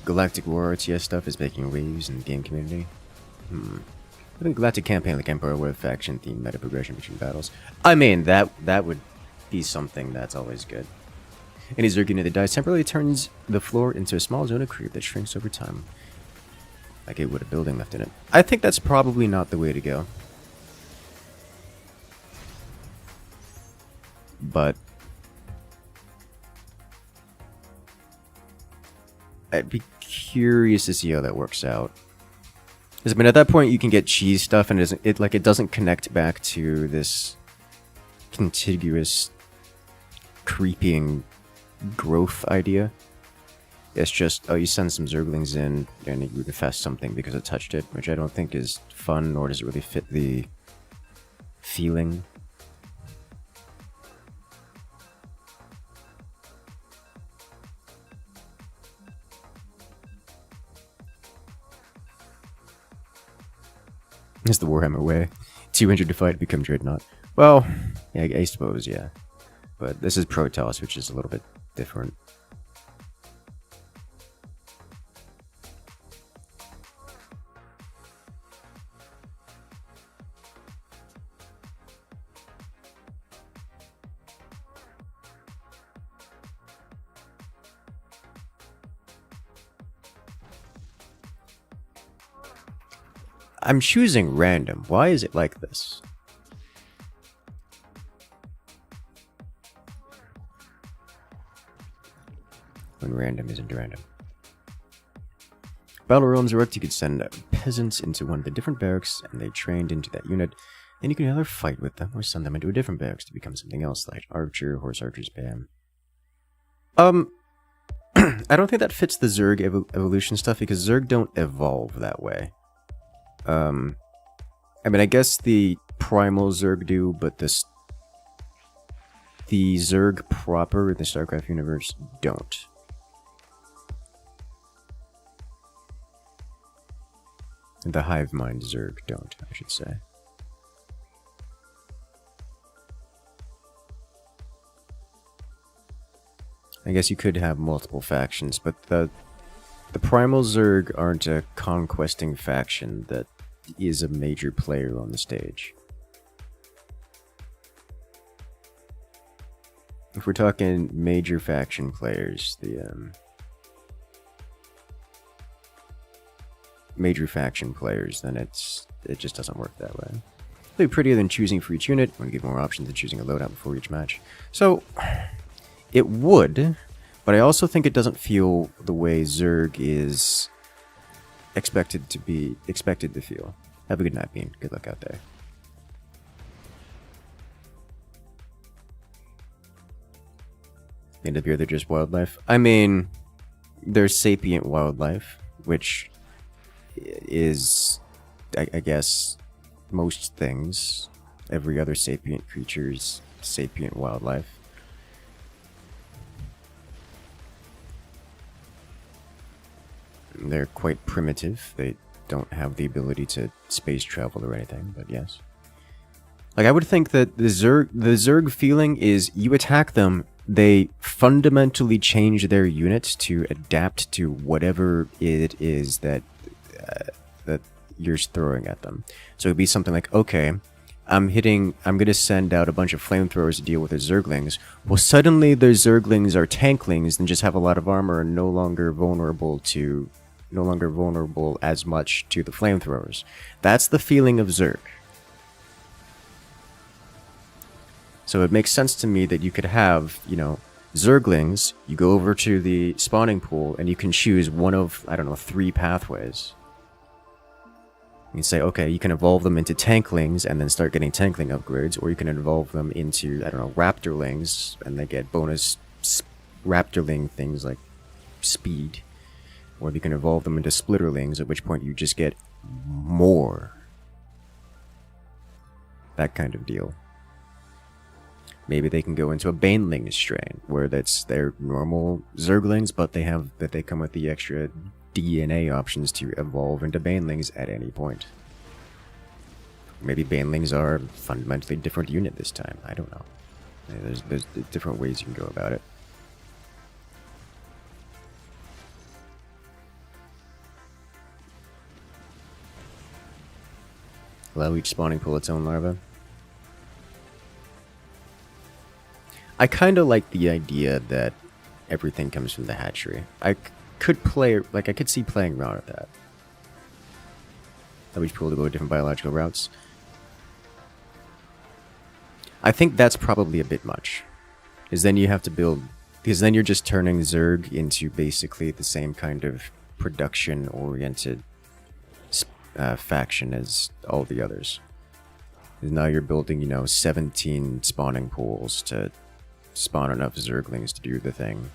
Galactic War RTS stuff is making waves in the game community. I think Galactic Campaign like Empire with faction theme meta progression between battles. I mean, that would be something that's always good. Any Zerg unit that dies temporarily turns the floor into a small zone of creep that shrinks over time. Like it would a building left in it. I think that's probably not the way to go. But I'd be curious to see how that works out. I mean, at that point, you can get cheese stuff, and it doesn't connect back to this contiguous, creeping growth idea. It's just, oh, you send some Zerglings in, and you infest something because it touched it, which I don't think is fun, nor does it really fit the feeling. It's the Warhammer way. 200 to fight, become Dreadnought. Well, yeah, I suppose, yeah. But this is Protoss, which is a little bit different. I'm choosing random. Why is it like this? When random isn't random. Battle realms worked, you could send peasants into one of the different barracks, and they trained into that unit. Then you can either fight with them, or send them into a different barracks to become something else, like archer, horse archer, spam. I don't think that fits the Zerg evolution stuff, because Zerg don't evolve that way. I mean, I guess the primal Zerg do, but the Zerg proper in the StarCraft universe don't. The hive mind Zerg don't, I should say. I guess you could have multiple factions, but the primal Zerg aren't a conquesting faction that is a major player on the stage. If we're talking major faction players, then it just doesn't work that way. It'll be prettier than choosing for each unit. Want to give more options than choosing a loadout before each match. So it would, but I also think it doesn't feel the way Zerg is expected to feel. Have a good night, Bean. Good luck out there. And up here, they're just wildlife. I mean, they're sapient wildlife, which is, I guess, most things. Every other sapient creature is sapient wildlife. They're quite primitive. They don't have the ability to space travel or anything, but yes. Like, I would think that the Zerg feeling is you attack them, they fundamentally change their units to adapt to whatever it is that that you're throwing at them. So it'd be something like, okay, I'm gonna send out a bunch of flamethrowers to deal with the Zerglings. Well, suddenly the Zerglings are tanklings and just have a lot of armor and no longer vulnerable as much to the flamethrowers. That's the feeling of Zerg. So it makes sense to me that you could have, Zerglings, you go over to the spawning pool and you can choose one of, 3 pathways. You can say, okay, you can evolve them into tanklings and then start getting tankling upgrades, or you can evolve them into, raptorlings, and they get bonus raptorling things like speed. Or you can evolve them into splitterlings, at which point you just get more. That kind of deal. Maybe they can go into a Baneling strain, where they're normal Zerglings, but they come with the extra DNA options to evolve into Banelings at any point. Maybe Banelings are a fundamentally different unit this time. I don't know. There's different ways you can go about it. Allow each spawning pool its own larva. I kind of like the idea that everything comes from the hatchery. I could see playing around with that. Allow each pool to go different biological routes. I think that's probably a bit much. Because then you're just turning Zerg into basically the same kind of production-oriented faction as all the others. Because now you're building, 17 spawning pools to spawn enough Zerglings to do the thing.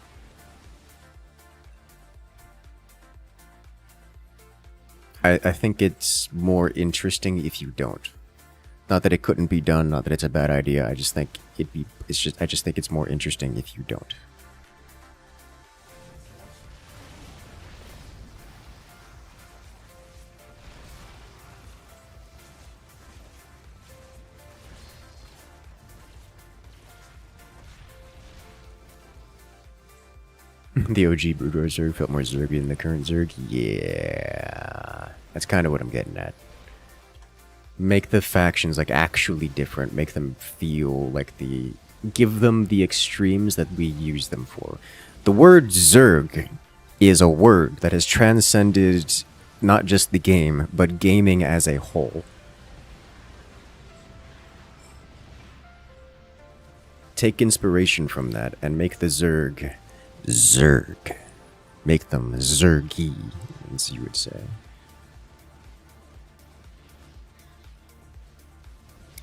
I think it's more interesting if you don't. Not that it couldn't be done, not that it's a bad idea. I just think I just think it's more interesting if you don't. The OG Broodor Zerg felt more Zergy than the current Zerg. Yeah, that's kind of what I'm getting at. Make the factions like actually different. Make them feel like give them the extremes that we use them for. The word Zerg is a word that has transcended not just the game, but gaming as a whole. Take inspiration from that and make the Zerg Zerg. Make them Zergy, as you would say.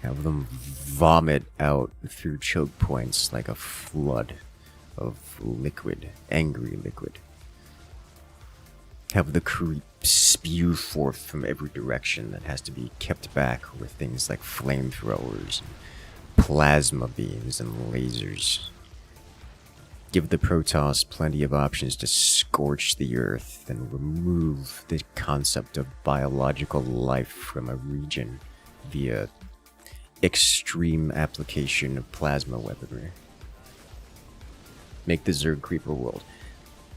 Have them vomit out through choke points like a flood of liquid, angry liquid. Have the creep spew forth from every direction that has to be kept back with things like flamethrowers, plasma beams, and lasers. Give the Protoss plenty of options to scorch the earth and remove the concept of biological life from a region via extreme application of plasma weaponry. Make the Zerg Creeper world.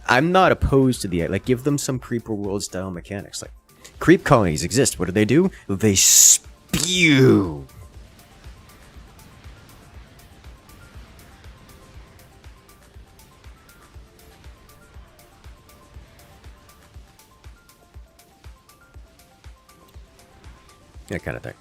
I'm not opposed to give them some Creeper world style mechanics. Like, creep colonies exist. What do? They spew. That kind of thing.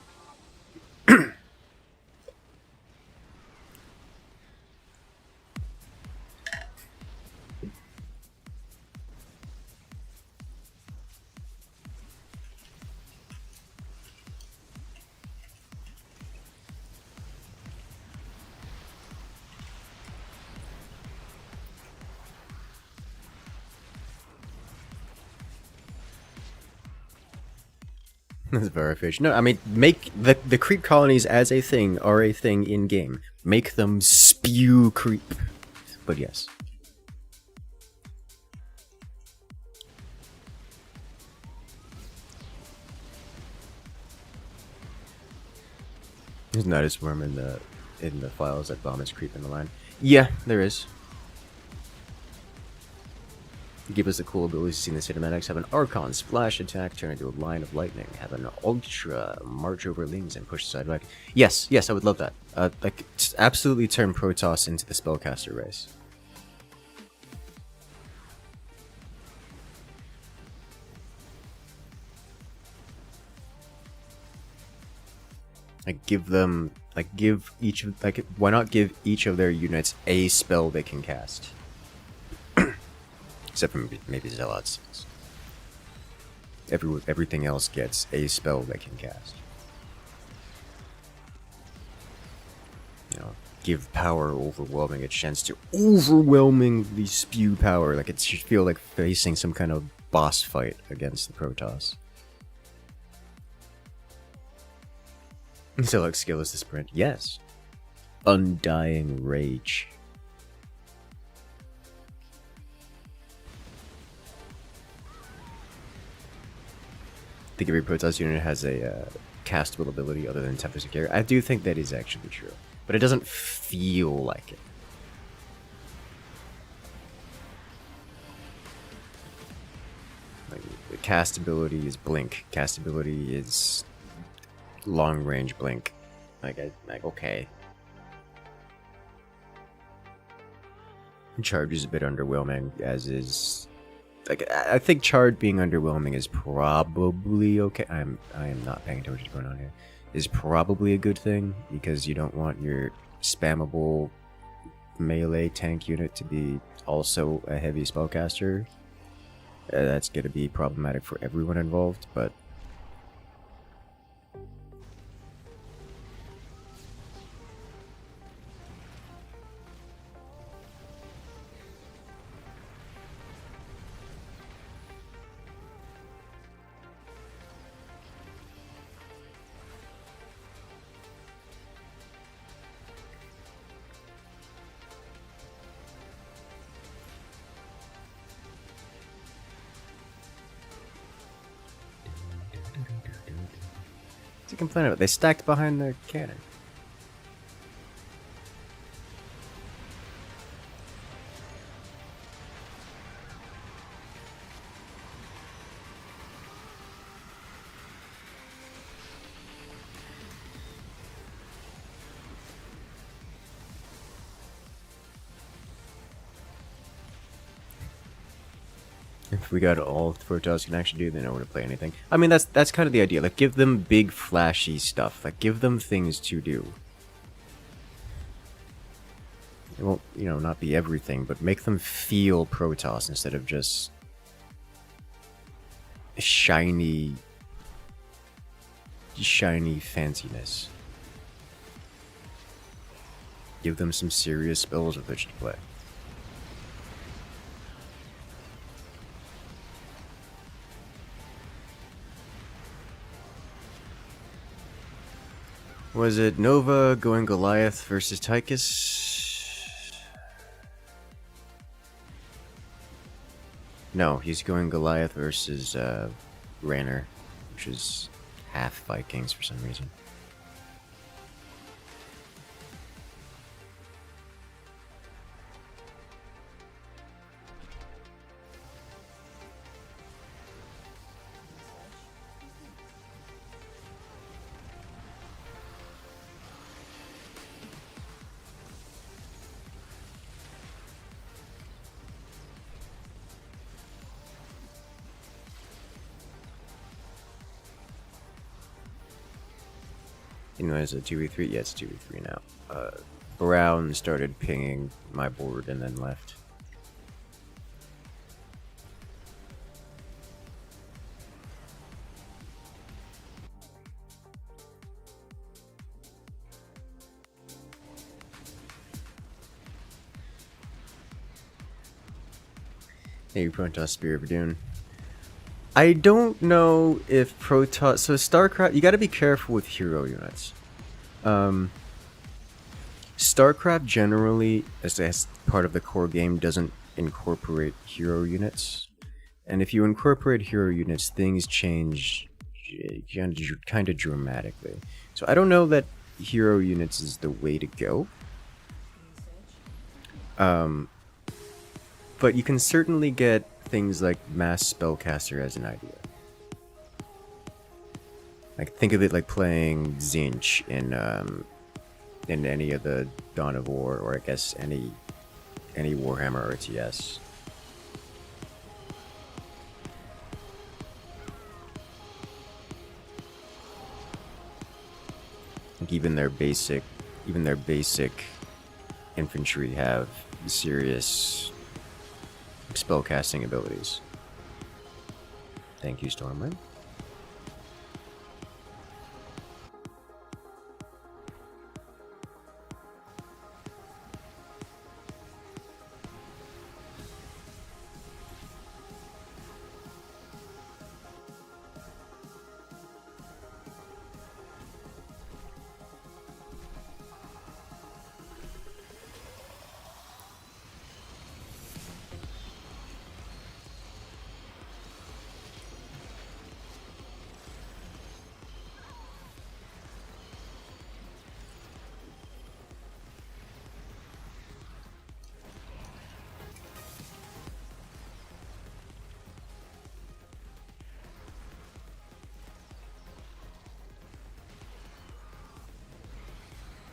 That's very fish. No, I mean, make the creep colonies as a thing are a thing in game. Make them spew creep. But yes. There's not a swarm in the files that vomits creep in the line. Yeah, there is. Give us the cool abilities to see in the cinematics. Have an Archon splash attack turn into a line of lightning. Have an Ultra march over lings and push aside back. Yes, I would love that. Like, absolutely turn Protoss into the spellcaster race. Like, why not give each of their units a spell they can cast? Except for maybe Zealots. Everything else gets a spell they can cast. You know, give power overwhelming a chance to overwhelmingly spew power. Like, it should feel like facing some kind of boss fight against the Protoss. So, like, skill is the sprint. Yes. Undying Rage. I think every Protoss unit has a castable ability other than Tempest of Carry. I do think that is actually true. But it doesn't feel like it. Like, the cast ability is Blink. Cast ability is long range Blink. Like, okay. Charge is a bit underwhelming, as is... Like, I think Charge being underwhelming is probably okay. I am not paying attention to what's going on here. Is probably a good thing, because you don't want your spammable melee tank unit to be also a heavy spellcaster. That's going to be problematic for everyone involved, but... What's he complaining about? They stacked behind their cannon. If we got all Protoss can actually do, they know where to play anything. I mean, that's kind of the idea. Like, give them big, flashy stuff. Like, give them things to do. It won't, you know, not be everything, but make them feel Protoss instead of just shiny fanciness. Give them some serious spells with which to play. Was it Nova going Goliath versus Tychus? No, he's going Goliath versus Raynor, which is half Vikings for some reason. You know, is it 2v3? Yeah, it's 2v3 now. Brown started pinging my board and then left. Hey, Protoss Spirit of Dune. I don't know if Protoss... So StarCraft... You gotta be careful with hero units. StarCraft generally, as part of the core game, doesn't incorporate hero units. And if you incorporate hero units, things change kind of dramatically. So I don't know that hero units is the way to go. But you can certainly get things like Mass Spellcaster as an idea. Like, think of it like playing Zinch in any of the Dawn of War, or I guess any Warhammer RTS. Like even their basic infantry have serious spellcasting abilities. Thank you, Stormwind.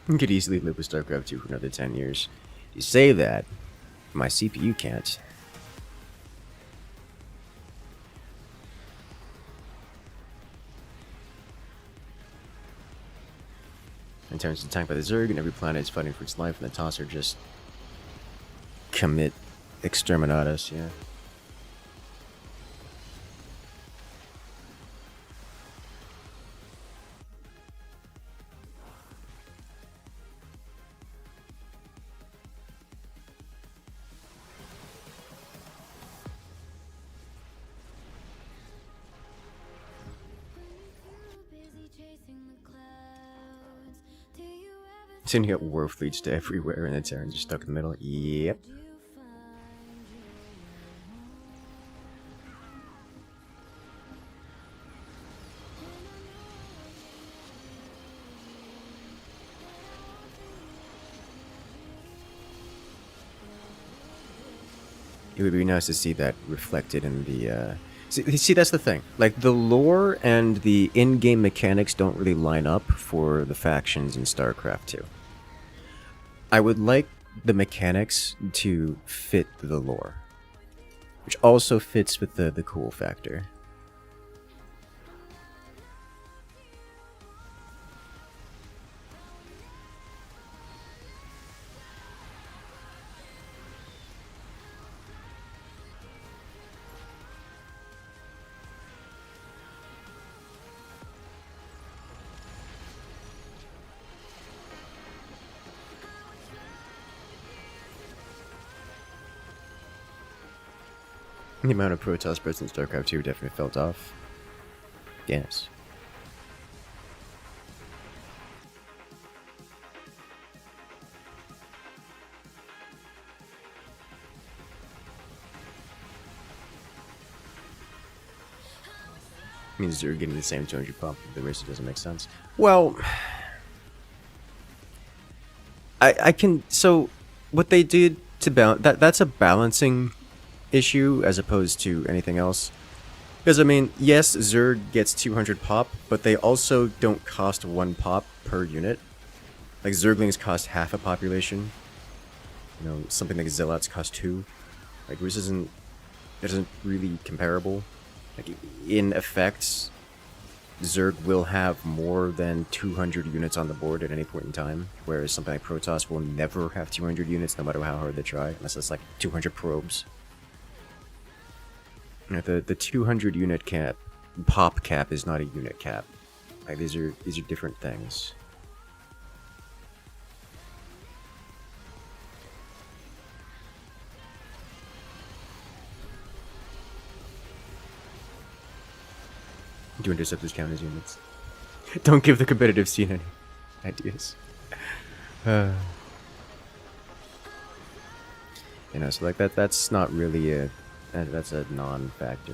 You could easily live with StarCraft II for another 10 years. You say that, my CPU can't. In terms of attacked by the Zerg, and every planet is fighting for its life, and the Tosser just commit exterminatus, yeah. Sending out war fleets to everywhere, and the Terrans are stuck in the middle. Yep. It would be nice to see that reflected in the, See, that's the thing. Like, the lore and the in-game mechanics don't really line up for the factions in StarCraft II. I would like the mechanics to fit the lore. Which also fits with the cool factor. The amount of Protoss present in StarCraft II definitely felt off. Yes. Means they're getting the same 200 pop. The rest doesn't make sense. Well, I can. So what they did to balance that's a balancing issue as opposed to anything else. Because I mean, yes, Zerg gets 200 pop, but they also don't cost 1 pop per unit. Like Zerglings cost half a population. You know, something like Zealots cost 2. Like this isn't really comparable. Like in effect, Zerg will have more than 200 units on the board at any point in time, whereas something like Protoss will never have 200 units no matter how hard they try, unless it's like 200 probes. You know, the 200 unit cap, pop cap is not a unit cap. Like these are different things. Do interceptors count as units? Don't give the competitive scene any ideas. You know, so like that's not really a that's a non-factor.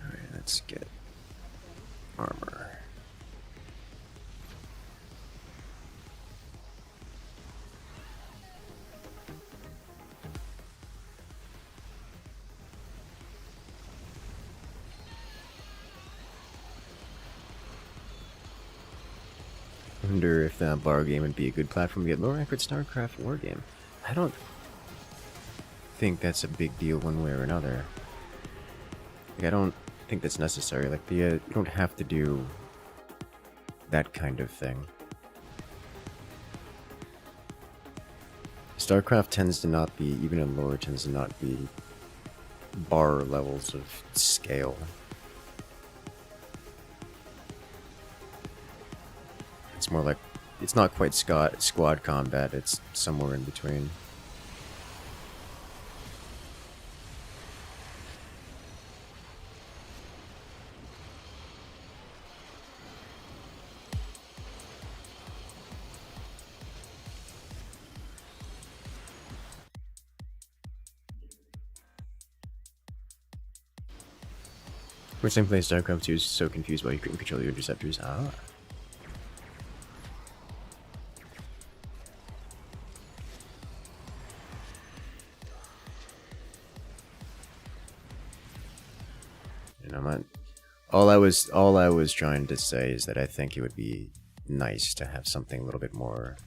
All right, let's get armor. I wonder if that bar game would be a good platform to get low ranked StarCraft war game. I don't think that's a big deal one way or another. Like, I don't think that's necessary. Like you don't have to do that kind of thing. StarCraft tends to not be, even in lore, tends to not be bar levels of scale. It's more like, it's not quite squad combat, it's somewhere in between. Which time playing StarCraft II is so confused why you couldn't control your interceptors. Ah. You know, man, all I was trying to say is that I think it would be nice to have something a little bit more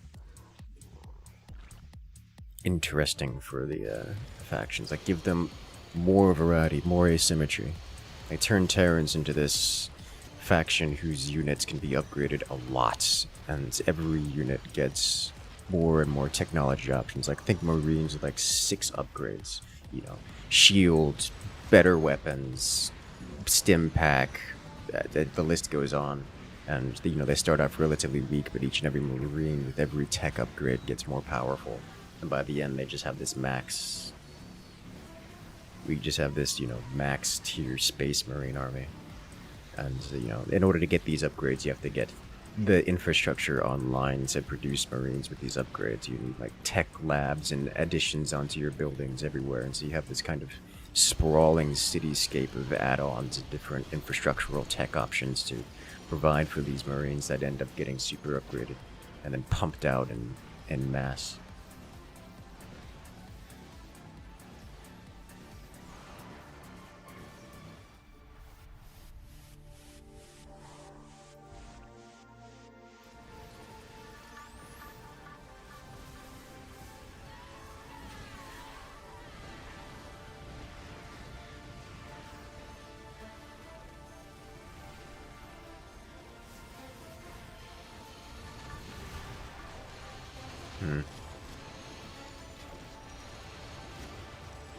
interesting for the factions. Like, give them more variety, more asymmetry. Like, turn Terrans into this faction whose units can be upgraded a lot, and every unit gets more and more technology options. Like, think Marines with like 6 upgrades. You know, shield, better weapons, stim pack. The list goes on. And you know, they start off relatively weak, but each and every Marine with every tech upgrade gets more powerful. And by the end, they just have this max. We just have this, you know, max tier Space Marine army. And, you know, in order to get these upgrades, you have to get the infrastructure online to produce Marines with these upgrades. You need, like, tech labs and additions onto your buildings everywhere. And so you have this kind of sprawling cityscape of add-ons and different infrastructural tech options to provide for these Marines that end up getting super upgraded and then pumped out in mass.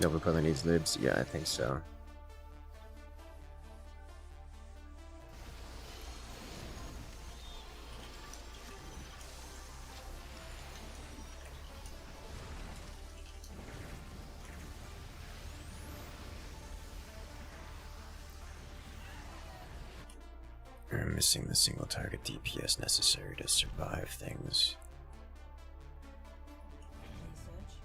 Nova probably needs libs. Yeah, I think so. We're missing the single target DPS necessary to survive things. Research complete.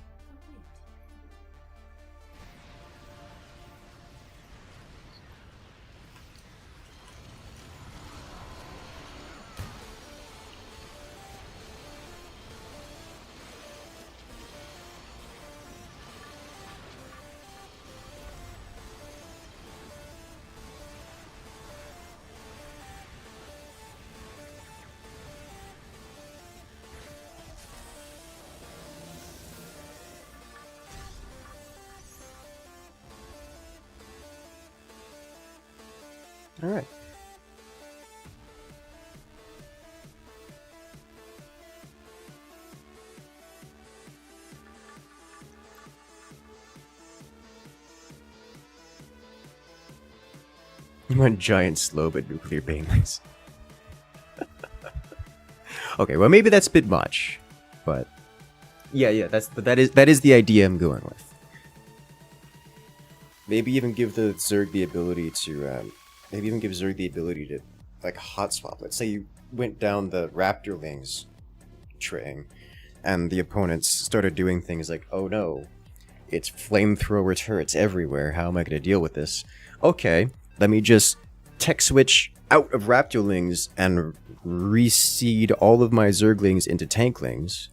Alright. You want giant slow but nuclear banelings. Okay, well maybe that's a bit much, but yeah, that is the idea I'm going with. Maybe even give the Zerg the ability to like hot swap. Let's say you went down the Raptorlings train, and the opponents started doing things like, oh no, it's flamethrower turrets everywhere. How am I going to deal with this? Okay, let me just tech switch out of Raptorlings and reseed all of my Zerglings into Tanklings.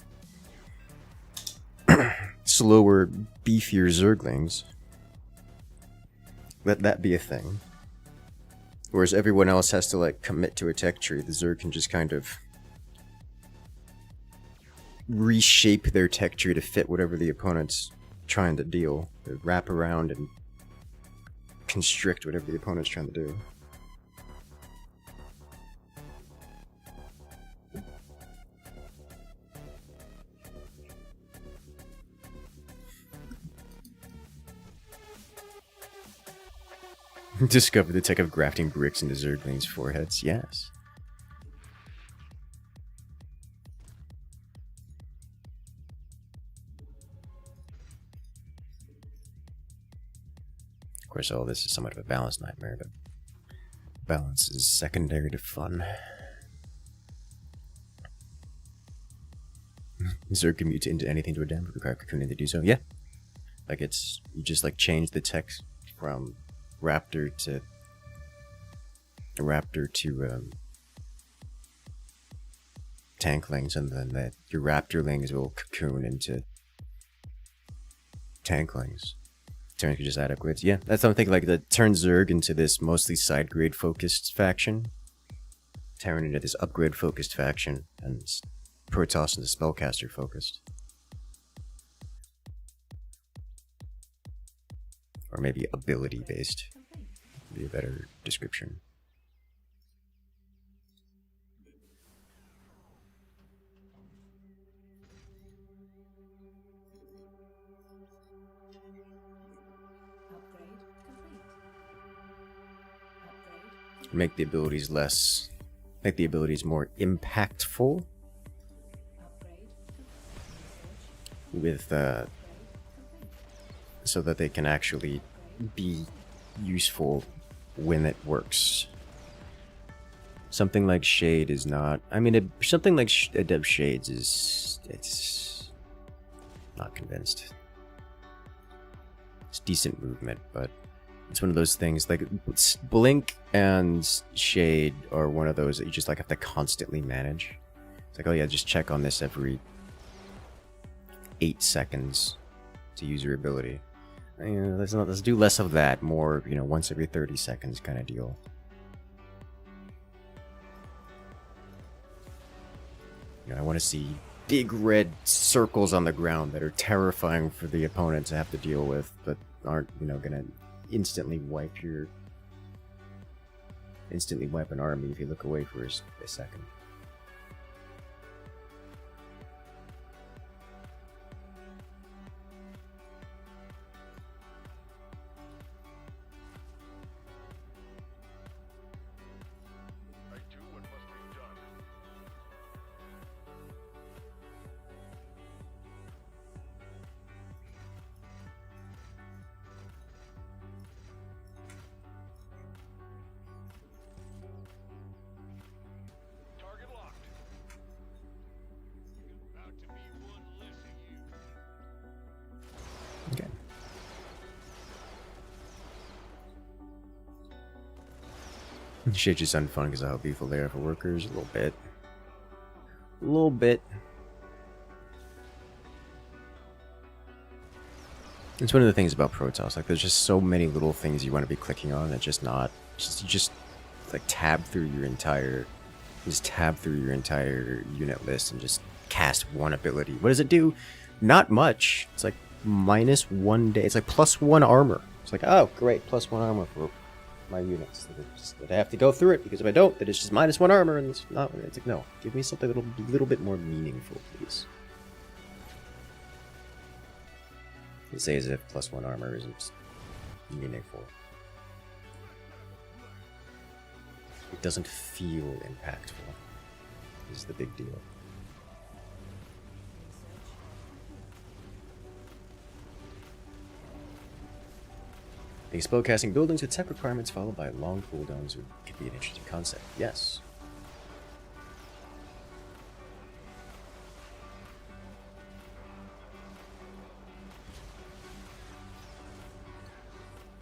Slower, beefier Zerglings. Let that be a thing. Whereas everyone else has to like commit to a tech tree, the Zerg can just kind of reshape their tech tree to fit whatever the opponent's trying to deal. They wrap around and constrict whatever the opponent's trying to do. Discover the tech of grafting bricks into Zerglings' foreheads. Yes. Of course, all this is somewhat of a balance nightmare, but balance is secondary to fun. Zerg can mutate into anything to adapt, but require Cocooning to do so. Yeah. Like it's, you just like change the text from Raptor to Tanklings, and then your Raptorlings will cocoon into Tanklings. Terran could just add upgrades. Yeah, that's something like that. Turn Zerg into this mostly side grade focused faction. Terran into this upgrade focused faction, and Protoss into spellcaster focused. Or maybe ability based. Be a better description. Upgrade complete. Upgrade. Make the abilities less. Make the abilities more impactful. Upgrade. With so that they can actually be useful when it works. Something like Shade is not. I mean, something like Adept Shades is. It's not convinced. It's decent movement, but it's one of those things. Like Blink and Shade are one of those that you just like have to constantly manage. It's like, oh yeah, just check on this every 8 seconds to use your ability. Let's do less of that, more, once every 30 seconds kind of deal. I want to see big red circles on the ground that are terrifying for the opponent to have to deal with, but aren't, gonna instantly wipe an army if you look away for a second. Shit just sound fun because of how beautiful they are for workers. A little bit. A little bit. It's one of the things about Protoss. Like, there's just so many little things you want to be clicking on. It's just not. Just like tab through your entire. Just tab through your entire unit list and just cast one ability. What does it do? Not much. It's like -1 day. It's like +1 armor. It's like, oh, great, +1 armor for my units. That I have to go through it, because if I don't, then it's just -1 armor, and it's not. It's like, no, give me something a little bit more meaningful, please. You say as if +1 armor isn't meaningful. It doesn't feel impactful. Is the big deal. A spellcasting buildings with tech requirements followed by long cooldowns could be an interesting concept. Yes.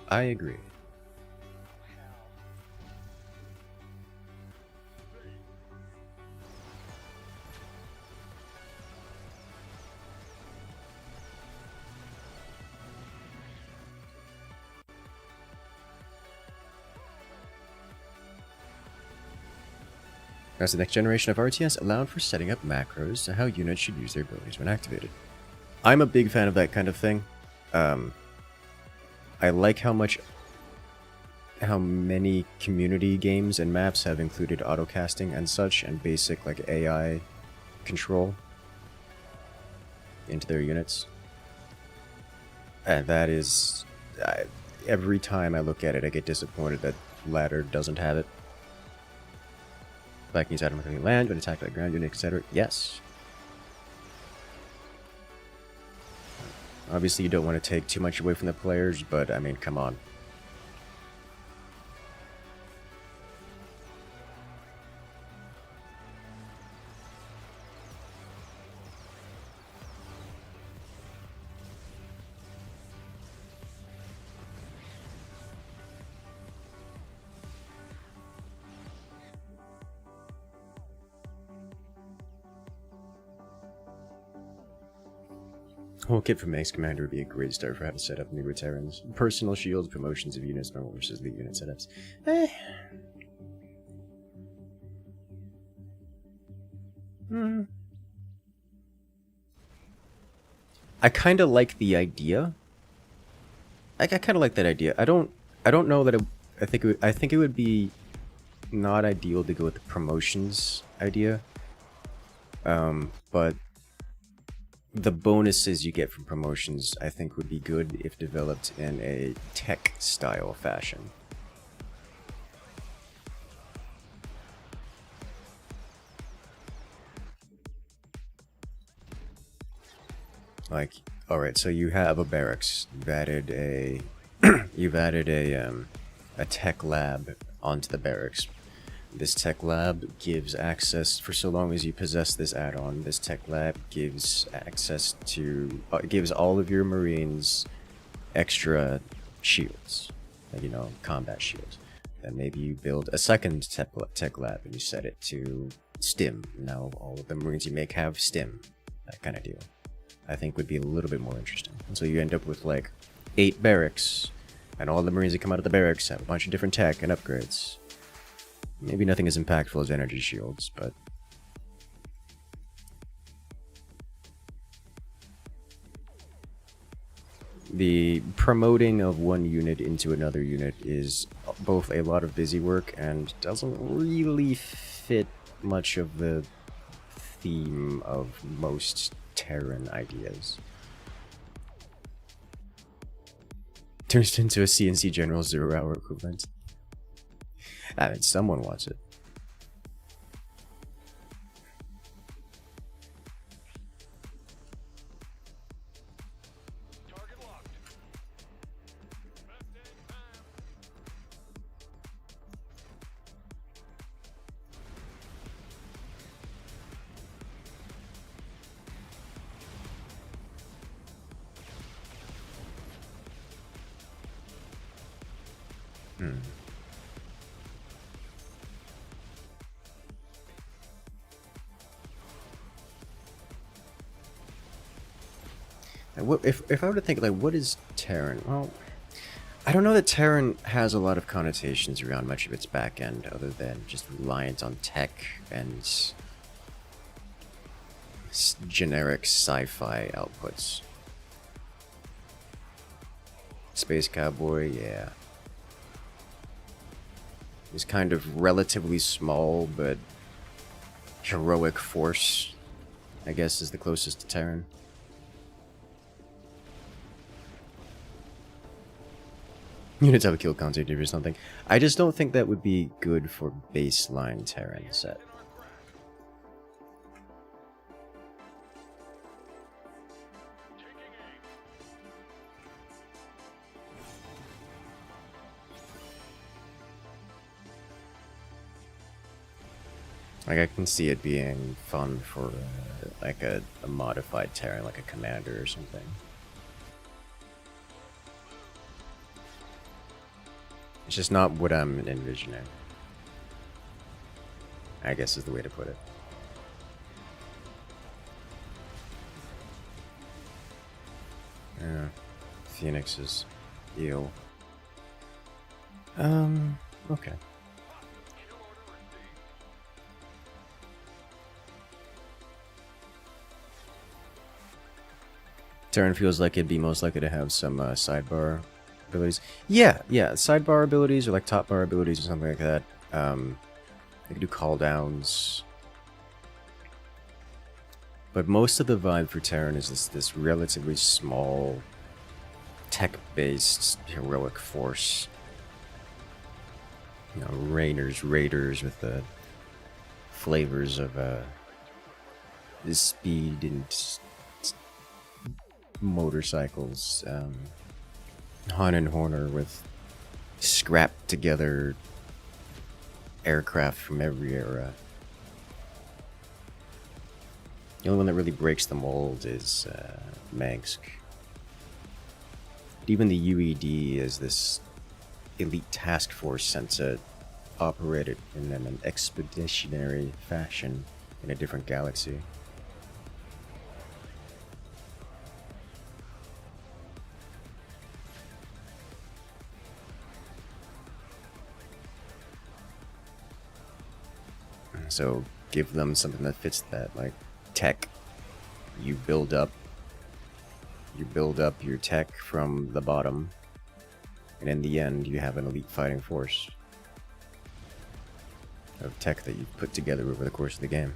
I agree. As the next generation of RTS allowed for setting up macros to how units should use their abilities when activated. I'm a big fan of that kind of thing. I like how many community games and maps have included autocasting and such, and basic like AI control into their units. And that is, every time I look at it, I get disappointed that Ladder doesn't have it. Vikings automatically land when attacked by ground unit, etc. Yes. Obviously, you don't want to take too much away from the players, but I mean, come on. Whole kit from Ace Commander would be a great start for how to set up new Terrans. Personal shields, promotions of units, normal versus elite unit setups. I kind of like the idea. I kind of like that idea. I don't know that I think it would be not ideal to go with the promotions idea. But the bonuses you get from promotions, I think, would be good if developed in a tech-style fashion. Like, alright, so you have a barracks. You've added a a tech lab onto the barracks. This tech lab gives access, for so long as you possess this add-on, this tech lab gives access to, gives all of your Marines extra shields, like, you know, combat shields. Then maybe you build a second tech lab and you set it to stim. Now all of the Marines you make have stim, that kind of deal. I think would be a little bit more interesting. And so you end up with like 8 barracks, and all the Marines that come out of the barracks have a bunch of different tech and upgrades. Maybe nothing as impactful as energy shields, but the promoting of one unit into another unit is both a lot of busy work and doesn't really fit much of the theme of most Terran ideas. Turns into a CNC General 0-hour equivalent. I mean, someone wants it. Target locked. If I were to think, like, what is Terran? Well, I don't know that Terran has a lot of connotations around much of its back end, other than just reliant on tech and generic sci-fi outputs. Space Cowboy, yeah. He's kind of relatively small, but heroic force, I guess, is the closest to Terran. Units have a kill counter or something. I just don't think that would be good for baseline Terran set. Like, I can see it being fun for, like, a modified Terran, like a commander or something. It's just not what I'm envisioning, I guess is the way to put it. Yeah, Phoenixes. Ew. Okay. Terran feels like it'd be most likely to have some sidebar abilities. Yeah, sidebar abilities or like top bar abilities or something like that. They can do call downs. But most of the vibe for Terran is this relatively small, tech-based heroic force. You know, raiders with the flavors of speed and motorcycles. Han and Horner with scrapped together aircraft from every era. The only one that really breaks the mold is Mansk. Even the UED is this elite task force sent to operate it in an expeditionary fashion in a different galaxy. So give them something that fits that, like tech. You build up your tech from the bottom, and in the end you have an elite fighting force of tech that you put together over the course of the game.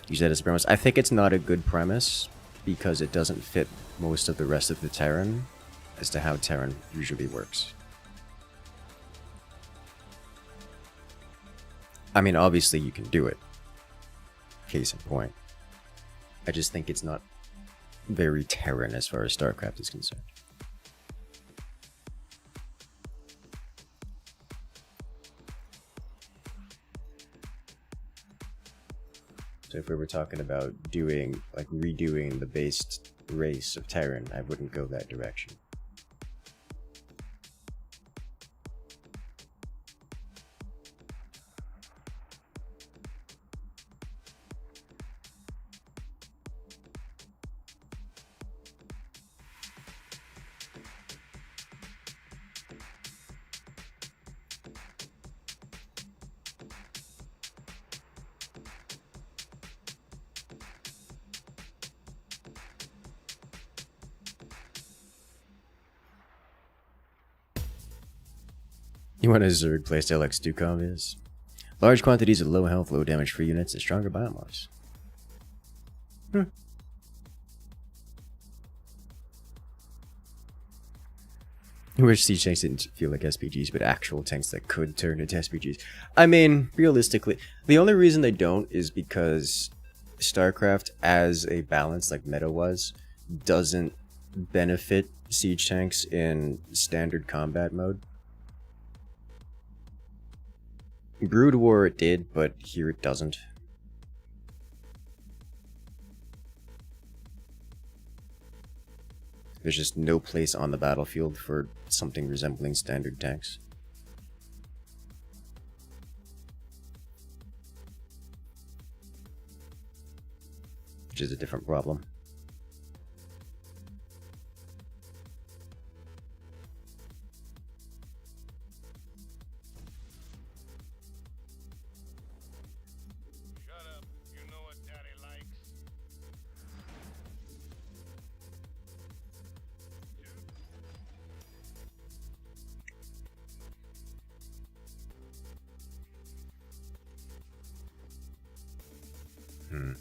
Use that as a premise. I think it's not a good premise because it doesn't fit most of the rest of the Terran as to how Terran usually works. I mean, obviously you can do it. Case in point. I just think it's not very Terran as far as StarCraft is concerned. So if we were talking about doing, like, redoing the base race of Terran, I wouldn't go that direction. You want a Zerg playstyle like Stukov is? Large quantities of low health, low damage free units and stronger biomorphs. I wish siege tanks didn't feel like SPGs, but actual tanks that could turn into SPGs. I mean, realistically, the only reason they don't is because StarCraft, as a balance like meta was, doesn't benefit siege tanks in standard combat mode. Brood War it did, but here it doesn't. There's just no place on the battlefield for something resembling standard tanks. which is a different problem. Shut up. You know what Daddy likes. Hmm.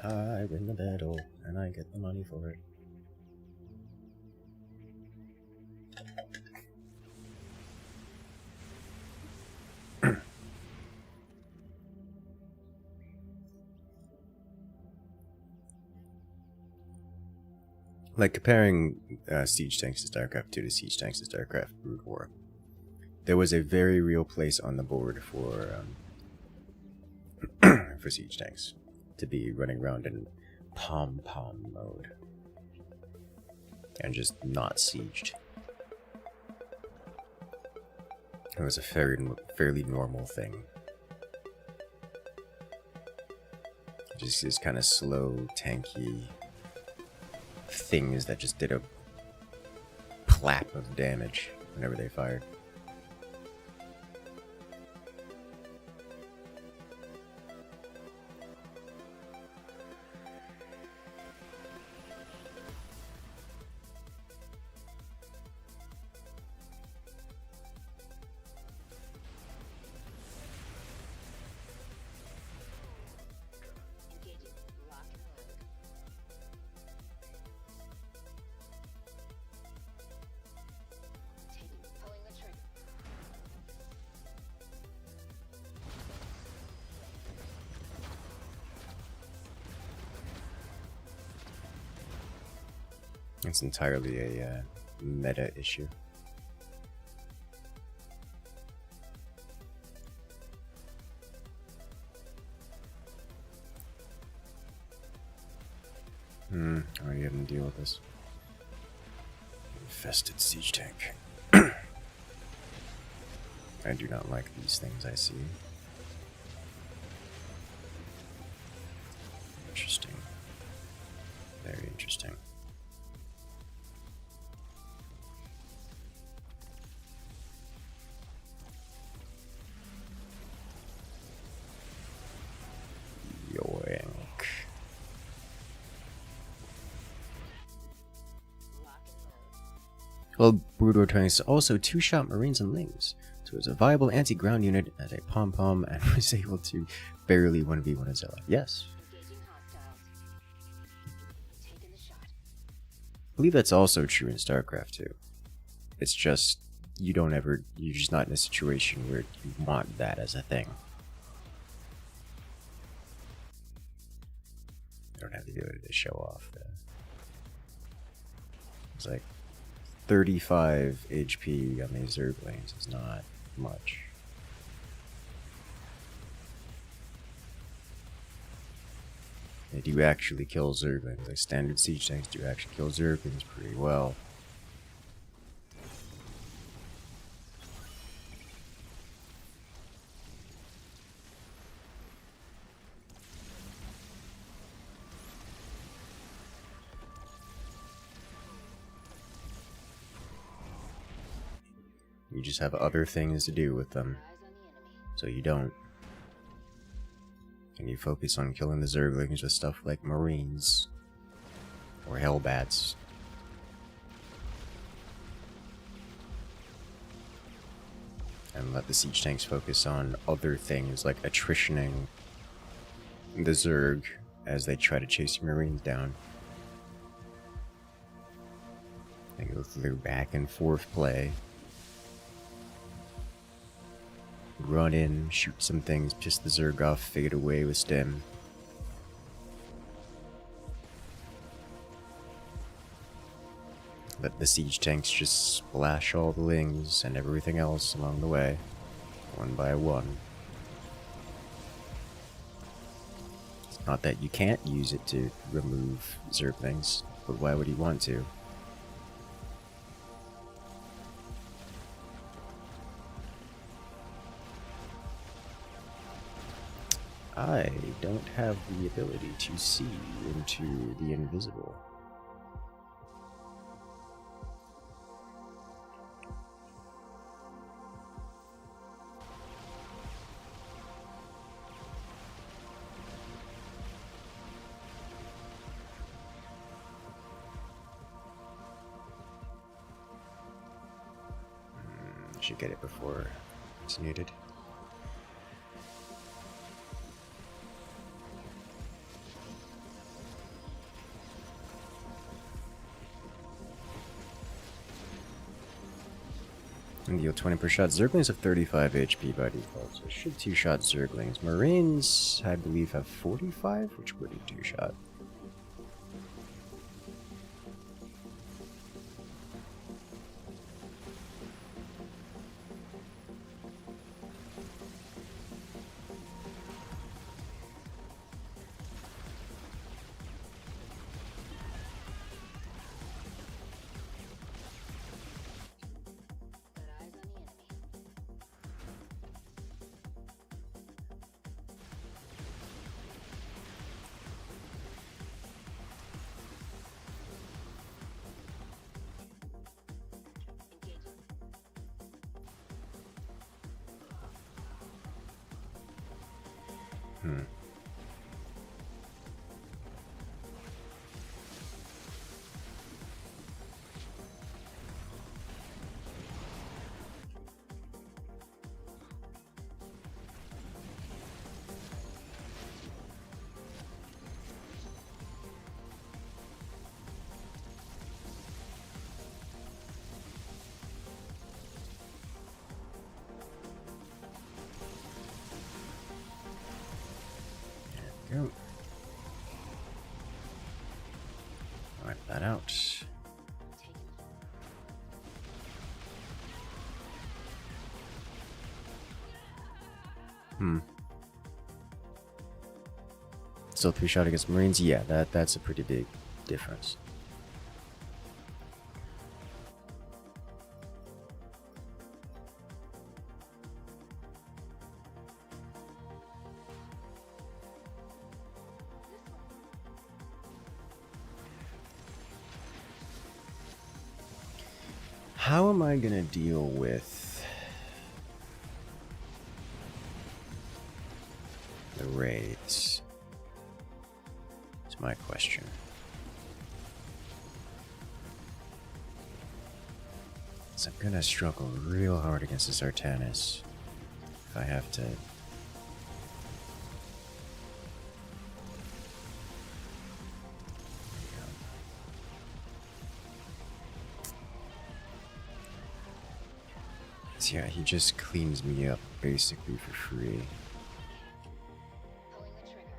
I win the battle, and I get the money for it. Like comparing siege tanks to StarCraft II to siege tanks to StarCraft Brood War, there was a very real place on the board for for siege tanks to be running around in pom-pom mode and just not sieged. It was a fairly normal thing. Just this kind of slow, tanky things that just did a plap of damage whenever they fired. Engaging. Lock and load. Taking. Pulling the trigger. It's entirely a meta issue. Already having to deal with this. Infested siege tank. I do not like these things I see. Interesting. Very interesting. Yoink. Lock and load. Well, Brood War tanks also two-shot Marines and Lings, so it was a viable anti-ground unit as a pom-pom and was able to barely 1v1 a Zilla. Yes, Engaging hostiles. Taking the shot. I believe that's also true in StarCraft II. It's just, you're just not in a situation where you want that as a thing. I don't have the ability to show off that. It's like 35 HP on these Zerglings is not much. They do actually kill Zerglings. Like standard siege tanks do actually kill Zerglings pretty well. You just have other things to do with them, Eyes on the enemy. so you don't. And you focus on killing the Zerglings with stuff like Marines or Hellbats. And let the siege tanks focus on other things like attritioning the Zerg as they try to chase your Marines down. They go through back and forth play. Run in, shoot some things, piss the Zerg off, fade away with stim. Let the siege tanks just splash all the Lings and everything else along the way, one by one. Not that you can't use it to remove Zerglings, but why would he want to? I don't have the ability to see into the invisible. Should get it before it's needed. And deal 20 per shot. Zerglings have 35 HP by default, so it should two-shot Zerglings. Marines, I believe, have 45, which wouldn't two-shot. Got eyes on the enemy. Engaging. Hmm. Go. Wipe that out. Hmm. Still 3-shot against Marines? Yeah, that's a pretty big difference. How am I gonna deal with the raids? That's my question. So I'm gonna struggle real hard against this Artanis if I have to. Yeah, he just cleans me up basically for free. Pulling the trigger.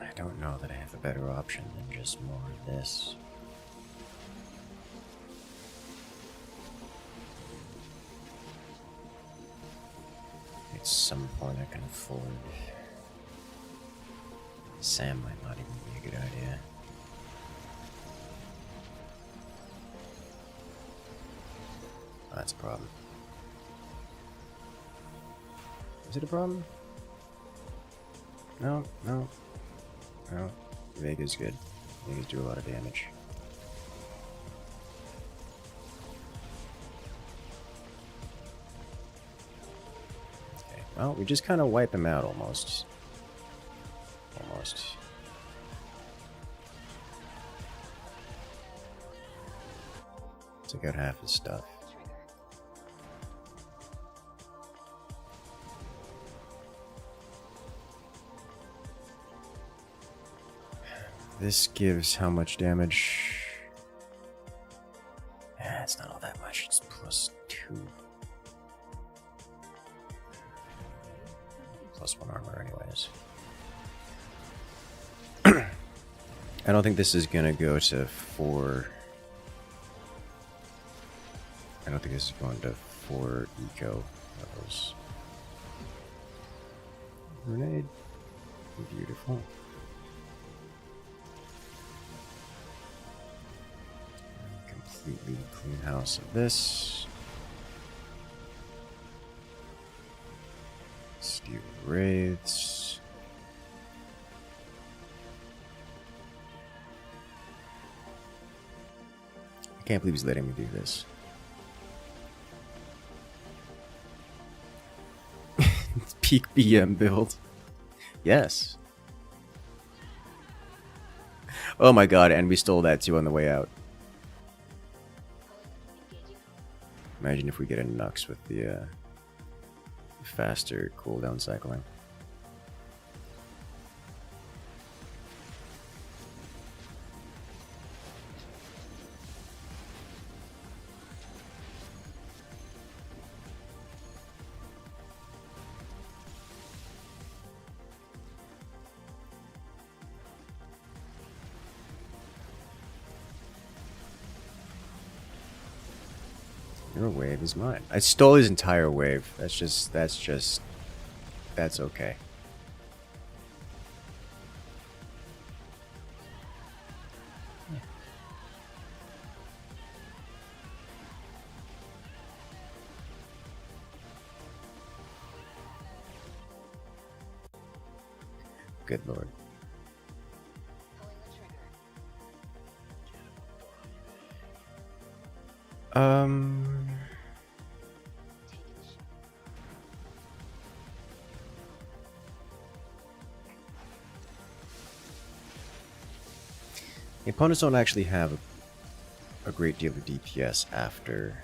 I don't know that I have a better option than just more of this. At some point I can afford. Sam might not even be a good idea. Oh, that's a problem. Is it a problem? No, no. No. Vega's good. Vega's do a lot of damage. Okay, well, we just kind of wipe him out almost. Almost. Took out half his stuff. This gives how much damage? It's not all that much, it's +2. +1 armor anyways. I don't think this is gonna go to 4. I don't think this is going to 4 eco levels. Grenade. Beautiful. Completely clean house of this. Steel wraiths. I can't believe he's letting me do this. Peak BM build. Yes. Oh my god, and we stole that too on the way out. Imagine if we get a Nux with the faster cooldown cycling. Your wave is mine. I stole his entire wave. That's okay. Good lord. Pulling the trigger. Taking the shot. The opponents don't actually have a great deal of DPS after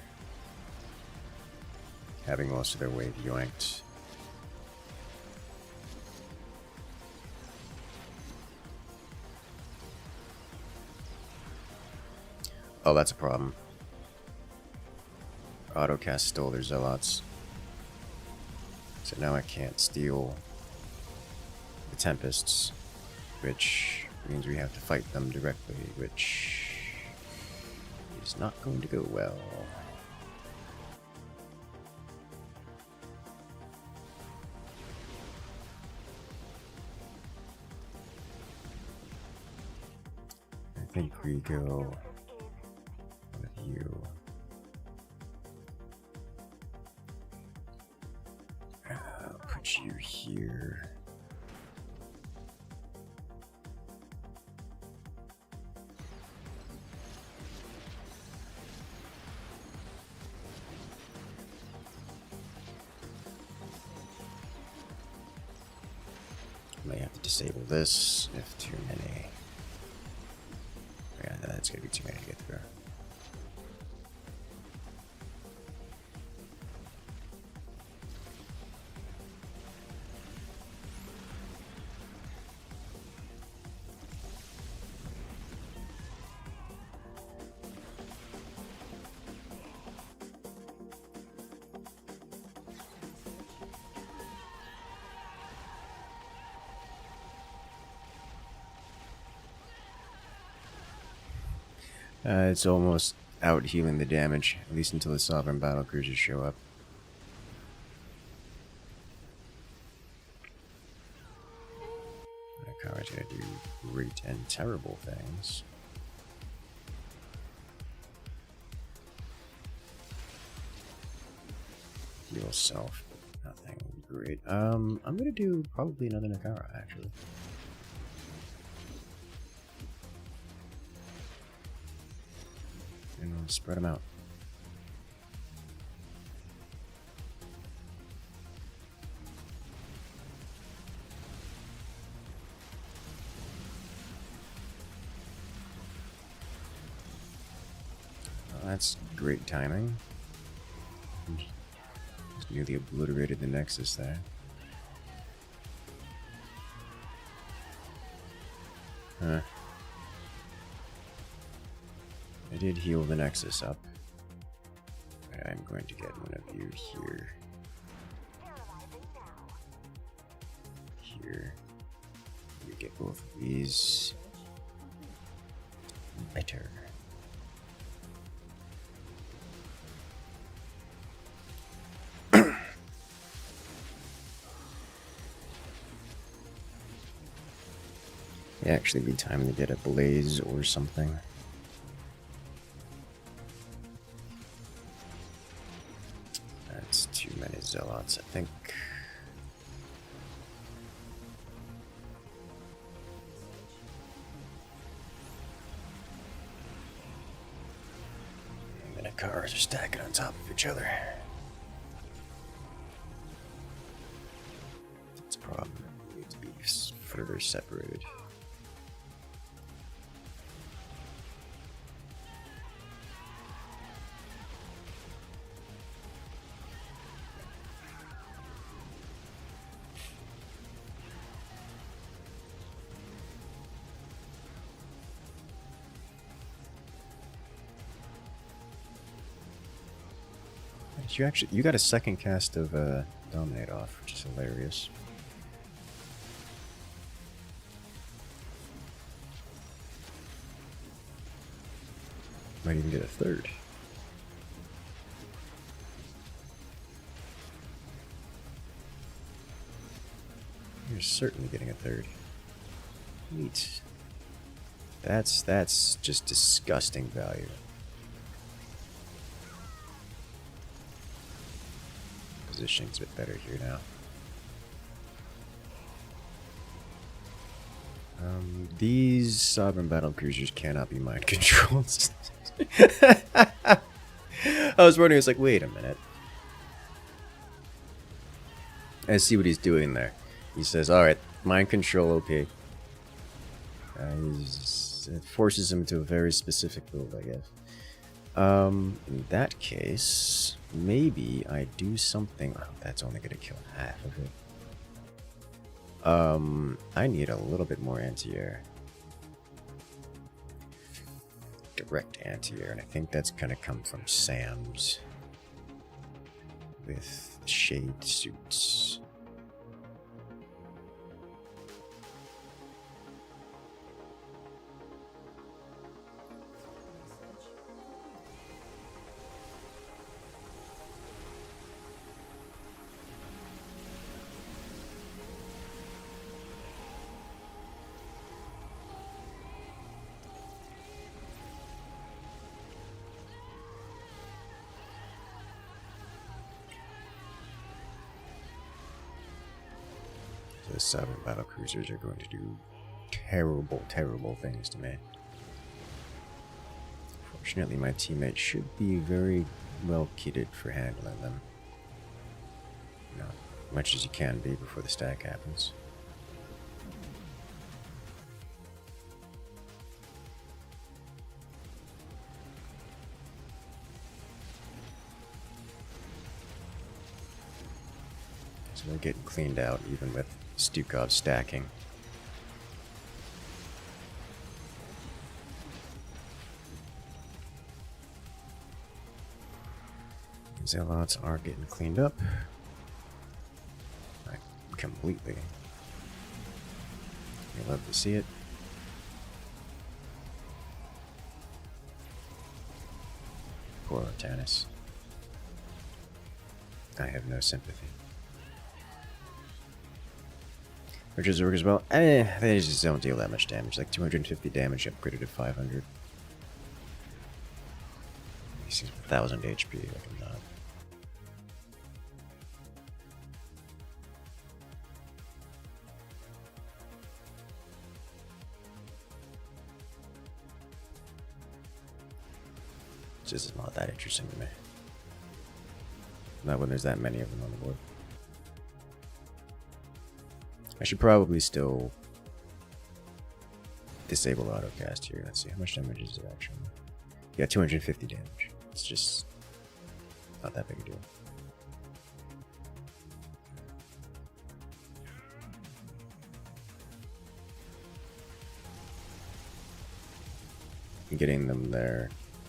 having most of their wave yoinked. Oh, that's a problem. Autocast stole their zealots. So now I can't steal the Tempests, which means we have to fight them directly, which is not going to go well. I think we go with you. I'll put you here. May have to disable this if too many. Yeah, that's gonna be too many to get through. It's almost out healing the damage, at least until the Sovereign Battle Cruisers show up. Akara's gonna do great and terrible things. Heal self, nothing great. I'm gonna do probably another Nakara actually. And we'll spread them out. Well, that's great timing. Just nearly obliterated the Nexus there. Huh. I did heal the Nexus up. I'm going to get one of you here. here. We get both of these. Better. It'd actually be time to get a blaze or something. That's too many zealots, I think. And the cars are stacking on top of each other. It's a problem. We need to be further separated. You got a second cast of Dominate off, which is hilarious. Might even get a third. You're certainly getting a third. Neat. That's just disgusting value. Positioning's a bit better here now. These Sovereign Battle Cruisers cannot be mind controlled. I was wondering, it's like, wait a minute. I see what he's doing there. He says, alright, mind control OP. It forces him to a very specific build, I guess. In that case, maybe I do something. Oh, that's only gonna kill half of it. I need a little bit more anti-air. Direct anti-air, and I think that's gonna come from Sam's with shade suits. The Sovereign Battle Cruisers are going to do terrible, terrible things to me. Fortunately, my teammates should be very well kitted for handling them. Not much as you can be before the stack happens. So they're getting cleaned out even with Stukov stacking. Zealots are getting cleaned up. Completely. You love to see it. Poor Artanis. I have no sympathy. Which is work as well. They just don't deal that much damage. Like 250 damage upgraded to 500. He's 1000 HP. Like I'm not. It's just not that interesting to me. Not when there's that many of them on the board. I should probably still disable autocast here. Let's see, how much damage is it actually? Yeah, 250 damage. It's just not that big a deal. Getting them their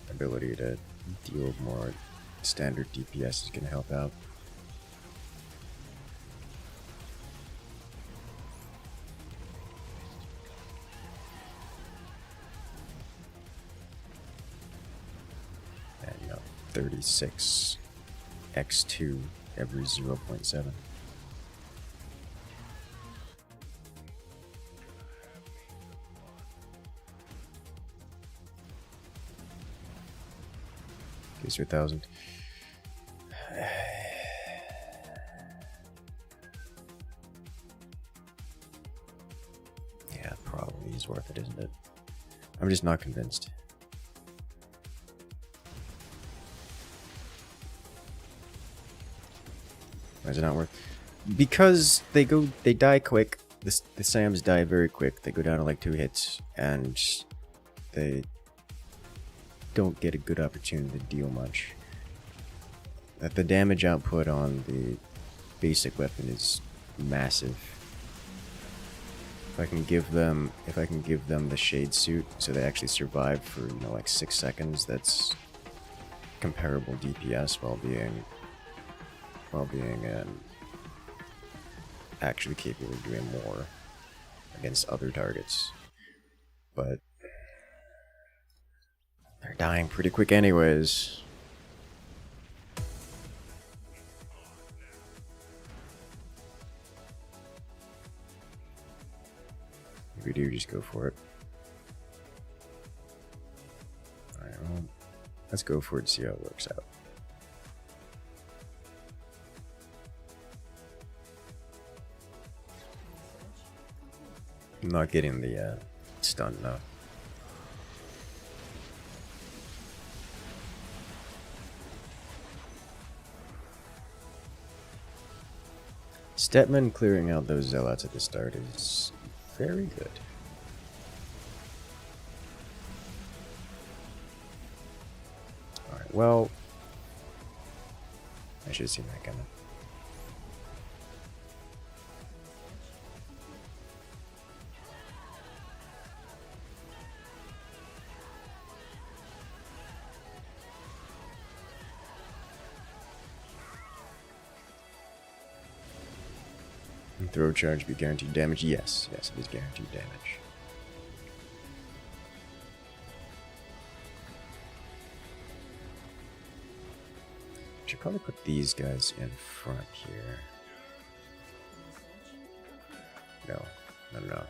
ability to deal more standard DPS is going to help out. 36 x2 every 0.7. Case 1000. Yeah, probably is worth it, isn't it? I'm just not convinced. Why is it not worth? Because they die quick. The Sams die very quick. They go down to like 2 hits, and they don't get a good opportunity to deal much. That the damage output on the basic weapon is massive. If I can give them the shade suit so they actually survive for, you know, like 6 seconds, that's comparable DPS while being actually capable of doing more against other targets. But they're dying pretty quick anyways. If we do, just go for it. Alright, well, let's go for it and see how it works out. I'm not getting the stun though. Stepman clearing out those zealots at the start is very good. Alright, well, I should have seen that coming. Throw charge be guaranteed damage? Yes, yes, it is guaranteed damage. Should probably put these guys in front here. No, no.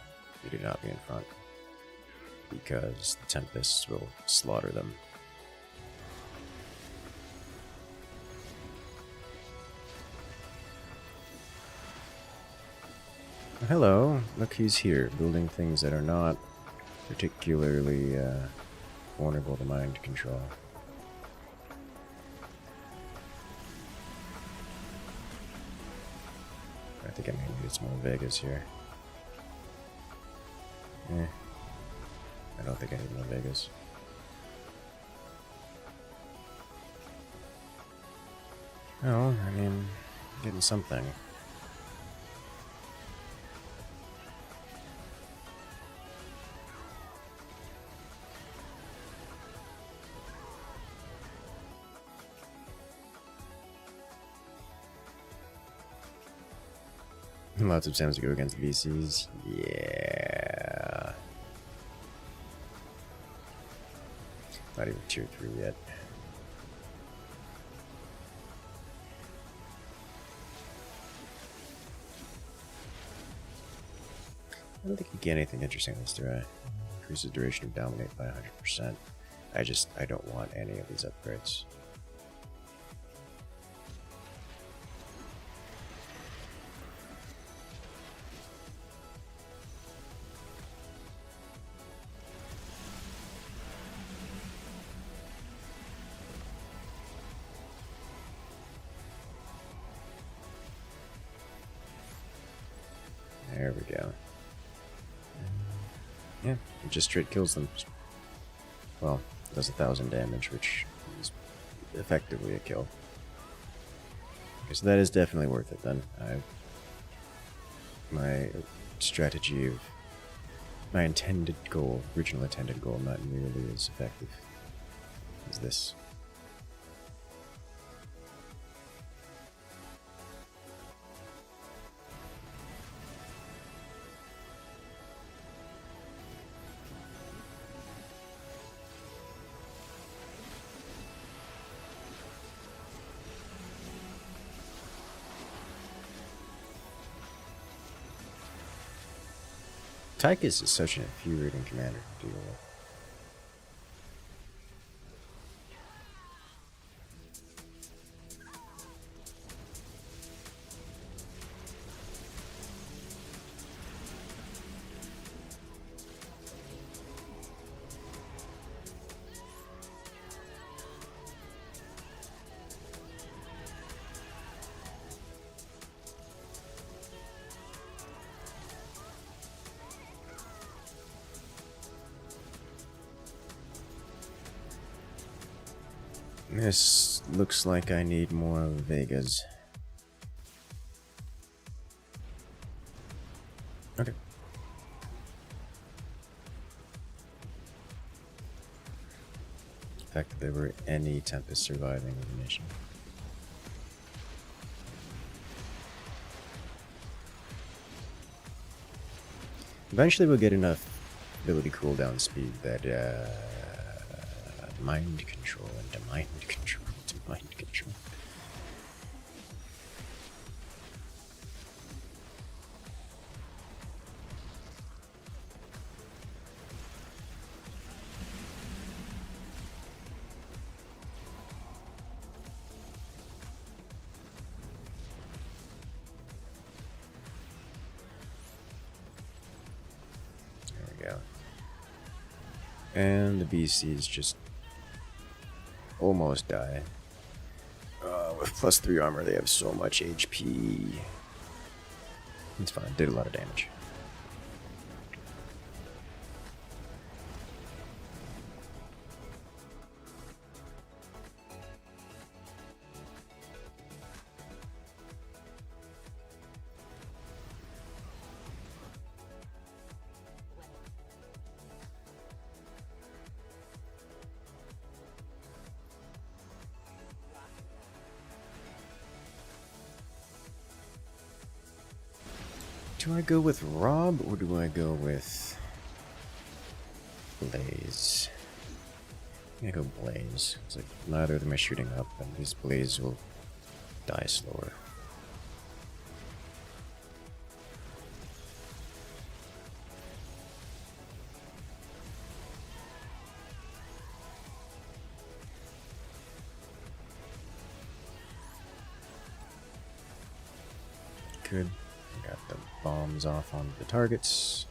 You do not be in front. Because the Tempests will slaughter them. Hello, look who's here, building things that are not particularly vulnerable to mind control. I think I may need some more Vegas here. I don't think I need more Vegas. Oh, I mean, getting something. Lots of times to go against VCs. Yeah. Not even tier 3 yet. I don't think you get anything interesting in this, do I? Increases duration of dominate by 100%. I don't want any of these upgrades. There we go. Yeah, it just straight kills them. Well, does 1,000 damage, which is effectively a kill. Okay, so that is definitely worth it then. My strategy of my intended goal, original intended goal, not nearly as effective as this. Tychus is such an infuriating commander to deal with. This looks like I need more Vegas. Okay. The fact that there were any Tempest surviving with the mission. Eventually we'll get enough ability cooldown speed that mind control into mind control into mind control. There we go. And the BCs just almost die. With +3 armor, they have so much HP. It's fine, did a lot of damage. Do I go with Rob or do I go with Blaze? I'm gonna go Blaze. It's like neither of them are shooting up, and this Blaze will die slower. Good. Got the bombs off on the targets.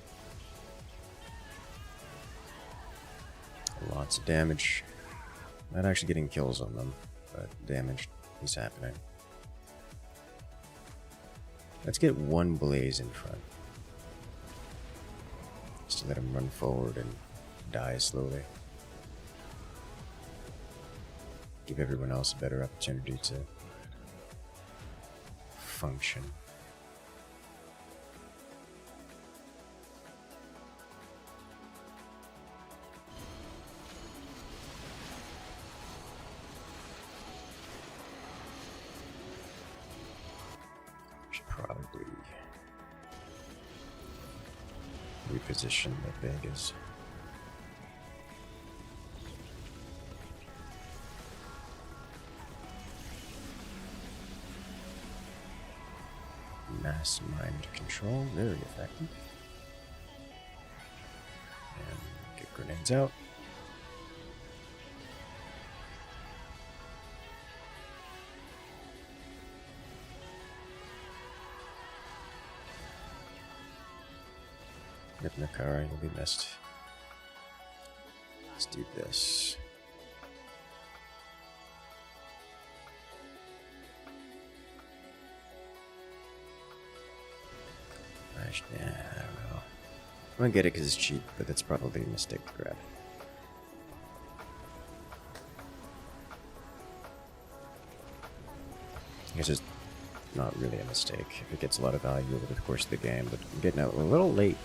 Lots of damage. Not actually getting kills on them, but damage is happening. Let's get one Blaze in front. Just to let him run forward and die slowly. Give everyone else a better opportunity to function. Probably reposition the Vegas. Mass mind control, very effective. And get grenades out. Rip Nakara, you'll be missed. Let's do this. Yeah, I don't know. I'm gonna get it because it's cheap, but that's probably a mistake to grab. I guess it's not really a mistake if it gets a lot of value over the course of the game, but I'm getting out a little late.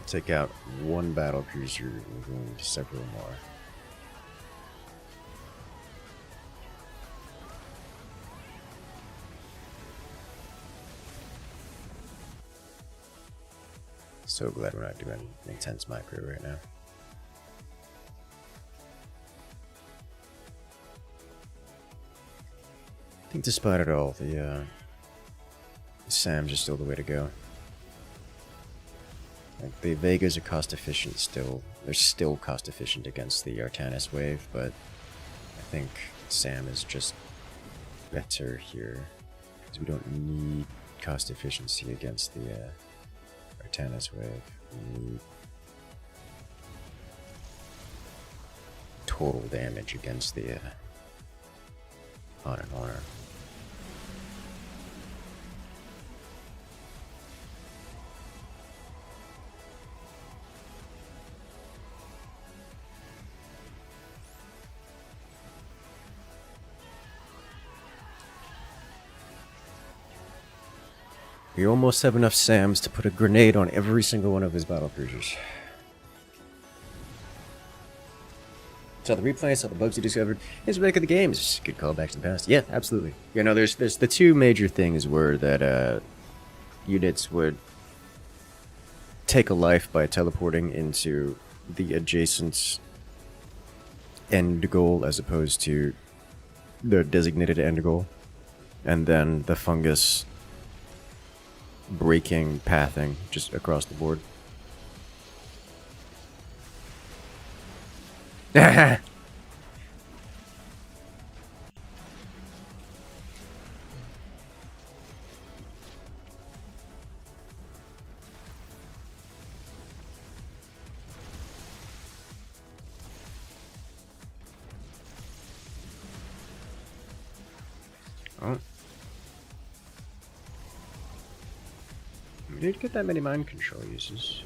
take out one battle cruiser and go into several more. So glad we're not doing intense micro right now. I think despite it all, the SAMs are still the way to go. Like the Vegas are cost efficient still. They're still cost efficient against the Artanis wave, but I think SAM is just better here because we don't need cost efficiency against the Artanis wave. We need total damage against the Honor. We almost have enough SAMs to put a grenade on every single one of his battle cruisers. So the replay, saw the bugs he discovered. His make of the games. Good callback to the past. Yeah, absolutely. You know, there's the two major things were that units would take a life by teleporting into the adjacent end goal as opposed to the designated end goal, and then the fungus breaking pathing just across the board. Oh. We didn't get that many mind control uses.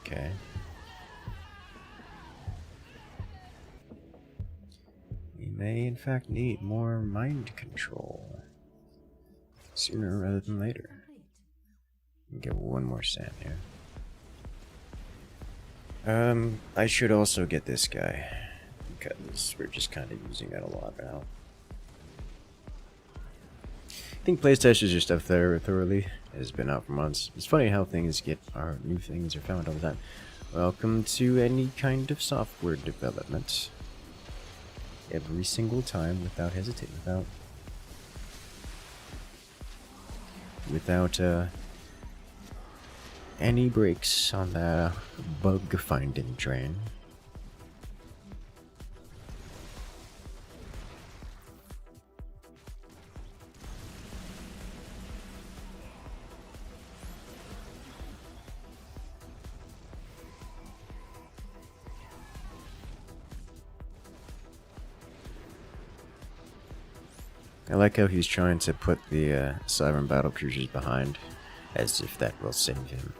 Okay. We may in fact need more mind control. Sooner rather than later. Get one more SAM here. I should also get this guy, because we're just kind of using that a lot now. I think PlayStation your stuff there thoroughly has been out for months. It's funny how new things are found all the time. Welcome to any kind of software development. Every single time, without hesitating, without any breaks on the bug finding train. I like how he's trying to put the Sovereign Battlecruisers behind, as if that will save him.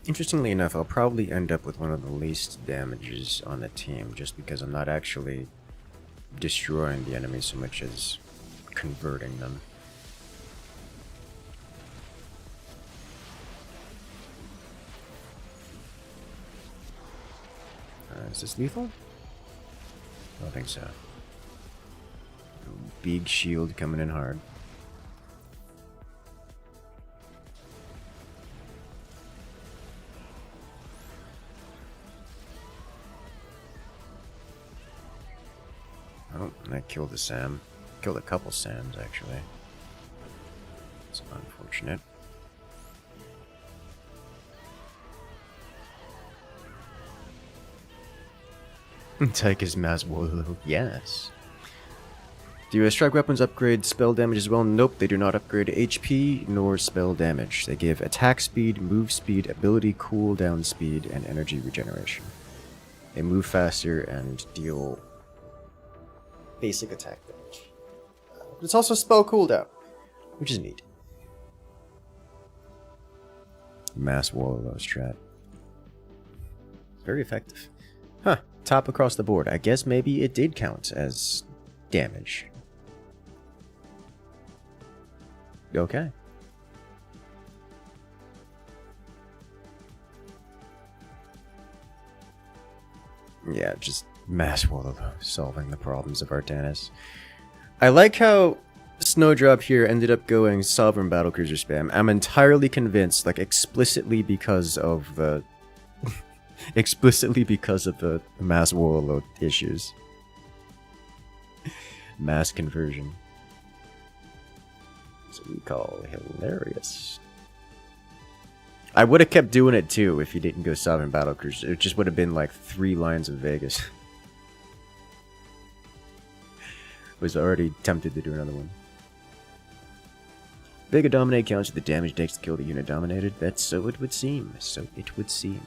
Interestingly enough, I'll probably end up with one of the least damages on the team, just because I'm not actually destroying the enemy so much as converting them. Is this lethal? I don't think so. Big shield coming in hard. Oh, and I killed a SAM. Killed a couple SAMs, actually. It's unfortunate. Take his mass Wolo, yes. Do strike weapons upgrade spell damage as well? Nope, they do not upgrade HP nor spell damage. They give attack speed, move speed, ability cooldown speed, and energy regeneration. They move faster and deal basic attack damage. It's also spell cooldown, which is neat. Mass Wallow strat. Very effective. Huh, top across the board. I guess maybe it did count as damage. Okay. Yeah, just Mass Wallow solving the problems of Artanis. I like how Snowdrop here ended up going Sovereign Battlecruiser spam. I'm entirely convinced, like explicitly because of the Mass Wallow issues. Mass conversion. That's what we call hilarious. I would have kept doing it too if you didn't go Sovereign Battlecruiser. It just would have been like 3 lines of Vegas. Was already tempted to do another one. Vega Dominate counts the damage it takes to kill the unit dominated. That's so it would seem. So it would seem.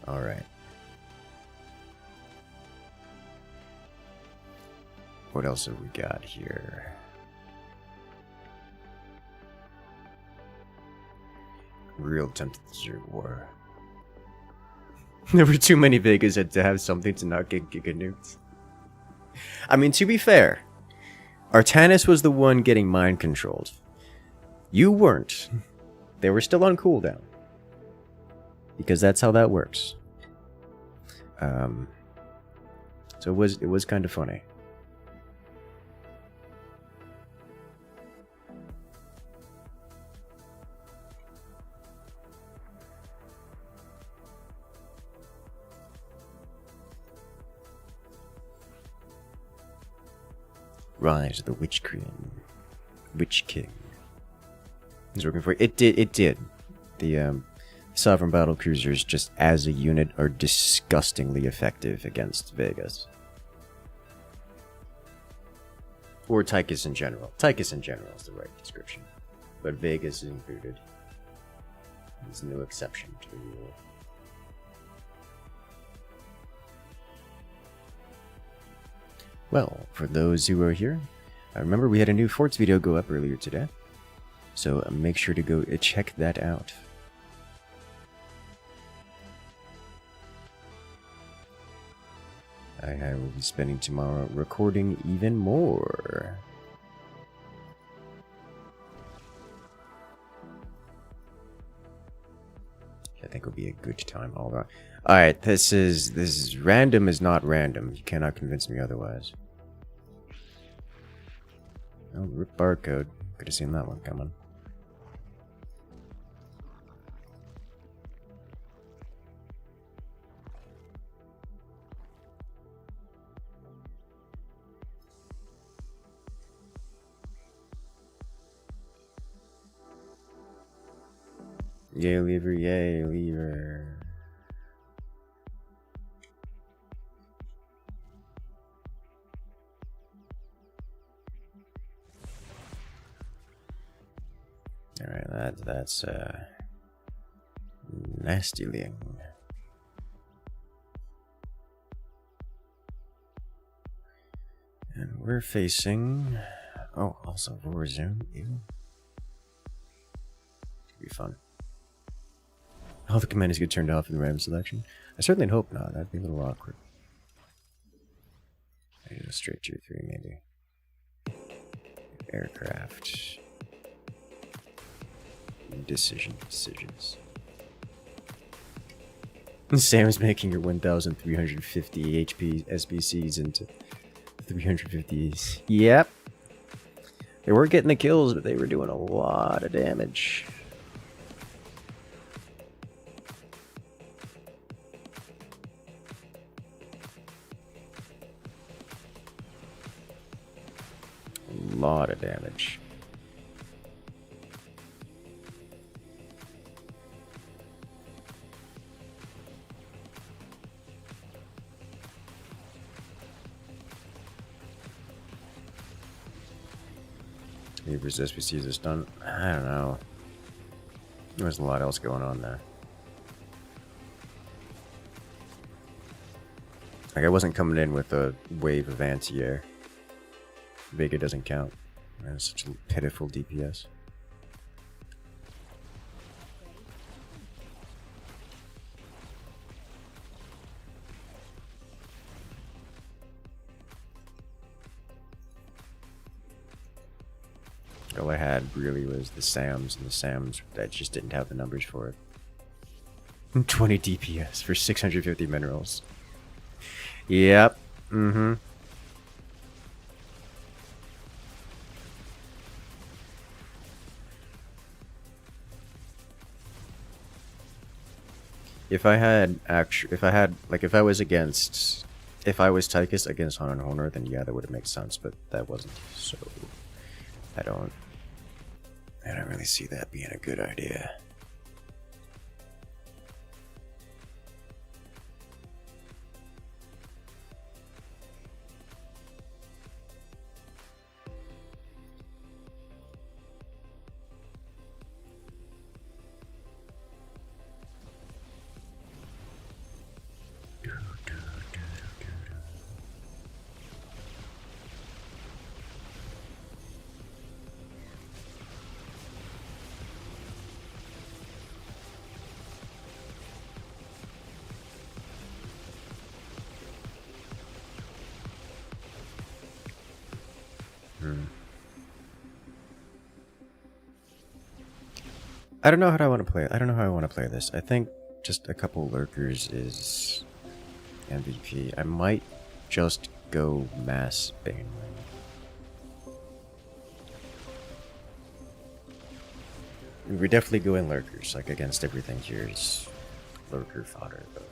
Alright. What else have we got here? Real tempted to desert war. There were too many Vegas had to have something to not get Giga nuked. I mean, to be fair, Artanis was the one getting mind controlled. You weren't. They were still on cooldown. Because that's how that works. So it was kind of funny. Rise of the Witch King. He's working for it. It did. The Sovereign Battlecruisers, just as a unit, are disgustingly effective against Vegas. Or Tychus in general. Tychus in general is the right description. But Vegas is included. There's no exception to the rule. Well, for those who are here, I remember we had a new Forts video go up earlier today. So make sure to go check that out. I will be spending tomorrow recording even more. I think it'll be a good time all around. Alright, this is random is not random. You cannot convince me otherwise. Oh, rip barcode. Could have seen that one coming. Yay, lever, yay, lever. Alright, that's nastyling. And we're facing also Warzone. Ew. It'll be fun. All the commanders get turned off in the random selection. I certainly hope not. That'd be a little awkward. Maybe a straight tier 3, maybe. Aircraft. Decisions. Sam's making your 1,350 HP SBCs into 350s. Yep. They were getting the kills, but they were doing a lot of damage. lot of damage. He resist receives a stun. I don't know. There's a lot else going on there. Like, I wasn't coming in with a wave of anti-air. Vega doesn't count. That's such a pitiful DPS. All I had really was the SAMs, and the SAMs that just didn't have the numbers for it. 20 DPS for 650 minerals. Yep. Mm-hmm. If I was Tychus against Hunter and Honor, then yeah, that would have made sense, but that wasn't, so I don't really see that being a good idea. I don't know how I want to play it. I don't know how I want to play this. I think just a couple lurkers is MVP. I might just go mass Bane. We're definitely going lurkers, like against everything here is lurker fodder, though.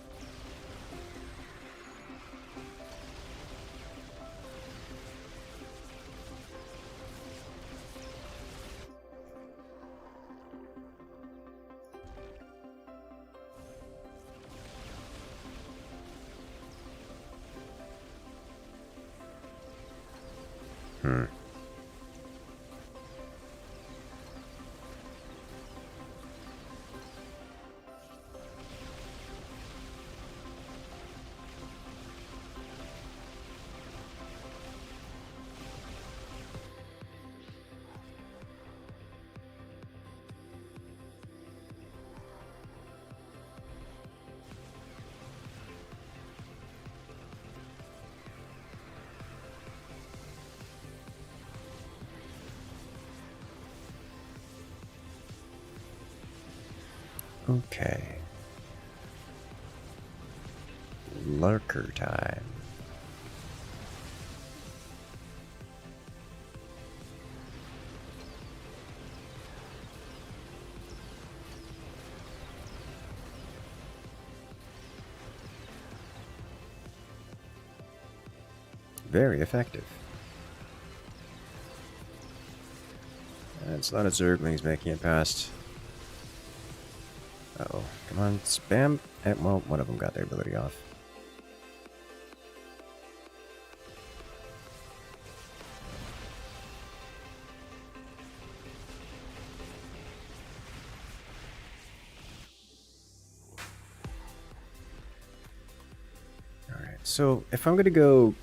Okay. Lurker time. Very effective. It's a lot of Zerglings making it past. Uh-oh. Come on, spam. Well, one of them got their ability off. Alright, so if I'm gonna go...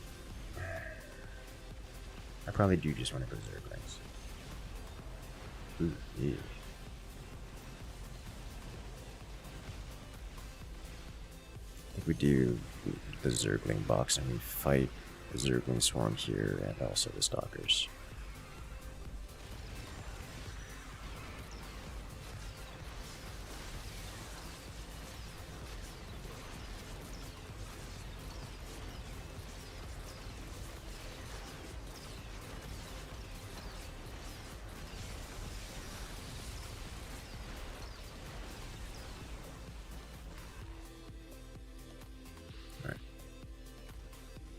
I probably do just want to go Zerglings. Ooh, yeah. We do the Zergling box and we fight the Zergling swarm here and also the Stalkers.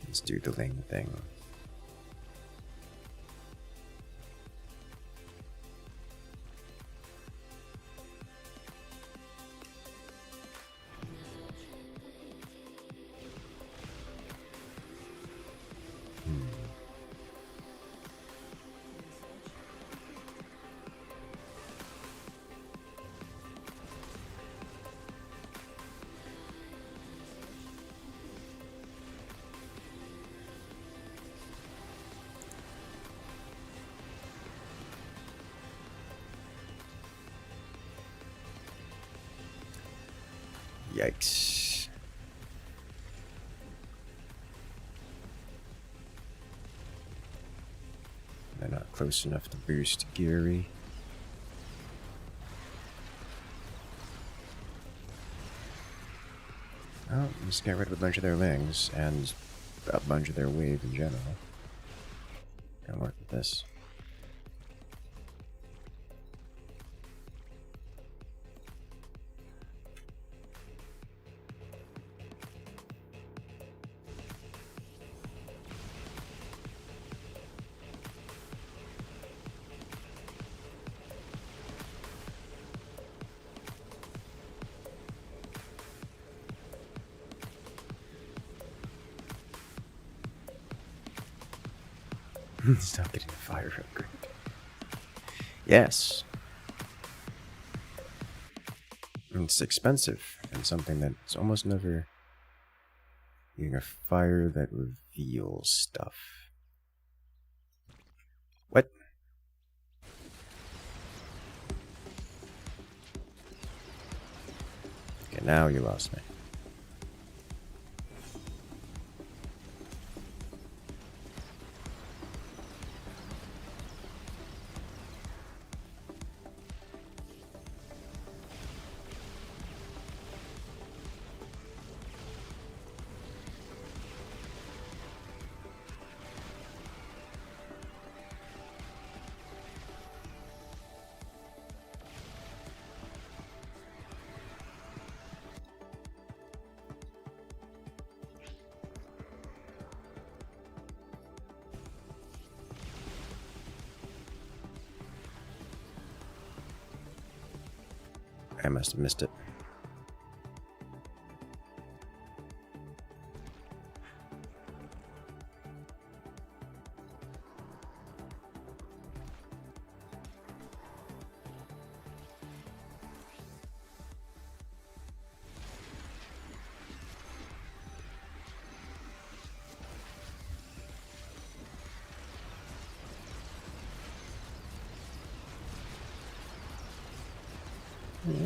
Let's do the Ling thing. Yikes. They're not close enough to boost Geary. Oh, just get rid of a bunch of their lings and a bunch of their wave in general. Gonna work with this. Stop getting the fire upgrade. Yes. It's expensive and something that's almost never using a fire that reveals stuff. What? Okay, now you lost me. I must have missed it.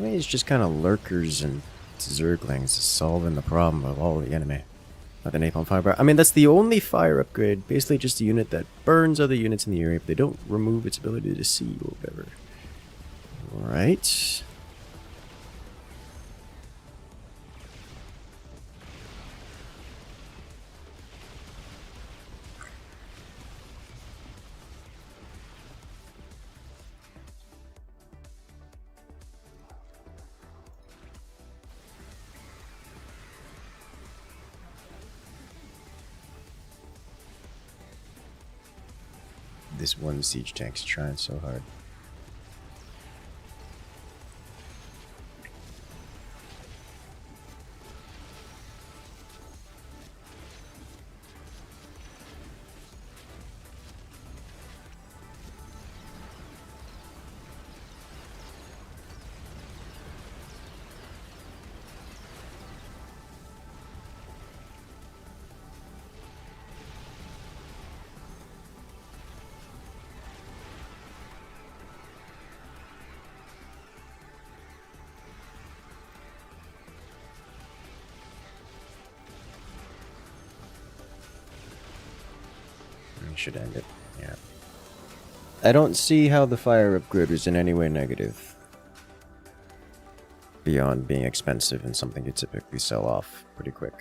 It's just kind of lurkers and zerglings solving the problem of all the enemy. Not the napalm fire. I mean, that's the only fire upgrade. Basically, just a unit that burns other units in the area, but they don't remove its ability to see or whatever. Alright. This one siege tank's trying so hard. Should end it. Yeah. I don't see how the fire upgrade is in any way negative. Beyond being expensive and something you typically sell off pretty quick.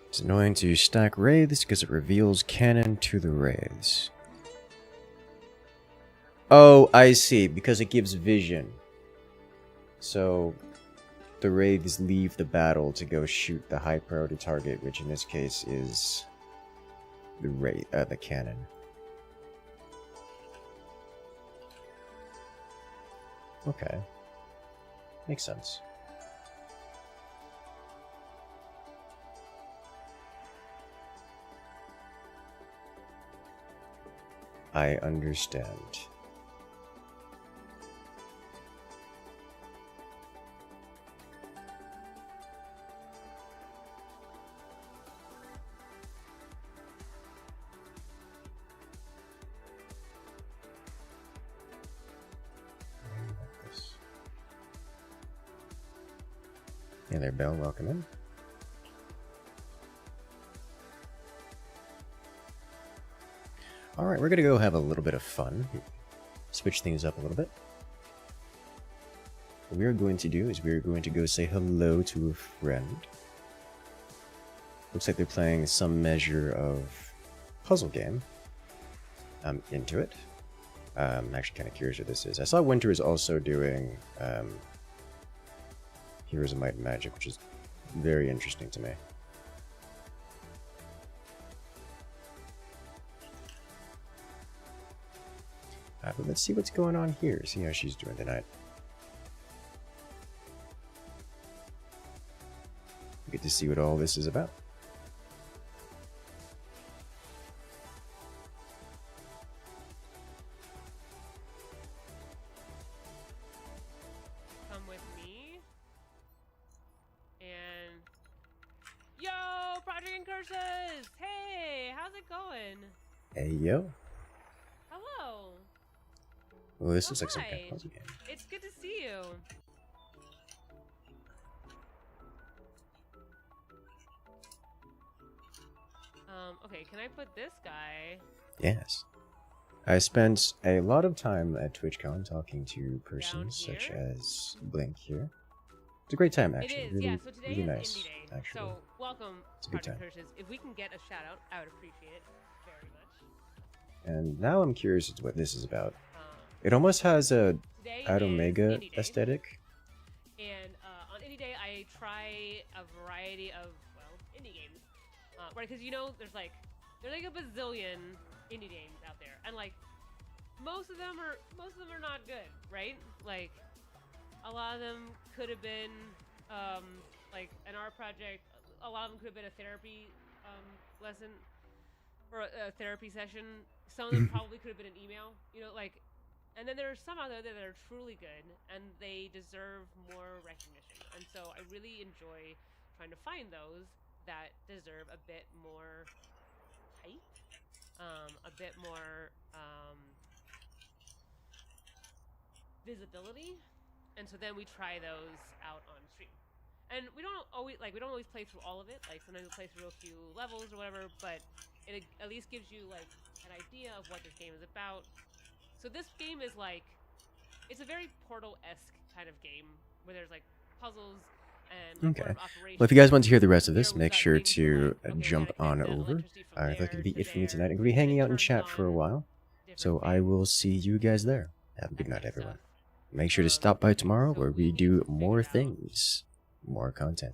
It's annoying to stack wraiths because it reveals cannon to the wraiths. Oh, I see. Because it gives vision. So the wraiths leave the battle to go shoot the high priority target, which in this case is the cannon. Okay. Makes sense. I understand. Hey there, Belle. Welcome in. Alright, we're gonna go have a little bit of fun. Switch things up a little bit. What we're going to do is we're going to go say hello to a friend. Looks like they're playing some measure of puzzle game. I'm into it. I'm actually kind of curious what this is. I saw Winter is also doing Heroes of Might and Magic, which is very interesting to me. But let's see what's going on here. See how she's doing tonight. We get to see what all this is about. Come with me. And yo, Project Incursus! Hey, how's it going? Hey yo. Hello. Well, this looks like some kind hi. of puzzle game. It's good to see you. Okay, can I put this guy? Yes. I spent a lot of time at TwitchCon talking to persons such here? as Blink here. It's a great time, actually. It is, Really, yeah. So today really is nice, Indie Day. actually. So welcome, It's a good Project time. Incursus. If we can get a shout out, I would appreciate it very much. And now I'm curious as to what this is about. Um, It almost has a today Ad is Omega Indie Day. aesthetic. And on Indie Day, I try a variety of, well, indie games. Right, because you know, there's like a bazillion indie games out there, and like most of them are not good, right? Like a lot of them could have been like an art project. A lot of them could have been a therapy lesson or a therapy session. Some of them probably could have been an email. You know, like. And then there are some out there that are truly good, and they deserve more recognition. And so I really enjoy trying to find those that deserve a bit more hype, a bit more visibility. And so then we try those out on stream. And we don't always play through all of it. Like sometimes we play through a few levels or whatever, but it at least gives you like an idea of what this game is about. So this game is like, it's a very Portal-esque kind of game where there's like puzzles and Okay. sort of operations. Well, if you guys want to hear the rest of this, Where we've make got sure things from, to like, okay, jump we gotta on connect the over. electricity from That's going to be there it for me to tonight. I'm there, going to be hanging and it out in turns chat for a on while. different So I things, will see you guys there. Have a that good night, kind of everyone. stuff. Make sure to stop by tomorrow So where we we need do to figure more out things, more content.